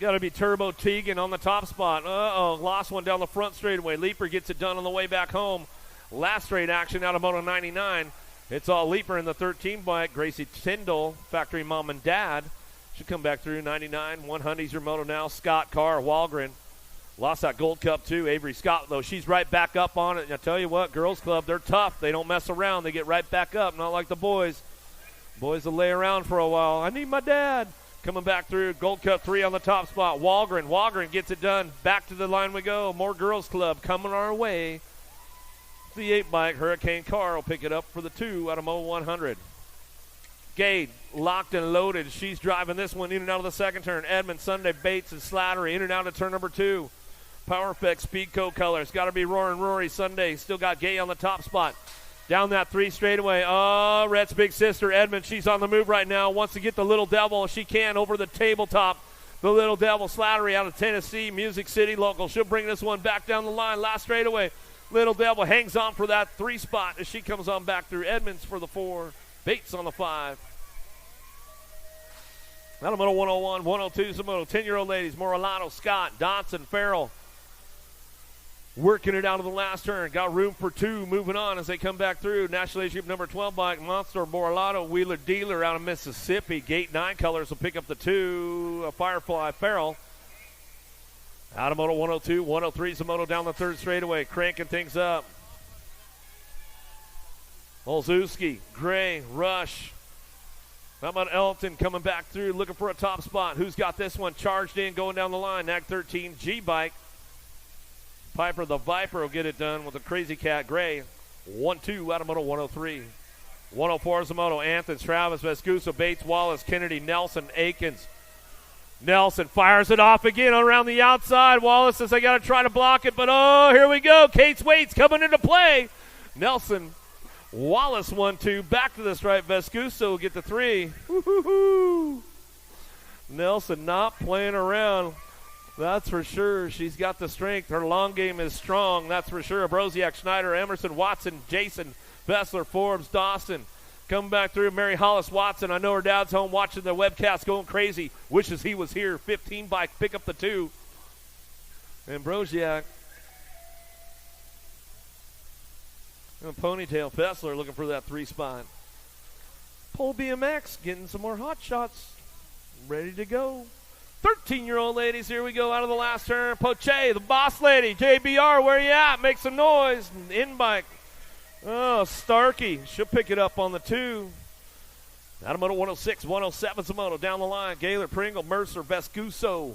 Speaker 2: Got to be Turbo Teagan on the top spot. Lost one down the front straightaway. Leaper gets it done on the way back home. Last straight action out of Moto 99. It's all Leaper in the 13 bike. Gracie Tyndall, factory mom and dad. Should come back through 99. 100's your moto now. Scott Carr, Walgren. Lost that Gold Cup too. Avery Scott, though, she's right back up on it. And I tell you what, girls club, they're tough. They don't mess around. They get right back up, not like the boys. Boys will lay around for a while. I need my dad. Coming back through. Gold Cup 3 on the top spot. Walgren gets it done. Back to the line we go. More girls club coming our way. The 8 bike. Hurricane Car will pick it up for the 2 out of Mo 100. Gade locked and loaded. She's driving this one in and out of the second turn. Edmond, Sunday, Bates, and Slattery in and out of turn number 2. Power Effect, Speedco colors. Got to be Roaring Rory. Sunday still got Gay on the top spot. Down that 3 straightaway. Rhett's big sister, Edmond. She's on the move right now. Wants to get the Little Devil if she can over the tabletop. The Little Devil, Slattery out of Tennessee, Music City local. She'll bring this one back down the line. Last straightaway. Little Devil hangs on for that 3 spot as she comes on back through. Edmonds for the 4. Bates on the 5. Out of Moto 101, 102 is the Moto 10-year-old ladies. Moralato, Scott, Dodson, Farrell. Working it out of the last turn. Got room for 2 moving on as they come back through. National Age Group number 12 bike. Monster, Moralato, Wheeler Dealer out of Mississippi. Gate 9 colors will pick up the 2. Firefly, Farrell. Out of Moto 102, 103 is the Moto down the 3rd straightaway. Cranking things up. Olszewski, Gray, Rush. How about Elton coming back through, looking for a top spot? Who's got this one charged in, going down the line? Nag 13, G-Bike. Piper the Viper will get it done with a Crazy Cat Gray. 1-2 out of Moto 103. 104 is the Moto. Anthony, Travis, Vescuso, Bates, Wallace, Kennedy, Nelson, Akins. Nelson fires it off again around the outside. Wallace says, I got to try to block it, but here we go. Kate's Waits coming into play. Nelson, Wallace 1-2. Back to the stripe. Vescuso will get the 3. Woo-hoo-hoo. Nelson not playing around. That's for sure. She's got the strength. Her long game is strong. That's for sure. Broziak, Schneider, Emerson, Watson, Jason, Bessler, Forbes, Dawson. Coming back through, Mary Hollis Watson. I know her dad's home watching the webcast going crazy. Wishes he was here. 15 bike, pick up the 2. And Broziak. And Ponytail Fessler looking for that 3 spot. Pole BMX getting some more hot shots. Ready to go. 13-year-old ladies, here we go out of the last turn. Poche, the boss lady. JBR, where you at? Make some noise. In-bike. Oh, Starkey. She'll pick it up on the 2. Adamoto 106, 107 Zamoto down the line. Gaylor, Pringle, Mercer, Vescuso.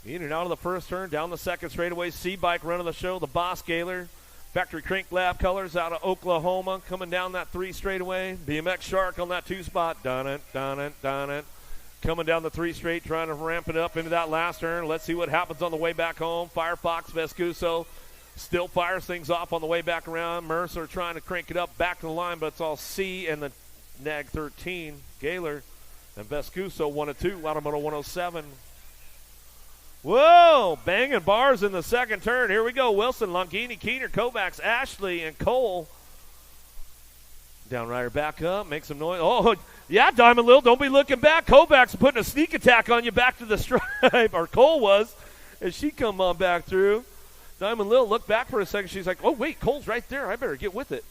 Speaker 2: In and out of the first turn, down the second straightaway. C-Bike running the show, the boss Gaylor. Factory Crank Lab Colors out of Oklahoma coming down that 3 straightaway. BMX Shark on that 2 spot. Done it. Coming down the 3 straight, trying to ramp it up into that last turn. Let's see what happens on the way back home. Firefox Vescuso still fires things off on the way back around. Mercer trying to crank it up back to the line, but it's all C and the Nag 13. Gaylor and Vescuso 1 and 2. Adamoto 107. Whoa, banging bars in the second turn. Here we go. Wilson, Longini, Keener, Kovacs, Ashley, and Cole. Downrider back up, make some noise. Oh, yeah, Diamond Lil, don't be looking back. Kovacs putting a sneak attack on you back to the stripe, or Cole was, as she come on back through. Diamond Lil looked back for a second. She's like, oh, wait, Cole's right there. I better get with it.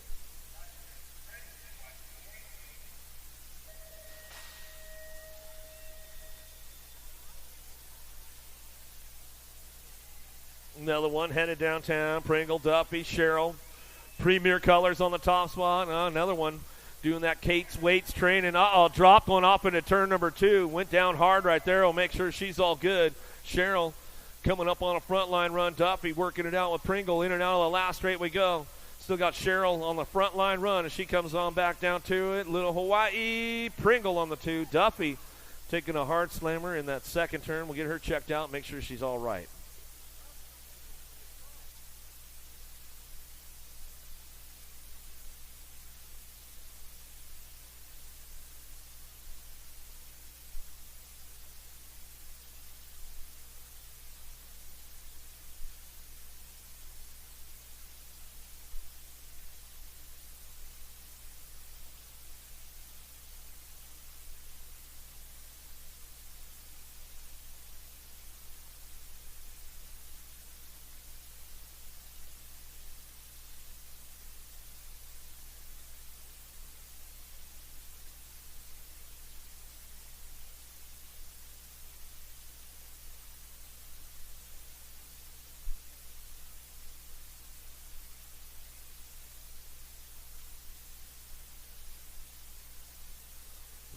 Speaker 2: Another one headed downtown. Pringle, Duffy, Cheryl. Premier Colors on the top spot. Another one doing that Kate's weights training. Dropped one off into turn number 2. Went down hard right there. We'll make sure she's all good. Cheryl coming up on a front line run. Duffy working it out with Pringle. In and out of the last straight we go. Still got Cheryl on the front line run as she comes on back down to it. Little Hawaii. Pringle on the 2. Duffy taking a hard slammer in that second turn. We'll get her checked out, make sure she's all right.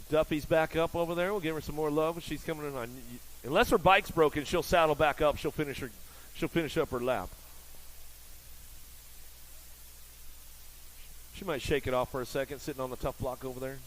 Speaker 2: Duffy's back up over there. We'll give her some more love. She's coming in on. Unless her bike's broken, she'll saddle back up. She'll finish up her lap. She might shake it off for a second, sitting on the tough block over there.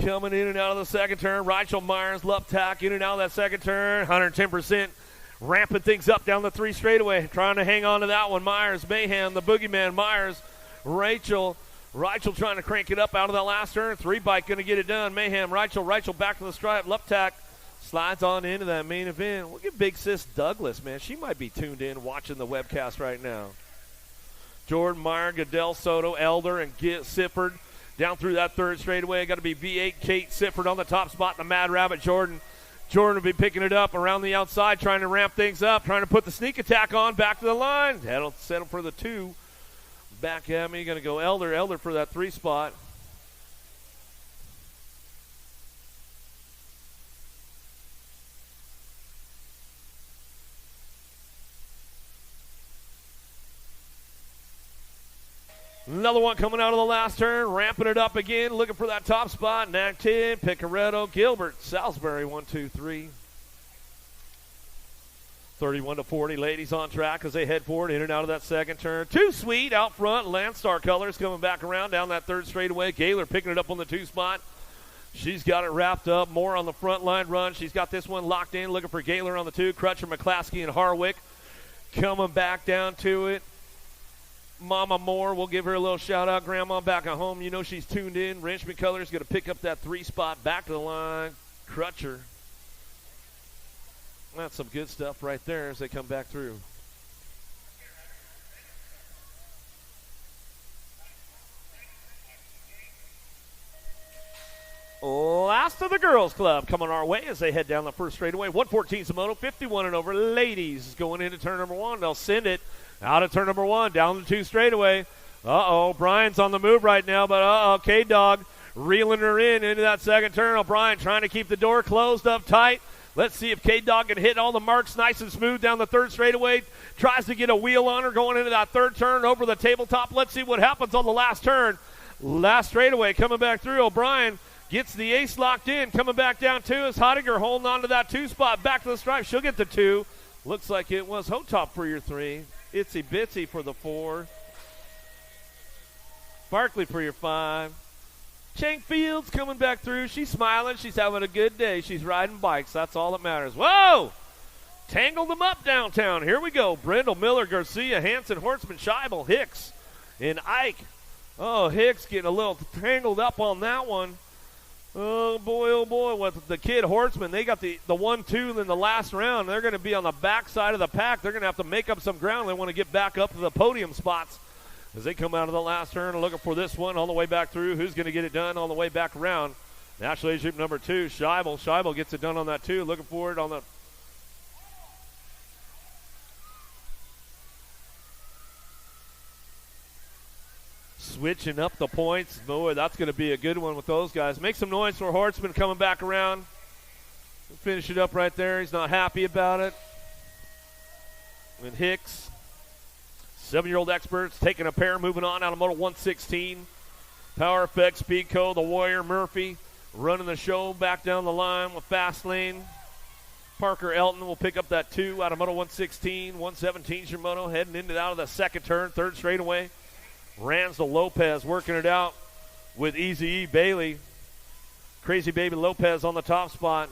Speaker 2: Coming in and out of the second turn. Rachel Myers, left tack, in and out of that second turn. 110%. Ramping things up down the 3 straightaway. Trying to hang on to that one. Myers, Mayhem, the boogeyman. Myers, Rachel trying to crank it up out of that last turn. 3 bike going to get it done. Mayhem, Rachel back to the stripe. Left tack. Slides on into that main event. Look at big sis Douglas, man. She might be tuned in watching the webcast right now. Jordan, Meyer, Goodell, Soto, Elder, and Sifford. Down through that 3rd straightaway, got to be V8, Kate Sifford on the top spot, and the Mad Rabbit, Jordan. Jordan will be picking it up around the outside, trying to ramp things up, trying to put the sneak attack on, back to the line. That'll settle for the 2. Back at me, going to go Elder for that 3 spot. Another one coming out of the last turn, ramping it up again, looking for that top spot. Nag 10, Picaretto, Gilbert, Salisbury, 1, 2, 3. 31-40, ladies on track as they head forward in and out of that second turn. Too Sweet out front. Landstar Colors coming back around down that third straightaway. Gaylor picking it up on the 2 spot. She's got it wrapped up. More on the front line run. She's got this one locked in, looking for Gaylor on the 2. Crutcher, McClaskey, and Harwick coming back down to it. Mama Moore, we'll give her a little shout out. Grandma back at home, you know she's tuned in. Ranchman Colors going to pick up that 3 spot back to the line. Crutcher. That's some good stuff right there as they come back through. Last of the girls club coming our way as they head down the first straightaway. 114 Samoto, 51 and over. Ladies going into turn number 1. They'll send it out of turn number 1, down the 2 straightaway. Brian's on the move right now, but K-Dog reeling her into that second turn. O'Brien trying to keep the door closed up tight. Let's see if K-Dog can hit all the marks nice and smooth down the third straightaway. Tries to get a wheel on her going into that third turn over the tabletop. Let's see what happens on the last turn. Last straightaway coming back through. O'Brien gets the ace locked in. Coming back down 2 is Hottinger holding on to that 2 spot. Back to the stripe. She'll get the 2. Looks like it was Hotop for your 3. Itsy Bitsy for the 4. Barkley for your 5. Chang Fields coming back through. She's smiling. She's having a good day. She's riding bikes. That's all that matters. Whoa! Tangled them up downtown. Here we go. Brindle, Miller, Garcia, Hanson, Hortzman, Scheibel, Hicks, and Ike. Hicks getting a little tangled up on that one. Oh, boy, with the kid Hortzman. They got the 1-2 in the last round. They're going to be on the back side of the pack. They're going to have to make up some ground. They want to get back up to the podium spots as they come out of the last turn and looking for this one all the way back through. Who's going to get it done all the way back around? National Age Group number 2, Scheibel. Scheibel gets it done on that 2. Looking for it on the... Switching up the points. Boy, that's going to be a good one with those guys. Make some noise for Hortzman coming back around. Finish it up right there. He's not happy about it. And Hicks. 7-year-old experts taking a pair, moving on out of Moto 116. Power Effects, Speedco, the Warrior, Murphy running the show back down the line with Fast Lane. Parker Elton will pick up that 2 out of Moto 116. 117's your moto heading into out of the second turn, third straightaway. Ransdell Lopez working it out with Easy E Bailey. Crazy Baby Lopez on the top spot.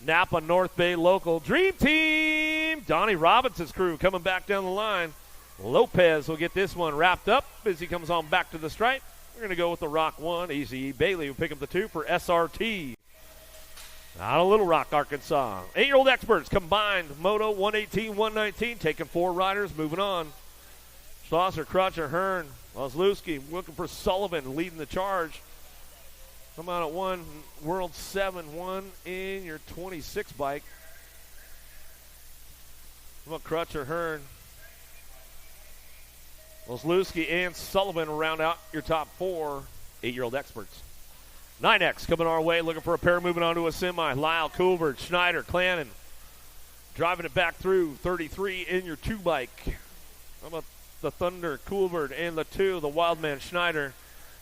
Speaker 2: Napa North Bay local Dream Team. Donnie Robinson's crew coming back down the line. Lopez will get this one wrapped up as he comes on back to the stripe. We're going to go with the Rock 1. Easy E Bailey will pick up the 2 for SRT. Out of Little Rock, Arkansas. 8-year-old experts combined. Moto 118, 119. Taking 4 riders. Moving on. Schlosser, Crutcher, Hearn, Ozlowski looking for Sullivan leading the charge. Come out at 1. World 7-1 in your 26 bike. Come on, Crutcher, Hearn. Ozlowski and Sullivan round out your top 4 8-year-old experts. 9X coming our way, looking for a pair, moving on to a semi. Lyle, Coolbert, Schneider, Clannon. Driving it back through 33 in your 2 bike. How about the Thunder, Coolbert, and the 2, the Wildman, Schneider.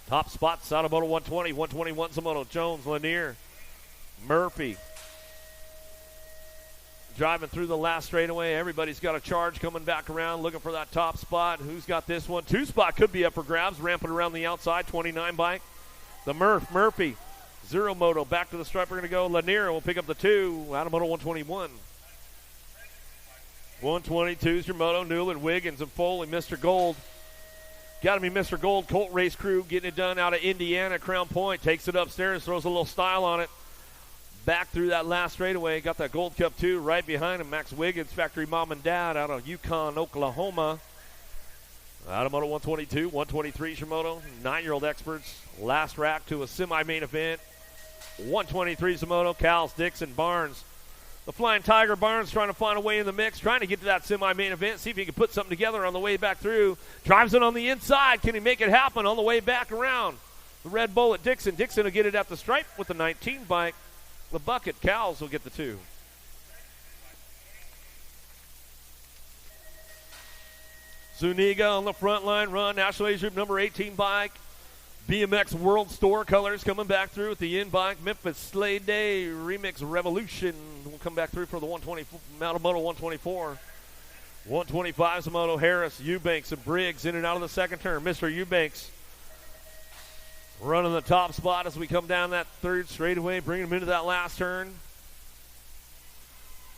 Speaker 2: Top spots out of Moto 120, 121, Zamoto, Jones, Lanier, Murphy. Driving through the last straightaway. Everybody's got a charge coming back around, looking for that top spot. Who's got this one? 2 spot could be up for grabs, ramping around the outside, 29 bike. The Murphy, Zero Moto, back to the stripe. We're going to go. Lanier will pick up the 2 out of Moto 121. 122's your moto. Newland, Wiggins, and Foley. Mr. Gold. Got to be Mr. Gold. Colt Race Crew getting it done out of Indiana. Crown Point takes it upstairs, throws a little style on it. Back through that last straightaway. Got that Gold Cup 2 right behind him. Max Wiggins, factory mom and dad out of Yukon, Oklahoma. Out of Moto 122, 123's your moto. 9-year-old experts. Last rack to a semi-main event. 123's the moto. Cals, Dixon, Barnes. The Flying Tiger Barnes trying to find a way in the mix, trying to get to that semi-main event, see if he can put something together on the way back through. Drives it on the inside. Can he make it happen on the way back around? The Red Bullet, Dixon. Dixon will get it at the stripe with the 19 bike. The Bucket, Cowles will get the 2. Zuniga on the front line run. National Age Group number 18 bike. BMX World Store colors coming back through with the in-bike Memphis Slade Day Remix Revolution. We'll come back through for the 120 Moto 124. 125 is a Moto Harris, Eubanks, and Briggs in and out of the second turn. Mr. Eubanks running the top spot as we come down that third straightaway, bringing him into that last turn.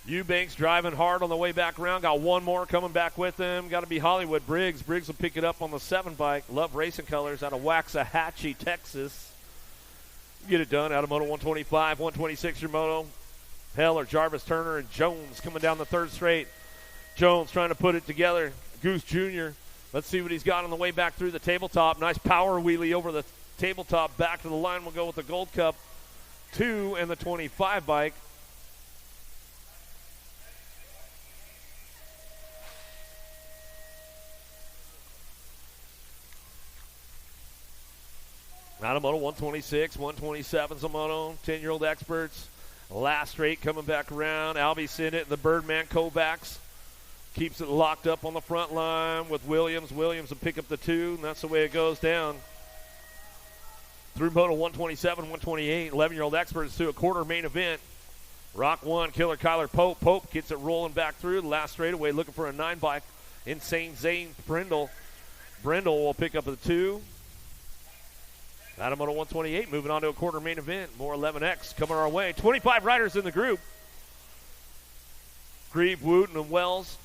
Speaker 2: Eubanks driving hard on the way back around. Got one more coming back with him. Got to be Hollywood Briggs. Briggs will pick it up on the 7 bike. Love Racing colors out of Waxahachie, Texas. Get it done out of Moto 125, 126 your Moto. Heller, Jarvis Turner, and Jones coming down the third straight. Jones trying to put it together. Goose Jr. Let's see what he's got on the way back through the tabletop. Nice power wheelie over the tabletop. Back to the line. We'll go with the Gold Cup 2 and the 25 bike. Out of Moto 126, 127's a Moto. 10-year-old experts. Last straight coming back around. Albie Sinnott, the Birdman Kovacs. Keeps it locked up on the front line with Williams. Williams will pick up the 2, and that's the way it goes down. Through Moto 127, 128, 11-year-old experts to a quarter main event. Rock 1, Killer Kyler Pope. Pope gets it rolling back through the last straightaway, looking for a 9 bike. Insane Zane Brindle. Brindle will pick up the 2. Out of Moto 128, moving on to a quarter main event. More 11X coming our way. 25 riders in the group. Grieve, Wooten, and Wells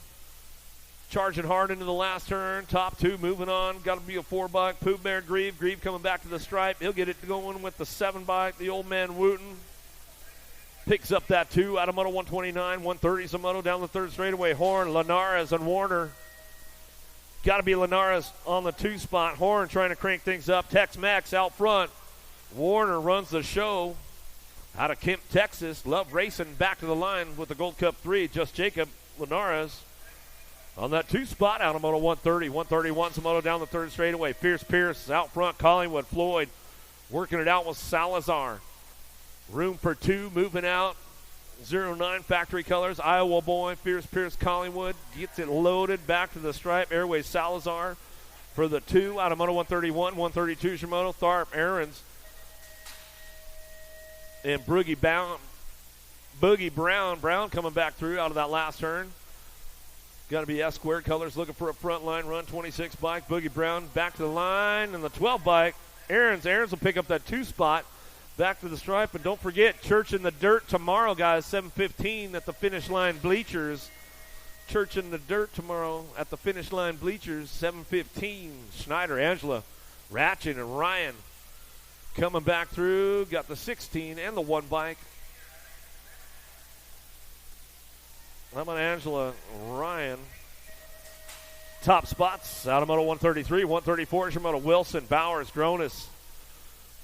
Speaker 2: charging hard into the last turn. Top 2 moving on. Got to be a 4 bike. Pooh Bear Grieve. Grieve coming back to the stripe. He'll get it going with the 7 bike. The old man Wooten picks up that 2 out of Moto 129. 130's a Moto down the third straightaway. Horn, Linares, and Warner. Got to be Linares on the 2 spot. Horn trying to crank things up. Tex-Mex out front. Warner runs the show out of Kemp, Texas. Love Racing back to the line with the Gold Cup 3. Just Jacob Linares on that 2 spot out of Moto 130. 131's a Moto down the third straightaway. Fierce Pierce out front. Collingwood, Floyd working it out with Salazar. Room for 2 moving out. 09 factory colors. Iowa boy, Fierce Pierce Collingwood gets it loaded back to the stripe. Airways Salazar for the 2 out of Moto 131. 132 is your Moto. Tharp, Aarons, and Boogie Brown. Brown coming back through out of that last turn. Got to be S squared colors looking for a front line run. 26 bike. Boogie Brown back to the line. And the 12 bike. Aarons will pick up that 2 spot. Back to the stripe, and don't forget, Church in the Dirt tomorrow, guys, 7:15 at the finish line bleachers. Church in the Dirt tomorrow at the finish line bleachers, 7:15. Schneider, Angela, Ratchet, and Ryan coming back through. Got the 16 and the 1 bike. How about Angela, Ryan? Top spots out of Moto 133, 134 is your Moto. Wilson, Bowers, Gronis.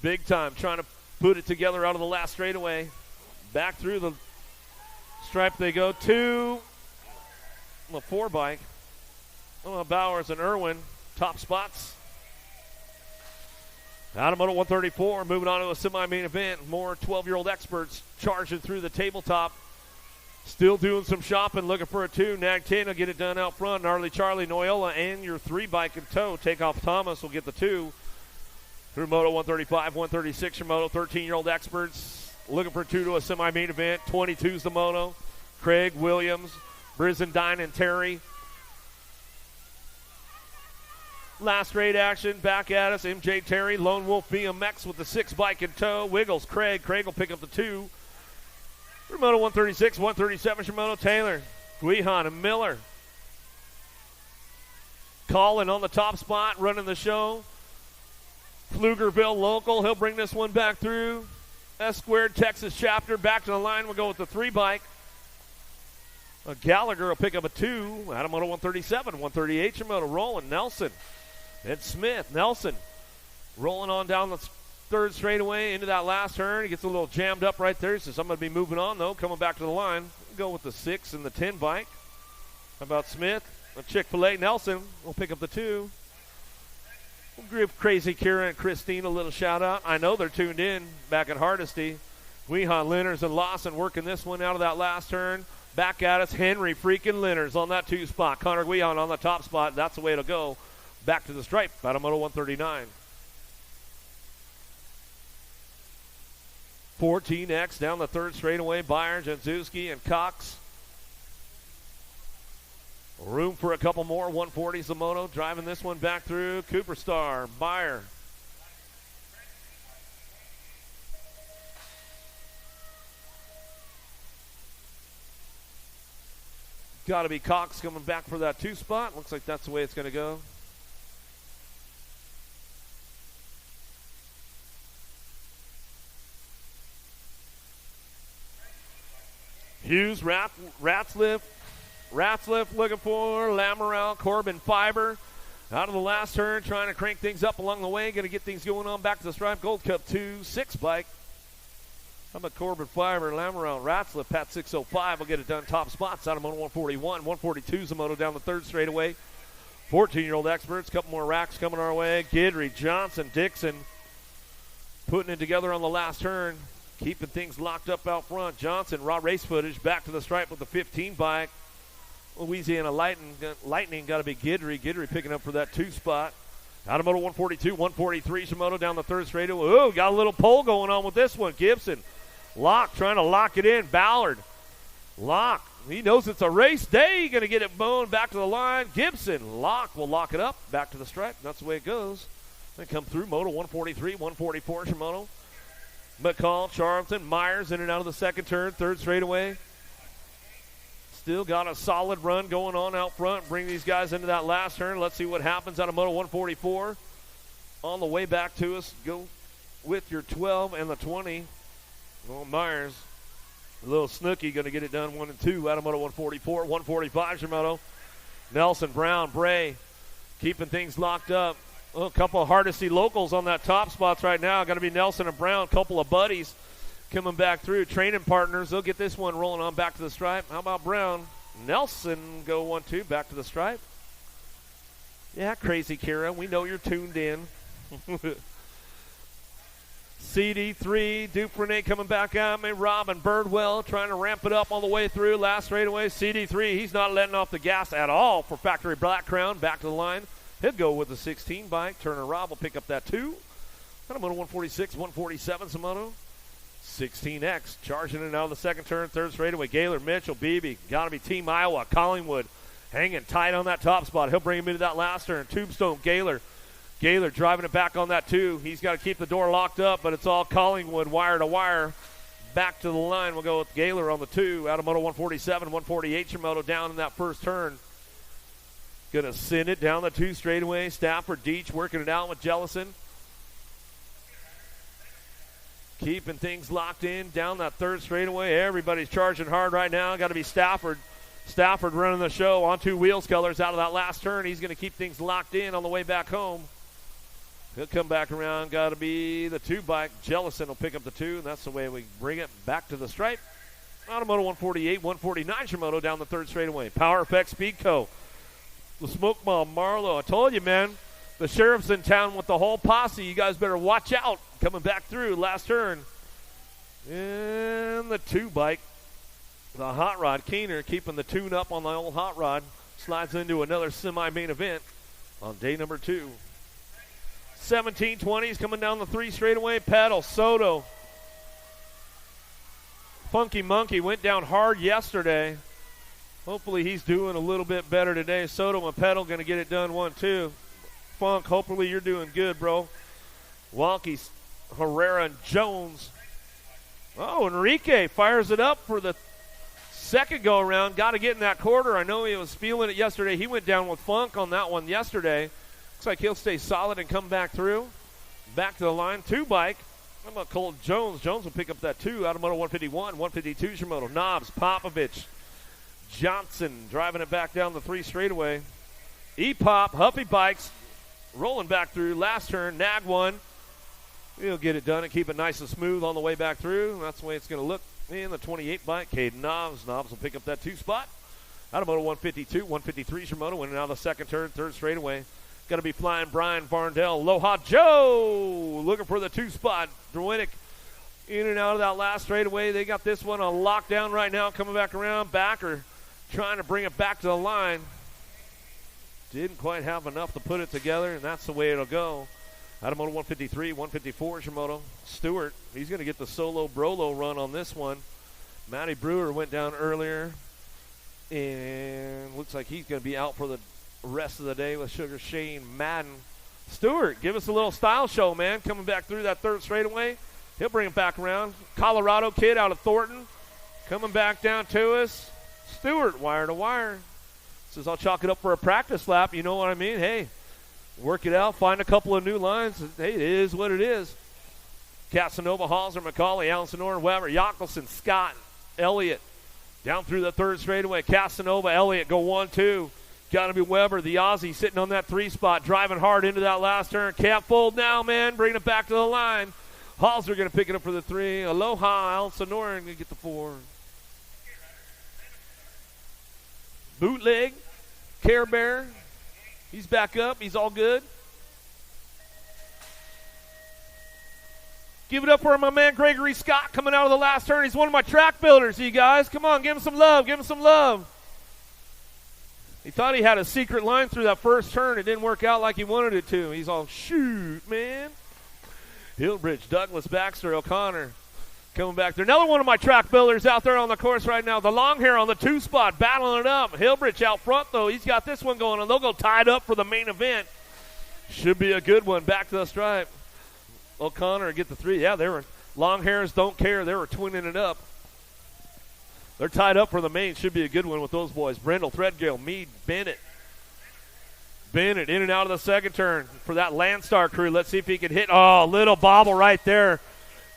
Speaker 2: Big time trying to put it together out of the last straightaway. Back through the stripe they go. 2, the 4 bike. Bowers and Irwin, top spots. Out of Moto 134, moving on to a semi-main event. More 12-year-old experts charging through the tabletop. Still doing some shopping, looking for a 2. Nag 10 will get it done out front. Gnarly Charlie, Noyola, and your 3 bike in tow. Takeoff Thomas will get the 2. Through Moto 135, 136 your Moto. 13-year-old experts looking for 2 to a semi-main event. 22's the Moto. Craig, Williams, Brizendine, and Terry. Last straight action, back at us. MJ Terry, Lone Wolf BMX with the 6 bike in tow. Wiggles, Craig. Craig will pick up the 2. Through Moto 136, 137 your Moto. Taylor, Guihan, and Miller. Colin on the top spot, running the show. Pflugerville local, he'll bring this one back through. S squared Texas chapter, back to the line. We'll go with the 3 bike. Gallagher will pick up a 2 out of Moto 137, 138 your Moto. Rolling, Nelson, and Smith. Nelson rolling on down the third straightaway into that last turn. He gets a little jammed up right there, so I'm going to be moving on, though, coming back to the line. We'll go with the 6 and the 10 bike. How about Smith? Chick-fil-A. Nelson will pick up the 2. We'll give Crazy Kira and Christine a little shout-out. I know they're tuned in back at Hardesty. Weehan, Lenners, and Lawson working this one out of that last turn. Back at us, Henry freaking Lenners on that 2 spot. Connor Weehan on the top spot. That's the way it'll go. Back to the stripe out of Moto 139. 14X down the third straightaway. Byer, Janczewski, and Cox. Room for a couple more. 140 Zamoto driving this one back through. Cooper Star, Byer. Got to be Cox coming back for that 2 spot. Looks like that's the way it's going to go. Hughes, Ratzliff looking for Lamoureux, Corbin Fiber. Out of the last turn, trying to crank things up along the way. Going to get things going on back to the stripe. Gold Cup 2-6 bike. How about Corbin Fiber, Lamoureux, Ratzliff, Pat 605 will get it done. Top spots out of Moto 141. 142 Zamoto down the third straightaway. 14-year-old experts. Couple more racks coming our way. Guidry, Johnson, Dixon putting it together on the last turn. Keeping things locked up out front. Johnson, raw race footage, back to the stripe with the 15 bike. Louisiana Lightning got to be Guidry. Guidry picking up for that 2 spot. Out of Moto 142, 143, Shimoto down the third straightaway. Ooh, got a little pull going on with this one. Gibson, Locke trying to lock it in. Ballard, Locke, he knows it's a race day. Going to get it blown back to the line. Gibson, Locke will lock it up back to the stripe. That's the way it goes. They come through Moto 143, 144, Shimoto. McCall, Charlton, Myers in and out of the second turn, third straightaway. Still got a solid run going on out front. Bring these guys into that last turn. Let's see what happens out of Moto 144. On the way back to us, go with your 12 and the 20. Well, Myers, a little snooky, going to get it done 1 and 2 out of Moto 144. 145, Shimoto. Nelson, Brown, Bray, keeping things locked up. A couple of Hardesty locals on that top spots right now. Got to be Nelson and Brown. A couple of buddies coming back through. Training partners. They'll get this one rolling on back to the stripe. How about Brown? Nelson go 1-2 back to the stripe. Yeah, crazy Kira. We know you're tuned in. CD3, Duprenay coming back at me. Robin Birdwell trying to ramp it up all the way through. Last straightaway. CD3, he's not letting off the gas at all for Factory Black Crown. Back to the line. He'll go with the 16 bike. Turner Rob will pick up that 2. Got a Moto 146, 147 Shimoto. 16X charging it out of the second turn, third straightaway. Gaylor, Mitchell, Beebe. Got to be Team Iowa. Collingwood hanging tight on that top spot. He'll bring him into that last turn. Tombstone, Gaylor. Gaylor driving it back on that 2. He's got to keep the door locked up, but it's all Collingwood wire to wire. Back to the line. We'll go with Gaylor on the 2. Out of Moto 147, 148 Shimoto down in that first turn. Going to send it down the 2 straightaway. Stafford, Deach working it out with Jellison. Keeping things locked in down that third straightaway. Everybody's charging hard right now. Got to be Stafford. Stafford running the show on 2 wheels colors out of that last turn. He's going to keep things locked in on the way back home. He'll come back around. Got to be the 2 bike. Jellison will pick up the 2, and that's the way we bring it back to the stripe. Automoto 148, 149 Shimoto down the third straightaway. Power Effects Speedco. The Smoke Bomb Marlowe. I told you, man. The sheriff's in town with the whole posse. You guys better watch out. Coming back through last turn. And the 2 bike. The Hot Rod Keener keeping the tune up on the old Hot Rod. Slides into another semi-main event on day number 2. 1720s coming down the 3 straightaway. Pedal, Soto. Funky Monkey went down hard yesterday. Hopefully he's doing a little bit better today. Soto and Pedal going to get it done 1-2. Funk, hopefully you're doing good, bro. Walkie, Herrera, and Jones. Oh, Enrique fires it up for the second go-around. Got to get in that quarter. I know he was feeling it yesterday. He went down with Funk on that one yesterday. Looks like he'll stay solid and come back through. Back to the line. 2 bike. How about Cole Jones? Jones will pick up that 2 out of Moto 151, 152 Shimoto. Knobs, Popovich, Johnson driving it back down the 3 straightaway. E-Pop, Huffy Bikes rolling back through. Last turn, Nag 1. He'll get it done and keep it nice and smooth on the way back through. That's the way it's going to look in the 28 bike. Caden Knobs. Knobs will pick up that 2 spot. Out of Moto 152, 153 Shimoto. Winning out of the second turn, third straightaway. Got to be flying Brian Varndell. Loha Joe looking for the 2 spot. Drwinick in and out of that last straightaway. They got this one on lockdown right now. Coming back around. Backer trying to bring it back to the line. Didn't quite have enough to put it together, and that's the way it'll go. Adamoto 153, 154 is your moto. Stewart, he's going to get the solo Brolo run on this one. Matty Brewer went down earlier, and looks like he's going to be out for the rest of the day with Sugar Shane Madden. Stewart, give us a little style show, man. Coming back through that third straightaway. He'll bring it back around. Colorado kid out of Thornton coming back down to us. Stewart, wire to wire. Says, I'll chalk it up for a practice lap. You know what I mean? Hey, work it out. Find a couple of new lines. Hey, it is what it is. Casanova, Halser, McCauley, Allenson, Weber, Yockelson, Scott, Elliott. Down through the third straightaway. Casanova, Elliott go 1-2. Got to be Weber, the Aussie, sitting on that 3 spot, driving hard into that last turn. Can't fold now, man. Bringing it back to the line. Halser going to pick it up for the 3. Aloha, Alcenor going to get the 4. Bootleg, Care Bear. He's back up. He's all good. Give it up for my man Gregory Scott coming out of the last turn. He's one of my track builders, you guys. Come on, give him some love. Give him some love. He thought he had a secret line through that first turn. It didn't work out like he wanted it to. He's all, shoot, man. Hillbridge, Douglas, Baxter, O'Connor coming back there. Another one of my track builders out there on the course right now. The long hair on the 2 spot, battling it up. Hillbridge out front, though. He's got this one going on. They'll go tied up for the main event. Should be a good one. Back to the stripe. O'Connor get the 3. Yeah, they were long hairs don't care. They were twinning it up. They're tied up for the main. Should be a good one with those boys. Brendel, Threadgill, Meade, Bennett. Bennett in and out of the second turn for that Landstar crew. Let's see if he can hit. Oh, little bobble right there.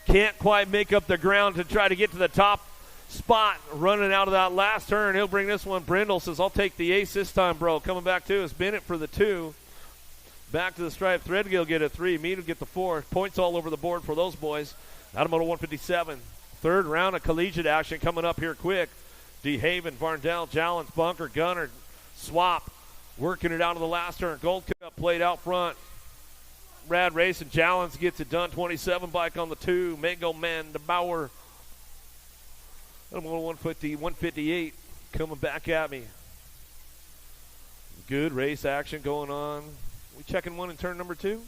Speaker 2: Can't quite make up the ground to try to get to the top spot. Running out of that last turn. He'll bring this one. Brendel says, I'll take the ace this time, bro. Coming back to us. Bennett for the 2. Back to the stripe. Threadgill get a 3. Meade will get the 4. Points all over the board for those boys. Adamoto 157. Third round of collegiate action coming up here quick. DeHaven, Varndell, Jallens, Bunker, Gunner, Swap. Working it out of the last turn. Gold Cup played out front. Rad race and Jallens gets it done. 27 bike on the 2. Mango Man, the Bauer. I'm going 150, 158 coming back at me. Good race action going on. We checking one in turn number 2.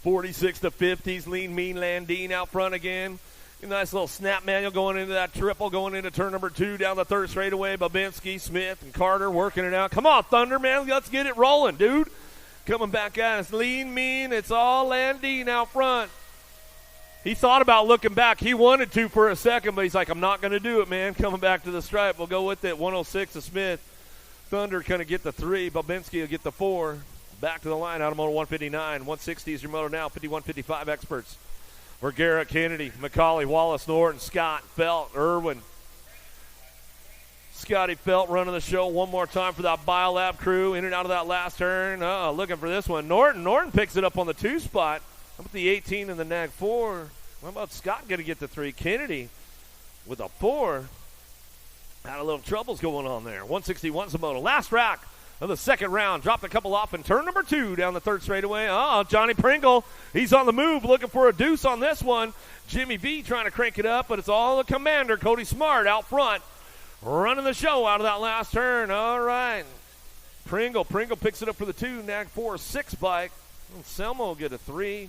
Speaker 2: '46 to 50s, Lean Mean Landine out front again. A nice little snap manual going into that triple, going into turn number 2 down the third straightaway. Babinski, Smith, and Carter working it out. Come on, Thunder, man. Let's get it rolling, dude. Coming back at us. Lean Mean. It's all Landine out front. He thought about looking back. He wanted to for a second, but he's like, I'm not going to do it, man. Coming back to the stripe. We'll go with it. 106 to Smith. Thunder going to get the 3. Babinski will get the 4. Back to the line, Adamoto 159. 160 is your motor now, 51-55 experts. Vergara, Kennedy, McCauley, Wallace, Norton, Scott, Felt, Irwin. Scotty Felt running the show one more time for that Biolab crew. In and out of that last turn. Looking for this one. Norton picks it up on the 2 spot. How about the 18 and the nag 4? How about Scott going to get the 3? Kennedy with a 4. Had a little troubles going on there. 161's the moto. Last rack of the second round. Dropped a couple off in turn number 2 down the third straightaway. Johnny Pringle, he's on the move looking for a deuce on this one. Jimmy V trying to crank it up, but it's all the commander, Cody Smart, out front. Running the show out of that last turn. All right. Pringle picks it up for the 2. Nag 4, 6 bike. Selma will get a 3.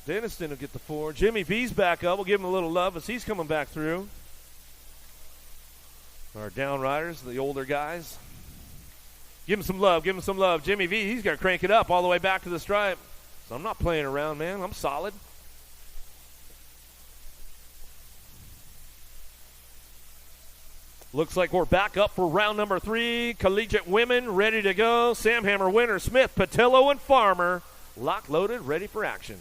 Speaker 2: Denniston will get the 4. Jimmy V's back up. We'll give him a little love as he's coming back through. Our down riders, the older guys. Give him some love. Jimmy V, he's going to crank it up all the way back to the stripe. So I'm not playing around, man. I'm solid. Looks like we're back up for round number 3. Collegiate women ready to go. Sam Hammer winner, Smith, Patillo, and Farmer. Lock loaded, ready for action.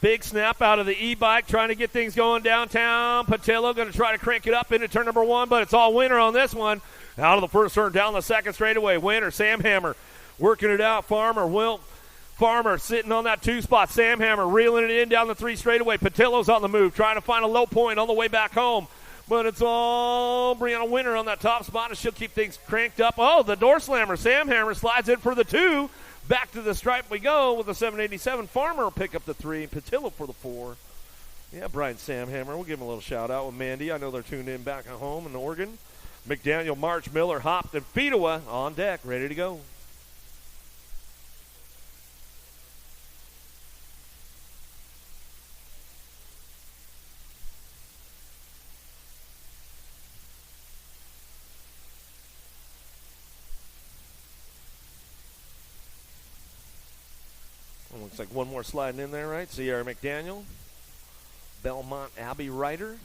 Speaker 2: Big snap out of the e-bike, trying to get things going downtown. Patillo going to try to crank it up into turn number 1, but it's all winner on this one. Out of the first turn, down the second straightaway. Winner, Sam Hammer, working it out. Farmer sitting on that 2 spot. Sam Hammer reeling it in down the 3 straightaway. Patillo's on the move, trying to find a low point on the way back home. But it's all Brianna Winner on that top spot, and she'll keep things cranked up. Oh, the door slammer. Sam Hammer slides in for the 2. Back to the stripe we go with the 787. Farmer will pick up the 3. Patillo for the 4. Yeah, Brian Sam Hammer. We'll give him a little shout-out with Mandy. I know they're tuned in back at home in Oregon. McDaniel, March, Miller, Hopt, and Fedewa on deck, ready to go. Looks like one more sliding in there, right? Sierra McDaniel, Belmont Abbey Ryder.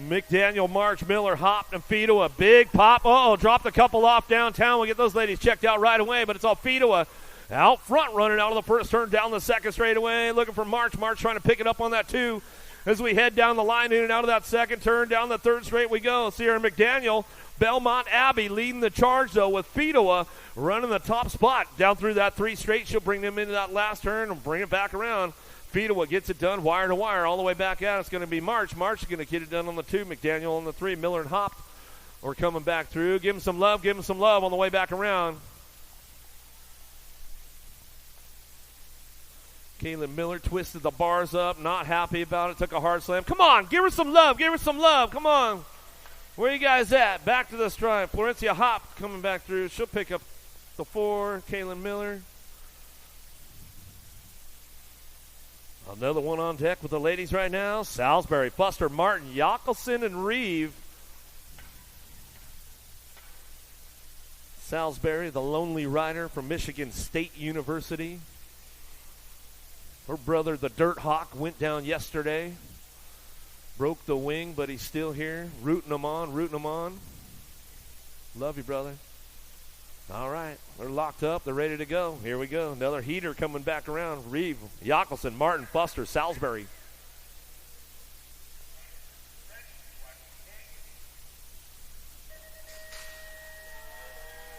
Speaker 2: McDaniel, March, Miller, Hopt, and Fedewa. Big pop. Dropped a couple off downtown. We'll get those ladies checked out right away, but it's all Fedewa out front, running out of the first turn, down the second straightaway, looking for March. March trying to pick it up on that 2 as we head down the line, in and out of that second turn, down the third straight we go. Sierra McDaniel, Belmont Abbey leading the charge, though, with Fedewa running the top spot down through that 3 straight. She'll bring them into that last turn and bring it back around. Fedewa gets it done, wire to wire, all the way back out. It's going to be March. March is going to get it done on the 2. McDaniel on the 3. Miller and Hopt are coming back through. Give him some love on the way back around. Kaylin Miller twisted the bars up, not happy about it, took a hard slam. Come on, give her some love, come on. Where you guys at? Back to the stripe. Florencia Hopt coming back through. She'll pick up the 4. Kaylin Miller. Another one on deck with the ladies right now. Salisbury, Buster, Martin, Yockelson, and Reeve. Salisbury, the lonely rider from Michigan State University. Her brother, the Dirt Hawk, went down yesterday. Broke the wing, but he's still here. Rooting them on. Love you, brother. All right, they're locked up. They're ready to go. Here we go. Another heater coming back around. Reeve, Yockelson, Martin, Buster, Salisbury.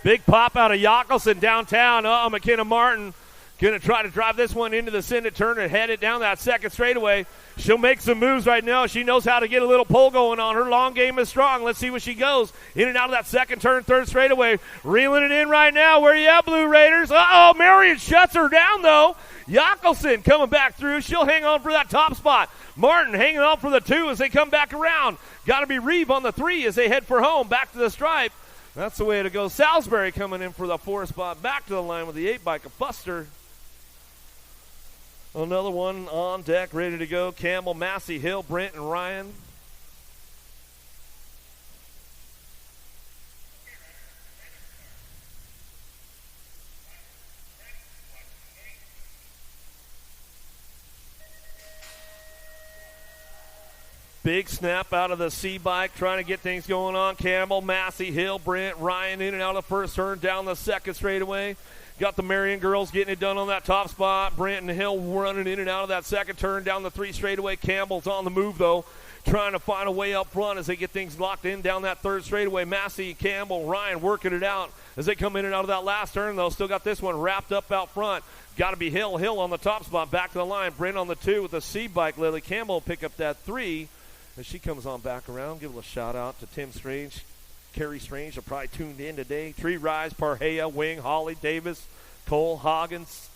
Speaker 2: Big pop out of Yockelson downtown. McKenna Martin going to try to drive this one into the Senate turn and head it down that second straightaway. She'll make some moves right now. She knows how to get a little pull going on. Her long game is strong. Let's see where she goes. In and out of that second turn, third straightaway. Reeling it in right now. Where you at, Blue Raiders? Marion shuts her down, though. Yockelson coming back through. She'll hang on for that top spot. Martin hanging on for the 2 as they come back around. Got to be Reeve on the 3 as they head for home. Back to the stripe. That's the way to go. Salisbury coming in for the 4 spot. Back to the line with the 8 bike of Buster. Another one on deck, ready to go. Campbell, Massey, Hill, Brent, and Ryan. Big snap out of the C-bike, trying to get things going on. Campbell, Massey, Hill, Brent, Ryan in and out of the first turn, down the second straightaway. Got the Marion girls getting it done on that top spot. Brent and Hill running in and out of that second turn, down the 3 straightaway. Campbell's on the move, though, trying to find a way up front as they get things locked in down that 3rd straightaway. Massey, Campbell, Ryan working it out as they come in and out of that last turn, though. Still got this one wrapped up out front. Got to be Hill. Hill on the top spot, back to the line. Brent on the 2 with the C-bike. Lily Campbell will pick up that 3 as she comes on back around. Give a little shout-out to Tim Strange. Kerry Strange are probably tuned in today. Tree Rise, Parhea, Wing, Holly, Davis, Cole, Hoggins,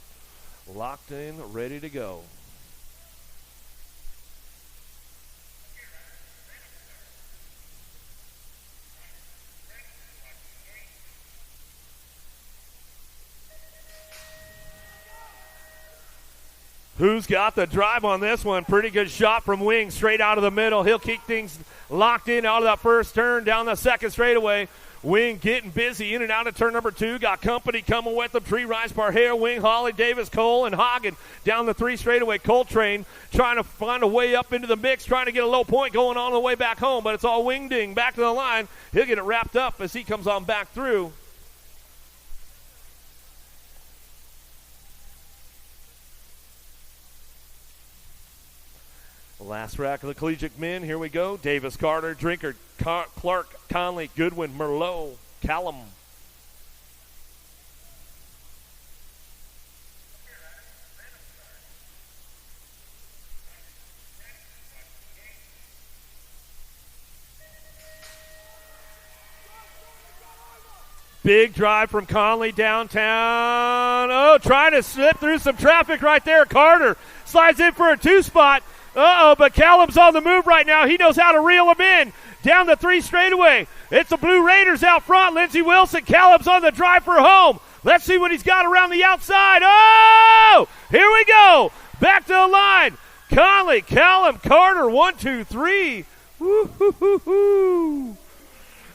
Speaker 2: locked in, ready to go. Who's got the drive on this one? Pretty good shot from Wing, straight out of the middle. He'll keep things locked in out of that first turn, down the second straightaway. Wing getting busy in and out of turn number 2. Got company coming with them. Tree Rise, Parhale, Wing, Holly, Davis, Cole, and Hagen down the 3 straightaway. Coltrane trying to find a way up into the mix, trying to get a low point going on the way back home, but it's all Wing Ding back to the line. He'll get it wrapped up as he comes on back through. Last rack of the collegiate men. Here we go. Davis, Carter, Drinker, Clark, Conley, Goodwin, Merlot, Callum. Big drive from Conley downtown. Oh, trying to slip through some traffic right there. Carter slides in for a 2-spot. But Callum's on the move right now. He knows how to reel him in. Down the 3 straightaway. It's the Blue Raiders out front. Lindsey Wilson. Callum's on the drive for home. Let's see what he's got around the outside. Oh! Here we go. Back to the line. Conley, Callum, Carter. 1, 2, 3. Woo-hoo-hoo-hoo.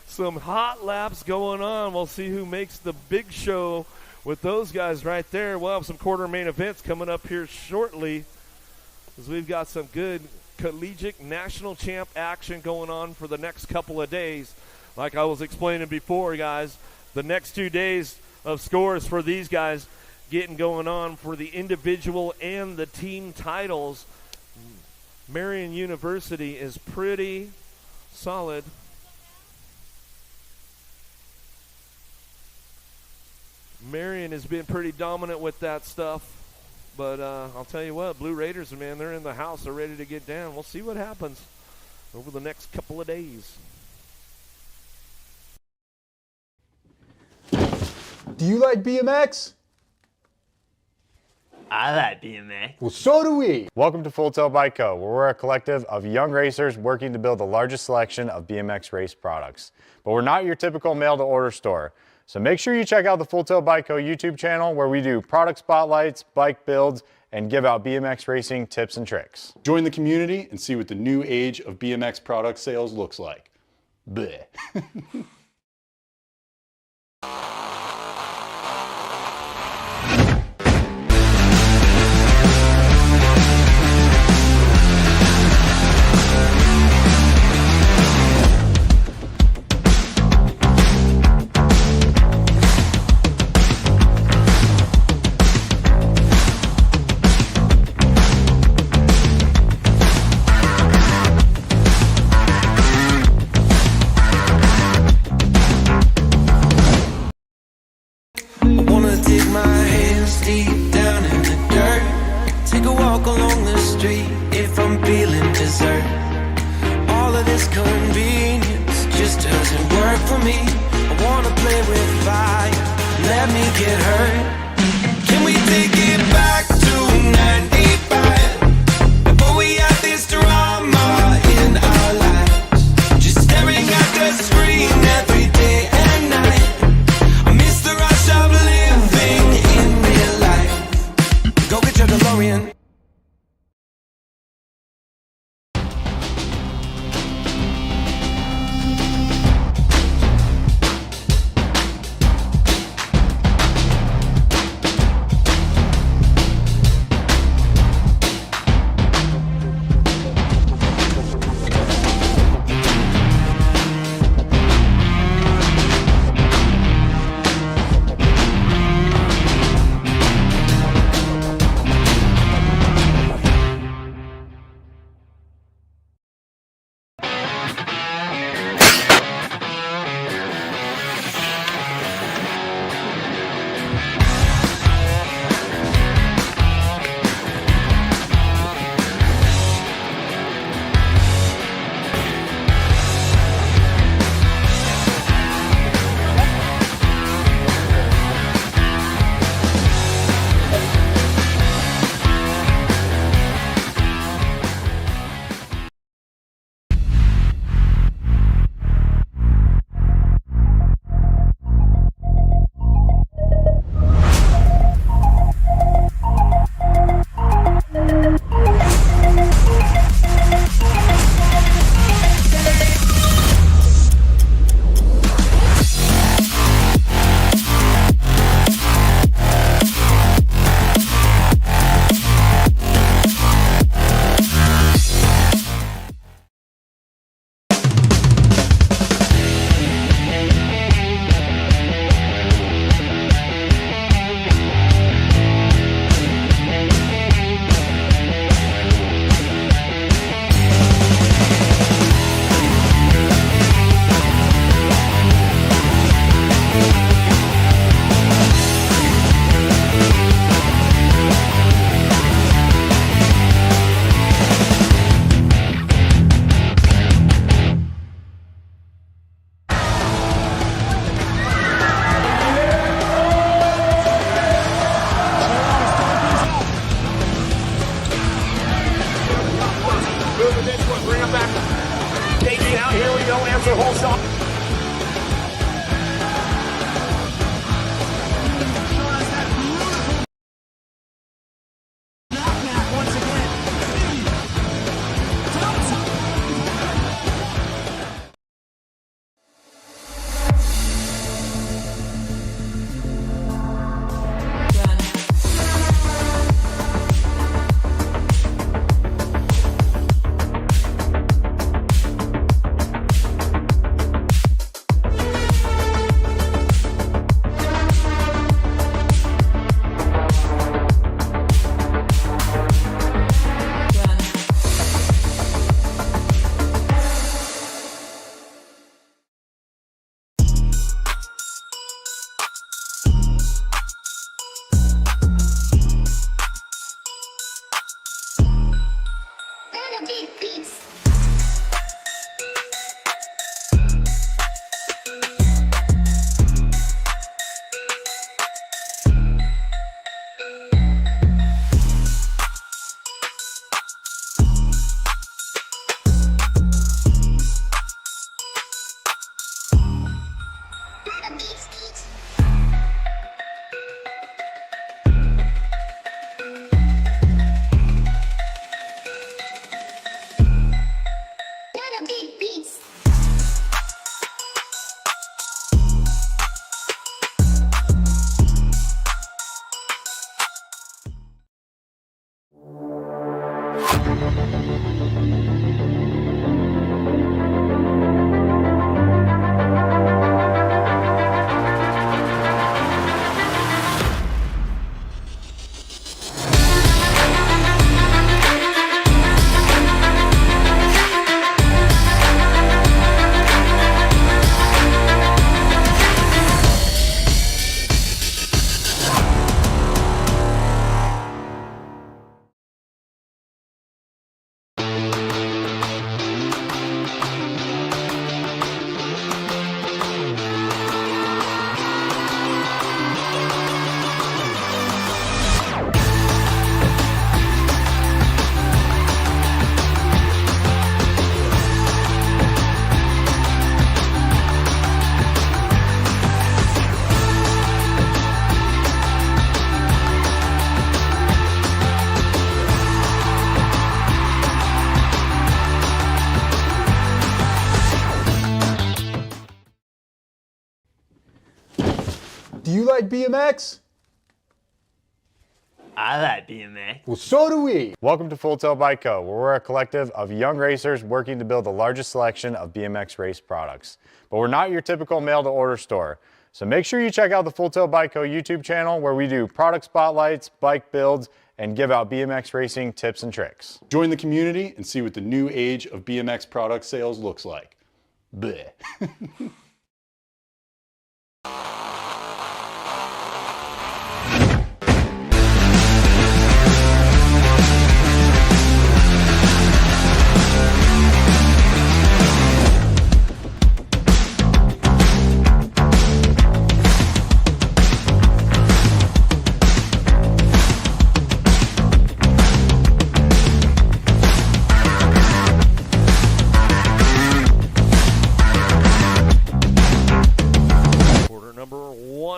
Speaker 2: Some hot laps going on. We'll see who makes the big show with those guys right there. We'll have some quarter main events coming up here shortly, because we've got some good collegiate national champ action going on for the next couple of days. Like I was explaining before, guys, the next 2 days of scores for these guys getting going on for the individual and the team titles. Marian University is pretty solid. Marian has been pretty dominant with that stuff. But I'll tell you what, Blue Raiders, man, they're in the house. They're ready to get down. We'll see what happens over the next couple of days.
Speaker 1: Do you like BMX?
Speaker 5: I like BMX.
Speaker 1: Well, so do we.
Speaker 3: Welcome to Full Tilt Bike Co., where we're a collective of young racers working to build the largest selection of BMX race products. But we're not your typical mail-to-order store. So make sure you check out the Full Tilt Bike Co. YouTube channel, where we do product spotlights, bike builds, and give out BMX racing tips and tricks.
Speaker 4: Join the community and see what the new age of BMX product sales looks like. Bleh.
Speaker 2: this one. Bring him back. Davey out. Here we go. Answer hole shot.
Speaker 1: Do you like BMX?
Speaker 5: I like BMX.
Speaker 1: Well, so do we.
Speaker 3: Welcome to Full Tilt Bike Co., where we're a collective of young racers working to build the largest selection of BMX race products. But we're not your typical mail-to-order store. So make sure you check out the Full Tilt Bike Co. YouTube channel, where we do product spotlights, bike builds, and give out BMX racing tips and tricks.
Speaker 4: Join the community and see what the new age of BMX product sales looks like. Bleh.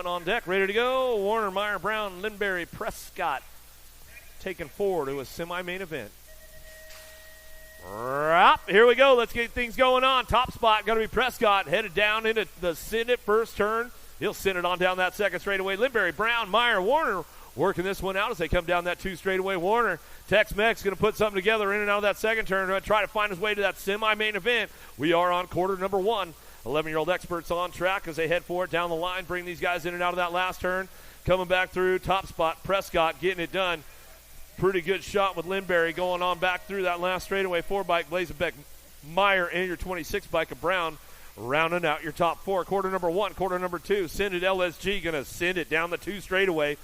Speaker 2: On deck, ready to go. Warner, Meyer, Brown, Lindberry, Prescott taken forward to a semi-main event. Here we go. Let's get things going on. Top spot going to be Prescott, headed down into the send it first turn. He'll send it on down that second straightaway. Lindberry, Brown, Meyer, Warner working this one out as they come down that two straightaway. Warner, Tex-Mex going to put something together in and out of that second turn. Going to try to find his way to that semi-main event. We are on quarter number one. 11-year-old experts on track as they head for it down the line, bring these guys in and out of that last turn. Coming back through, top spot, Prescott getting it done. Pretty good shot with Lindberry going on back through that last straightaway. 4-bike, Blazenbeck, Meyer, and your 26-bike of Brown rounding out your top four. Quarter number one, quarter number two. Send it LSG, going to send it down the two straightaway.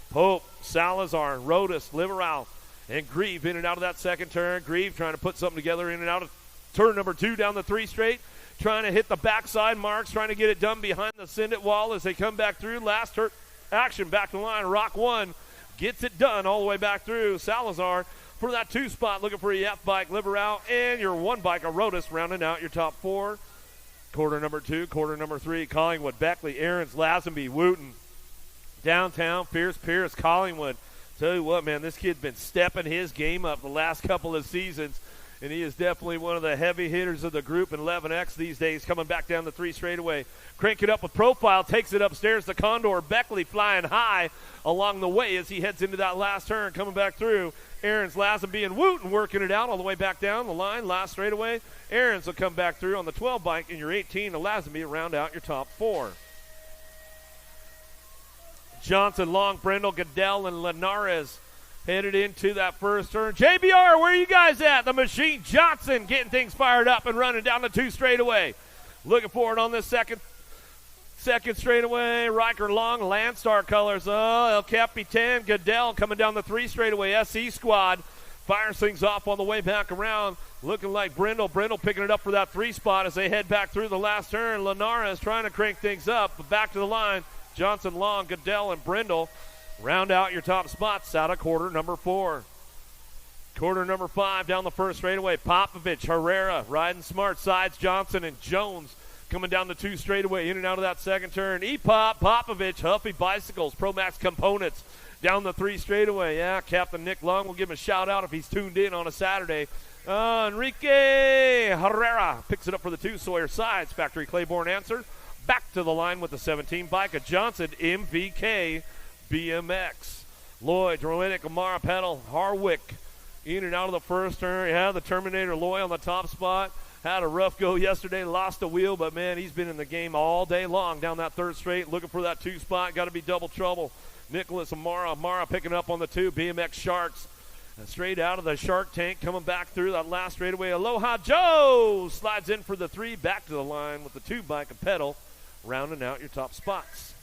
Speaker 2: Pope, Salazar, Rodas, Liveral, and Grieve in and out of that second turn. Grieve trying to put something together in and out of turn number two down the three straight. Trying to hit the backside marks, trying to get it done behind the send it wall as they come back through. Last action back to the line. Rock one gets it done all the way back through. Salazar for that 2 spot, looking for a F bike, liver out, and your 1 bike, a Rotus, rounding out your top 4. Quarter number 2, quarter number 3, Collingwood, Beckley, Aarons, Lazenby, Wooten. Downtown, Pierce, Collingwood. Tell you what, man, this kid's been stepping his game up the last couple of seasons, and he is definitely one of the heavy hitters of the group in 11X these days, coming back down the 3 straightaway. Crank it up with profile, takes it upstairs to Condor. Beckley flying high along the way as he heads into that last turn, coming back through. Aarons, Lazenby, and Wooten working it out all the way back down the line, last straightaway. Aarons will come back through on the 12 bike, and your 18 to Lazenby round out your top 4. Johnson, Long, Brindle, Goodell, and Linares headed into that first turn. JBR, where are you guys at? The Machine Johnson getting things fired up and running down the 2 straightaway. Looking forward on this second straightaway. Riker, Long, Landstar colors. El Capitan, Goodell coming down the 3 straightaway. SE squad fires things off on the way back around. Looking like Brindle picking it up for that 3 spot as they head back through the last turn. Linares trying to crank things up, but back to the line. Johnson, Long, Goodell, and Brindle round out your top spots out of quarter number 4. Quarter number 5 down the first straightaway. Popovich, Herrera, riding smart sides. Johnson and Jones coming down the 2 straightaway, in and out of that second turn. E-Pop, Popovich, Huffy Bicycles, Pro Max Components down the 3 straightaway. Yeah, Captain Nick Long will give him a shout out if he's tuned in on a Saturday. Enrique Herrera picks it up for the 2. Sawyer Sides, Factory Claiborne answer. Back to the line with the 17 bike of Johnson, MVK BMX. Lloyd, Drominic, Amara Pedal, Harwick in and out of the first turn. Yeah, the Terminator Lloyd on the top spot. Had a rough go yesterday, lost a wheel, but man, he's been in the game all day long down that 3rd straight, looking for that 2 spot. Got to be double trouble. Nicholas Amara picking up on the 2. BMX Sharks straight out of the Shark Tank, coming back through that last straightaway. Aloha Joe slides in for the 3, back to the line with the 2 bike of Pedal, rounding out your top spots.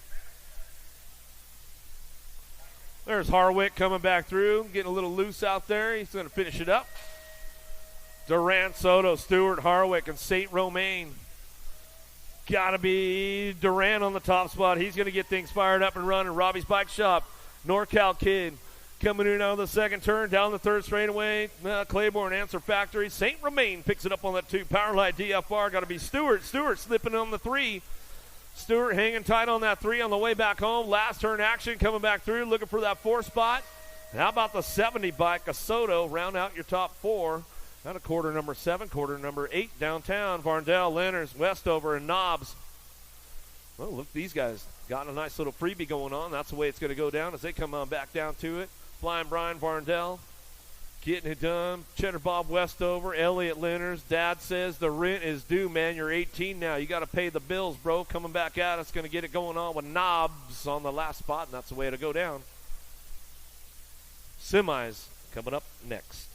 Speaker 2: There's Harwick coming back through, getting a little loose out there. He's going to finish it up. Durant, Soto, Stewart, Harwick, and St. Romain. Got to be Durant on the top spot. He's going to get things fired up and running. Robbie's Bike Shop, NorCal Kid coming in out of the second turn, down the 3rd straightaway. Claiborne Answer Factory. St. Romain picks it up on that 2. Powerlight DFR. Got to be Stewart. Stewart slipping on the 3. Stewart hanging tight on that 3 on the way back home. Last turn action coming back through, looking for that 4 spot. How about the 70 bike of Soto round out your top 4? Out of quarter number 7, quarter number 8 downtown. Varndell, Lenners, Westover, and Knobs. Well, look, these guys got a nice little freebie going on. That's the way it's going to go down as they come on back down to it. Flying Brian Varndell getting it done. Cheddar Bob Westover, Elliot Lenners. Dad says the rent is due, man. You're 18 now. You got to pay the bills, bro. Coming back at us, going to get it going on with Knobs on the last spot, and that's the way to go down. Semis coming up next.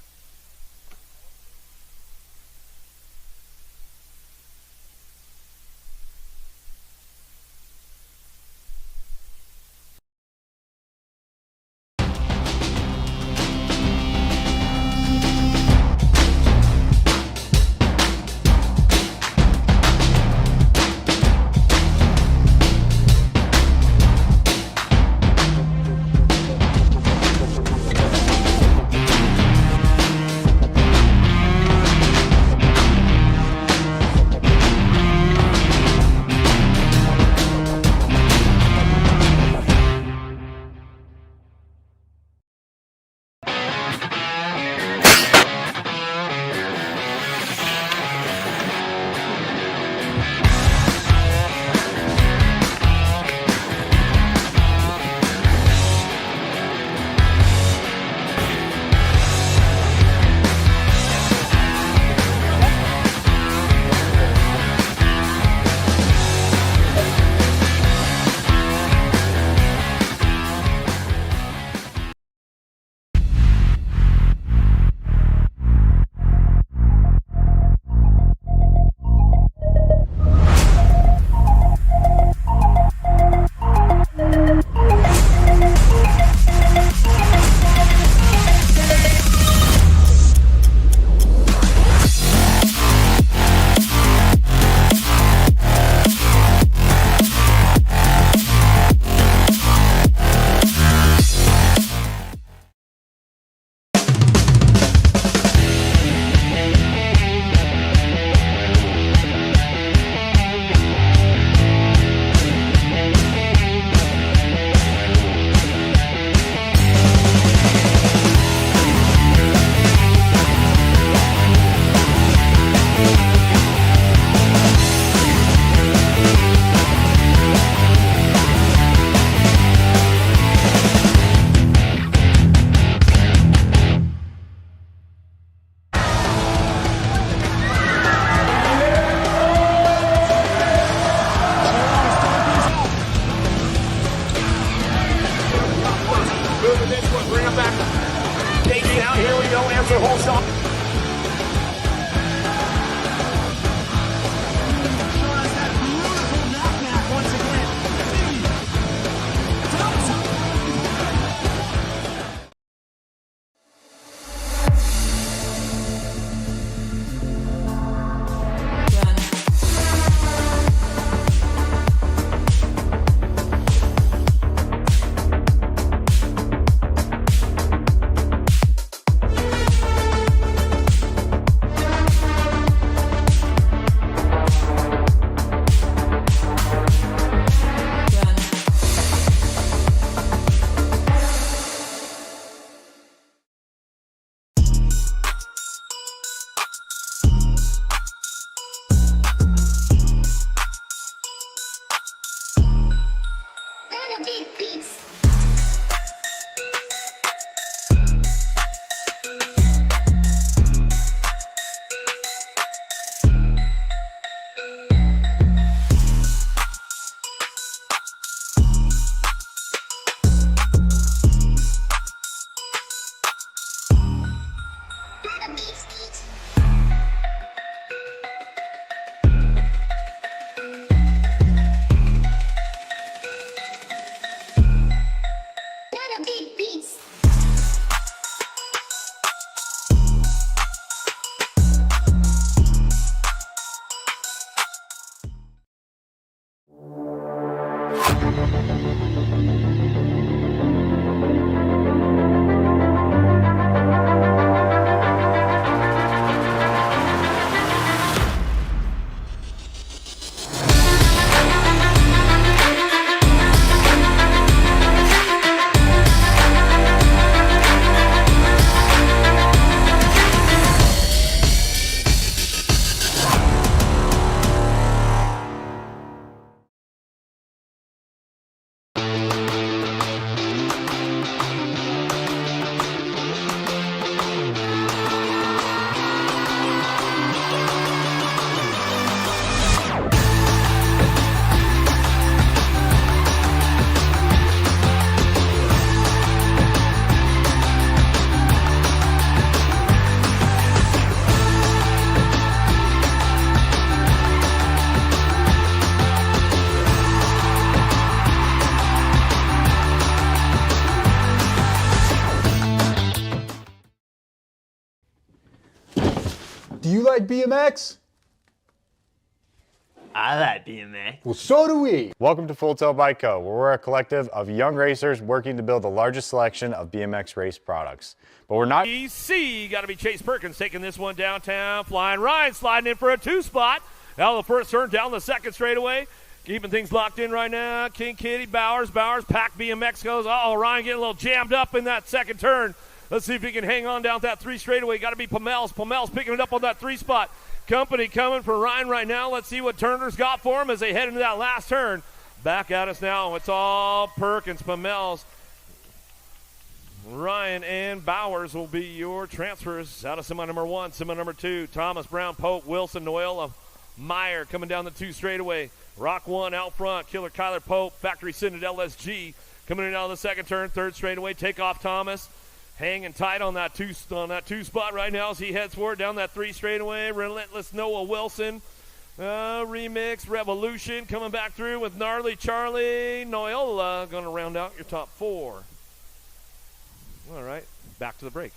Speaker 1: Do you like BMX?
Speaker 5: I like BMX.
Speaker 1: Well, so do we.
Speaker 3: Welcome to Full Tilt Bike Co., where we're a collective of young racers working to build the largest selection of BMX race products. But we're not.
Speaker 2: EC, got to be Chase Perkins taking this one downtown. Flying Ryan sliding in for a two spot. Out of the first turn, down the second straightaway. Keeping things locked in right now. King Kitty, Bowers, Pack BMX goes. Oh, Ryan getting a little jammed up in that second turn. Let's see if he can hang on down that three straightaway. Got to be Pamels. Pamels picking it up on that three spot. Company coming for Ryan right now. Let's see what Turner's got for him as they head into that last turn. Back at us now. It's all Perkins, Pamels, Ryan, and Bowers will be your transfers out of semi number 1. Semi number 2, Thomas, Brown, Pope, Wilson, Noel, Meyer coming down the 2 straightaway. Rock 1 out front. Killer Kyler Pope, Factory Citadel LSG coming in out of the second turn. Third straightaway. Takeoff Thomas. Hanging tight on that two spot right now as he heads forward down that 3 straightaway. Relentless Noah Wilson. Remix Revolution coming back through with Gnarly Charlie. Noyola going to round out your top 4. All right, back to the break.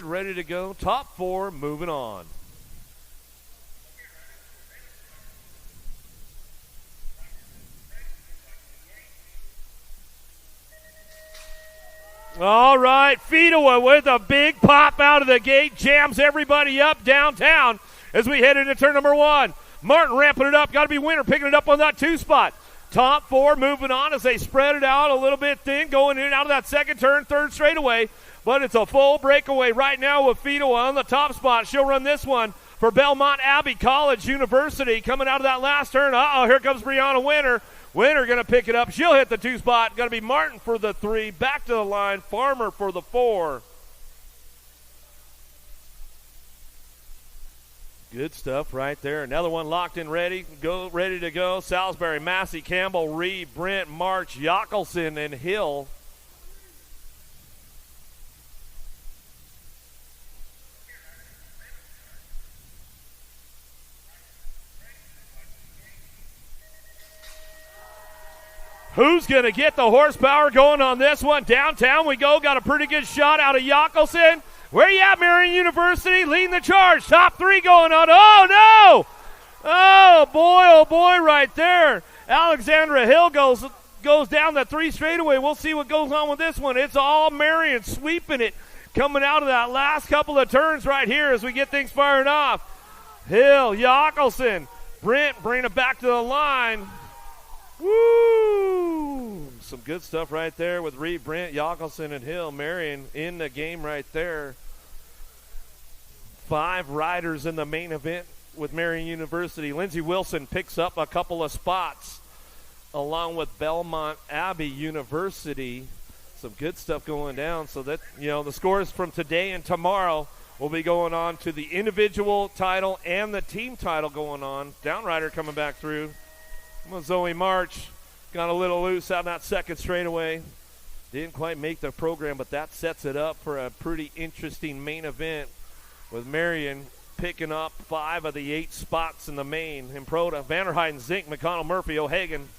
Speaker 2: Ready to go. Top 4 moving on. All right, Fedowa with a big pop out of the gate, jams everybody up downtown as we head into turn number 1. Martin ramping it up, got to be Winter picking it up on that 2 spot. Top 4 moving on as they spread it out a little bit thin, going in and out of that second turn, third straightaway. But it's a full breakaway right now with Fedowa on the top spot. She'll run this one for Belmont Abbey College University coming out of that last turn. Here comes Brianna Winter. Winter going to pick it up. She'll hit the 2 spot. Going to be Martin for the 3. Back to the line. Farmer for the 4. Good stuff right there. Another one locked in ready to go. Salisbury, Massey, Campbell, Reed, Brent, March, Yockelson, and Hill. Who's going to get the horsepower going on this one? Downtown we go. Got a pretty good shot out of Yockelson. Where you at, Marion University? Leading the charge. Top 3 going on. Oh, no! Oh, boy, right there. Alexandra Hill goes down the 3 straightaway. We'll see what goes on with this one. It's all Marion sweeping it. Coming out of that last couple of turns right here as we get things firing off. Hill, Yockelson, Brent bringing it back to the line. Woo! Some good stuff right there with Reed, Brent, Yockelson, and Hill. Marion in the game right there. 5 riders in the main event with Marion University. Lindsey Wilson picks up a couple of spots along with Belmont Abbey University. Some good stuff going down. So that, the scores from today and tomorrow will be going on to the individual title and the team title going on. Downrider coming back through. Zoe March got a little loose out in that second straightaway. Didn't quite make the program, but that sets it up for a pretty interesting main event with Marion picking up 5 of the 8 spots in the main. Improda, Vanderheiden, Zink, McConnell, Murphy, O'Hagan,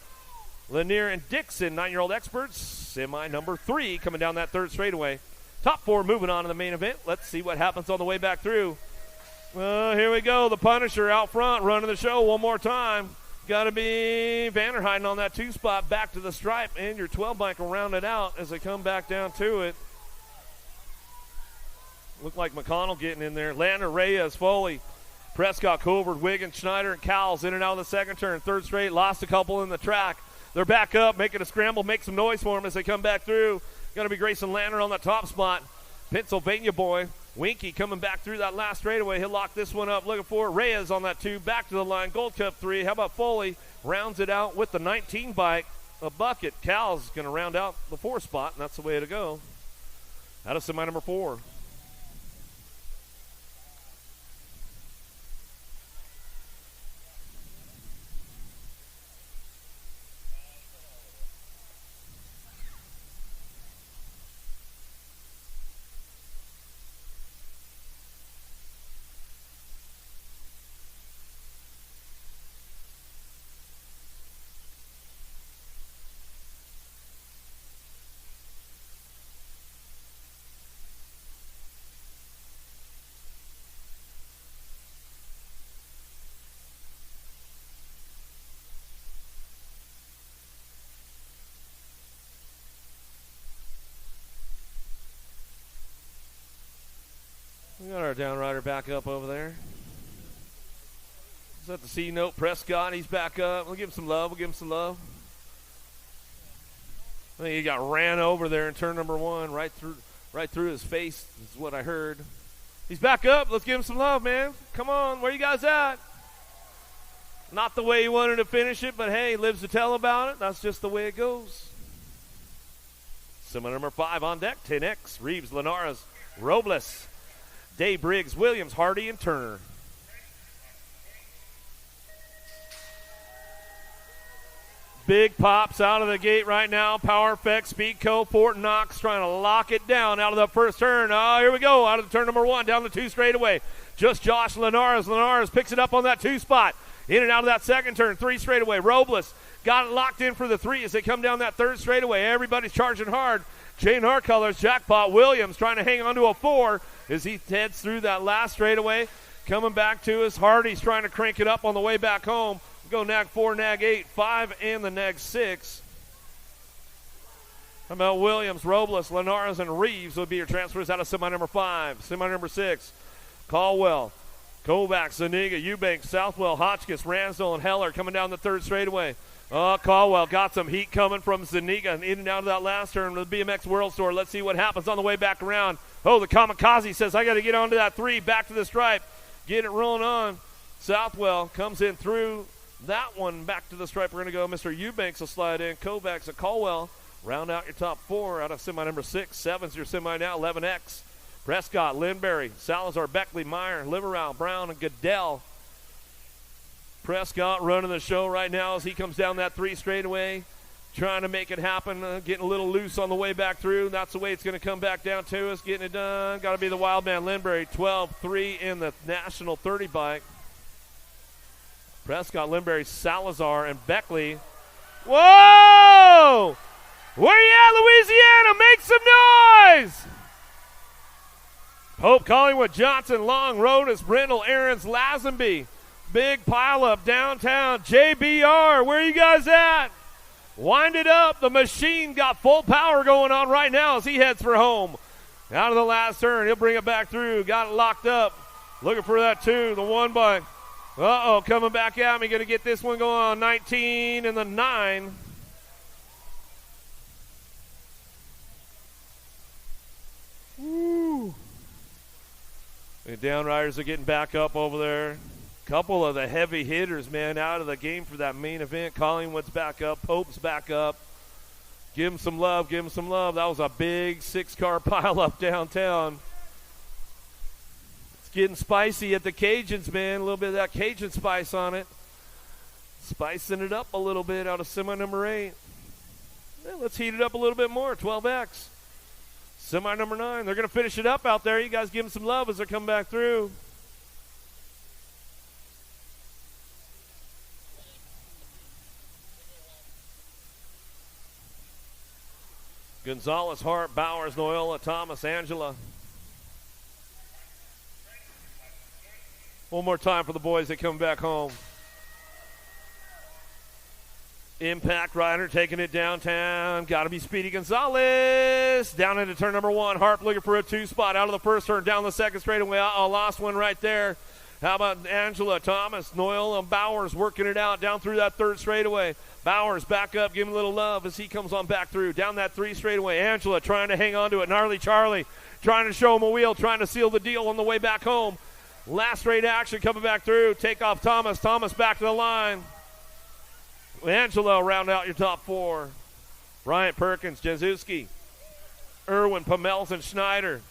Speaker 2: Lanier, and Dixon, 9-year-old experts. Semi number 3 coming down that third straightaway. Top 4 moving on in the main event. Let's see what happens on the way back through. Here we go. The Punisher out front running the show one more time. Got to be Vanderheiden on that 2 spot back to the stripe, and your 12 bike will round it out as they come back down to it. Looked like McConnell getting in there. Lander, Reyes, Foley, Prescott, Colbert, Wiggins, Schneider, and Cowles in and out of the second turn. Third straight, lost a couple in the track. They're back up, making a scramble, make some noise for them as they come back through. Got to be Grayson Lander on the top spot. Pennsylvania boy. Winky coming back through that last straightaway. He'll lock this one up. Looking for Reyes on that 2. Back to the line. Gold Cup 3. How about Foley? Rounds it out with the 19 bike. A bucket. Cal's going to round out the 4 spot, and that's the way to go. Out of semi number 4. We got our downrider back up over there. Is that the C note? Prescott, he's back up. We'll give him some love. I think he got ran over there in turn number 1, right through his face is what I heard. He's back up. Let's give him some love, man. Come on, where you guys at? Not the way he wanted to finish it, but hey, lives to tell about it. That's just the way it goes. Semi number 5 on deck. 10X, Reeves, Linares, Robles, Dave Briggs, Williams, Hardy, and Turner. Big pops out of the gate right now. Power Effect, Speed Co, Fort Knox trying to lock it down out of the first turn. Oh, here we go. Out of the turn number 1, down the 2 straightaway. Just Josh Linares. Linares picks it up on that 2 spot. In and out of that second turn, 3 straightaway. Robles got it locked in for the 3 as they come down that 3rd straightaway. Everybody's charging hard. J&R Colors, Jackpot Williams trying to hang on to a 4 as he heads through that last straightaway. Coming back to us, Hardy's trying to crank it up on the way back home. Go nag 4, nag 8, 5, and the nag 6. How about Williams, Robles, Linares, and Reeves would be your transfers out of semi number 5. Semi number 6, Caldwell, Kovac, Zuniga, Eubanks, Southwell, Hotchkiss, Ransdell, and Heller coming down the 3rd straightaway. Caldwell got some heat coming from Zuniga in and out of that last turn with the BMX World Store. Let's see what happens on the way back around. Oh, the Kamikaze says, I got to get onto that 3, back to the stripe. Get it rolling on. Southwell comes in through that one, back to the stripe. We're going to go. Mr. Eubanks will slide in. Kovacs and Caldwell round out your top 4 out of semi number 6. 7's your semi now. 11X. Prescott, Lindberry, Salazar, Beckley, Meyer, Liverall, Brown, and Goodell. Prescott running the show right now as he comes down that 3 straightaway, trying to make it happen, getting a little loose on the way back through. That's the way it's going to come back down to us, getting it done. Got to be the wild man, Lindberry, 12-3 in the National 30 bike. Prescott, Lindberry, Salazar, and Beckley. Whoa! Where you at, Louisiana? Make some noise! Pope, Collingwood, Johnson, Long, Rodas, Brindle, Aarons, Lazenby. Big pileup downtown. JBR, where you guys at? Wind it up. The machine got full power going on right now as he heads for home. Out of the last turn. He'll bring it back through. Got it locked up. Looking for that 2. The 1 bike. Uh-oh, coming back at me. Going to get this one going on. 19 and the 9. Woo. The downriders are getting back up over there. Couple of the heavy hitters, man, out of the game for that main event. Collingwood's back up. Pope's back up. Give him some love. Give him some love. That was a big 6-car pileup downtown. It's getting spicy at the Cajuns, man. A little bit of that Cajun spice on it. Spicing it up a little bit out of semi number 8. Yeah, let's heat it up a little bit more. 12X. Semi number 9. They're going to finish it up out there. You guys give them some love as they come back through. Gonzalez, Hart, Bowers, Noyola, Thomas, Angela. One more time for the boys that come back home. Impact Rider taking it downtown. Got to be Speedy Gonzalez. Down into turn number 1. Harp looking for a 2 spot out of the first turn. Down the second straightaway. Lost one right there. How about Angela, Thomas, Noyola, and Bowers working it out down through that 3rd straightaway. Bowers back up, give him a little love as he comes on back through. Down that 3 straightaway. Angela trying to hang on to it. Gnarly Charlie trying to show him a wheel, trying to seal the deal on the way back home. Last straight action coming back through. Take off Thomas. Thomas back to the line. Angelo round out your top 4. Bryant, Perkins, Jazuski, Irwin, Pamels, and Schneider.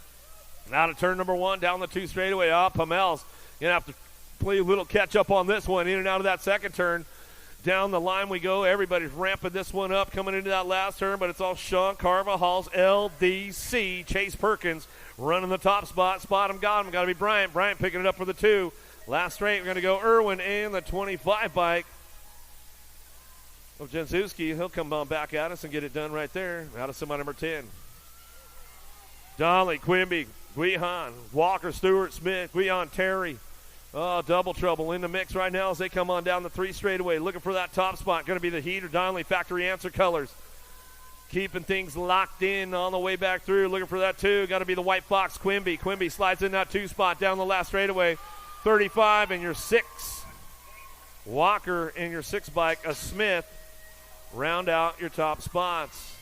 Speaker 2: Out of turn number 1, down the 2 straightaway. Pamels going to have to play a little catch up on this one. In and out of that second turn. Down the line we go. Everybody's ramping this one up coming into that last turn, but it's all Sean Carvajal's LDC. Chase Perkins running the top spot. Spot him, got him. Got to be Bryant. Bryant picking it up for the 2. Last straight, we're going to go Irwin and the 25 bike of Jazuski. He'll come on back at us and get it done right there. Out of semi number 10. Donnelly, Quimby, Guihan, Walker, Stewart, Smith, Guihan, Terry. Double trouble in the mix right now as they come on down the 3 straightaway. Looking for that top spot. Going to be the Heater, Donnelly, Factory Answer Colors. Keeping things locked in on the way back through. Looking for that 2. Got to be the White Fox, Quimby. Quimby slides in that 2 spot down the last straightaway. 35 and your 6. Walker in your 6 bike, a Smith. Round out your top spots.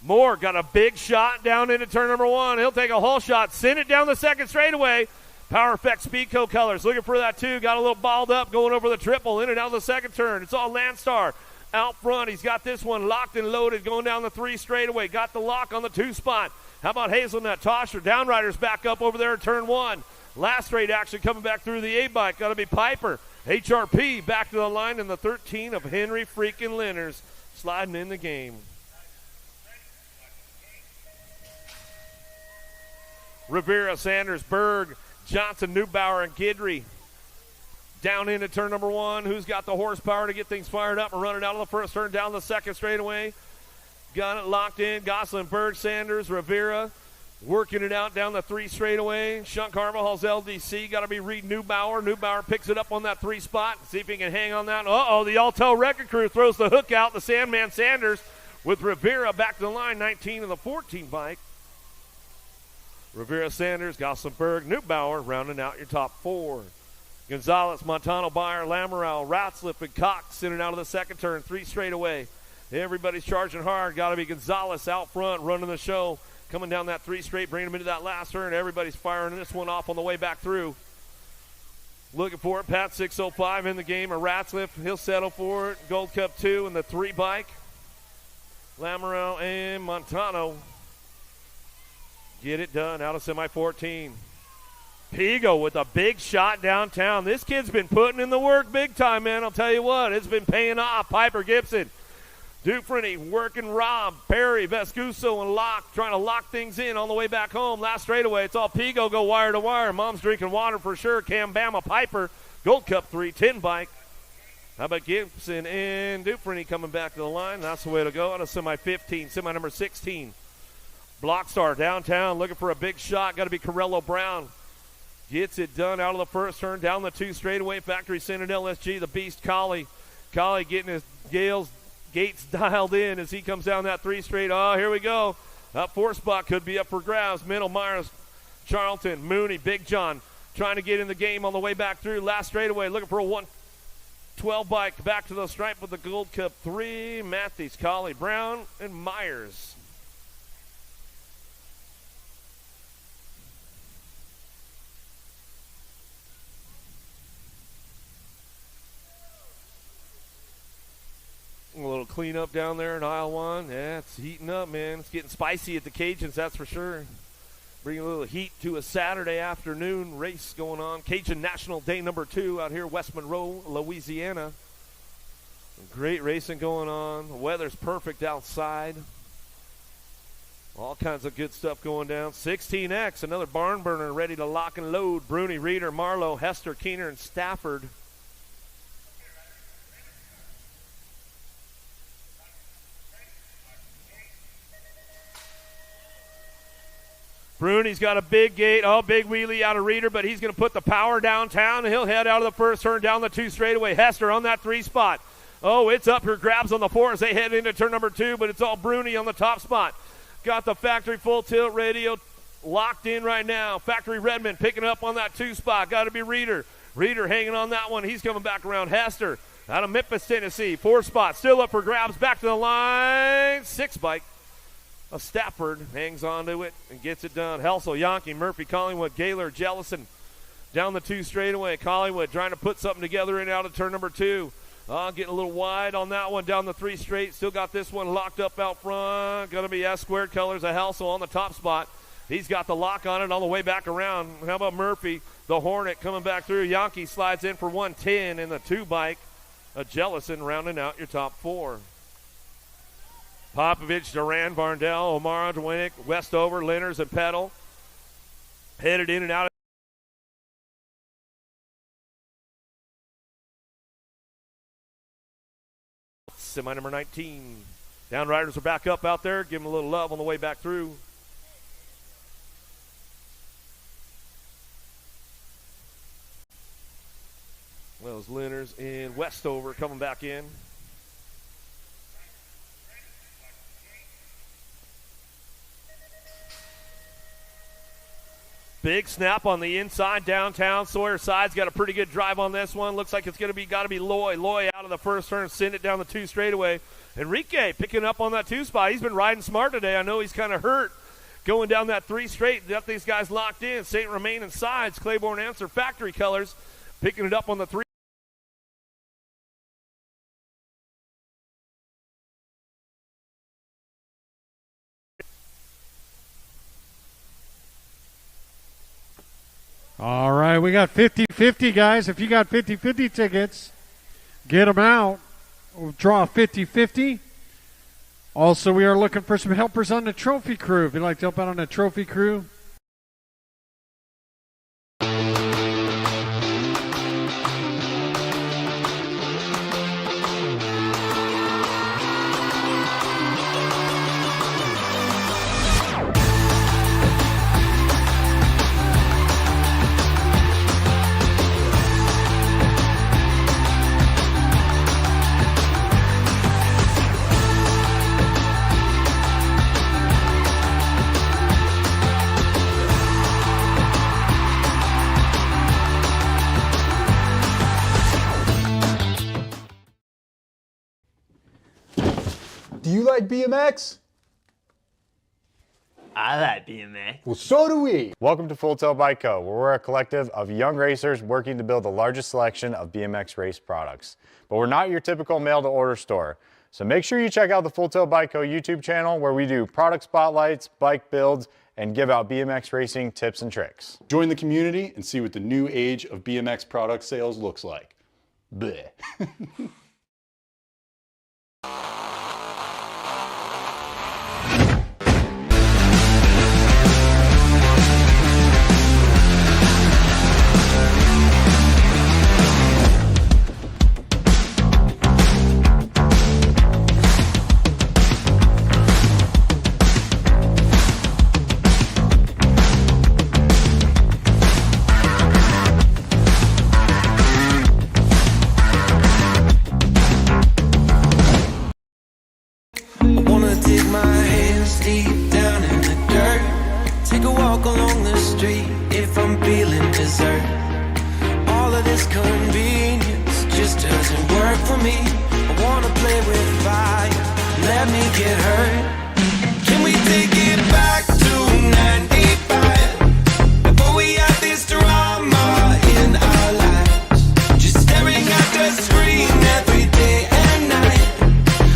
Speaker 2: Moore got a big shot down into turn number 1. He'll take a whole shot. Send it down the second straightaway. Power Effect Speedco Colors looking for that 2. Got a little balled up going over the triple. In and out of the second turn. It's all Landstar out front. He's got this one locked and loaded going down the 3 straightaway. Got the lock on the 2 spot. How about Hazelnut? Tosher. Downriders back up over there in turn 1. Last straight action coming back through the A bike. Got to be Piper. HRP back to the line in the 13 of Henry freaking Lenners. sliding in the game. Rivera, Sanders, Berg, Johnson, Neubauer, and Guidry. Down into turn number 1. Who's got the horsepower to get things fired up and run it out of the first turn down the second straightaway? Got it locked in. Gosselin, Berg, Sanders, Rivera. Working it out down the 3 straightaway. Sean Carvajal's LDC. Got to be Reed Neubauer. Neubauer picks it up on that 3 spot. See if he can hang on that. Uh-oh, the Altel Record Crew throws the hook out. The Sandman Sanders with Rivera back to the line. 19 of the 14 bike. Rivera, Sanders, Gosselin, Berg, Neubauer rounding out your top 4. Gonzalez, Montano, Beyer, Lamoureux, Ratzliff, and Cox in and out of the second turn. 3 straightaway. Everybody's charging hard. Got to be Gonzalez out front running the show. Coming down that 3 straight, bringing him into that last turn. Everybody's firing this one off on the way back through. Looking for it. Pat 605 in the game. A Ratzliff, he'll settle for it. Gold Cup 2 and the 3 bike. Lamoureux and Montano get it done out of semi 14. Pigo with a big shot downtown. This kid's been putting in the work big time, man. I'll tell you what, it's been paying off. Piper Gibson, Dufresne working Rob, Perry, Vescuso, and Locke, trying to lock things in on the way back home. Last straightaway, it's all Pigo, go wire to wire. Mom's drinking water for sure. Cam Bama, Piper, Gold Cup 3, 10 bike. How about Gibson and Dufresne coming back to the line? That's the way to go out of semi 15, semi number 16. Blockstar downtown looking for a big shot. Got to be Corello Brown. Gets it done out of the first turn, down the 2 straightaway. Factory Centered LSG, the Beast Collie. Collie getting his gates dialed in as he comes down that 3 straight. Oh, here we go. That 4 spot could be up for grabs. Middle, Myers, Charlton, Mooney, Big John trying to get in the game on the way back through. Last straightaway looking for a 112 bike. Back to the stripe with the Gold Cup 3. Matthews, Collie, Brown, and Myers. A little cleanup down there in aisle 1. Yeah, it's heating up, man. It's getting spicy at the Cajuns, that's for sure. Bringing a little heat to a Saturday afternoon race going on. Cajun National Day number 2 out here, West Monroe, Louisiana. Great racing going on. The weather's perfect outside. All kinds of good stuff going down. 16X, another barn burner ready to lock and load. Bruni, Reeder, Marlowe, Hester, Keener, and Stafford. Bruni's got a big gate. Oh, big wheelie out of Reeder, but he's going to put the power downtown, and he'll head out of the first turn down the 2 straightaway. Hester on that 3 spot. Oh, it's up for grabs on the 4 as they head into turn number 2, but it's all Bruni on the top spot. Got the factory full tilt radio locked in right now. Factory Redmond picking up on that 2 spot. Got to be Reeder. Reeder hanging on that one. He's coming back around. Hester out of Memphis, Tennessee. 4 spot. Still up for grabs. Back to the line. 6 bike. A Stafford hangs onto it and gets it done. Helsel, Yankee, Murphy, Collingwood, Gaylor, Jellison down the 2 straightaway. Collingwood trying to put something together in out of turn number 2. Getting a little wide on that one down the 3 straight. Still got this one locked up out front. Going to be S squared colors of Helsel on the top spot. He's got the lock on it all the way back around. How about Murphy, the Hornet coming back through. Yankee slides in for 110 in the 2 bike. A Jellison rounding out your top 4. Popovich, Duran, Barndell, O'Mara, Dwinick, Westover, Lenners, and Petal. Headed in and out. Semi number 19. Downriders are back up out there. Give them a little love on the way back through. Those Lenners and Westover coming back in. Big snap on the inside downtown. Sawyer side's got a pretty good drive on this one. Looks like it's going to be got to be Loy. Loy out of the first turn, send it down the 2 straightaway. Enrique picking up on that 2 spot. He's been riding smart today. I know he's kind of hurt going down that 3 straight. Got these guys locked in. St. Romain and sides. Claiborne Answer factory colors picking it up on the 3.
Speaker 5: All right, we got 50-50, guys. If you got 50-50 tickets, get them out. We'll draw 50-50. Also, we are looking for some helpers on the trophy crew. If you'd like to help out on the trophy crew,
Speaker 1: Do you like BMX?
Speaker 7: I like BMX.
Speaker 1: Well, so do we.
Speaker 3: Welcome to Full Tilt Bike Co., where we're a collective of young racers working to build the largest selection of BMX race products. But we're not your typical mail-to-order store. So make sure you check out the Full Tilt Bike Co. YouTube channel, where we do product spotlights, bike builds, and give out BMX racing tips and tricks.
Speaker 4: Join the community and see what the new age of BMX product sales looks like. Bleh.
Speaker 6: I wanna dig my hands deep down in the dirt. Take a walk along the street if I'm feeling dessert. All of this convenience just doesn't work for me. I wanna play with fire, let me get hurt. Can we take it back to 95? Before we had this drama in our lives, just staring at the screen every day and night.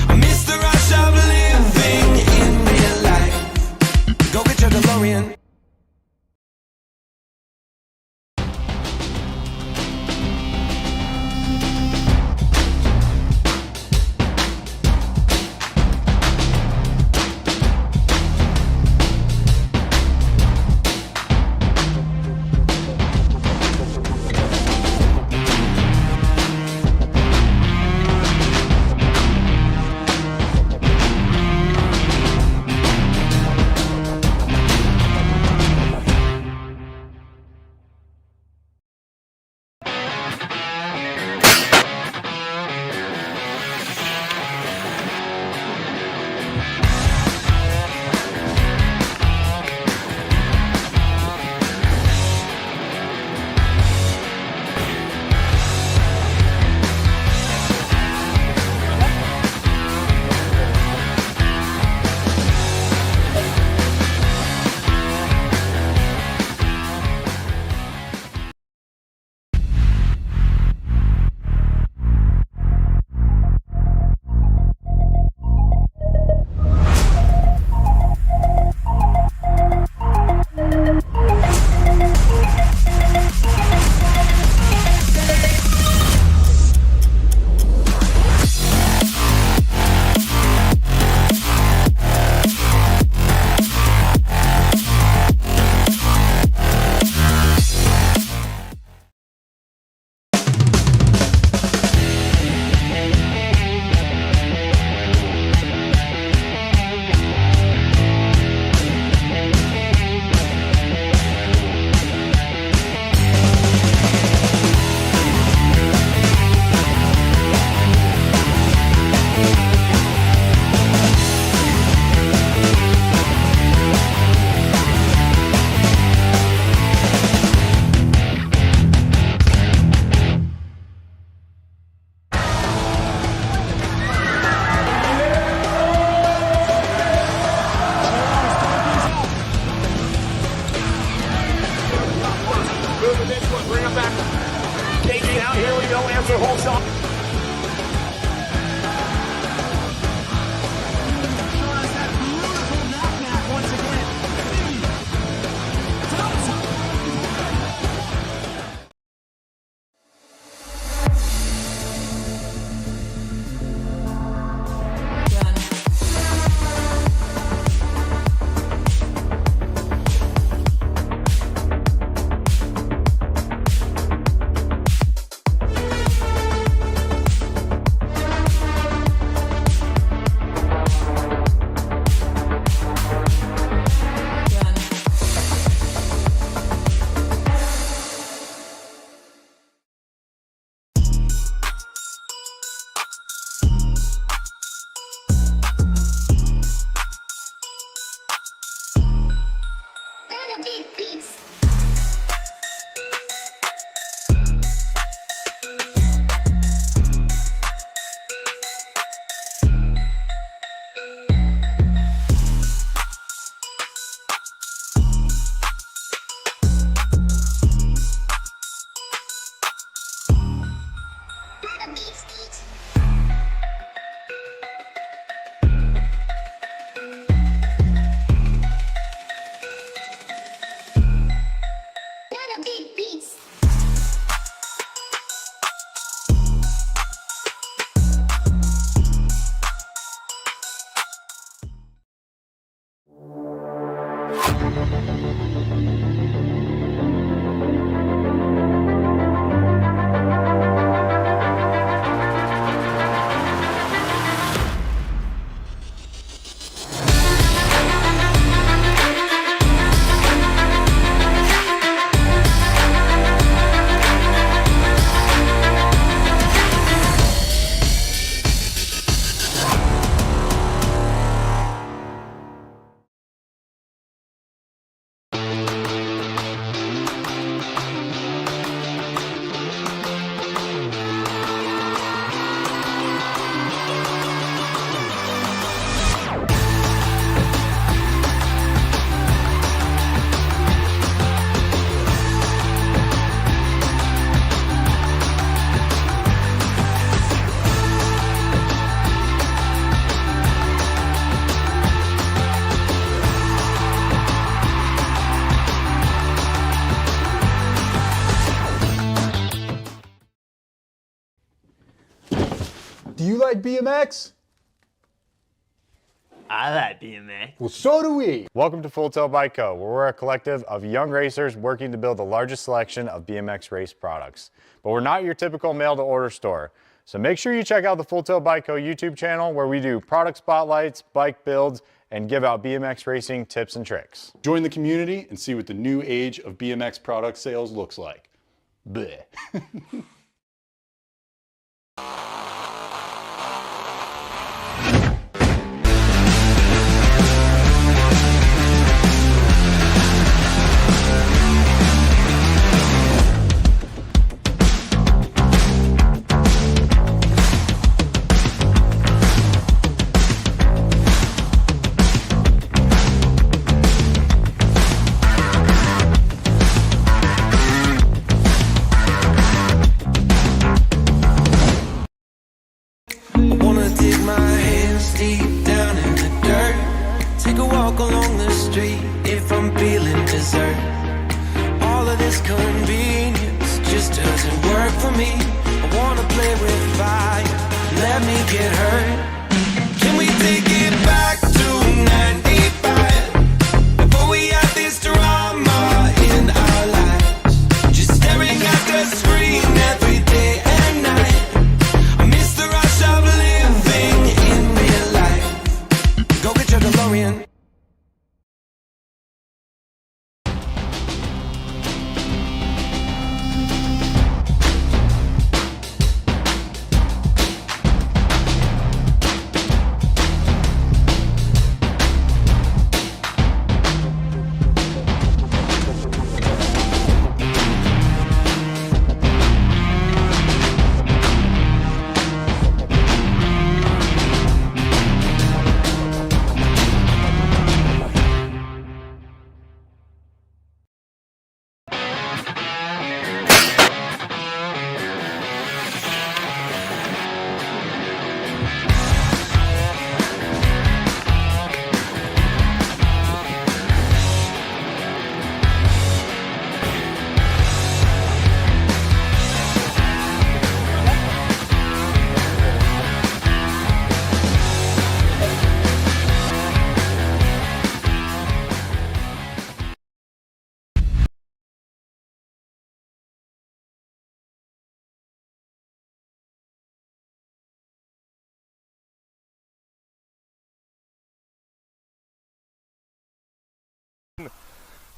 Speaker 6: I miss the rush of living in real life. Go get your DeLorean.
Speaker 1: Do you like BMX?
Speaker 7: I like BMX.
Speaker 1: Well, so do we.
Speaker 3: Welcome to Full Tilt Bike Co., where we're a collective of young racers working to build the largest selection of BMX race products. But we're not your typical mail-to-order store. So make sure you check out the Full Tilt Bike Co. YouTube channel, where we do product spotlights, bike builds, and give out BMX racing tips and tricks.
Speaker 4: Join the community and see what the new age of BMX product sales looks like. Bleh.
Speaker 6: I wanna dig my hands deep down in the dirt. Take a walk along the street if I'm feeling dessert. All of this convenience just doesn't work for me. I wanna play with fire, let me get hurt. Can we take it back to 95? Before we had this drama in our lives, just staring at the screen every day and night. I miss the rush of living in real life. Go get your DeLorean.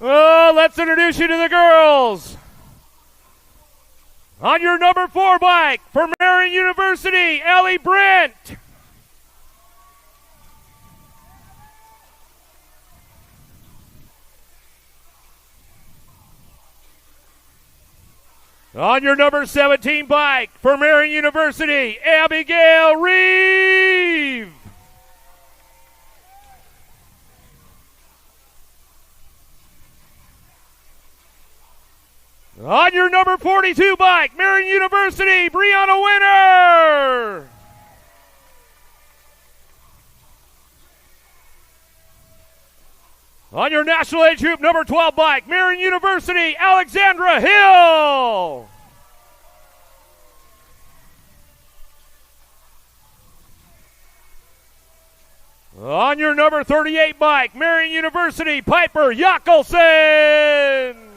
Speaker 2: Oh, let's introduce you to the girls. On your number 4 bike for Marion University, Ellie Brent. On your number 17 bike for Marion University, Abigail Reeve. On your number 42 bike, Marion University, Brianna Winter. On your national age group number 12 bike, Marion University, Alexandra Hill. On your number 38 bike, Marion University, Piper Yackelson.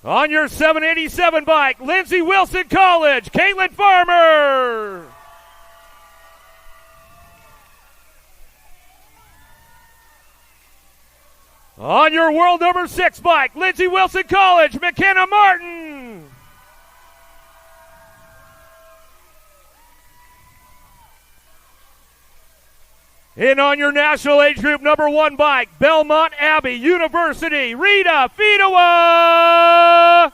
Speaker 2: On your 787 bike, Lindsey Wilson College, Caitlin Farmer. On your world number 6 bike, Lindsey Wilson College, McKenna Martin. And on your national age group number 1 bike, Belmont Abbey University, Rita Fedewa.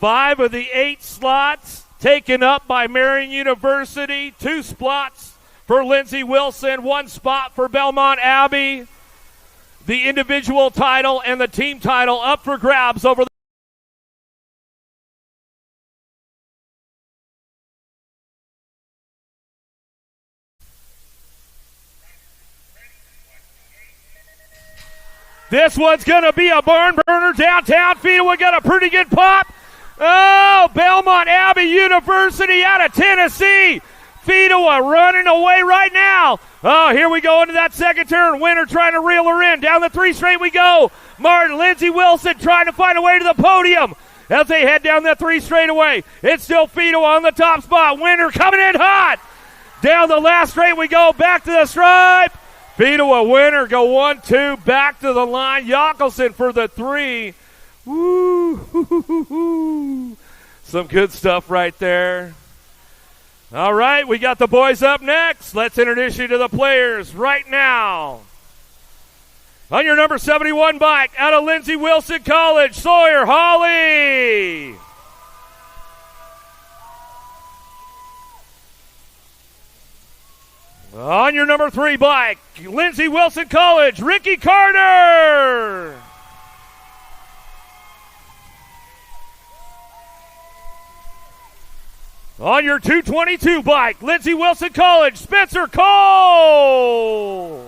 Speaker 2: Five of the 8 slots taken up by Marion University. 2 spots for Lindsey Wilson, 1 spot for Belmont Abbey. The individual title and the team title up for grabs over the This one's going to be a barn burner downtown. Fedewa got a pretty good pop. Oh, Belmont Abbey University out of Tennessee. Fedewa running away right now. Oh, here we go into that second turn. Winner trying to reel her in. Down the 3 straight we go. Martin, Lindsey Wilson trying to find a way to the podium as they head down that 3 straightaway. It's still Fedewa on the top spot. Winner coming in hot. Down the last straight we go. Back to the stripe. Fedewa winner. Go 1-2. Back to the line. Yockelson for the 3. Woo. Some good stuff right there. All right, we got the boys up next. Let's introduce you to the players right now. On your number 71 bike, out of Lindsey Wilson College, Sawyer Hawley. On your number 3 bike, Lindsey Wilson College, Ricky Carter. On your 222 bike, Lindsey Wilson College, Spencer Cole.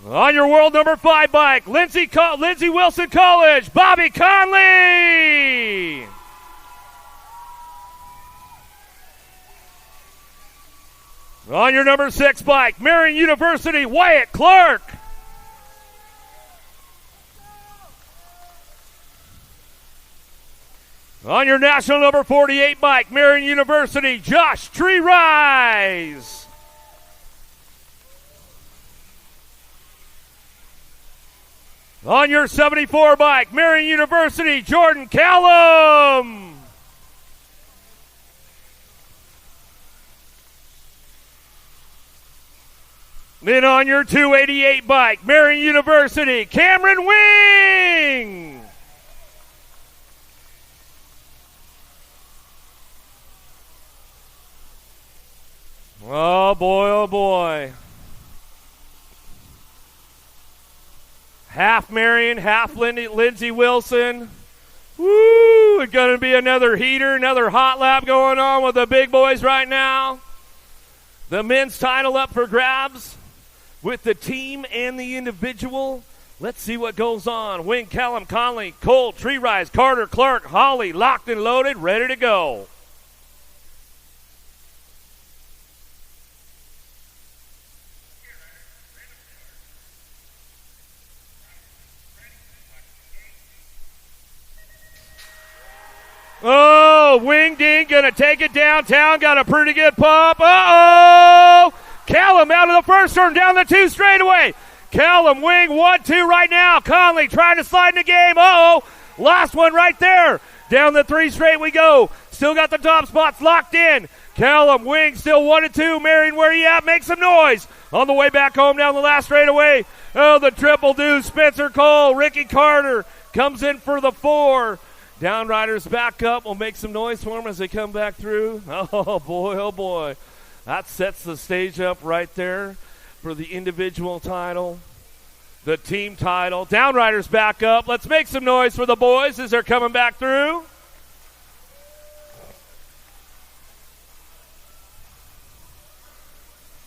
Speaker 2: On your world number 5 bike, Lindsey Wilson College, Bobby Conley. On your number 6 bike, Marion University, Wyatt Clark. On your national number 48 bike, Marion University, Josh Tree Rise. On your 74 bike, Marion University, Jordan Callum. Then on your 288 bike, Marion University, Cameron Wing. Oh, boy, oh, boy. Half Marion, half Lindsey Wilson. Woo! It's going to be another heater, another hot lap going on with the big boys right now. The men's title up for grabs with the team and the individual. Let's see what goes on. Wing, Callum, Conley, Cole, Tree Rise, Carter, Clark, Holly, locked and loaded, ready to go. Oh, Wing Ding going to take it downtown. Got a pretty good pop. Uh-oh. Callum out of the first turn, down the 2 straightaway. Callum, Wing, 1-2 right now. Conley trying to slide in the game. Uh-oh. Last one right there. Down the 3 straight we go. Still got the top spots locked in. Callum, Wing, still 1-2. Marion, where you at? Make some noise. On the way back home down the last straightaway. Oh, the triple do. Spencer Cole, Ricky Carter comes in for the 4. Downriders back up. We'll make some noise for them as they come back through. Oh, boy, oh, boy. That sets the stage up right there for the individual title, the team title. Downriders back up. Let's make some noise for the boys as they're coming back through.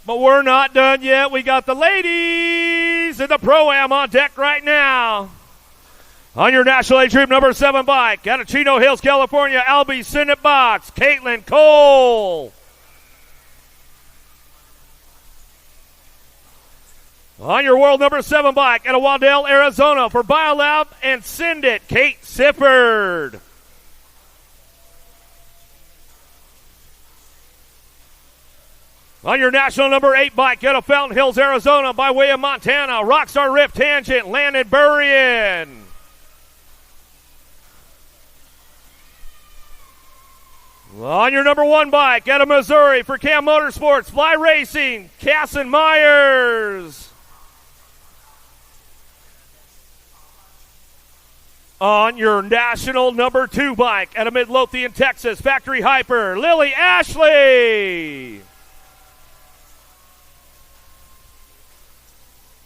Speaker 2: But we're not done yet. We got the ladies in the Pro-Am on deck right now. On your National Age Group number 7 bike, out of Chino Hills, California, Albie Senate Box, Caitlin Cole. On your world number 7 bike, out of Waddell, Arizona, for BioLab and Send It, Kate Sifford. On your national number 8 bike, out of Fountain Hills, Arizona, by way of Montana, Rockstar Rip Tangent, Landon Burrian. On your number 1 bike, out of Missouri, for Cam Motorsports, Fly Racing, Casson Myers. On your national number 2 bike, out of Midlothian, Texas, Factory Hyper, Lily Ashley.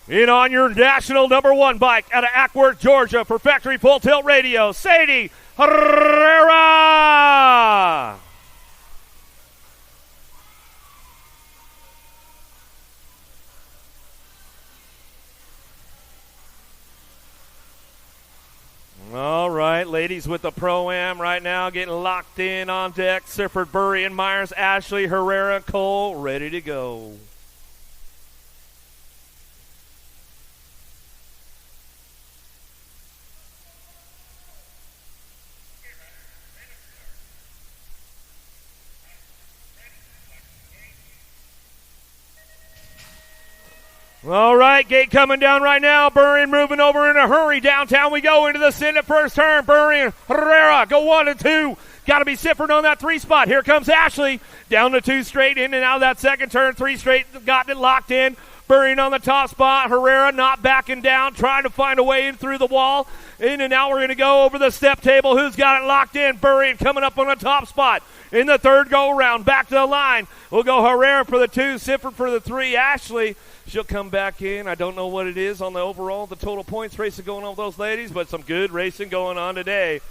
Speaker 2: And on your national number 1 bike, out of Ackworth, Georgia, for Factory Full Tilt Radio, Sadie Herrera. All right, ladies with the Pro-Am right now getting locked in on deck. Sifford, Burry, and Myers, Ashley, Herrera, Cole, ready to go. All right, gate coming down right now. Burry moving over in a hurry. Downtown we go into the Senate first turn. Burry and Herrera go 1 and 2. Got to be Sifford on that 3 spot. Here comes Ashley. Down to 2 straight, in and out of that second turn. 3 straight, got it locked in. Burry on the top spot. Herrera not backing down, trying to find a way in through the wall. In and out, we're going to go over the step table. Who's got it locked in? Burry coming up on the top spot. In the third go-around, back to the line. We'll go Herrera for the 2, Sifford for the 3. Ashley, she'll come back in. I don't know what it is on the overall, the total points racing going on with those ladies, but some good racing going on today.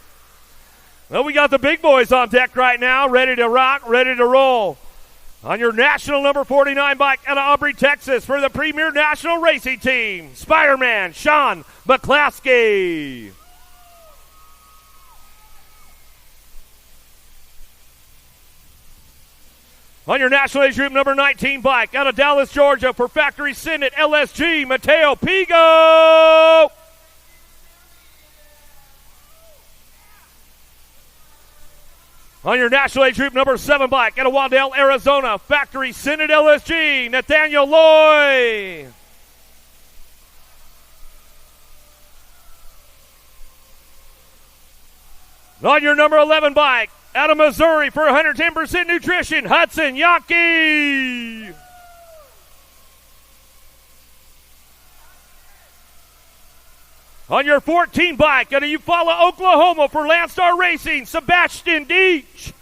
Speaker 2: Well, we got the big boys on deck right now, ready to rock, ready to roll. On your national number 49 bike out of Aubrey, Texas, for the premier national racing team, Spider-Man Sean McClaskey. On your national age group number 19 bike out of Dallas, Georgia, for Factory Senate LSG, Mateo Pigo. On your national age group number 7 bike out of Waddell, Arizona, Factory Senate LSG, Nathaniel Loy. On your number 11 bike out of Missouri for 110% nutrition, Hudson Yankee. On your 14 bike out of Eufaula, Oklahoma for Landstar Racing, Sebastian Deach.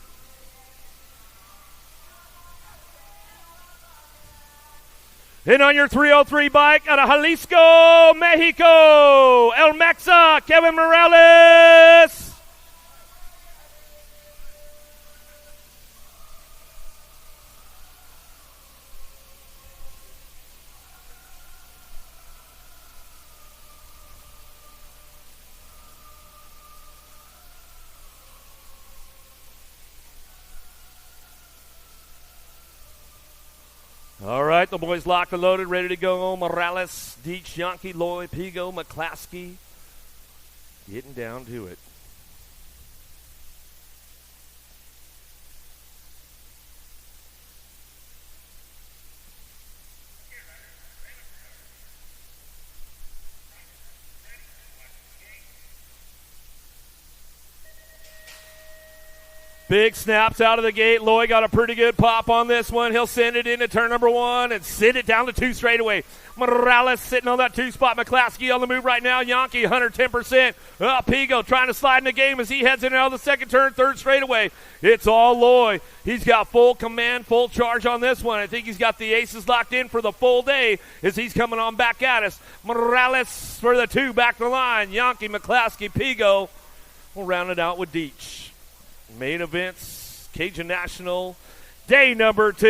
Speaker 2: And on your 303 bike out of Jalisco, Mexico, El Mexa, Kevin Morales. All right, the boys locked and loaded, ready to go. Morales, Deach, Yankee, Loy, Pigo, McClaskey, getting down to it. Big snaps out of the gate. Loy got a pretty good pop on this one. He'll send it into turn number 1 and send it down to 2 straightaway. Morales sitting on that 2 spot. McClaskey on the move right now. Yankee 110%. Pigo trying to slide in the game as he heads in and out of the second turn, 3rd straightaway. It's all Loy. He's got full command, full charge on this one. I think he's got the aces locked in for the full day as he's coming on back at us. Morales for the 2 back to the line. Yankee, McClaskey, Pigo. We'll round it out with Deach. Main events, Cajun National, day number 2.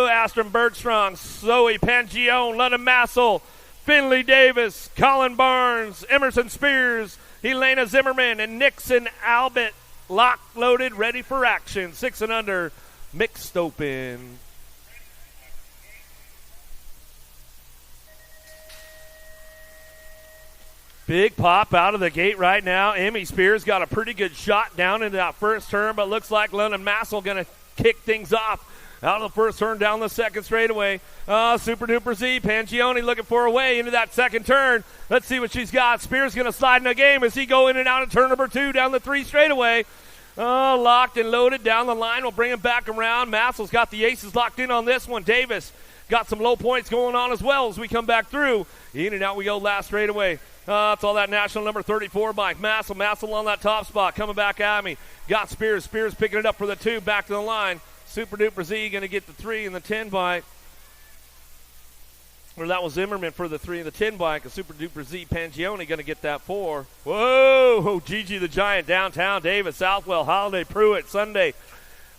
Speaker 2: Astron Bergstrong, Zoe Pangione, London Massel, Finley Davis, Colin Barnes, Emerson Spears, Helena Zimmerman, and Nixon Albert, locked, loaded, ready for action. 6 and under, mixed open. Big pop out of the gate right now. Emmy Spears got a pretty good shot down into that first turn, but looks like London Massel going to kick things off out of the first turn down the second straightaway. Super Duper Z, Pangione looking for a way into that second turn. Let's see what she's got. Spears going to slide in the game as he go in and out of turn number 2 down the 3 straightaway. Locked and loaded down the line. We'll bring him back around. Massel's got the aces locked in on this one. Davis got some low points going on as well as we come back through. In and out we go last straightaway. It's all that national number 34 bike. Massel on that top spot. Coming back at me. Got Spears. Spears picking it up for the 2. Back to the line. Super Duper Z going to get the 3 and the 10 bike. Or that was Zimmerman for the 3 and the 10 bike. And Super Duper Z Pangione going to get that 4. Whoa! Gigi the Giant downtown. Davis, Southwell, Holiday, Pruitt, Sunday.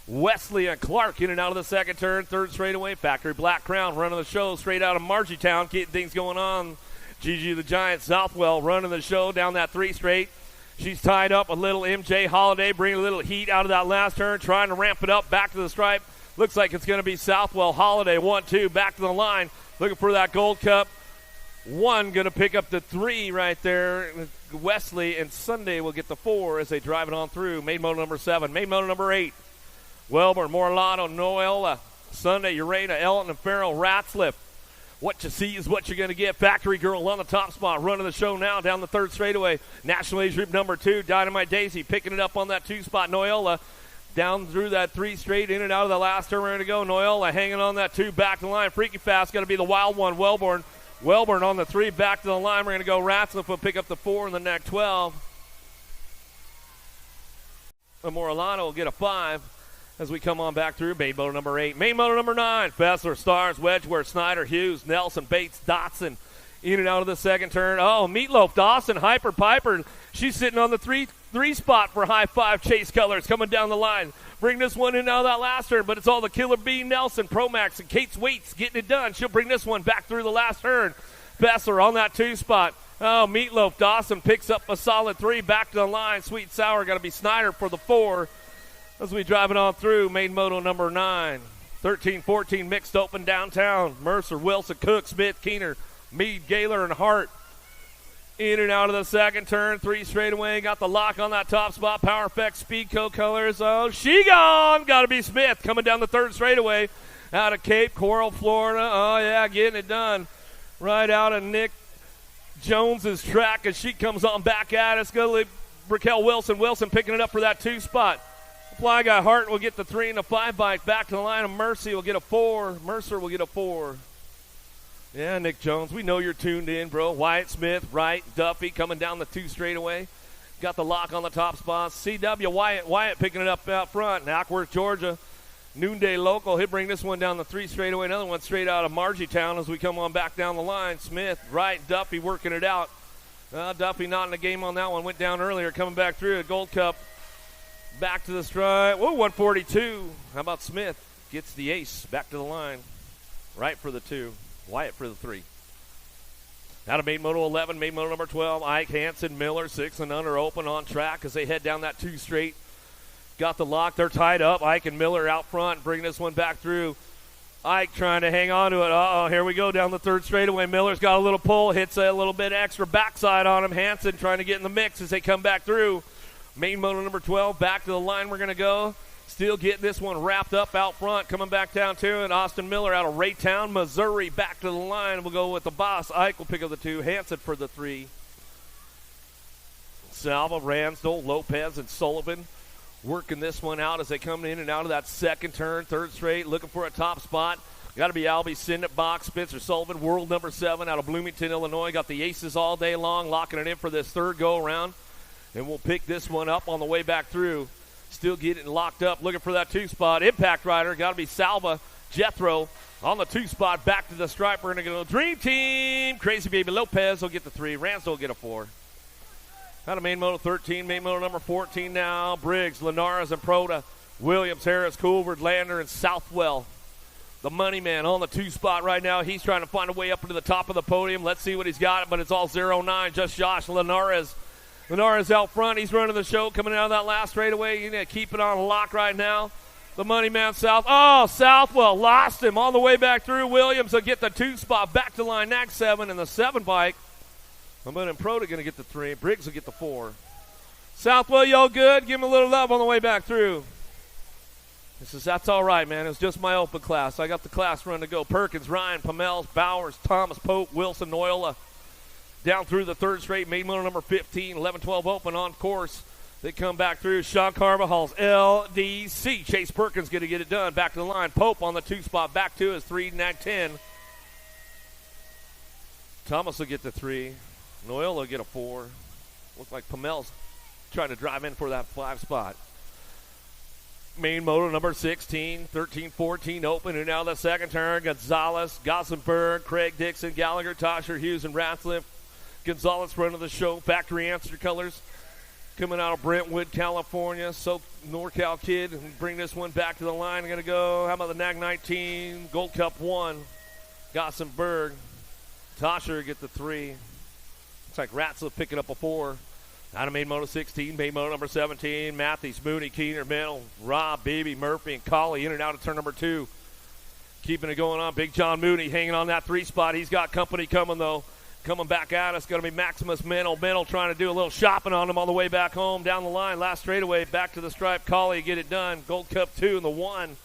Speaker 2: Wesley and Clark in and out of the second turn. 3rd straightaway. Factory Black Crown running the show straight out of Margietown. Getting things going on. Gigi the Giant Southwell running the show down that 3 straight. She's tied up with little MJ Holiday, bringing a little heat out of that last turn, trying to ramp it up back to the stripe. Looks like it's going to be Southwell Holiday, 1-2, back to the line, looking for that Gold Cup. 1 going to pick up the 3 right there. Wesley and Sunday will get the 4 as they drive it on through. Main moto number 7, main moto number 8. Welborn, Morlato, Noella, Sunday, Urena, Elton, and Farrell, Ratzliff. What you see is what you're going to get. Factory Girl on the top spot, running the show now down the 3rd straightaway. National Age Group number 2, Dynamite Daisy, picking it up on that 2 spot. Noella down through that 3 straight, in and out of the last turn. We're going to go. Noella hanging on that 2, back to the line. Freaky Fast, going to be the wild one. Welborn on the 3, back to the line. We're going to go. Ratzliff will pick up the 4 in the neck 12. And Morlato will get a 5. As we come on back through, main moto number 8. Main moto number 9, Fessler, Stars, Wedgeworth, Snyder, Hughes, Nelson, Bates, Dotson. In and out of the second turn. Oh, Meatloaf, Dawson, Hyper, Piper. She's sitting on the 3 spot for high 5. Chase Colors coming down the line. Bring this one in and out of that last turn, but it's all the Killer Bee, Nelson, Promax, and Kate's Waits getting it done. She'll bring this one back through the last turn. Fessler on that 2 spot. Oh, Meatloaf, Dawson picks up a solid 3. Back to the line. Sweet Sour got to be Snyder for the 4. As we drive it on through, main moto number 9. 13-14 mixed open downtown. Mercer, Wilson, Cook, Smith, Keener, Meade, Gaylor, and Hart. In and out of the second turn. 3 straightaway. Got the lock on that top spot. Power Effects, Speedco Colors. Oh, she gone. Got to be Smith coming down the 3rd straightaway. Out of Cape Coral, Florida. Oh, yeah, getting it done. Right out of Nick Jones's track as she comes on back at us. Go to Raquel Wilson. Wilson picking it up for that 2 spot. Fly Guy Hart will get the 3 and the 5 bike. Back to the line of Mercy will get a 4. Mercer will get a 4. Yeah, Nick Jones, we know you're tuned in, bro. Wyatt Smith, Wright, Duffy coming down the 2 straightaway. Got the lock on the top spot. CW Wyatt picking it up out front. Ackworth, Georgia. Noonday Local. He'll bring this one down the 3 straightaway. Another one straight out of Margietown as we come on back down the line. Smith, Wright, Duffy working it out. Duffy not in the game on that one. Went down earlier, coming back through a Gold Cup. Back to the stride. Whoa, 142. How about Smith? Gets the ace. Back to the line. Right for the 2. Wyatt for the 3. Out of main moto 11, main moto number 12. Ike, Hansen, Miller, 6 and under open on track as they head down that 2 straight. Got the lock. They're tied up. Ike and Miller out front. Bring this one back through. Ike trying to hang on to it. Uh-oh, here we go down the 3rd straightaway. Miller's got a little pull. Hits a little bit extra backside on him. Hansen trying to get in the mix as they come back through. Main moto number 12, back to the line we're going to go. Still getting this one wrapped up out front. Coming back down to it. Austin Miller out of Raytown, Missouri. Back to the line. We'll go with the boss. Ike will pick up the 2. Hansen for the 3. Salva, Ransdell, Lopez, and Sullivan working this one out as they come in and out of that second turn. 3rd straight, looking for a top spot. Got to be Albie Sinnet Box, Spencer Sullivan, world number 7 out of Bloomington, Illinois. Got the aces all day long, locking it in for this 3rd go-around. And we'll pick this one up on the way back through. Still getting locked up, looking for that 2 spot. Impact Rider, got to be Salva, Jethro on the 2 spot. Back to the stripe. We're going to go Dream Team. Crazy Baby Lopez will get the 3. Ransdell will get a 4. Out of main moto 13, main moto number 14 now. Briggs, Linares, and Proda. Williams, Harris, Coolford, Lander, and Southwell. The money man on the 2 spot right now. He's trying to find a way up to the top of the podium. Let's see what he's got, but it's all 0-9. Just Josh Linares. Linares out front. He's running the show coming out of that last straightaway. You need to keep it on lock right now. The money man Southwell lost him all the way back through. Williams will get the 2 spot back to line. Nag 7 and the 7 bike. I'm and Proda going to get the 3. Briggs will get the 4. Southwell, y'all good? Give him a little love on the way back through. He says, that's all right, man. It was just my open class. I got the class run to go. Perkins, Ryan, Pamels, Bowers, Thomas, Pope, Wilson, Noyola. Down through the 3rd straight, main motor number 15, 11-12 open on course. They come back through. Sean Carvajal's LDC. Chase Perkins going to get it done. Back to the line. Pope on the 2 spot. Back to his 3, nag 10. Thomas will get the 3. Noel will get a 4. Looks like Pamel's trying to drive in for that 5 spot. Main motor number 16, 13-14 open. And now the second turn. Gonzalez, Gossenberg, Craig Dixon, Gallagher, Tosher, Hughes, and Rathliff. Gonzalez running the show. Factory answer colors. Coming out of Brentwood, California. So NorCal kid. And bring this one back to the line. Going to go. How about the NAG 19? Gold Cup 1. Gossenberg. Tosher get the 3. Looks like Ratzlaff picking up a 4. Out of main moto 16, main moto number 17, Matthews, Mooney, Keener, Middle, Rob, Beebe, Murphy, and Colley in and out of turn number 2. Keeping it going on. Big John Mooney hanging on that 3 spot. He's got company coming, though. Coming back at us, going to be Maximus Middle. Middle trying to do a little shopping on him on the way back home. Down the line, last straightaway, back to the stripe. Colley get it done. Gold Cup 2 and the 1.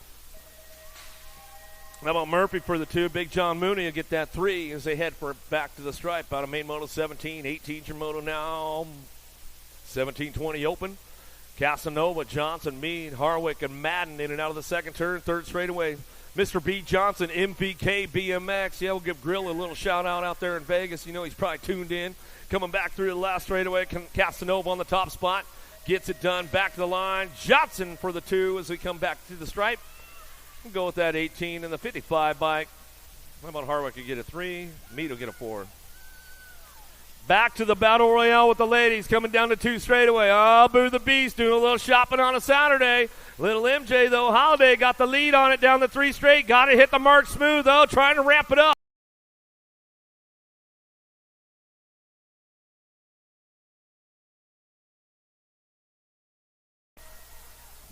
Speaker 2: How about Murphy for the 2? Big John Mooney will get that 3 as they head for back to the stripe out of main moto 17. 18's your moto now. 17-20 open. Casanova, Johnson, Mead, Harwick, and Madden in and out of the second turn. Third straightaway. Mr. B. Johnson, MVK BMX. Yeah, we'll give Grill a little shout-out out there in Vegas. You know he's probably tuned in. Coming back through the last straightaway. Casanova on the top spot. Gets it done. Back to the line. Johnson for the 2 as we come back to the stripe. We'll go with that 18 and the 55 bike. How about Harwick will get a 3? Mead will get a 4. Back to the Battle Royale with the ladies, coming down to 2 straightaway. Oh, Boo the Beast doing a little shopping on a Saturday. Little MJ, though, Holiday got the lead on it down the 3 straight. Got to hit the mark smooth, though, trying to ramp it up.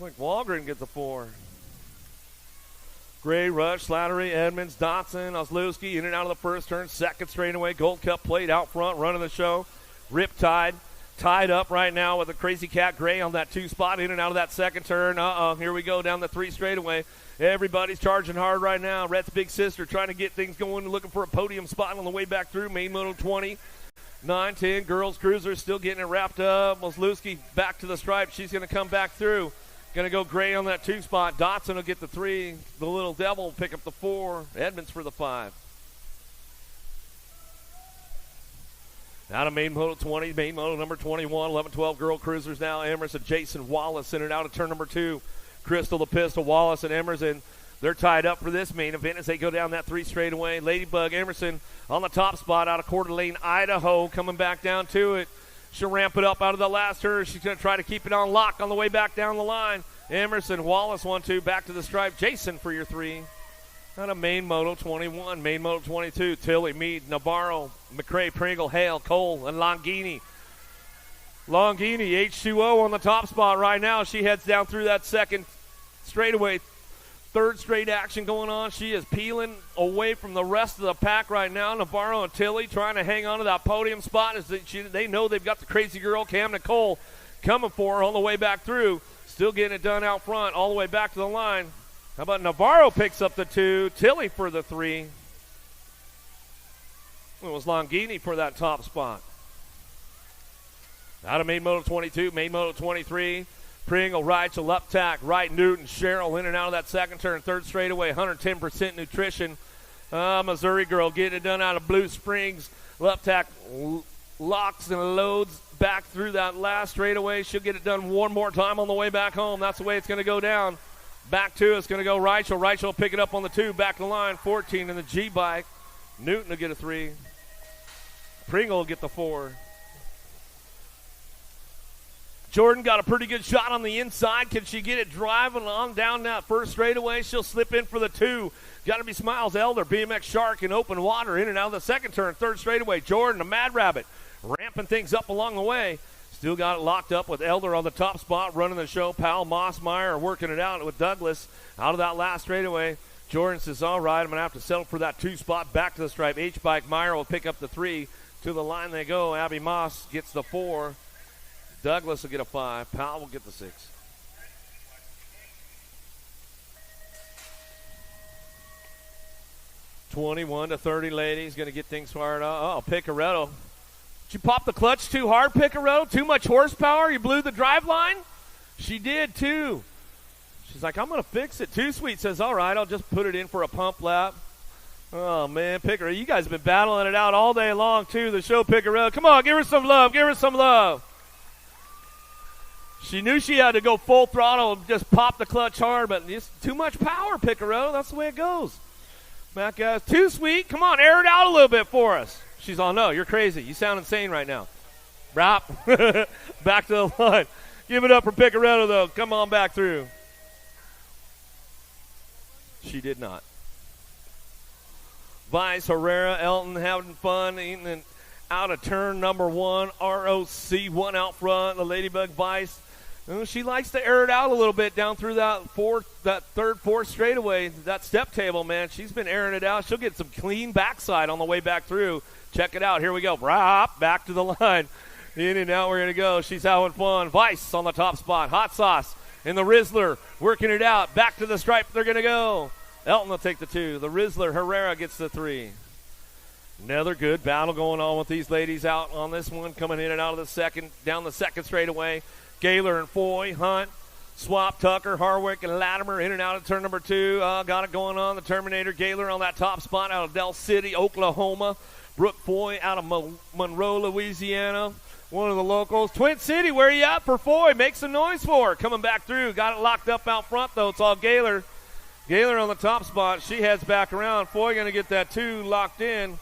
Speaker 2: Like Walgren gets a 4. Gray, Rush, Slattery, Edmonds, Dotson, Oslowski in and out of the first turn. Second straightaway. Gold Cup plate out front, running the show. Riptide tied up right now with a Crazy Cat Gray on that 2 spot in and out of that second turn. Here we go down the 3 straightaway. Everybody's charging hard right now. Rhett's big sister trying to get things going, looking for a podium spot on the way back through. Main moto 20. 9-10. Girls Cruiser still getting it wrapped up. Oslowski back to the stripe. She's going to come back through. Going to go Gray on that 2 spot. Dotson will get the 3. The Little Devil will pick up the 4. Edmonds for the 5. Out of main moto 20, main moto number 21, 11-12 girl cruisers now. Emerson, Jason Wallace in and out of turn number 2. Crystal the Pistol, Wallace and Emerson. They're tied up for this main event as they go down that 3 straightaway. Ladybug, Emerson on the top spot out of Coeur d'Alene, Idaho, coming back down to it. She'll ramp it up out of the last turn. She's going to try to keep it on lock on the way back down the line. Emerson, Wallace, 1-2, back to the stripe. Jason for your 3. Out of main moto 21, main moto 22. Tilly, Mead, Navarro, McCrae, Pringle, Hale, Cole, and Longini. Longini, H2O on the top spot right now. She heads down through that second straightaway. Third straight action going on. She is peeling away from the rest of the pack right now. Navarro and Tilly trying to hang on to that podium spot as they know they've got the crazy girl, Cam Nicole, coming for her on the way back through. Still getting it done out front all the way back to the line. How about Navarro picks up the 2, Tilly for the 3. It was Longini for that top spot. Out of main moto 22, main moto 23. Pringle, Reichel, Uptack, Wright, Newton, Cheryl in and out of that second turn. Third straightaway, 110% nutrition. Missouri girl getting it done out of Blue Springs. Uptack locks and loads back through that last straightaway. She'll get it done one more time on the way back home. That's the way it's going to go down. Back to it's going to go Reichel. Reichel will pick it up on the 2. Back to the line, 14 in the G-bike. Newton will get a 3. Pringle will get the 4. Jordan got a pretty good shot on the inside. Can she get it driving on down that first straightaway? She'll slip in for the 2. Got to be Smiles Elder, BMX Shark in open water in and out of the second turn. Third straightaway, Jordan, a Mad Rabbit, ramping things up along the way. Still got it locked up with Elder on the top spot, running the show. Powell, Mossmeyer working it out with Douglas out of that last straightaway. Jordan says, all right, I'm going to have to settle for that 2 spot back to the stripe. H-Bike Meyer will pick up the 3. To the line they go. Abby Moss gets the 4. Douglas will get a 5. Powell will get the 6. (21-30) ladies. Going to get things fired up. Oh, Picaretto. Did you pop the clutch too hard, Picaretto? Too much horsepower? You blew the drive line? She did, too. She's like, I'm going to fix it. Too Sweet says, all right, I'll just put it in for a pump lap. Oh, man, Picaretto. You guys have been battling it out all day long, too. The show, Picaretto. Come on, give her some love. Give her some love. She knew she had to go full throttle and just pop the clutch hard, but just too much power, Picaretto. That's the way it goes. Matt guys, Too Sweet. Come on, air it out a little bit for us. She's all, no, you're crazy. You sound insane right now. Rap. Back to the line. Give it up for Picaretto, though. Come on back through. She did not. Vice, Herrera, Elton having fun, eating out of turn number 1. ROC1 out front. The Ladybug Vice. She likes to air it out a little bit down through that third, fourth straightaway. That step table, man, she's been airing it out. She'll get some clean backside on the way back through. Check it out. Here we go. Back to the line. In and out we're going to go. She's having fun. Vice on the top spot. Hot Sauce and the Rizzler working it out. Back to the stripe. They're going to go. Elton will take the 2. The Rizzler, Herrera gets the 3. Another good battle going on with these ladies out on this one. Coming in and out of the second, down the second straightaway. Gaylor and Foy, Hunt, Swap, Tucker, Harwick, and Latimer in and out of turn number 2. Got it going on. The Terminator, Gaylor on that top spot out of Del City, Oklahoma. Brooke Foy out of Monroe, Louisiana. One of the locals. Twin City, where you at for Foy? Make some noise for her. Coming back through. Got it locked up out front, though. It's all Gaylor. Gaylor on the top spot. She heads back around. Foy going to get that 2 locked in.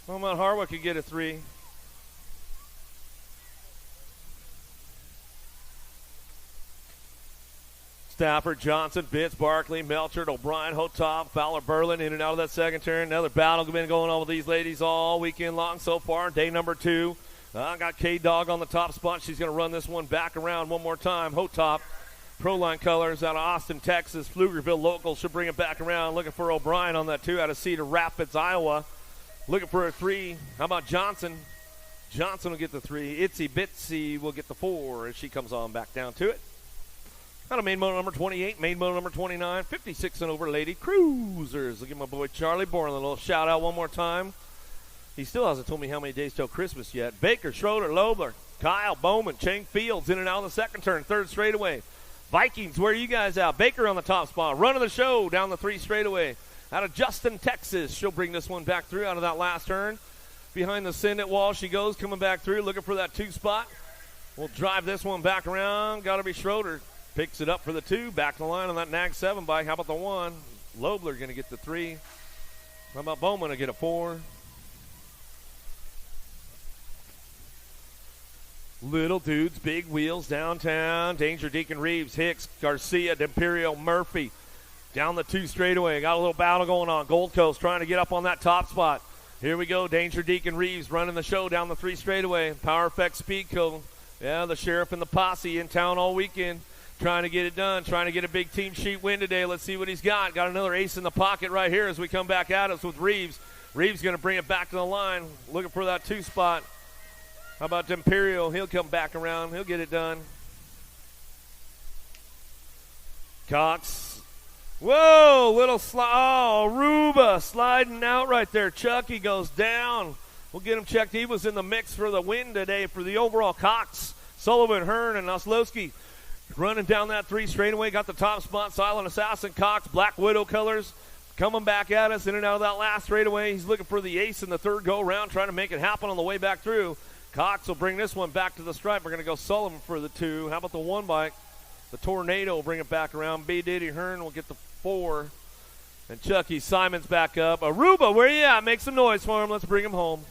Speaker 2: How about Harwick could get a 3? Stafford, Johnson, Vince, Barkley, Melchert, O'Brien, Hotop, Fowler, Berlin in and out of that second turn. Another battle been going on with these ladies all weekend long so far. Day number 2. Got K-Dog on the top spot. She's going to run this one back around one more time. Hotop, Proline Colors out of Austin, Texas. Pflugerville local should bring it back around. Looking for O'Brien on that 2 out of Cedar Rapids, Iowa. Looking for a 3. How about Johnson? Johnson will get the 3. Itsy Bitsy will get the 4 as she comes on back down to it. Out of main motor number 28, main motor number 29, 56 and over Lady Cruisers. I'll give my boy Charlie Borland a little shout out one more time. He still hasn't told me how many days till Christmas yet. Baker, Schroeder, Lobler, Kyle, Bowman, Chang Fields in and out of the second turn, third straightaway. Vikings, where are you guys out? Baker on the top spot, running the show down the 3 straightaway. Out of Justin, Texas, she'll bring this one back through out of that last turn. Behind the Sendit wall she goes, coming back through, looking for that 2 spot. We'll drive this one back around. Got to be Schroeder. Picks it up for the 2. Back to the line on that Nag 7 bike. How about the 1? Lobler going to get the 3. How about Bowman to get a 4? Little dudes, big wheels downtown. Danger Deacon Reeves, Hicks, Garcia, D'Imperio, Murphy. Down the 2 straightaway. Got a little battle going on. Gold Coast trying to get up on that top spot. Here we go. Danger Deacon Reeves running the show down the 3 straightaway. Power Effect Speedco. Yeah, the sheriff and the posse in town all weekend. Trying to get it done. Trying to get a big team sheet win today. Let's see what he's got. Got another ace in the pocket right here as we come back at us with Reeves. Reeves going to bring it back to the line. Looking for that 2 spot. How about D'Imperio? He'll come back around. He'll get it done. Cox. Whoa, little slide. Oh, Ruba sliding out right there. Chucky goes down. We'll get him checked. He was in the mix for the win today for the overall. Cox, Sullivan, Hearn, and Oslowski running down that 3 straightaway. Got the top spot. Silent Assassin, Cox, Black Widow colors coming back at us in and out of that last straightaway. He's looking for the ace in the 3rd go-around, trying to make it happen on the way back through. Cox will bring this one back to the stripe. We're going to go Sullivan for the 2. How about the 1 bike? The Tornado will bring it back around. B. Diddy Hearn will get the 4. And Chucky Simon's back up. Aruba, where you at? Make some noise for him. Let's bring him home.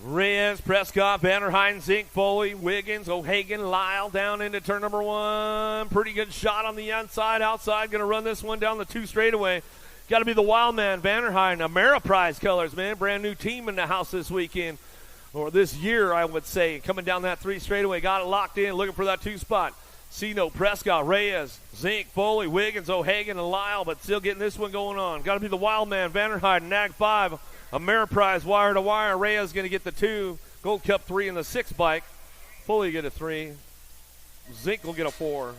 Speaker 2: Reyes, Prescott, Vanderheiden, Zink, Foley, Wiggins, O'Hagan, Lyle down into turn number 1. Pretty good shot on the inside, outside. Going to run this one down the 2 straightaway. Got to be the wild man, Vanderheiden. Ameriprise colors, man. Brand new team in the house this weekend. Or this year, I would say. Coming down that 3 straightaway. Got it locked in, looking for that 2 spot. Sino, Prescott, Reyes, Zink, Foley, Wiggins, O'Hagan, and Lyle. But still getting this one going on. Got to be the wild man, Vanderheiden, Nag 5. Ameriprise wire to wire. Reyes going to get the 2. Gold Cup 3 in the 6 bike. Foley get a 3. Zink will get a 4.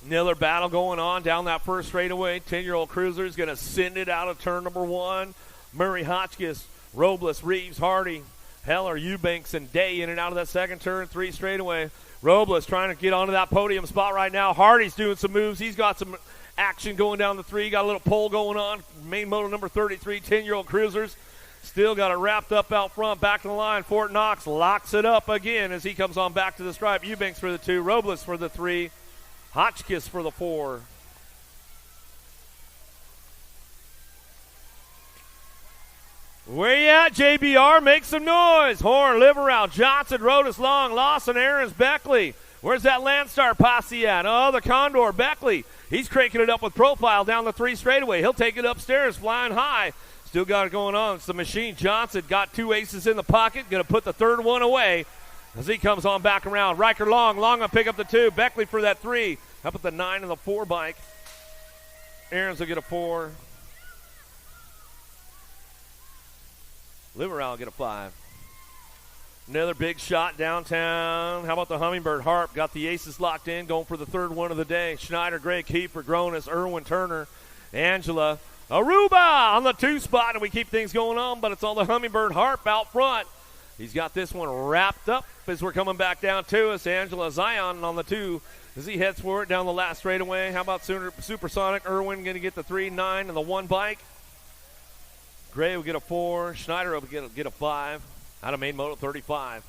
Speaker 2: Another battle going on down that 1st straightaway. 10-year-old Cruiser is going to send it out of turn number 1. Murray, Hotchkiss, Robles, Reeves, Hardy, Heller, Eubanks, and Day in and out of that 2nd turn. 3 straightaway. Robles trying to get onto that podium spot right now. Hardy's doing some moves. He's got some action going down the 3. Got a little pull going on. Main motor number 33, 10-year-old Cruisers. Still got it wrapped up out front. Back to the line. Fort Knox locks it up again as he comes on back to the stripe. Eubanks for the 2. Robles for the 3. Hotchkiss for the 4. Where you at, JBR? Make some noise. Horn, Liverell, Johnson, Rodas, Long, Lawson, Aarons, Beckley. Where's that Landstar posse at? Oh, the Condor, Beckley. He's cranking it up with profile down the 3 straightaway. He'll take it upstairs, flying high. Still got it going on. It's the machine. Johnson got 2 aces in the pocket. Going to put the 3rd one away as he comes on back around. Riker Long will pick up the 2. Beckley for that 3. Up at the 9 and the 4 bike. Aarons will get a 4. Liverell will get a 5. Another big shot downtown. How about the Hummingbird? Harp got the aces locked in, going for the 3rd one of the day. Schneider, Gray, Kiefer, Gronis, Irwin, Turner, Angela, Aruba on the 2 spot, and we keep things going on, but it's all the Hummingbird Harp out front. He's got this one wrapped up as we're coming back down to us. Angela Zion on the 2 as he heads for it down the last straightaway. How about Supersonic? Irwin going to get the 3, 9, and the 1 bike. Gray will get a 4. Schneider will get a 5. Out of main moto 35.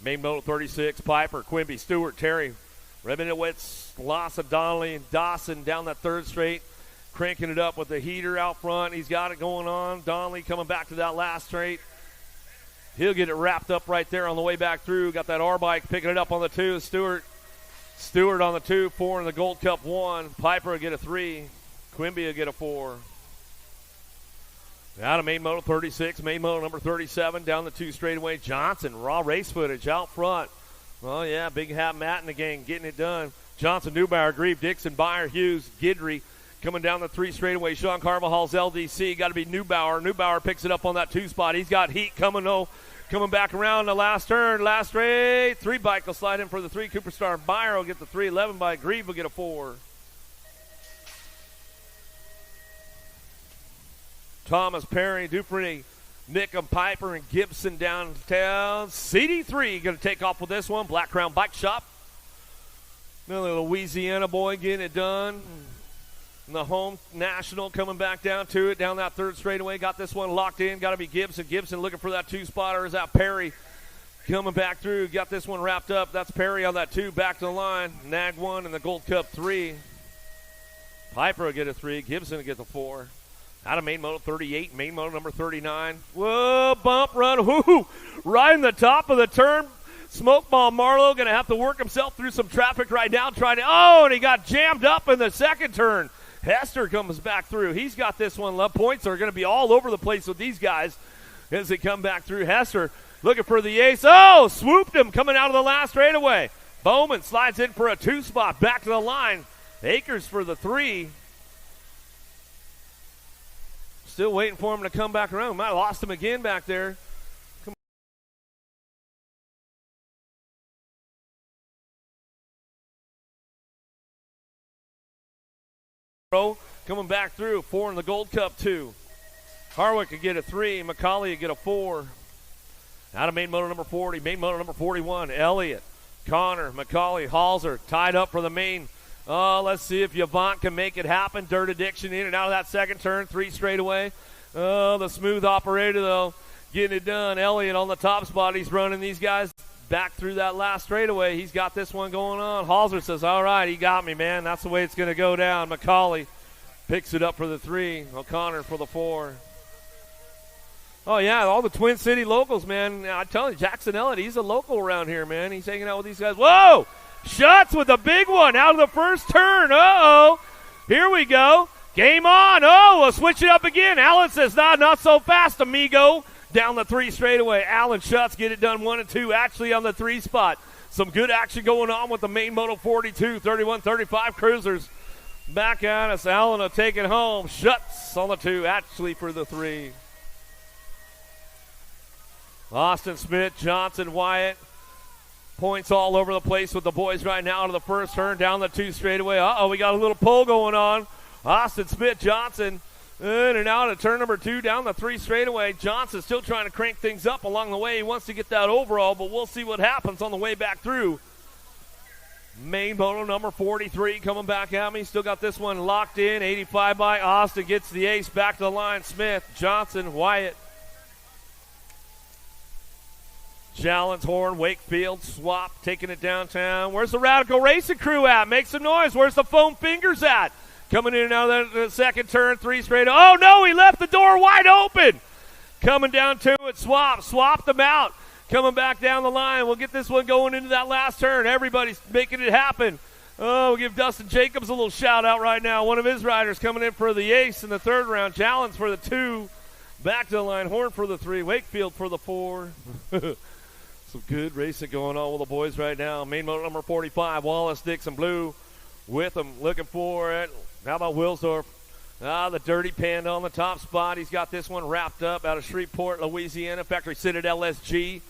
Speaker 2: Main moto 36. Piper, Quimby, Stewart, Terry. Rebinowitz, Lawson, Donnelly, and Dawson down that 3rd straight. Cranking it up with the heater out front. He's got it going on. Donnelly coming back to that last straight. He'll get it wrapped up right there on the way back through. Got that R bike picking it up on the 2. Stewart on the 2. 4 in the Gold Cup 1. Piper will get a 3. Quimby will get a 4. Out of main moto 36, main moto number 37, down the 2 straightaway. Johnson, raw race footage out front. Oh, yeah, Big Hat Matt and the gang getting it done. Johnson, Neubauer, Grieve, Dixon, Byer, Hughes, Gidry coming down the 3 straightaway. Sean Carvajal's LDC. Got to be Neubauer. Neubauer picks it up on that 2 spot. He's got heat coming, though. Coming back around the last turn, last straight. 3 bike will slide in for the 3. Cooper Star Byer will get the 3. 11 bike. Grieve will get a 4. Thomas, Perry, Dupre, Nickham, Piper, and Gibson downtown. CD3 going to take off with this one. Black Crown Bike Shop. Another Louisiana boy getting it done. And the home national coming back down to it. Down that 3rd straightaway. Got this one locked in. Got to be Gibson. Gibson looking for that 2 spotter. Is that Perry coming back through. Got this one wrapped up. That's Perry on that 2. Back to the line. Nag 1 and the Gold Cup 3. Piper will get a 3. Gibson will get the 4. Out of main moto 38, main moto number 39. Whoa, bump run. Whoo, right in the top of the turn. Smokeball Marlowe going to have to work himself through some traffic right now. And he got jammed up in the 2nd turn. Hester comes back through. He's got this one. Love points are going to be all over the place with these guys as they come back through. Hester looking for the ace. Oh, swooped him coming out of the last straightaway. Bowman slides in for a 2 spot. Back to the line. Akers for the 3. Still waiting for him to come back around. Might have lost him again back there. Coming back through. 4 in the Gold Cup 2. Harwick could get a 3. McCauley could get a 4. Out of main motor number 40. Main motor number 41. Elliott, Connor, McCauley, Halser tied up for the main. Oh, let's see if Yvonne can make it happen. Dirt Addiction in and out of that 2nd turn. 3 straightaway. Oh, the smooth operator, though, getting it done. Elliott on the top spot. He's running these guys back through that last straightaway. He's got this one going on. Halser says, all right, he got me, man. That's the way it's going to go down. McCauley picks it up for the 3. O'Connor for the 4. Oh, yeah, all the Twin City locals, man. I tell you, Jackson Elliott, he's a local around here, man. He's hanging out with these guys. Whoa! Shots with a big one out of the 1st turn. Uh-oh. Here we go. Game on. Oh, we'll switch it up again. Allen says, nah, not so fast, amigo. Down the 3 straightaway. Allen Schutz get it done 1 and 2. Actually on the 3 spot. Some good action going on with the main moto 42, 31, 35 cruisers. Back at us. Allen will take it home. Schutz on the 2. Actually for the 3. Austin Smith, Johnson, Wyatt. Points all over the place with the boys right now to the 1st turn, down the 2 straightaway. Uh-oh, we got a little pull going on. Austin Smith, Johnson, in and out of turn number 2, down the 3 straightaway. Johnson still trying to crank things up along the way. He wants to get that overall, but we'll see what happens on the way back through. Main moto number 43 coming back at me. Still got this one locked in. 85 by Austin gets the ace. Back to the line. Smith, Johnson, Wyatt. Jallens, Horn, Wakefield, Swap, taking it downtown. Where's the Radical Racing crew at? Make some noise. Where's the Foam Fingers at? Coming in and out of the 2nd turn, 3 straight. Oh, no, he left the door wide open. coming down to it. Swap them out. Coming back down the line. We'll get this one going into that last turn. Everybody's making it happen. Oh, we'll give Dustin Jacobs a little shout out right now. One of his riders coming in for the ace in the third round. Jallens for the 2. Back to the line. Horn for the 3. Wakefield for the 4. Some good racing going on with the boys right now. Main motor number 45, Wallace Dixon Blue with him, looking for it. How about Wilsdorf? The Dirty Panda on the top spot. He's got this one wrapped up out of Shreveport, Louisiana, factory Citadel SG.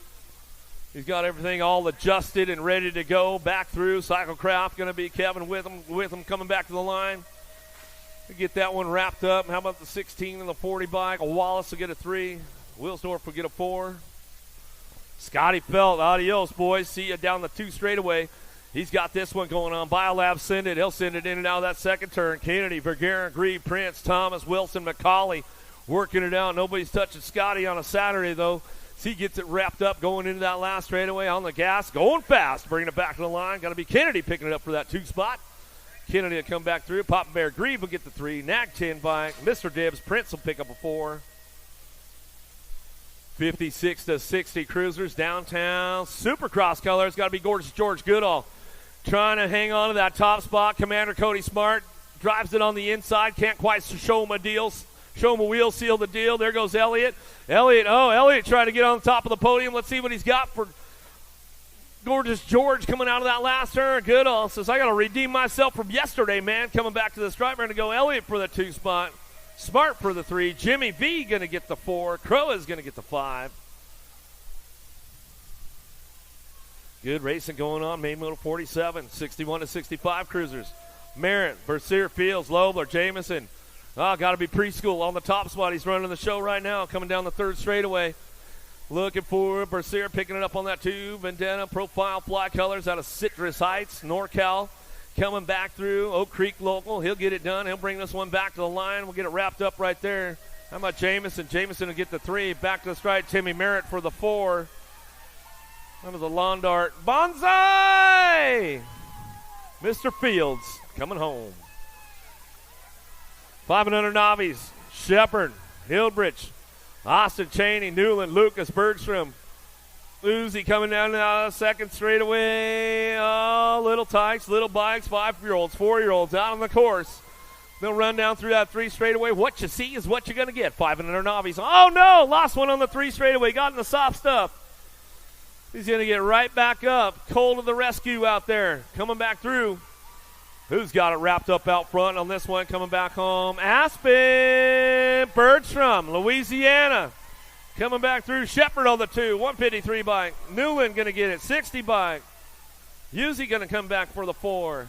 Speaker 2: He's got everything all adjusted and ready to go. Back through. Cyclecraft going to be Kevin with him coming back to the line. We get that one wrapped up. How about the 16 and the 40 bike? Wallace will get a 3. Wilsdorf will get a 4. Scotty Felt, adios, boys. See you down the 2 straightaway. He's got this one going on. Biolab send it. He'll send it in and out of that second turn. Kennedy, Vergara, Grieve, Prince, Thomas, Wilson, McCauley working it out. Nobody's touching Scotty on a Saturday, though. He gets it wrapped up going into that last straightaway on the gas. Going fast. Bringing it back to the line. Got to be Kennedy picking it up for that 2 spot. Kennedy will come back through. Papa Bear Grieve will get the 3. Nag 10 bike. Mr. Dibbs. Prince will pick up a 4. 56 to 60 cruisers downtown. Supercross colors. Got to be gorgeous George Goodall. Trying to hang on to that top spot. Commander Cody Smart drives it on the inside. Can't quite show him a deal. Show him a wheel, seal the deal. There goes Elliott. Elliott trying to get on the top of the podium. Let's see what he's got for gorgeous George coming out of that last turn. Goodall says, I got to redeem myself from yesterday, man. Coming back to the stripe. We're going to go Elliott for the 2 spot. Smart for the 3. Jimmy V going to get the 4. Crow is going to get the 5. Good racing going on. Main motor 47, 61 to 65 cruisers. Merritt, Bercier Fields, Lobler, Jamison. Got to be preschool on the top spot. He's running the show right now, coming down the 3rd straightaway. Looking for Bercier, picking it up on that 2. Vendetta, Profile Fly Colors out of Citrus Heights, NorCal. Coming back through, Oak Creek local. He'll get it done. He'll bring this one back to the line. We'll get it wrapped up right there. How about Jamison? Jamison will get the 3. Back to the stride, Timmy Merritt for the 4. That was a lawn dart. Bonsai! Mr. Fields coming home. 500 Navis, Shepard, Hildrich, Austin Cheney, Newland, Lucas, Bergstrom. Uzi coming down the second straightaway. Oh, little tykes, little bikes, 5-year-olds, 4-year-olds out on the course. They'll run down through that 3 straightaway. What you see is what you're going to get. 500 Navis. Oh, no, lost one on the 3 straightaway. Got in the soft stuff. He's going to get right back up. Cole to the rescue out there. Coming back through. Who's got it wrapped up out front on this one? Coming back home. Aspen Bergstrom, Louisiana. Coming back through. Shepard on the 2. 153 bike. Newland going to get it. 60 bike. Uzi going to come back for the 4.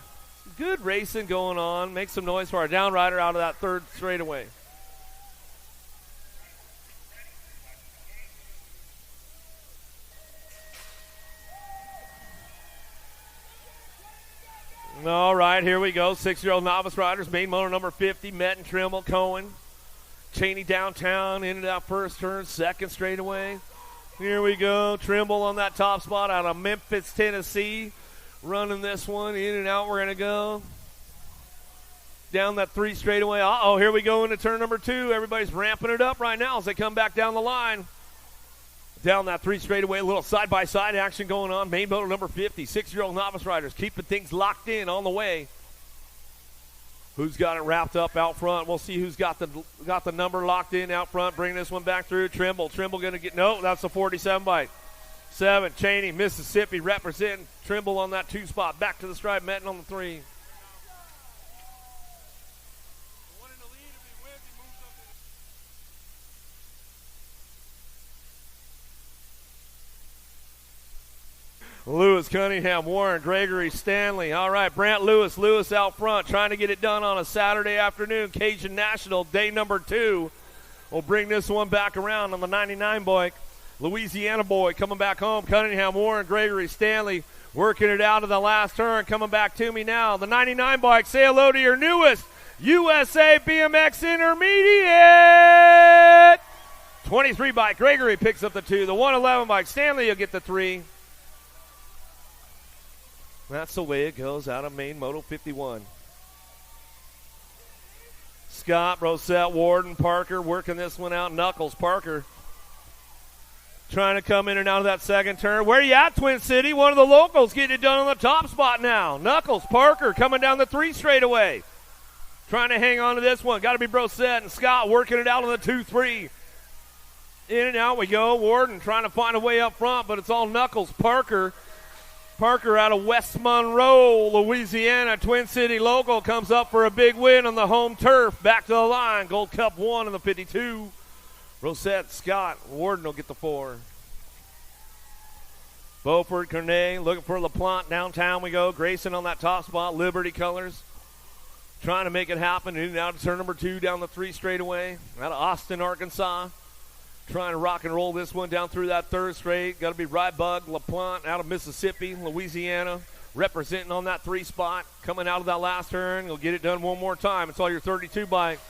Speaker 2: Good racing going on. Make some noise for our down rider out of that 3rd straightaway. All right, here we go. 6-year-old novice riders. Main motor number 50. Metten, Trimble, Cohen. Cheney downtown into that 1st turn. 2nd straightaway. Here we go. Trimble on that top spot out of Memphis, Tennessee. Running this one in and out. We're going to go down that 3 straightaway. Uh-oh, here we go into turn number 2. Everybody's ramping it up right now as they come back down the line. Down that 3 straightaway, a little side-by-side action going on. Main motor number 50, 6-year-old novice riders keeping things locked in on the way. Who's got it wrapped up out front? We'll see who's got the number locked in out front. Bring this one back through. Trimble going to get, no, that's a 47 bike. 7, Cheney, Mississippi representing. Trimble on that 2 spot. Back to the stripe, Metten on the 3. Lewis, Cunningham, Warren, Gregory, Stanley. All right, Brant Lewis out front, trying to get it done on a Saturday afternoon. Cajun National, day number 2. We'll bring this one back around on the 99 bike. Louisiana boy coming back home. Cunningham, Warren, Gregory, Stanley working it out of the last turn. Coming back to me now. The 99 bike, say hello to your newest USA BMX Intermediate. 23 bike, Gregory picks up the 2. The 111 bike, Stanley will get the 3. That's the way it goes out of main Moto 51. Scott, Rosette, Warden, Parker working this one out. Knuckles, Parker trying to come in and out of that second turn. Where you at, Twin City? One of the locals getting it done on the top spot now. Knuckles Parker coming down the 3 straightaway. Trying to hang on to this one. Got to be Brosette and Scott working it out on the 2-3. In and out we go. Warden trying to find a way up front, but it's all Knuckles Parker. Parker out of West Monroe, Louisiana. Twin City local comes up for a big win on the home turf. Back to the line. Gold Cup 1 in the 52. Rosette, Scott, Warden will get the 4. Beaufort, Cornet looking for LaPlante. Downtown we go. Grayson on that top spot. Liberty colors. Trying to make it happen. In and out of turn number 2 down the 3 straightaway. Out of Austin, Arkansas. Trying to rock and roll this one down through that 3rd straight. Got to be Rybug, LaPlante out of Mississippi, Louisiana. Representing on that 3 spot. Coming out of that last turn. He'll get it done one more time. It's all your 32 bike.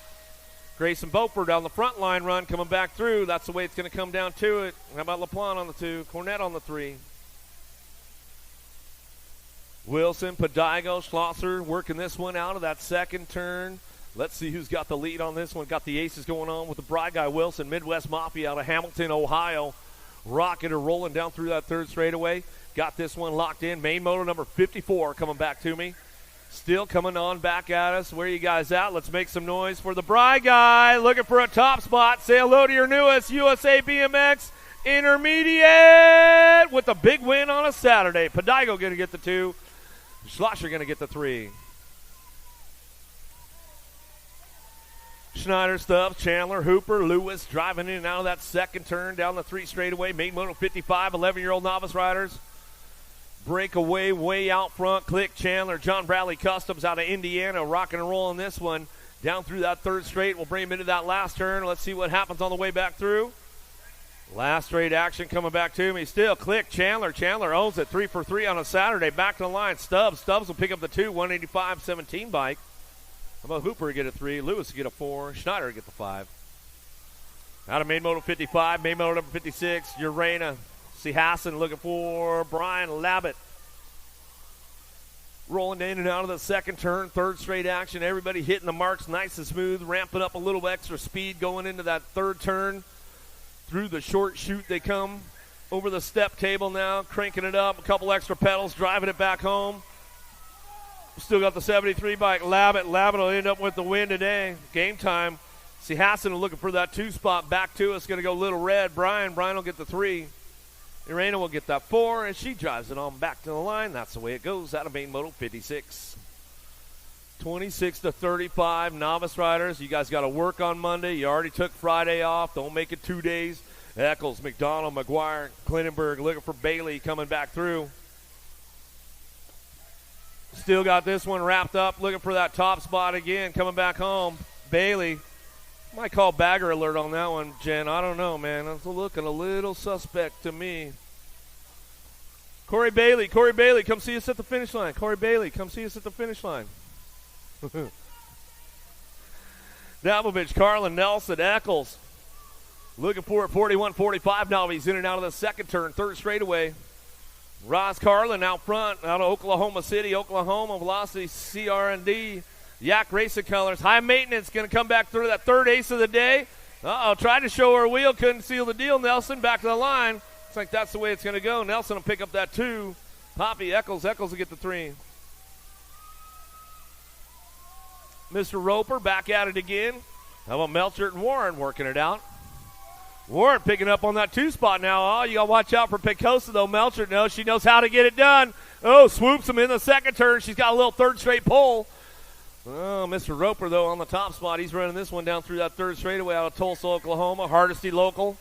Speaker 2: Grayson Beaufort on the front line run coming back through. That's the way it's going to come down to it. How about LaPlante on the 2? Cornette on the 3. Wilson, Padigo, Schlosser working this one out of that second turn. Let's see who's got the lead on this one. Got the aces going on with the Bride Guy Wilson, Midwest Mafia out of Hamilton, Ohio. Rocking and rolling down through that 3rd straightaway. Got this one locked in. Main motor number 54 coming back to me. Still coming on back at us. Where are you guys at? Let's make some noise for the Bride Guy. Looking for a top spot. Say hello to your newest USA BMX Intermediate with a big win on a Saturday. Padigo going to get the 2. Schlosser going to get the 3. Schneider, Stubbs, Chandler, Hooper, Lewis driving in and out of that second turn down the 3 straightaway. Main moto 55, 11-year-old novice riders. Breakaway way out front. Click, Chandler, John Bradley Customs out of Indiana. Rocking and rolling this one down through that 3rd straight. We'll bring him into that last turn. Let's see what happens on the way back through. Last straight action coming back to me. Still, Click, Chandler. Chandler owns it 3 for 3 on a Saturday. Back to the line. Stubbs will pick up the 2, 185-17 bike. How about Hooper get a 3, Lewis get a 4, Schneider get the 5. Out of main moto 55, main moto number 56, Urena. See Hassan looking for Brian Labatt. Rolling in and out of the second turn, 3rd straight action. Everybody hitting the marks nice and smooth, ramping up a little extra speed going into that 3rd turn. Through the short chute they come. Over the step table now, cranking it up, a couple extra pedals, driving it back home. Still got the 73 bike. Labatt will end up with the win today. Game time. See Hassan looking for that 2 spot. Back to us. Going to go Little Red. Brian will get the 3. Irena will get that 4, and she drives it on back to the line. That's the way it goes out of main moto 56. 26-35. Novice riders, you guys got to work on Monday. You already took Friday off. Don't make it 2 days. Eccles, McDonald, McGuire, Klinenberg looking for Bailey coming back through. Still got this one wrapped up, looking for that top spot again, coming back home. Bailey, might call bagger alert on that one, Jen. I don't know, man. It's looking a little suspect to me. Corey Bailey, come see us at the finish line. Corey Bailey, come see us at the finish line. Davovich, Carlin, Nelson, Eccles. Looking for it, 41-45 now. He's in and out of the second turn, 3rd straightaway. Ross Carlin out front, out of Oklahoma City, Oklahoma, Velocity CR&D. Yak Racing Colors. High Maintenance going to come back through that 3rd ace of the day. Tried to show her wheel, couldn't seal the deal. Nelson back to the line. Looks like that's the way it's going to go. Nelson will pick up that 2. Poppy, Eccles will get the 3. Mr. Roper back at it again. How about Melchert and Warren working it out? Warren picking up on that 2 spot now. Oh, you got to watch out for Picosa, though. Melchert knows. She knows how to get it done. Oh, swoops him in the second turn. She's got a little 3rd straight pole. Oh, Mr. Roper, though, on the top spot. He's running this one down through that 3rd straightaway out of Tulsa, Oklahoma. Hardesty local.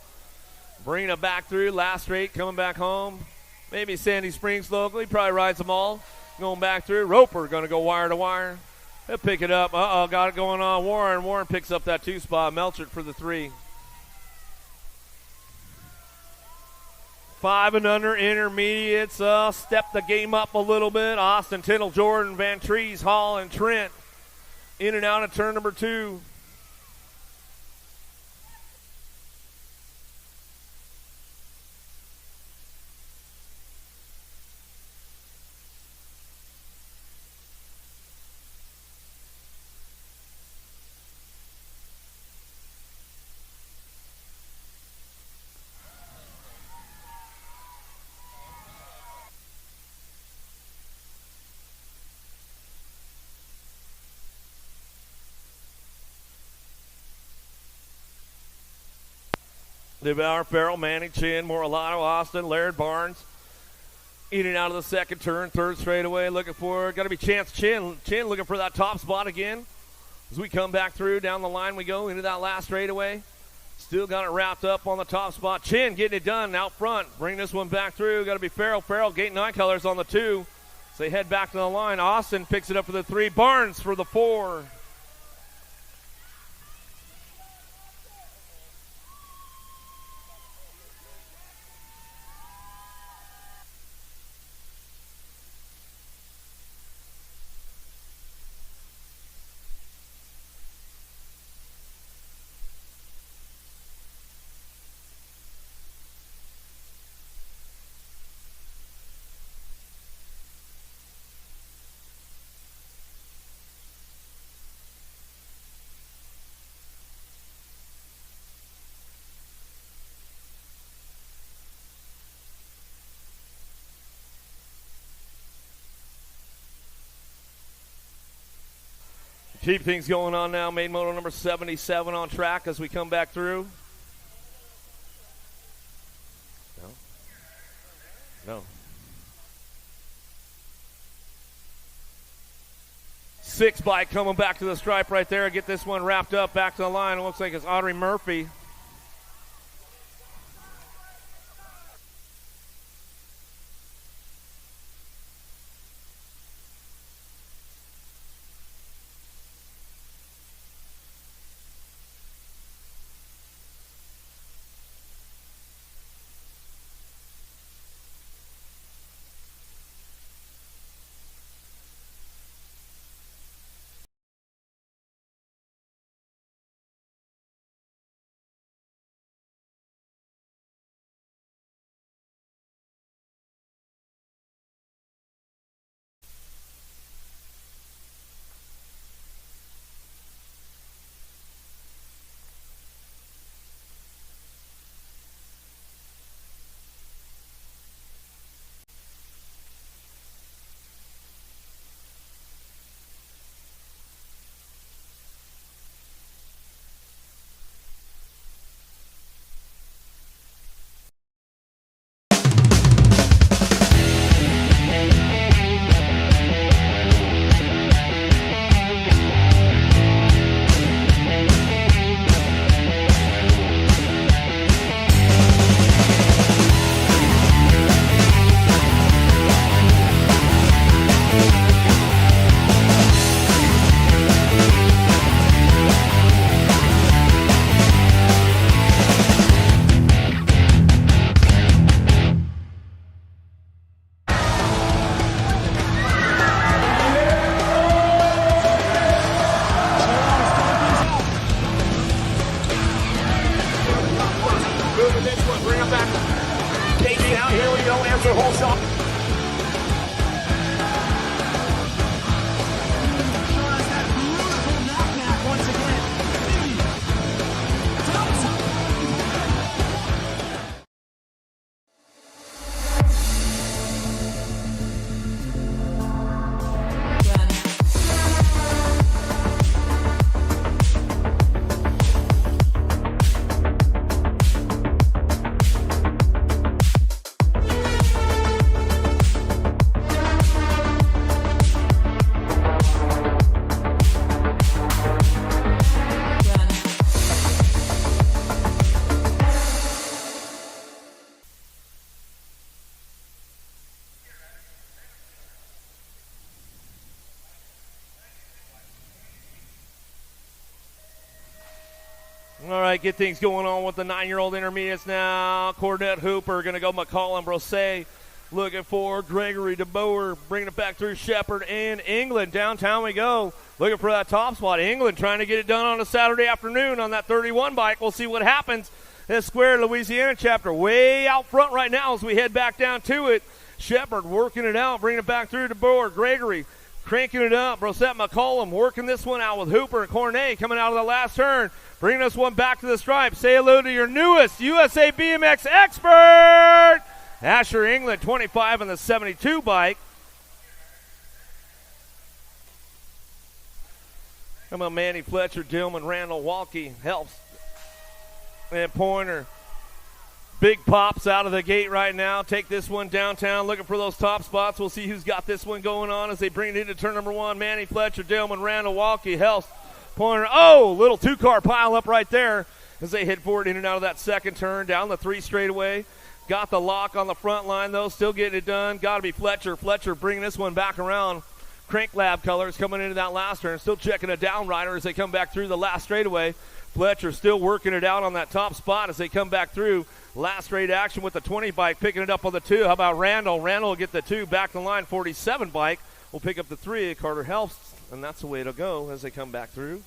Speaker 2: Bringing it back through. Last straight coming back home. Maybe Sandy Springs local. He probably rides them all. Going back through. Roper going to go wire to wire. He'll pick it up. Got it going on. Warren picks up that 2 spot. Melchert for the 3. 5 and under intermediates. Step the game up a little bit. Austin, Tindall, Jordan, Van Trees, Hall, and Trent in and out of turn number 2. DeBauer, Farrell, Manning, Chin, Moralato, Austin, Laird, Barnes. In and out of the second turn, third straightaway, looking for, got to be Chance Chin. Chin looking for that top spot again. As we come back through, down the line we go into that last straightaway. Still got it wrapped up on the top spot. Chin getting it done out front. Bring this one back through. Got to be Farrell. Farrell, Gate 9 colors on the 2. So they head back to the line. Austin picks it up for the 3. Barnes for the 4. Keep things going on now. Main moto number 77 on track as we come back through. No. 6 bike coming back to the stripe right there. Get this one wrapped up back to the line. It looks like it's Audrey Murphy. All right, get things going on with the 9-year-old intermediates now. Cornette Hooper going to go McCollum Brosset. Looking for Gregory DeBoer, bringing it back through Shepherd and England. Downtown we go. Looking for that top spot. England trying to get it done on a Saturday afternoon on that 31 bike. We'll see what happens. This Square Louisiana chapter way out front right now as we head back down to it. Shepherd working it out, bringing it back through DeBoer. Gregory cranking it up. Brosette McCollum working this one out with Hooper and Cornet coming out of the last turn. Bringing this one back to the stripe. Say hello to your newest USA BMX expert, Asher England, 25 on the 72 bike. Come on, Manny Fletcher, Dillman, Randall, Walkie helps. And Pointer Big pops out of the gate right now. Take this one downtown, looking for those top spots. We'll see who's got this one going on as they bring it into turn number 1. Manny Fletcher, Dillman, Randall, Walkie, Health, Pointer. Oh, little 2-car pile up right there as they head forward in and out of that second turn. Down the 3 straightaway. Got the lock on the front line, though. Still getting it done. Got to be Fletcher. Fletcher bringing this one back around. Crank Lab colors coming into that last turn. Still checking a down rider as they come back through the last straightaway. Fletcher still working it out on that top spot as they come back through. Last straight action with the 20 bike, picking it up on the 2. How about Randall? Randall will get the 2 back to the line. 47 bike will pick up the 3. Carter helps, and that's the way it'll go as they come back through.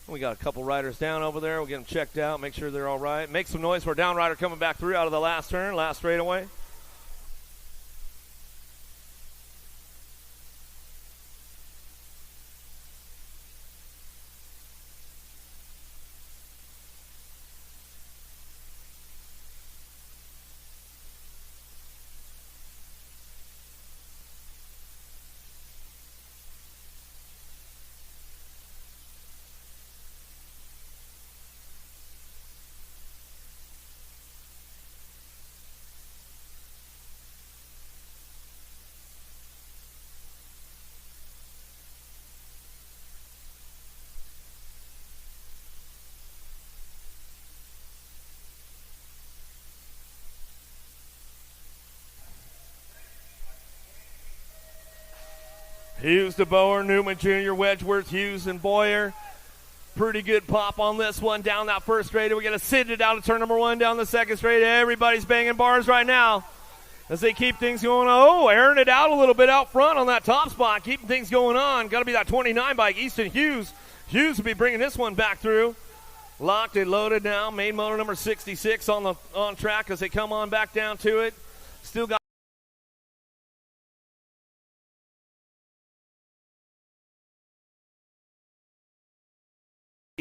Speaker 2: We got a couple riders down over there. We'll get them checked out, make sure they're all right. Make some noise for a down rider coming back through out of the last turn, last straightaway. Hughes to Bower, Newman Jr., Wedgeworth, Hughes, and Boyer. Pretty good pop on this one down that first straight. We're going to sit it out of turn number 1 down the second straight. Everybody's banging bars right now as they keep things going. Oh, airing it out a little bit out front on that top spot, keeping things going on. Got to be that 29 bike, Easton Hughes. Hughes will be bringing this one back through. Locked and loaded now. Main motor number 66 on track as they come on back down to it. Still got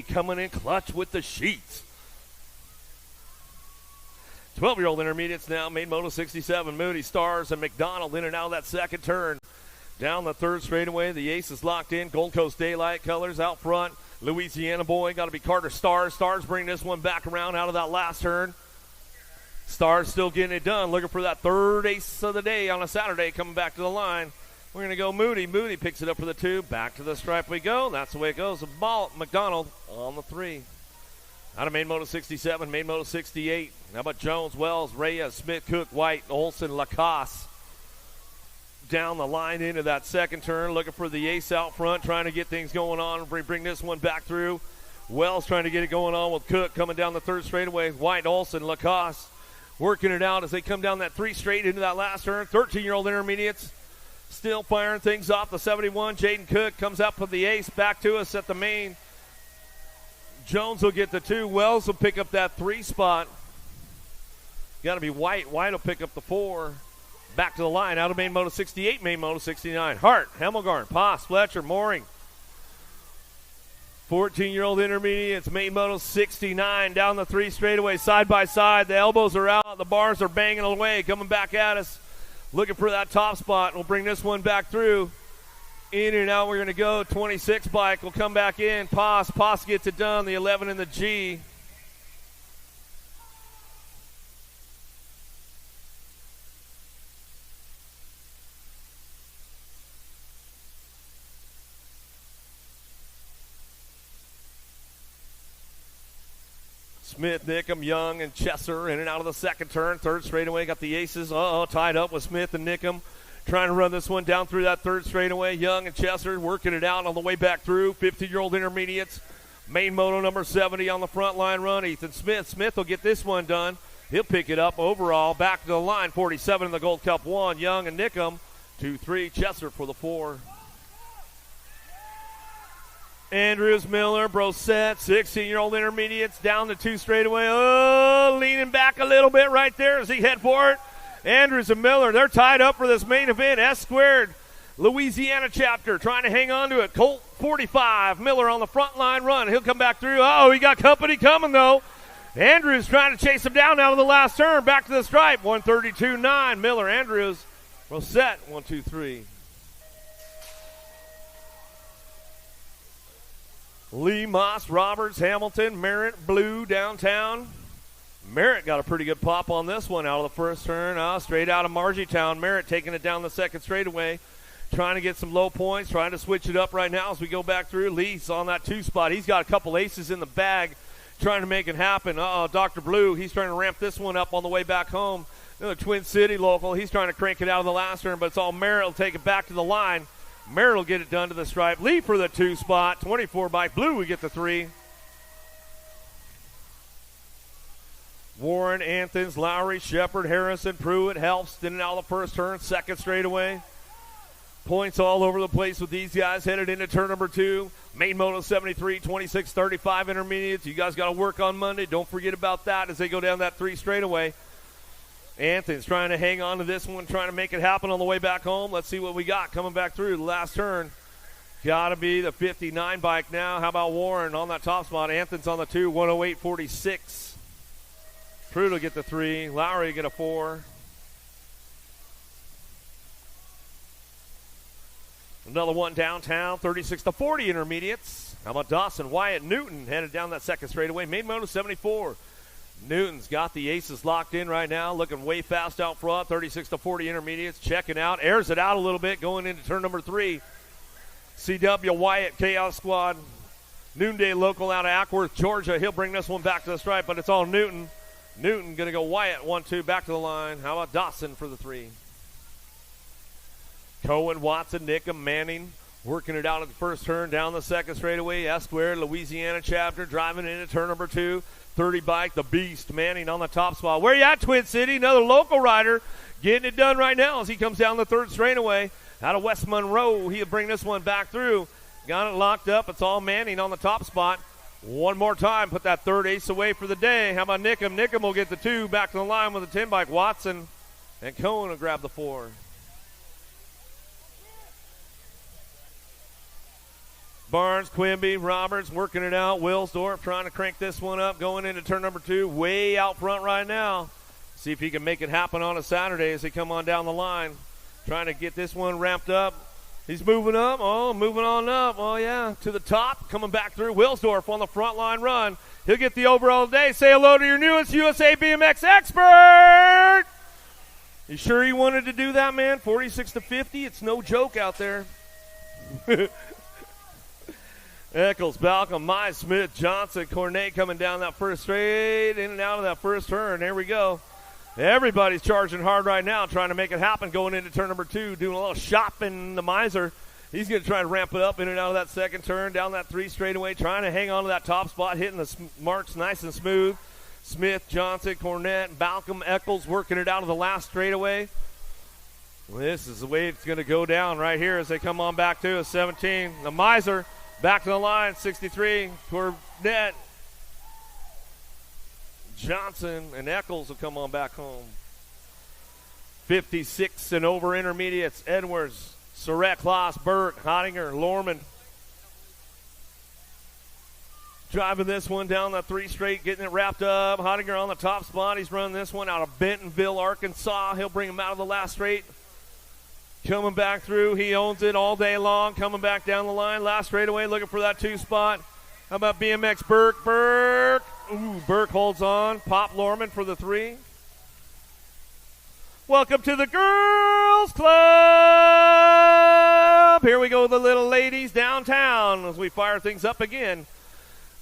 Speaker 2: coming in clutch with the sheets. 12-year-old intermediates now. Main moto 67. Moody, Stars, and McDonald in and out of that second turn. Down the third straightaway. The ace is locked in. Gold Coast Daylight colors out front. Louisiana boy. Got to be Carter Stars. Stars bring this one back around out of that last turn. Stars still getting it done. Looking for that third ace of the day on a Saturday coming back to the line. We're going to go Moody. Moody picks it up for the 2. Back to the stripe we go. That's the way it goes. The ball, McDonald on the 3. Out of main moto 67, main moto 68. How about Jones, Wells, Reyes, Smith, Cook, White, Olson, Lacoste. Down the line into that second turn. Looking for the ace out front. Trying to get things going on. Bring this one back through. Wells trying to get it going on with Cook. Coming down the third straightaway. White, Olson, Lacoste. Working it out as they come down that 3 straight into that last turn. 13-year-old intermediates. Still firing things off. The 71, Jaden Cook comes up with the ace back to us at the main. Jones will get the 2. Wells will pick up that 3 spot. Got to be White. White will pick up the 4. Back to the line. Out of main moto 68, main moto 69. Hart, Hemmelgarn, Poss, Fletcher, Mooring. 14-year-old intermediates, main moto 69. Down the 3 straightaway, side by side. The elbows are out. The bars are banging away. Coming back at us. Looking for that top spot. We'll bring this one back through. In and out we're going to go. 26 bike will come back in. Poss gets it done. The 11 in the G. Smith, Nickum, Young, and Chesser in and out of the second turn. Third straightaway, got the aces. Tied up with Smith and Nickum. Trying to run this one down through that third straightaway. Young and Chesser working it out on the way back through. 15-year-old intermediates. Main moto number 70 on the front line run. Ethan Smith. Smith will get this one done. He'll pick it up overall. Back to the line. 47 in the Gold Cup 1. Young and Nickum. 2-3. Chesser for the 4. Andrews, Miller, Brosette, 16-year-old intermediates down the 2 straightaway. Leaning back a little bit right there as he head for it. Andrews and Miller, they're tied up for this main event. S-squared, Louisiana chapter, trying to hang on to it. Colt 45, Miller on the front line run. He'll come back through. He got company coming, though. Andrews trying to chase him down out of the last turn. Back to the stripe, 132.9. Miller, Andrews, Brosette, 1-2-3. Lee, Moss, Roberts, Hamilton, Merritt, Blue, downtown. Merritt got a pretty good pop on this one out of the first turn. Straight out of Margietown. Merritt taking it down the second straightaway. Trying to get some low points, trying to switch it up right now as we go back through. Lee's on that 2 spot. He's got a couple aces in the bag trying to make it happen. Dr. Blue, he's trying to ramp this one up on the way back home. Another Twin City local. He's trying to crank it out of the last turn, but it's all Merritt will take it back to the line. Merritt will get it done to the stripe. Lee for the 2 spot. 24 bike. Blue, we get the 3. Warren, Anthons, Lowry, Shepard, Harrison, Pruitt, Helps in and out of the first turn. Second straightaway. Points all over the place with these guys headed into turn number 2. Main moto 73, 26, 35 intermediates. You guys got to work on Monday. Don't forget about that as they go down that 3 straightaway. Anthony's trying to hang on to this one, trying to make it happen on the way back home. Let's see what we got coming back through the last turn. Got to be the 59 bike now. How about Warren on that top spot? Anthony's on the 2, 108.46. Pruitt will get the 3. Lowry will get a 4. Another one downtown, 36-40 intermediates. How about Dawson? Wyatt Newton headed down that second straightaway. Main moto 74. Newton's got the aces locked in right now, looking way fast out front, 36-40 intermediates, checking out, airs it out a little bit, going into turn number 3. CW Wyatt, Chaos Squad, noonday local out of Ackworth, Georgia. He'll bring this one back to the stripe, but it's all Newton. Newton going to go Wyatt, 1-2, back to the line. How about Dawson for the 3? Cohen, Watson, Nickham, Manning, working it out at the first turn, down the second straightaway. Esquire, Louisiana chapter, driving into turn number 2. 30 bike, the Beast, Manning on the top spot. Where you at, Twin City? Another local rider getting it done right now as he comes down the third straightaway. Out of West Monroe, he'll bring this one back through. Got it locked up. It's all Manning on the top spot. One more time, put that third ace away for the day. How about Nickham? Nickham will get the 2 back to the line with a 10 bike. Watson and Cohen will grab the 4. Barnes, Quimby, Roberts working it out. Wilsdorf trying to crank this one up, going into turn number 2, way out front right now. See if he can make it happen on a Saturday as they come on down the line. Trying to get this one ramped up. He's moving up. Moving on up. Yeah, to the top, coming back through. Wilsdorf on the front line run. He'll get the overall today. Say hello to your newest USA BMX expert. You sure you wanted to do that, man? 46-50. It's no joke out there. Eccles, Balcom, Mize, Smith, Johnson, Cornet coming down that first straight, in and out of that first turn. There we go. Everybody's charging hard right now, trying to make it happen, going into turn number 2, doing a little shopping. The Miser, he's going to try to ramp it up in and out of that second turn, down that 3 straightaway, trying to hang on to that top spot, hitting the marks nice and smooth. Smith, Johnson, Cornet, Balcom, Eccles working it out of the last straightaway. This is the way it's going to go down right here as they come on back to a 17. The Miser back to the line, 63. Cornet, Johnson, and Eccles will come on back home. 56 and over intermediates. Edwards, Surratt, Kloss, Burke, Hottinger, Lorman. Driving this one down the 3 straight, getting it wrapped up. Hottinger on the top spot. He's running this one out of Bentonville, Arkansas. He'll bring him out of the last straight. Coming back through. He owns it all day long. Coming back down the line. Last straightaway, looking for that 2 spot. How about BMX Burke? Burke. Ooh, Burke holds on. Pop Lorman for the 3. Welcome to the Girls Club. Here we go, the little ladies downtown as we fire things up again.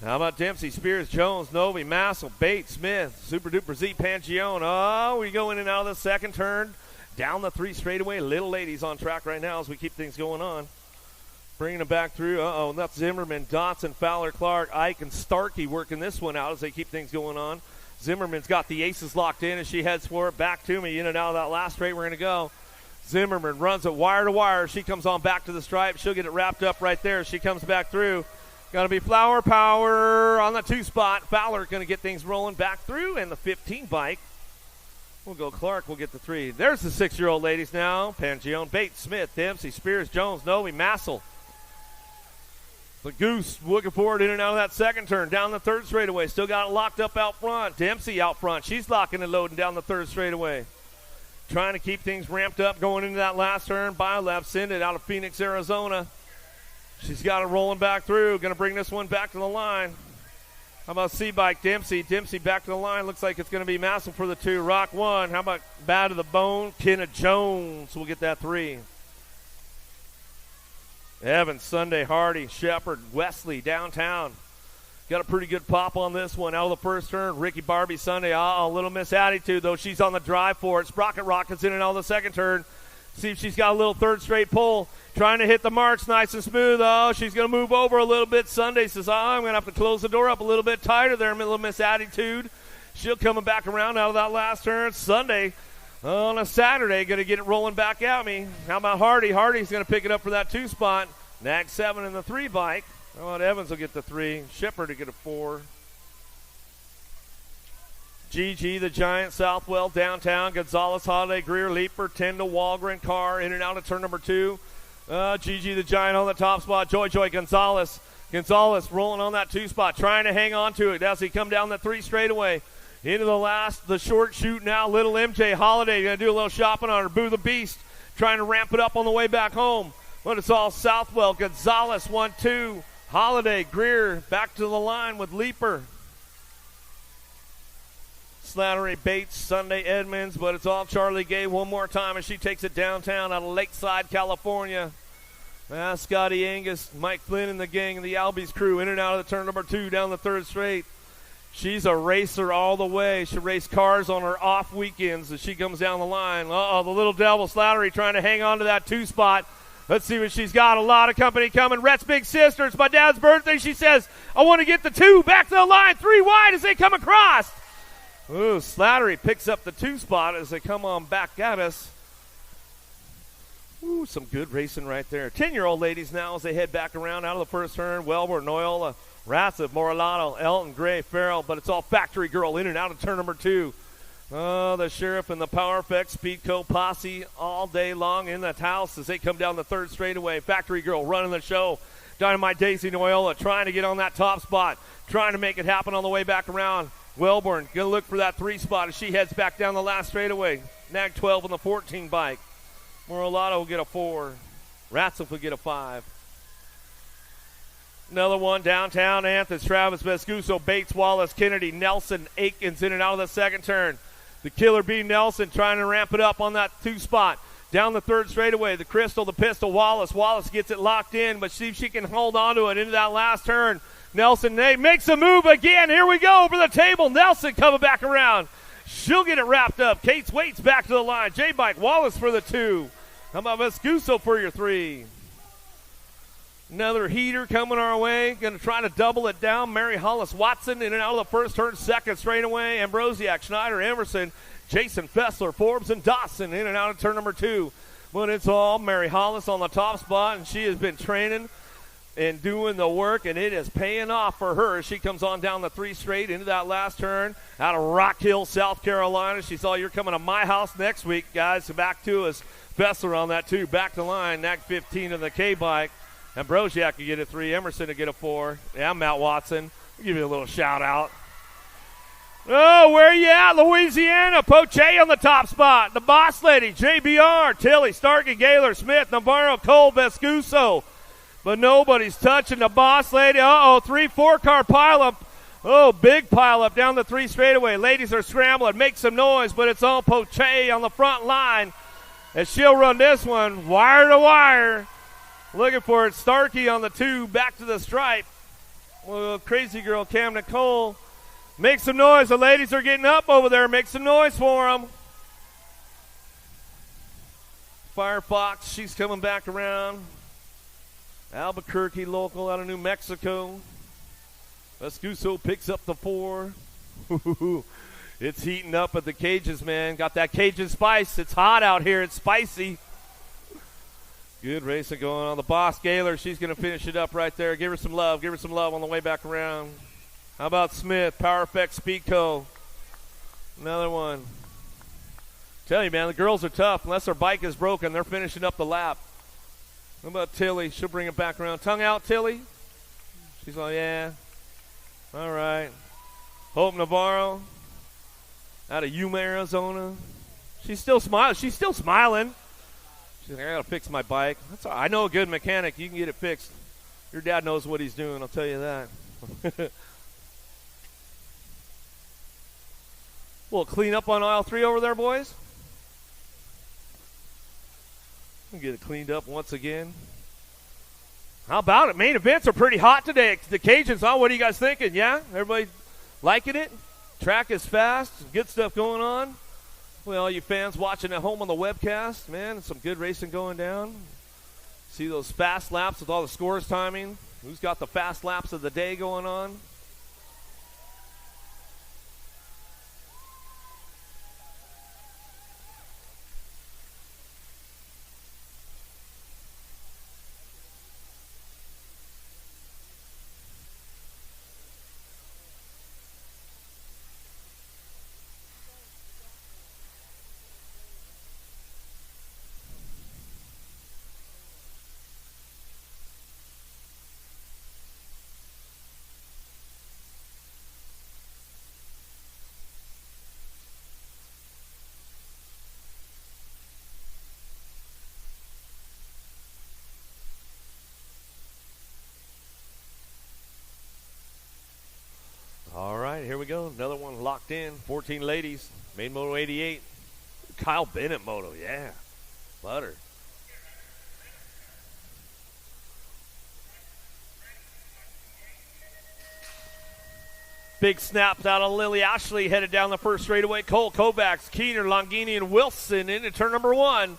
Speaker 2: How about Dempsey, Spears, Jones, Novi, Massel, Bates, Smith, Super Duper Z, Pangione. Oh, we go in and out of the second turn. Down the 3 straightaway. Little ladies on track right now as we keep things going on. Bringing them back through. That's Zimmerman, Dotson, Fowler, Clark, Ike, and Starkey working this one out as they keep things going on. Zimmerman's got the aces locked in as she heads for it. Back to me, in and out of that last straight. We're going to go. Zimmerman runs it wire to wire. She comes on back to the stripe. She'll get it wrapped up right there. She comes back through. Going to be Flower Power on the 2 spot. Fowler going to get things rolling back through, and the 15 bike. We'll go Clark. We'll get the 3. There's the 6-year-old ladies now. Pangione, Bates, Smith, Dempsey, Spears, Jones, Novi, Massel. The Goose looking forward in and out of that second turn. Down the 3rd straightaway. Still got it locked up out front. Dempsey out front. She's locking and loading down the 3rd straightaway. Trying to keep things ramped up going into that last turn. BioLab send it out of Phoenix, Arizona. She's got it rolling back through. Going to bring this one back to the line. How about C-Bike Dempsey? Dempsey back to the line. Looks like it's going to be massive for the 2. Rock 1. How about Bad to the Bone? Kenna Jones will get that 3. Evans, Sunday, Hardy, Shepard, Wesley, downtown. Got a pretty good pop on this one. Out of the first turn, Ricky Barbie, Sunday. A little miss attitude, though. She's on the drive for it. Sprocket Rockets in and out of the second turn. See if she's got a little third straight pull. Trying to hit the marks nice and smooth. Oh, she's going to move over a little bit. Sunday says, I'm going to have to close the door up a little bit tighter there. A little miss attitude. She'll coming back around out of that last turn. Sunday on a Saturday, going to get it rolling back at me. How about Hardy? Hardy's going to pick it up for that 2 spot. Nag 7 in the 3 bike. How about Evans will get the 3. Shepard to get a 4. GG, the Giant, Southwell, downtown. Gonzalez, Holiday, Greer, Leaper, 10 to Walgren, Carr, in and out of turn number 2. GG, the Giant on the top spot. Joy Gonzalez. Gonzalez rolling on that 2 spot, trying to hang on to it as he come down the 3 straightaway. Into the short shoot now. Little MJ Holiday going to do a little shopping on her. Boo the Beast trying to ramp it up on the way back home. But it's all Southwell. Gonzalez 1-2. Holiday, Greer back to the line with Leaper. Slattery, Bates, Sunday, Edmonds, but it's all Charlie Gay one more time as she takes it downtown out of Lakeside, California. Scotty Angus, Mike Flynn and the gang and the Albies crew in and out of the turn number 2 down the 3rd straight. She's a racer all the way. She raced cars on her off weekends as she comes down the line. The little devil Slattery trying to hang on to that 2 spot. Let's see what she's got. A lot of company coming. Rhett's big sister. It's my dad's birthday. She says, I want to get the 2 back to the line. 3 wide as they come across. Ooh, Slattery picks up the 2 spot as they come on back at us. Ooh, some good racing right there. 10-year-old ladies now as they head back around out of the first turn. Welber, Noyola, Rassiv, Moralato, Elton, Gray, Farrell, but it's all Factory Girl in and out of turn number 2. The Sheriff and the Power Effect Speedco posse all day long in the house as they come down the 3rd straightaway. Factory Girl running the show. Dynamite Daisy Noyola trying to get on that top spot, trying to make it happen on the way back around. Wellborn going to look for that 3 spot as she heads back down the last straightaway. Nag 12 on the 14 bike. Moralato will get a 4. Ratzel will get a 5. Another one downtown. Anthony, Travis, Vescuso, Bates, Wallace, Kennedy, Nelson, Aikens in and out of the second turn. The Killer Bee Nelson trying to ramp it up on that 2 spot. Down the 3rd straightaway. The Crystal, the Pistol, Wallace. Wallace gets it locked in, but see if she can hold on to it into that last turn. Nelson makes a move again. Here we go over the table. Nelson coming back around. She'll get it wrapped up. Kate Waits back to the line. J-Bike Wallace for the 2. How about Vescuso for your 3? Another heater coming our way. Going to try to double it down. Mary Hollis Watson in and out of the first turn. Second straightaway. Ambrosiak, Schneider, Emerson, Jason Fessler, Forbes, and Dawson in and out of turn number 2. But it's all Mary Hollis on the top spot, and she has been training and doing the work, and it is paying off for her as she comes on down the 3 straight into that last turn out of Rock Hill, South Carolina. She saw you're coming to my house next week, guys. So back to us. Fessler on that 2. Back to line. Nag 15 in the K-Bike. Ambrosiak can get a 3. Emerson to get a 4. Yeah, Matt Watson. I'll give you a little shout out. Oh, where you at, Louisiana? Poche on the top spot. The Boss Lady, JBR, Tilly, Starkey, Gaylor, Smith, Navarro, Cole, Vescuso. But nobody's touching the Boss Lady. 3-4 car pileup. Oh, big pileup down the 3 straightaway. Ladies are scrambling. Make some noise, but it's all Poche on the front line. And she'll run this one wire to wire. Looking for it. Starkey on the 2, back to the stripe. Well, crazy girl Cam Nicole. Make some noise. The ladies are getting up over there. Make some noise for them. Firefox, she's coming back around. Albuquerque local out of New Mexico. Vescuso picks up the 4. It's heating up at the cages, man. Got that Cajun spice. It's hot out here. It's spicy. Good racing going on. The Boss Gaylor, she's going to finish it up right there. Give her some love. Give her some love on the way back around. How about Smith? Power Effect Speedco. Another one. Tell you, man, the girls are tough. Unless their bike is broken, they're finishing up the lap. How about Tilly? She'll bring it back around. Tongue out, Tilly. She's like, yeah. All right. Hope Navarro out of Yuma, Arizona. She's still smiling. She's still smiling. She's like, I got to fix my bike. That's all right. I know a good mechanic. You can get it fixed. Your dad knows what he's doing. I'll tell you that. We'll clean up on aisle 3 over there, boys. We'll get it cleaned up once again. How about it? Main events are pretty hot today. The Cajuns, huh? What are you guys thinking? Yeah? Everybody liking it? Track is fast. Good stuff going on. Well, you fans watching at home on the webcast, man, some good racing going down. See those fast laps with all the scores timing. Who's got the fast laps of the day going on? All right, here we go. Another one locked in. 14 ladies. Main Moto 88. Kyle Bennett Moto, yeah. Butter. Big snaps out on Lily Ashley, headed down the first straightaway. Cole, Kovacs, Keener, Longini, and Wilson into turn number 1.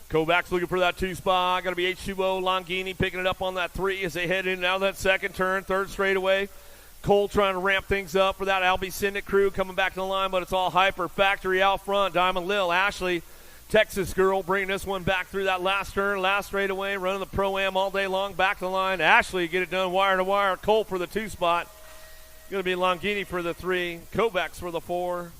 Speaker 2: Kovacs looking for that 2 spot. Going to be H2O. Longini picking it up on that 3 as they head in now that second turn, third straightaway. Cole trying to ramp things up for that Albie Syndic crew coming back to the line, but it's all Hyper Factory out front. Diamond Lil, Ashley, Texas girl, bringing this one back through that last turn, last straightaway, running the Pro-Am all day long, back to the line. Ashley get it done wire to wire. Cole for the 2 spot. Going to be Longini for the 3. Kovacs for the 4.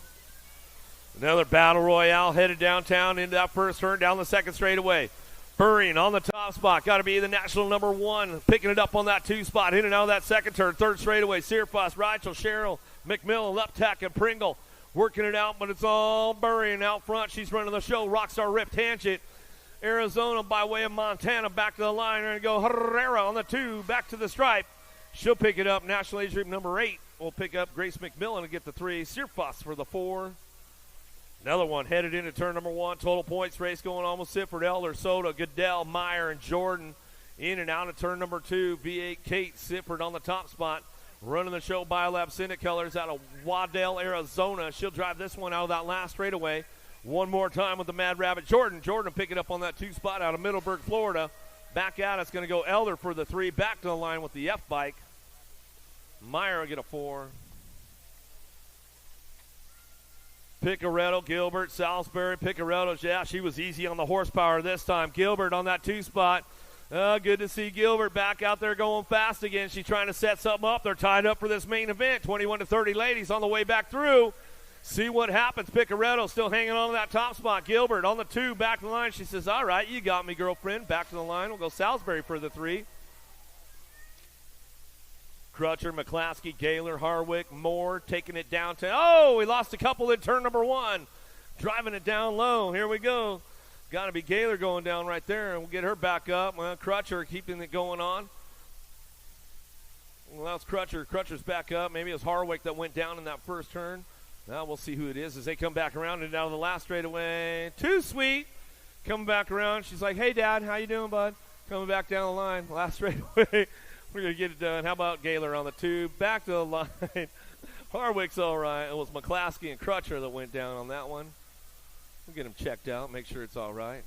Speaker 2: Another battle royale headed downtown into that first turn, down the second straightaway. Burring on the top spot. Got to be the national number 1. Picking it up on that 2 spot. In and out of that second turn. Third straightaway. Searfoss, Reichel, Cheryl, McMillan, Leptek, and Pringle. Working it out, but it's all Burring out front. She's running the show. Rockstar Rip Tangent. Arizona by way of Montana. Back to the line. We're going to go Herrera on the 2. Back to the stripe. She'll pick it up. National Age Group number 8 will pick up Grace McMillan to get the 3. Searfoss for the 4. Another one headed into turn number 1. Total points race going on with Sifford, Elder, Soda, Goodell, Meyer, and Jordan. In and out of turn number 2. V8 Kate Sifford on the top spot. Running the show Biolab Syndic Colors out of Waddell, Arizona. She'll drive this one out of that last straightaway. One more time with the Mad Rabbit. Jordan picking up on that 2 spot out of Middleburg, Florida. Back out, it's going to go Elder for the 3. Back to the line with the F-Bike. Meyer will get a 4. Picaretto, Gilbert, Salisbury, Picaretto. Yeah, she was easy on the horsepower this time. Gilbert on that 2 spot. Good to see Gilbert back out there going fast again. She's trying to set something up. They're tied up for this main event. 21 to 30 ladies on the way back through. See what happens. Picaretto still hanging on to that top spot. Gilbert on the 2, back to the line. She says, all right, you got me, girlfriend. Back to the line. We'll go Salisbury for the 3. Crutcher, McClaskey, Gaylor, Harwick, Moore taking it down to, oh, we lost a couple in turn number 1. Driving it down low. Here we go. Got to be Gaylor going down right there, and we'll get her back up. Well, Crutcher keeping it going on. Well, that's Crutcher. Crutcher's back up. Maybe it was Harwick that went down in that first turn. Now we'll see who it is as they come back around and down to the last straightaway. Too sweet. Coming back around. She's like, hey, Dad, how you doing, bud? Coming back down the line. Last straightaway. We're going to get it done. How about Gaylor on the 2? Back to the line. Harwick's all right. It was McClaskey and Crutcher that went down on that one. We'll get him checked out, make sure it's all right.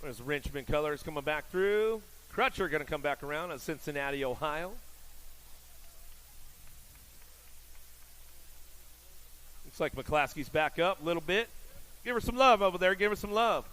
Speaker 2: There's Wrenchman Colors coming back through. Crutcher going to come back around at Cincinnati, Ohio. Looks like McClaskey's back up a little bit. Give her some love over there. Give her some love.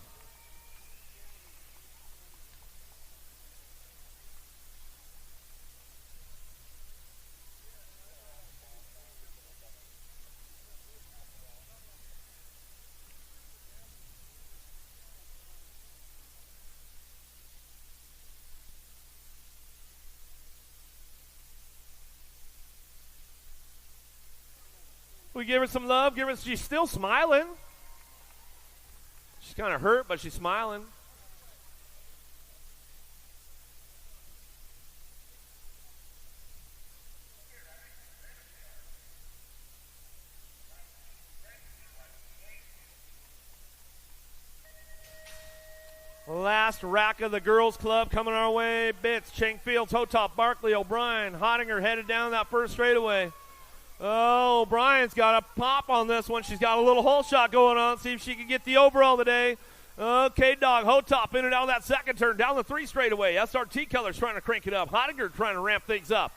Speaker 2: We give her some love. She's still smiling. She's kind of hurt, but she's smiling. last rack of the girls club coming our way. Bitts, Changfields, Hotop, Barkley, O'Brien. Hottinger headed down that first straightaway. Oh, O'Brien's got a pop on this one. She's got a little hole shot going on. See if she can get the overall today. Okay, dog. Hotop in and out of that second turn. Down the 3 straightaway. SRT Colors trying to crank it up. Hottinger trying to ramp things up.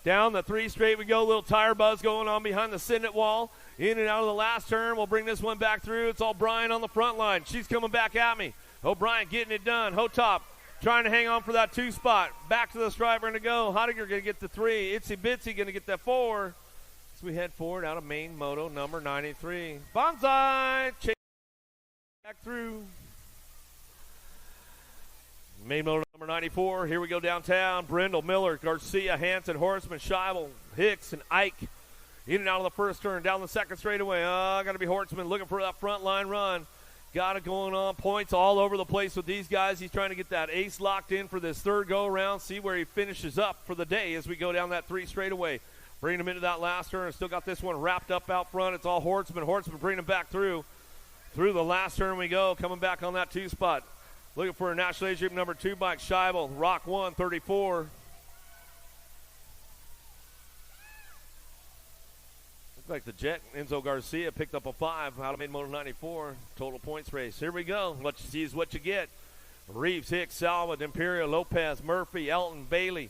Speaker 2: Down the 3 straight we go. Little tire buzz going on behind the Signet wall. In and out of the last turn. We'll bring this one back through. It's all O'Brien on the front line. She's coming back at me. O'Brien getting it done. Hotop trying to hang on for that 2 spot. Back to the stripe. We're going to go. Hottinger going to get the 3. Itsy Bitsy going to get that 4. As we head forward out of main moto number 93. Bonsai. Chase back through. Main motor number 94. Here we go downtown. Brindle, Miller, Garcia, Hanson, Horseman, Scheibel, Hicks, and Ike. In and out of the first turn. Down the second straightaway. Got to be Horseman looking for that front line run. Got it going on. Points all over the place with these guys. He's trying to get that ace locked in for this third go-around. See where he finishes up for the day as we go down that 3 straightaway. Bringing him into that last turn. Still got this one wrapped up out front. It's all Horseman. Horseman bringing him back through. Through the last turn we go. Coming back on that 2 spot. Looking for a National Age Group number 2 bike, Scheibel, Rock 1, 34. Looks like the Jet, Enzo Garcia, picked up a 5 out of main motor 94. Total points race. Here we go. What you see is what you get. Reeves, Hicks, Salva, Imperial, Lopez, Murphy, Elton, Bailey.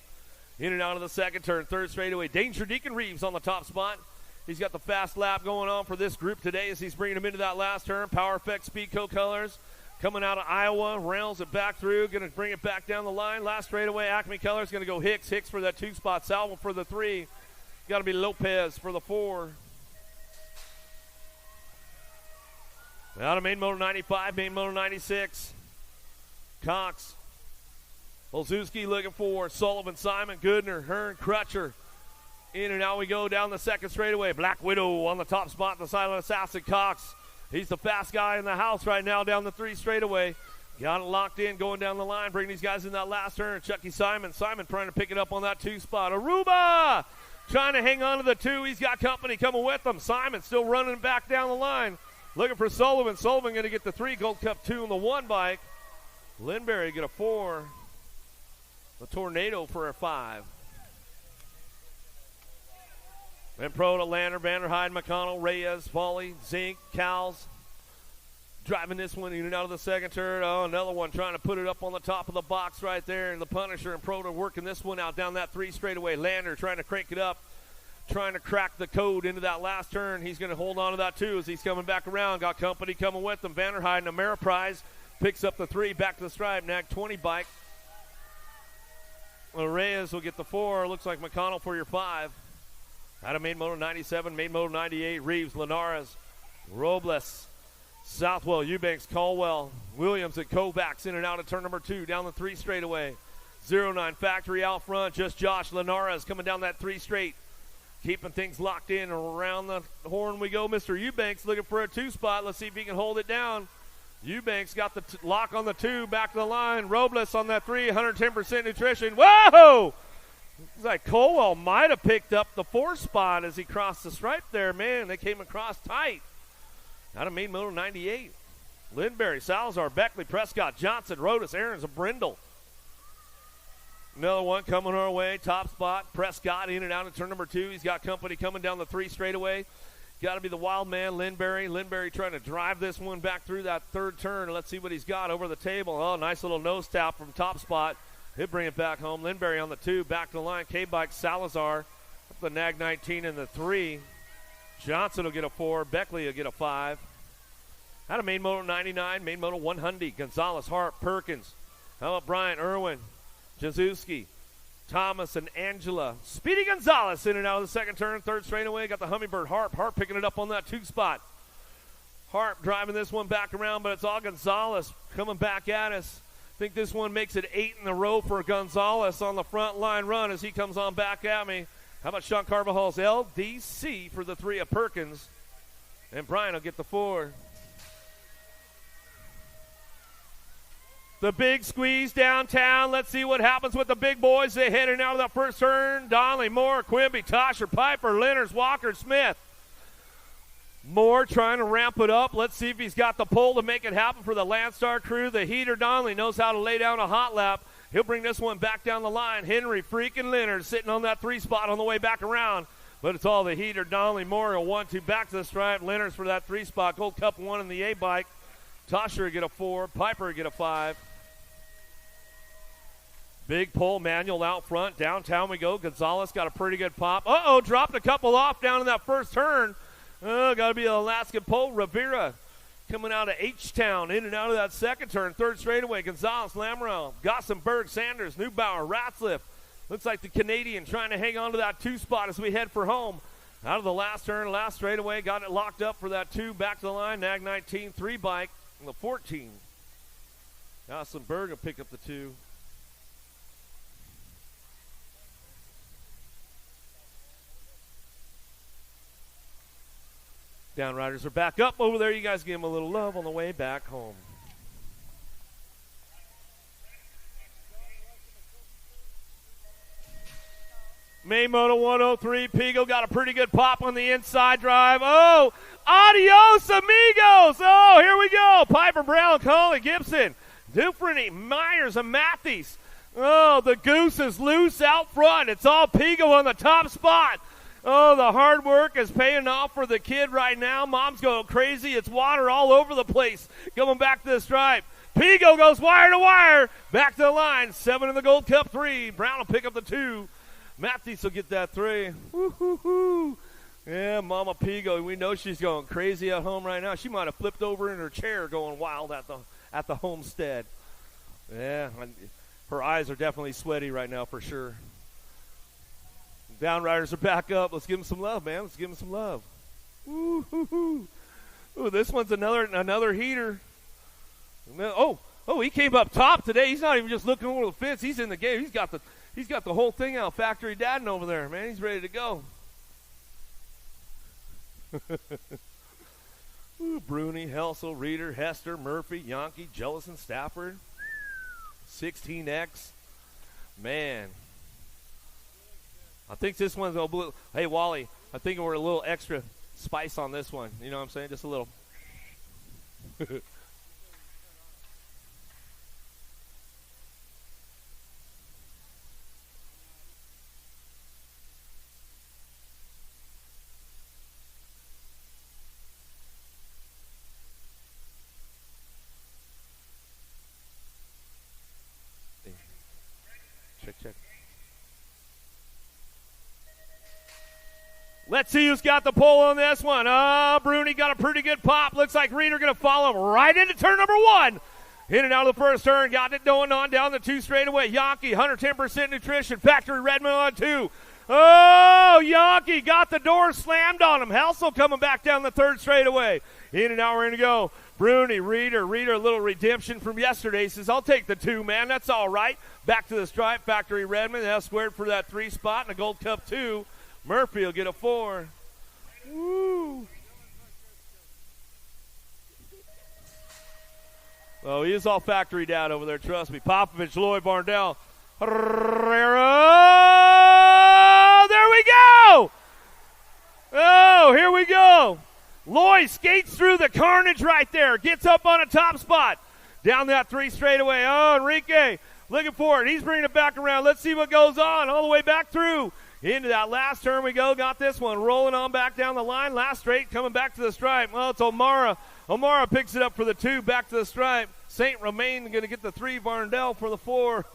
Speaker 2: In and out of the second turn, 3rd straightaway. Danger Deacon Reeves on the top spot. He's got the fast lap going on for this group today as he's bringing him into that last turn. Power Effect Speedco Colors. Coming out of Iowa, rails it back through, going to bring it back down the line. Last straightaway, Acme Colors going to go Hicks. Hicks for that 2 spot, Salvo for the 3. Got to be Lopez for the 4. Out of main motor 95, main motor 96. Cox. Olszewski looking for Sullivan, Simon, Goodner, Hearn, Crutcher. In and out we go down the second straightaway. Black Widow on the top spot, the silent assassin, Cox. He's the fast guy in the house right now down the 3 straightaway. Got it locked in, going down the line, bringing these guys in that last turn. Chucky Simon. Simon trying to pick it up on that 2 spot. Aruba trying to hang on to the 2. He's got company coming with him. Simon still running back down the line. Looking for Sullivan. Sullivan going to get the 3. Gold Cup 2 on the 1 bike. Lindberry get a 4. The Tornado for a 5. Then Pro to Lander, Vanderheide, McConnell, Reyes, Foley, Zink, Cowles. Driving this one in and out of the second turn. Oh, another one trying to put it up on the top of the box right there. And the Punisher and Pro to working this one out down that 3 straightaway. Lander trying to crank it up, trying to crack the code into that last turn. He's going to hold on to that 2 as he's coming back around. Got company coming with him. Vanderheide and Ameriprise picks up the 3 back to the stripe. Nag 20 bike. Reyes will get the 4. Looks like McConnell for your 5. Out of main motor 97, main motor 98, Reeves, Linares, Robles, Southwell, Eubanks, Caldwell, Williams, and Kovacs in and out of turn number 2, down the 3 straightaway. 09 Factory out front, just Josh Linares coming down that 3 straight. Keeping things locked in. Around the horn we go. Mr. Eubanks looking for a 2 spot. Let's see if he can hold it down. Eubanks got the lock on the 2, back to the line. Robles on that 3, 110% nutrition. Whoa! Looks like Colwell might have picked up the 4 spot as he crossed the stripe there. Man, they came across tight. Out of main motor 98. Lindberry, Salazar, Beckley, Prescott, Johnson, Rodas, Aarons, and Brindle. Another one coming our way. Top spot. Prescott in and out of turn number 2. He's got company coming down the 3 straightaway. Got to be the wild man, Lindberry. Lindberry trying to drive this one back through that 3rd turn. Let's see what he's got over the table. Oh, nice little nose tap from top spot. He'll bring it back home. Lindberry on the 2, back to the line. K-Bike, Salazar, the Nag 19 and the 3. Johnson will get a 4. Beckley will get a 5. Out of main motor 99, main motor 100. Gonzalez, Hart, Perkins. How about Bryant, Irwin, Jazuski, Thomas, and Angela. Speedy Gonzalez in and out of the 2nd turn. 3rd straightaway. Got the Hummingbird, Harp. Harp picking it up on that 2 spot. Harp driving this one back around, but it's all Gonzalez coming back at us. I think this one makes it 8 in a row for Gonzalez on the front line run as he comes on back at me. How about Sean Carvajal's LDC for the 3 of Perkins? And Brian will get the 4. The big squeeze downtown. Let's see what happens with the big boys. They heading out of that 1st turn. Donnelly, Moore, Quimby, Tosher, Piper, Lenners, Walker, Smith. Moore trying to ramp it up. Let's see if he's got the pull to make it happen for the Landstar crew. The heater Donnelly knows how to lay down a hot lap. He'll bring this one back down the line. Henry freaking Leonard sitting on that 3 spot on the way back around. But it's all the heater Donnelly. Moore a 1-2 back to the stripe. Leonard's for that 3 spot. Gold Cup 1 in the A bike. Tosher get a 4. Piper get a 5. Big pull, Manuel out front. Downtown we go. Gonzalez got a pretty good pop. Uh-oh, dropped a couple off down in that first turn. Oh, got to be an Alaskan pole. Rivera coming out of H-Town, in and out of that second turn. Third straightaway, Gonzalez, Lamoureux, Gossenberg, Sanders, Neubauer, Ratzliff. Looks like the Canadian trying to hang on to that 2 spot as we head for home. Out of the last turn, last straightaway, got it locked up for that 2. Back to the line, Nag 19, 3 bike, and the 14. Gossenberg will pick up the 2. Downriders are back up over there. You guys give them a little love on the way back home. Maymoto 103. Pigo got a pretty good pop on the inside drive. Oh, adios, amigos. Oh, here we go. Piper Brown, Coley Gibson, Dufresne, Myers, and Matthews. Oh, the goose is loose out front. It's all Pigo on the top spot. Oh, the hard work is paying off for the kid right now. Mom's going crazy. It's water all over the place. Going back to the stripe. Pigo goes wire to wire. Back to the line. 7 in the Gold Cup 3. Brown will pick up the 2. Matthews will get that 3. Woo-hoo-hoo. Yeah, Mama Pigo. We know she's going crazy at home right now. She might have flipped over in her chair going wild at the homestead. Yeah, her eyes are definitely sweaty right now for sure. Downriders are back up. Let's give them some love, man. Let's give them some love. Ooh, this one's another heater. Oh, he came up top today. He's not even just looking over the fence. He's in the game. He's got the whole thing out. Factory dadding over there, man. He's ready to go. Bruni, Helsel, Reeder, Hester, Murphy, Yankee, Jellison, Stafford. 16X. Man. I think this one's a little, hey, Wally, I think we're a little extra spice on this one. You know what I'm saying? Just a little. Check. Let's see who's got the pole on this one. Bruni got a pretty good pop. Looks like Reeder going to follow him right into turn number 1. In and out of the first turn. Got it going on down the 2 straightaway. Yankee, 110% nutrition. Factory Redmond on 2. Oh, Yankee got the door slammed on him. Helsel coming back down the 3rd straightaway. In and out, we're going to go. Bruni, Reeder, a little redemption from yesterday. He says, I'll take the 2, man. That's all right. Back to the stripe. Factory Redmond. Now squared for that 3 spot in the Gold Cup 2. Murphy will get a 4. Woo. Oh, he is all factory down over there, trust me. Popovich, Lloyd, Barndell. Herrera. There we go. Oh, here we go. Lloyd skates through the carnage right there. Gets up on a top spot. Down that 3 straightaway. Oh, Enrique looking for it. He's bringing it back around. Let's see what goes on all the way back through. Into that last turn we go. Got this one rolling on back down the line. Last straight coming back to the stripe. Well, it's O'Mara. O'Mara picks it up for the 2. Back to the stripe. St. Romain going to get the 3. Varndell for the 4.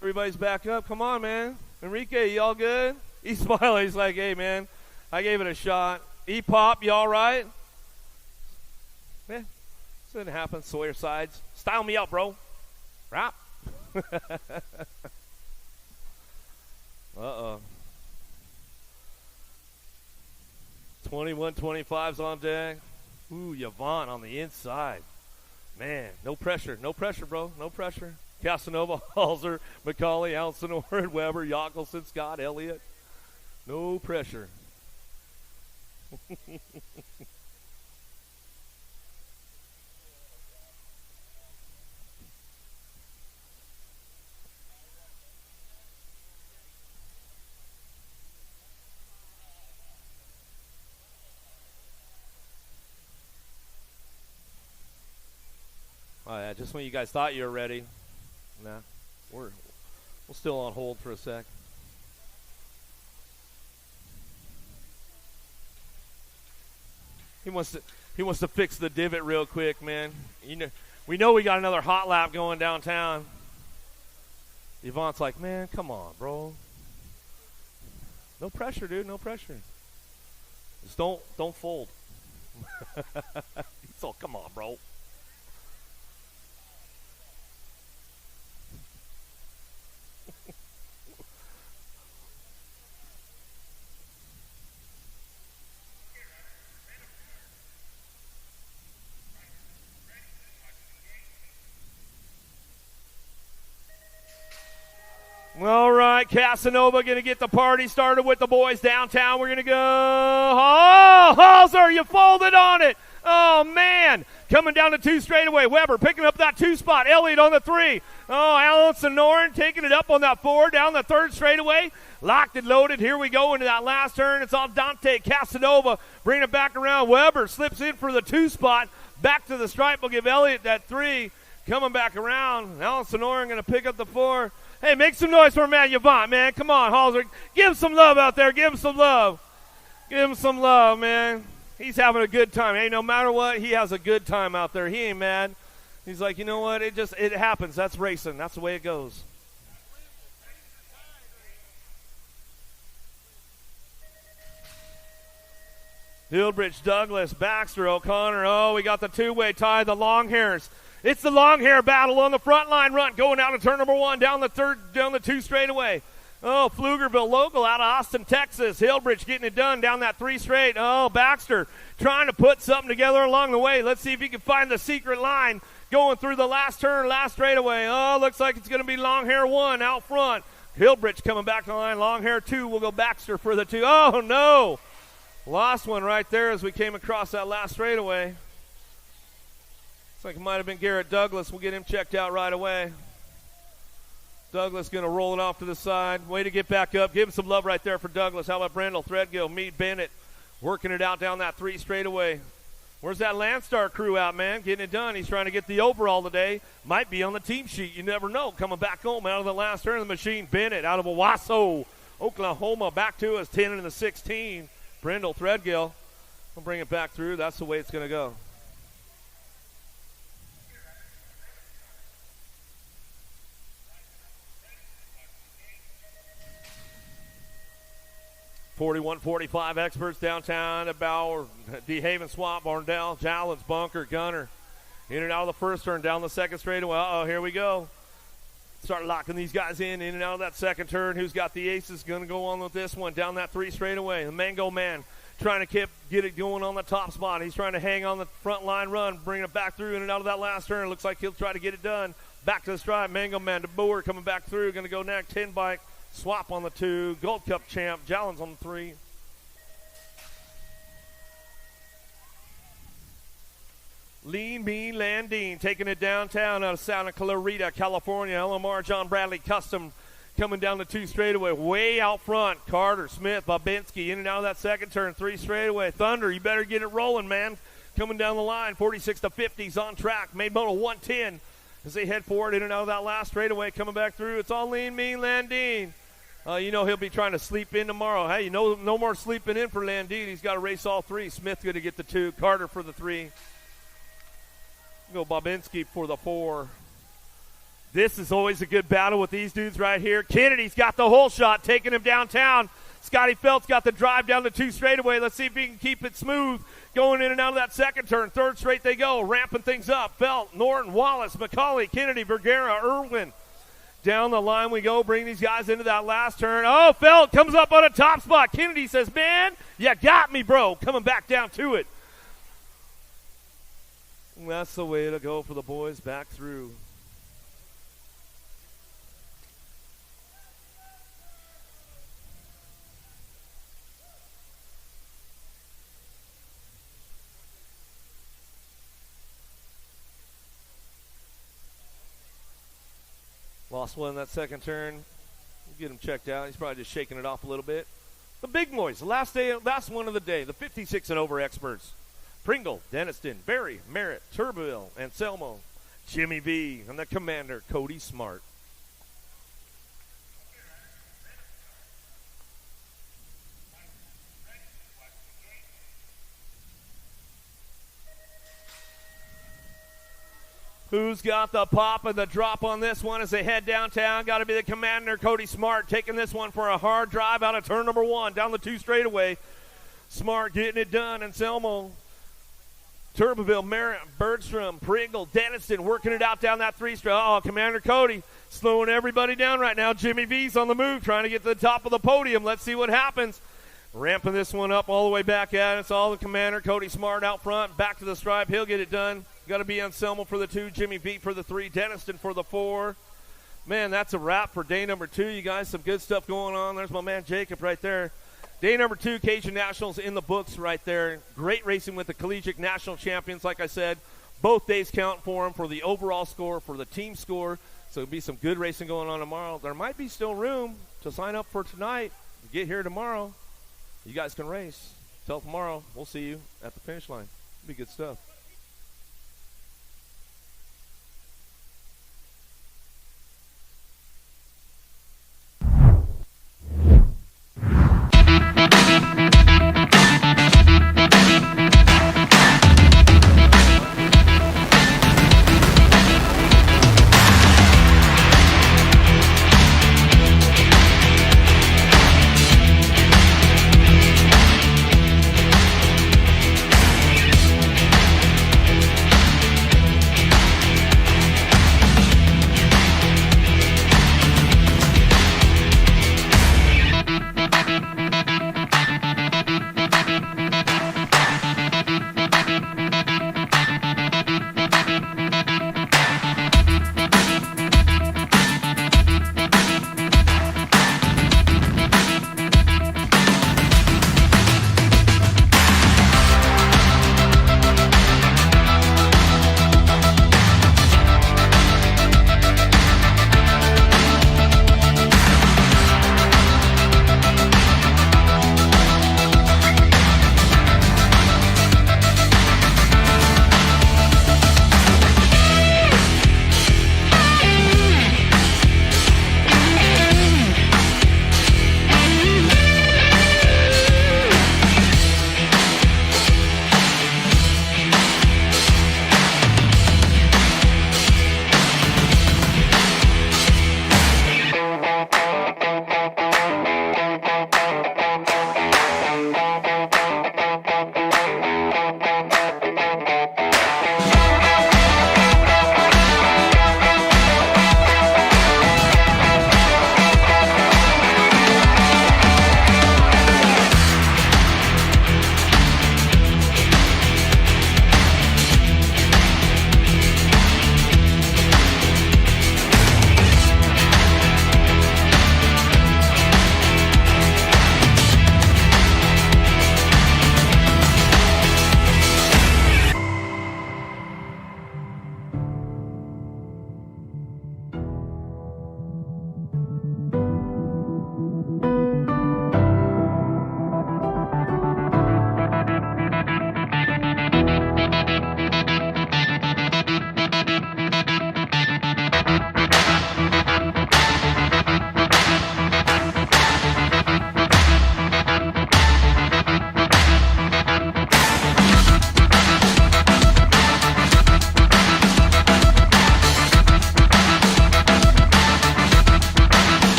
Speaker 2: Everybody's back up. Come on, man. Enrique, you all good? He's smiling. He's like, hey, man, I gave it a shot. E-Pop, you all right? Yeah, this didn't happen. Sawyer sides. Style me up, bro. Rap. Uh-oh. 21-25's on deck. Ooh, Yvonne on the inside. Man, no pressure. No pressure, bro. No pressure. Casanova, Halser, McCauley, Allison, Orrin, Weber, Yockelson, Scott, Elliott. No pressure. Oh, yeah, just when you guys thought you were ready. Nah, we're still on hold for a sec. He wants to fix the divot real quick, man. We know we got another hot lap going downtown. Yvonne's like, man, come on, bro. No pressure, dude. No pressure. Just don't fold. So come on, bro. All right, Casanova going to get the party started with the boys downtown. We're going to go. Oh, Halser, you folded on it. Oh, man. Coming down the 2 straightaway. Weber picking up that 2 spot. Elliott on the 3. Oh, Alan Sonoran taking it up on that 4 down the 3rd straightaway. Locked and loaded. Here we go into that last turn. It's on Dante Casanova. Bringing it back around. Weber slips in for the 2 spot. Back to the stripe. We'll give Elliott that 3. Coming back around. Alan Sonoran going to pick up the 4. Hey, make some noise for Matt Yvonne, man. Come on, Halser. Give him some love out there. Give him some love. Give him some love, man. He's having a good time. Hey, no matter what, he has a good time out there. He ain't mad. He's like, you know what? It happens. That's racing. That's the way it goes. Hillbridge, Douglas, Baxter, O'Connor. Oh, we got the 2-way tie, the long hairs. It's the long hair battle on the front line run. Going down to turn number 1, down the 2 straightaway. Oh, Pflugerville local out of Austin, Texas. Hillbridge getting it done down that 3 straight. Oh, Baxter trying to put something together along the way. Let's see if he can find the secret line going through the last turn, last straightaway. Oh, looks like it's going to be long hair 1 out front. Hillbridge coming back to the line. Long hair 2 will go Baxter for the 2. Oh, no. Lost one right there as we came across that last straightaway. Looks like it might have been Garrett Douglas. We'll get him checked out right away. Douglas going to roll it off to the side. Way to get back up. Give him some love right there for Douglas. How about Brendel, Threadgill, Meade, Bennett working it out down that 3 straightaway. Where's that Landstar crew out, man? Getting it done. He's trying to get the overall today. Might be on the team sheet. You never know. Coming back home out of the last turn of the machine. Bennett out of Owasso, Oklahoma. Back to us, 10 and the 16. Brendel, Threadgill. We'll bring it back through. That's the way it's going to go. .41.45 experts downtown at Bauer, DeHaven, Swamp, Arndell, Jallins, Bunker, Gunner. In and out of the first turn, down the 2nd straightaway. Uh-oh, here we go. Start locking these guys in and out of that 2nd turn. Who's got the aces? Going to go on with this one. Down that 3 straightaway. The Mango Man trying to get it going on the top spot. He's trying to hang on the front line run, bringing it back through in and out of that last turn. Looks like he'll try to get it done. Back to the stripe. Mango Man to Boer coming back through. Going to go next. 10 bike. Swap on the 2. Gold Cup champ. Jallins on the 3. Lean Mean Landine taking it downtown out of Santa Clarita, California. LMR John Bradley Custom coming down the 2 straightaway. Way out front. Carter, Smith, Babinski in and out of that 2nd turn. 3 straightaway. Thunder, you better get it rolling, man. Coming down the line. 46 to 50s on track. Made moto 110 as they head forward in and out of that last straightaway. Coming back through. It's all Lean Mean Landine. You know he'll be trying to sleep in tomorrow. Hey, no more sleeping in for Landine. He's got to race all 3. Smith going to get the 2. Carter for the 3. Go Babinski for the 4. This is always a good battle with these dudes right here. Kennedy's got the whole shot, taking him downtown. Scotty Felt's got the drive down the 2 straightaway. Let's see if he can keep it smooth. Going in and out of that 2nd turn. 3rd straight they go, ramping things up. Felt, Norton, Wallace, McCauley, Kennedy, Vergara, Irwin. Down the line we go, bring these guys into that last turn. Oh, Felt comes up on a top spot. Kennedy says, man, you got me, bro. Coming back down to it. And that's the way to go for the boys back through. Lost one in that 2nd turn. We'll get him checked out. He's probably just shaking it off a little bit. The big boys, the last one of the day, the 56 and over experts. Pringle, Denniston, Berry, Merritt, Turbeville, Anselmo, Jimmy V and the Commander, Cody Smart. Who's got the pop and the drop on this one as they head downtown? Got to be the Commander, Cody Smart, taking this one for a hard drive out of turn number 1, down the 2 straightaway. Smart getting it done, and Selmo, Turboville, Merritt, Bergstrom, Pringle, Denniston working it out down that 3 straight. Oh, Commander Cody slowing everybody down right now. Jimmy V's on the move, trying to get to the top of the podium. Let's see what happens. Ramping this one up all the way back at it. It's all the Commander, Cody Smart out front, back to the stripe. He'll get it done. Got to be Anselmo for the 2, Jimmy V for the 3, Denniston for the 4. Man, that's a wrap for day number 2. You guys, some good stuff going on. There's my man Jacob right there. Day number 2, Cajun Nationals in the books right there. Great racing with the collegiate national champions. Like I said, both days count for them for the overall score, for the team score. So it'll be some good racing going on tomorrow. There might be still room to sign up for tonight. Get here tomorrow. You guys can race. Till tomorrow, we'll see you at the finish line. It'll be good stuff.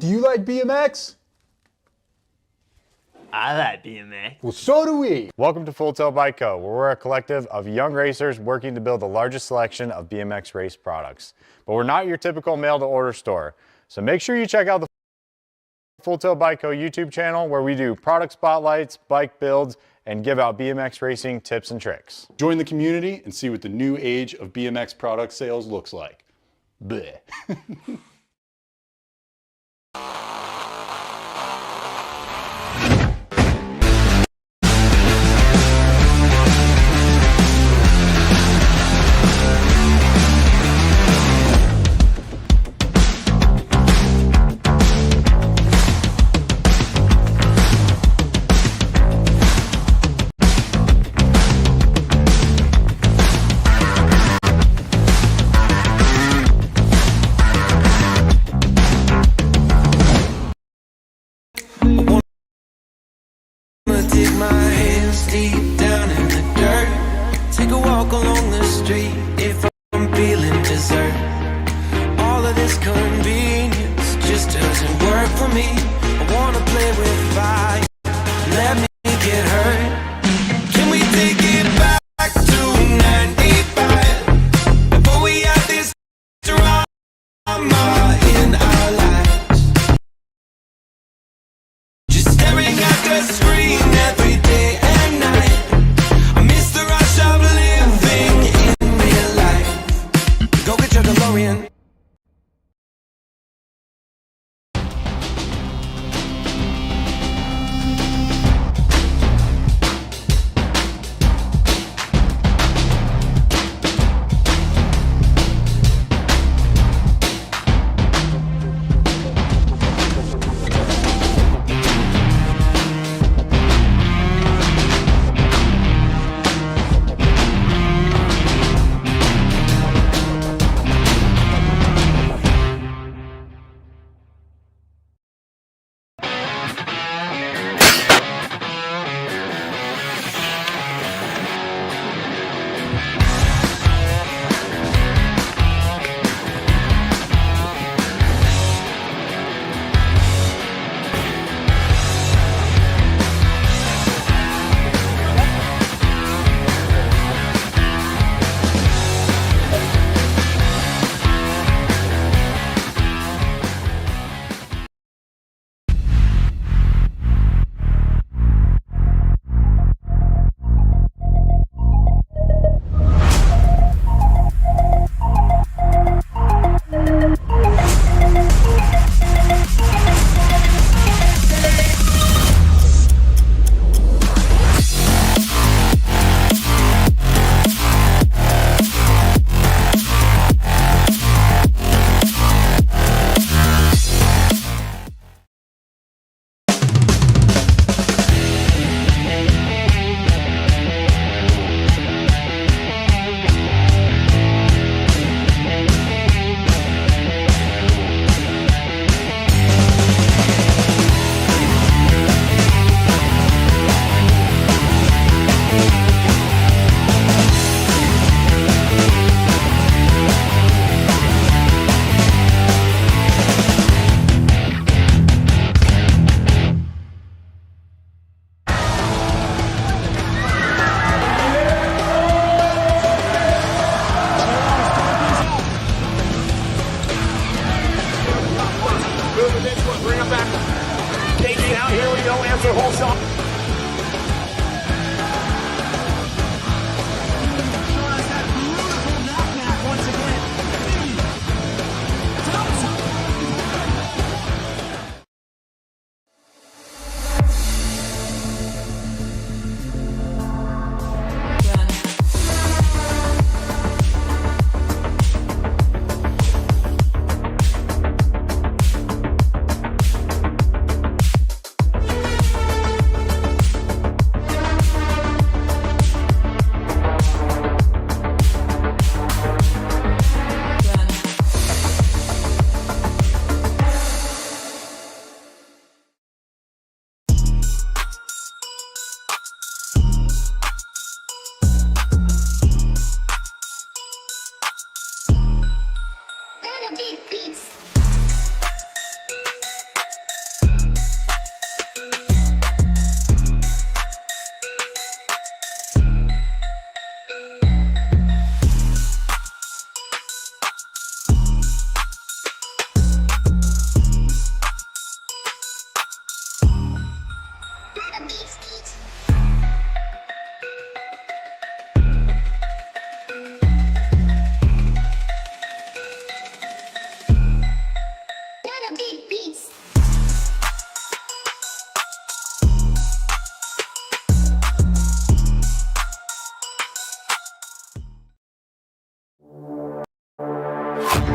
Speaker 1: Do you like BMX?
Speaker 7: I like BMX.
Speaker 1: Well, so do we.
Speaker 3: Welcome to Full Tilt Bike Co., where we're a collective of young racers working to build the largest selection of BMX race products. But we're not your typical mail-to-order store. So make sure you check out the Full Tilt Bike Co. YouTube channel, where we do product spotlights, bike builds, and give out BMX racing tips and tricks.
Speaker 4: Join the community and see what the new age of BMX product sales looks like. Bleh.
Speaker 6: Dig my hands deep down in the dirt. Take a walk along the street if I'm feeling dessert. All of this convenience just doesn't work for me. I wanna play with fire. Let me get hurt. Can we take it back to 95? Before we had this drama in our lives. Just staring at the screen every day and night. I miss the rush of living in real life. Go get your DeLorean.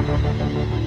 Speaker 6: Thank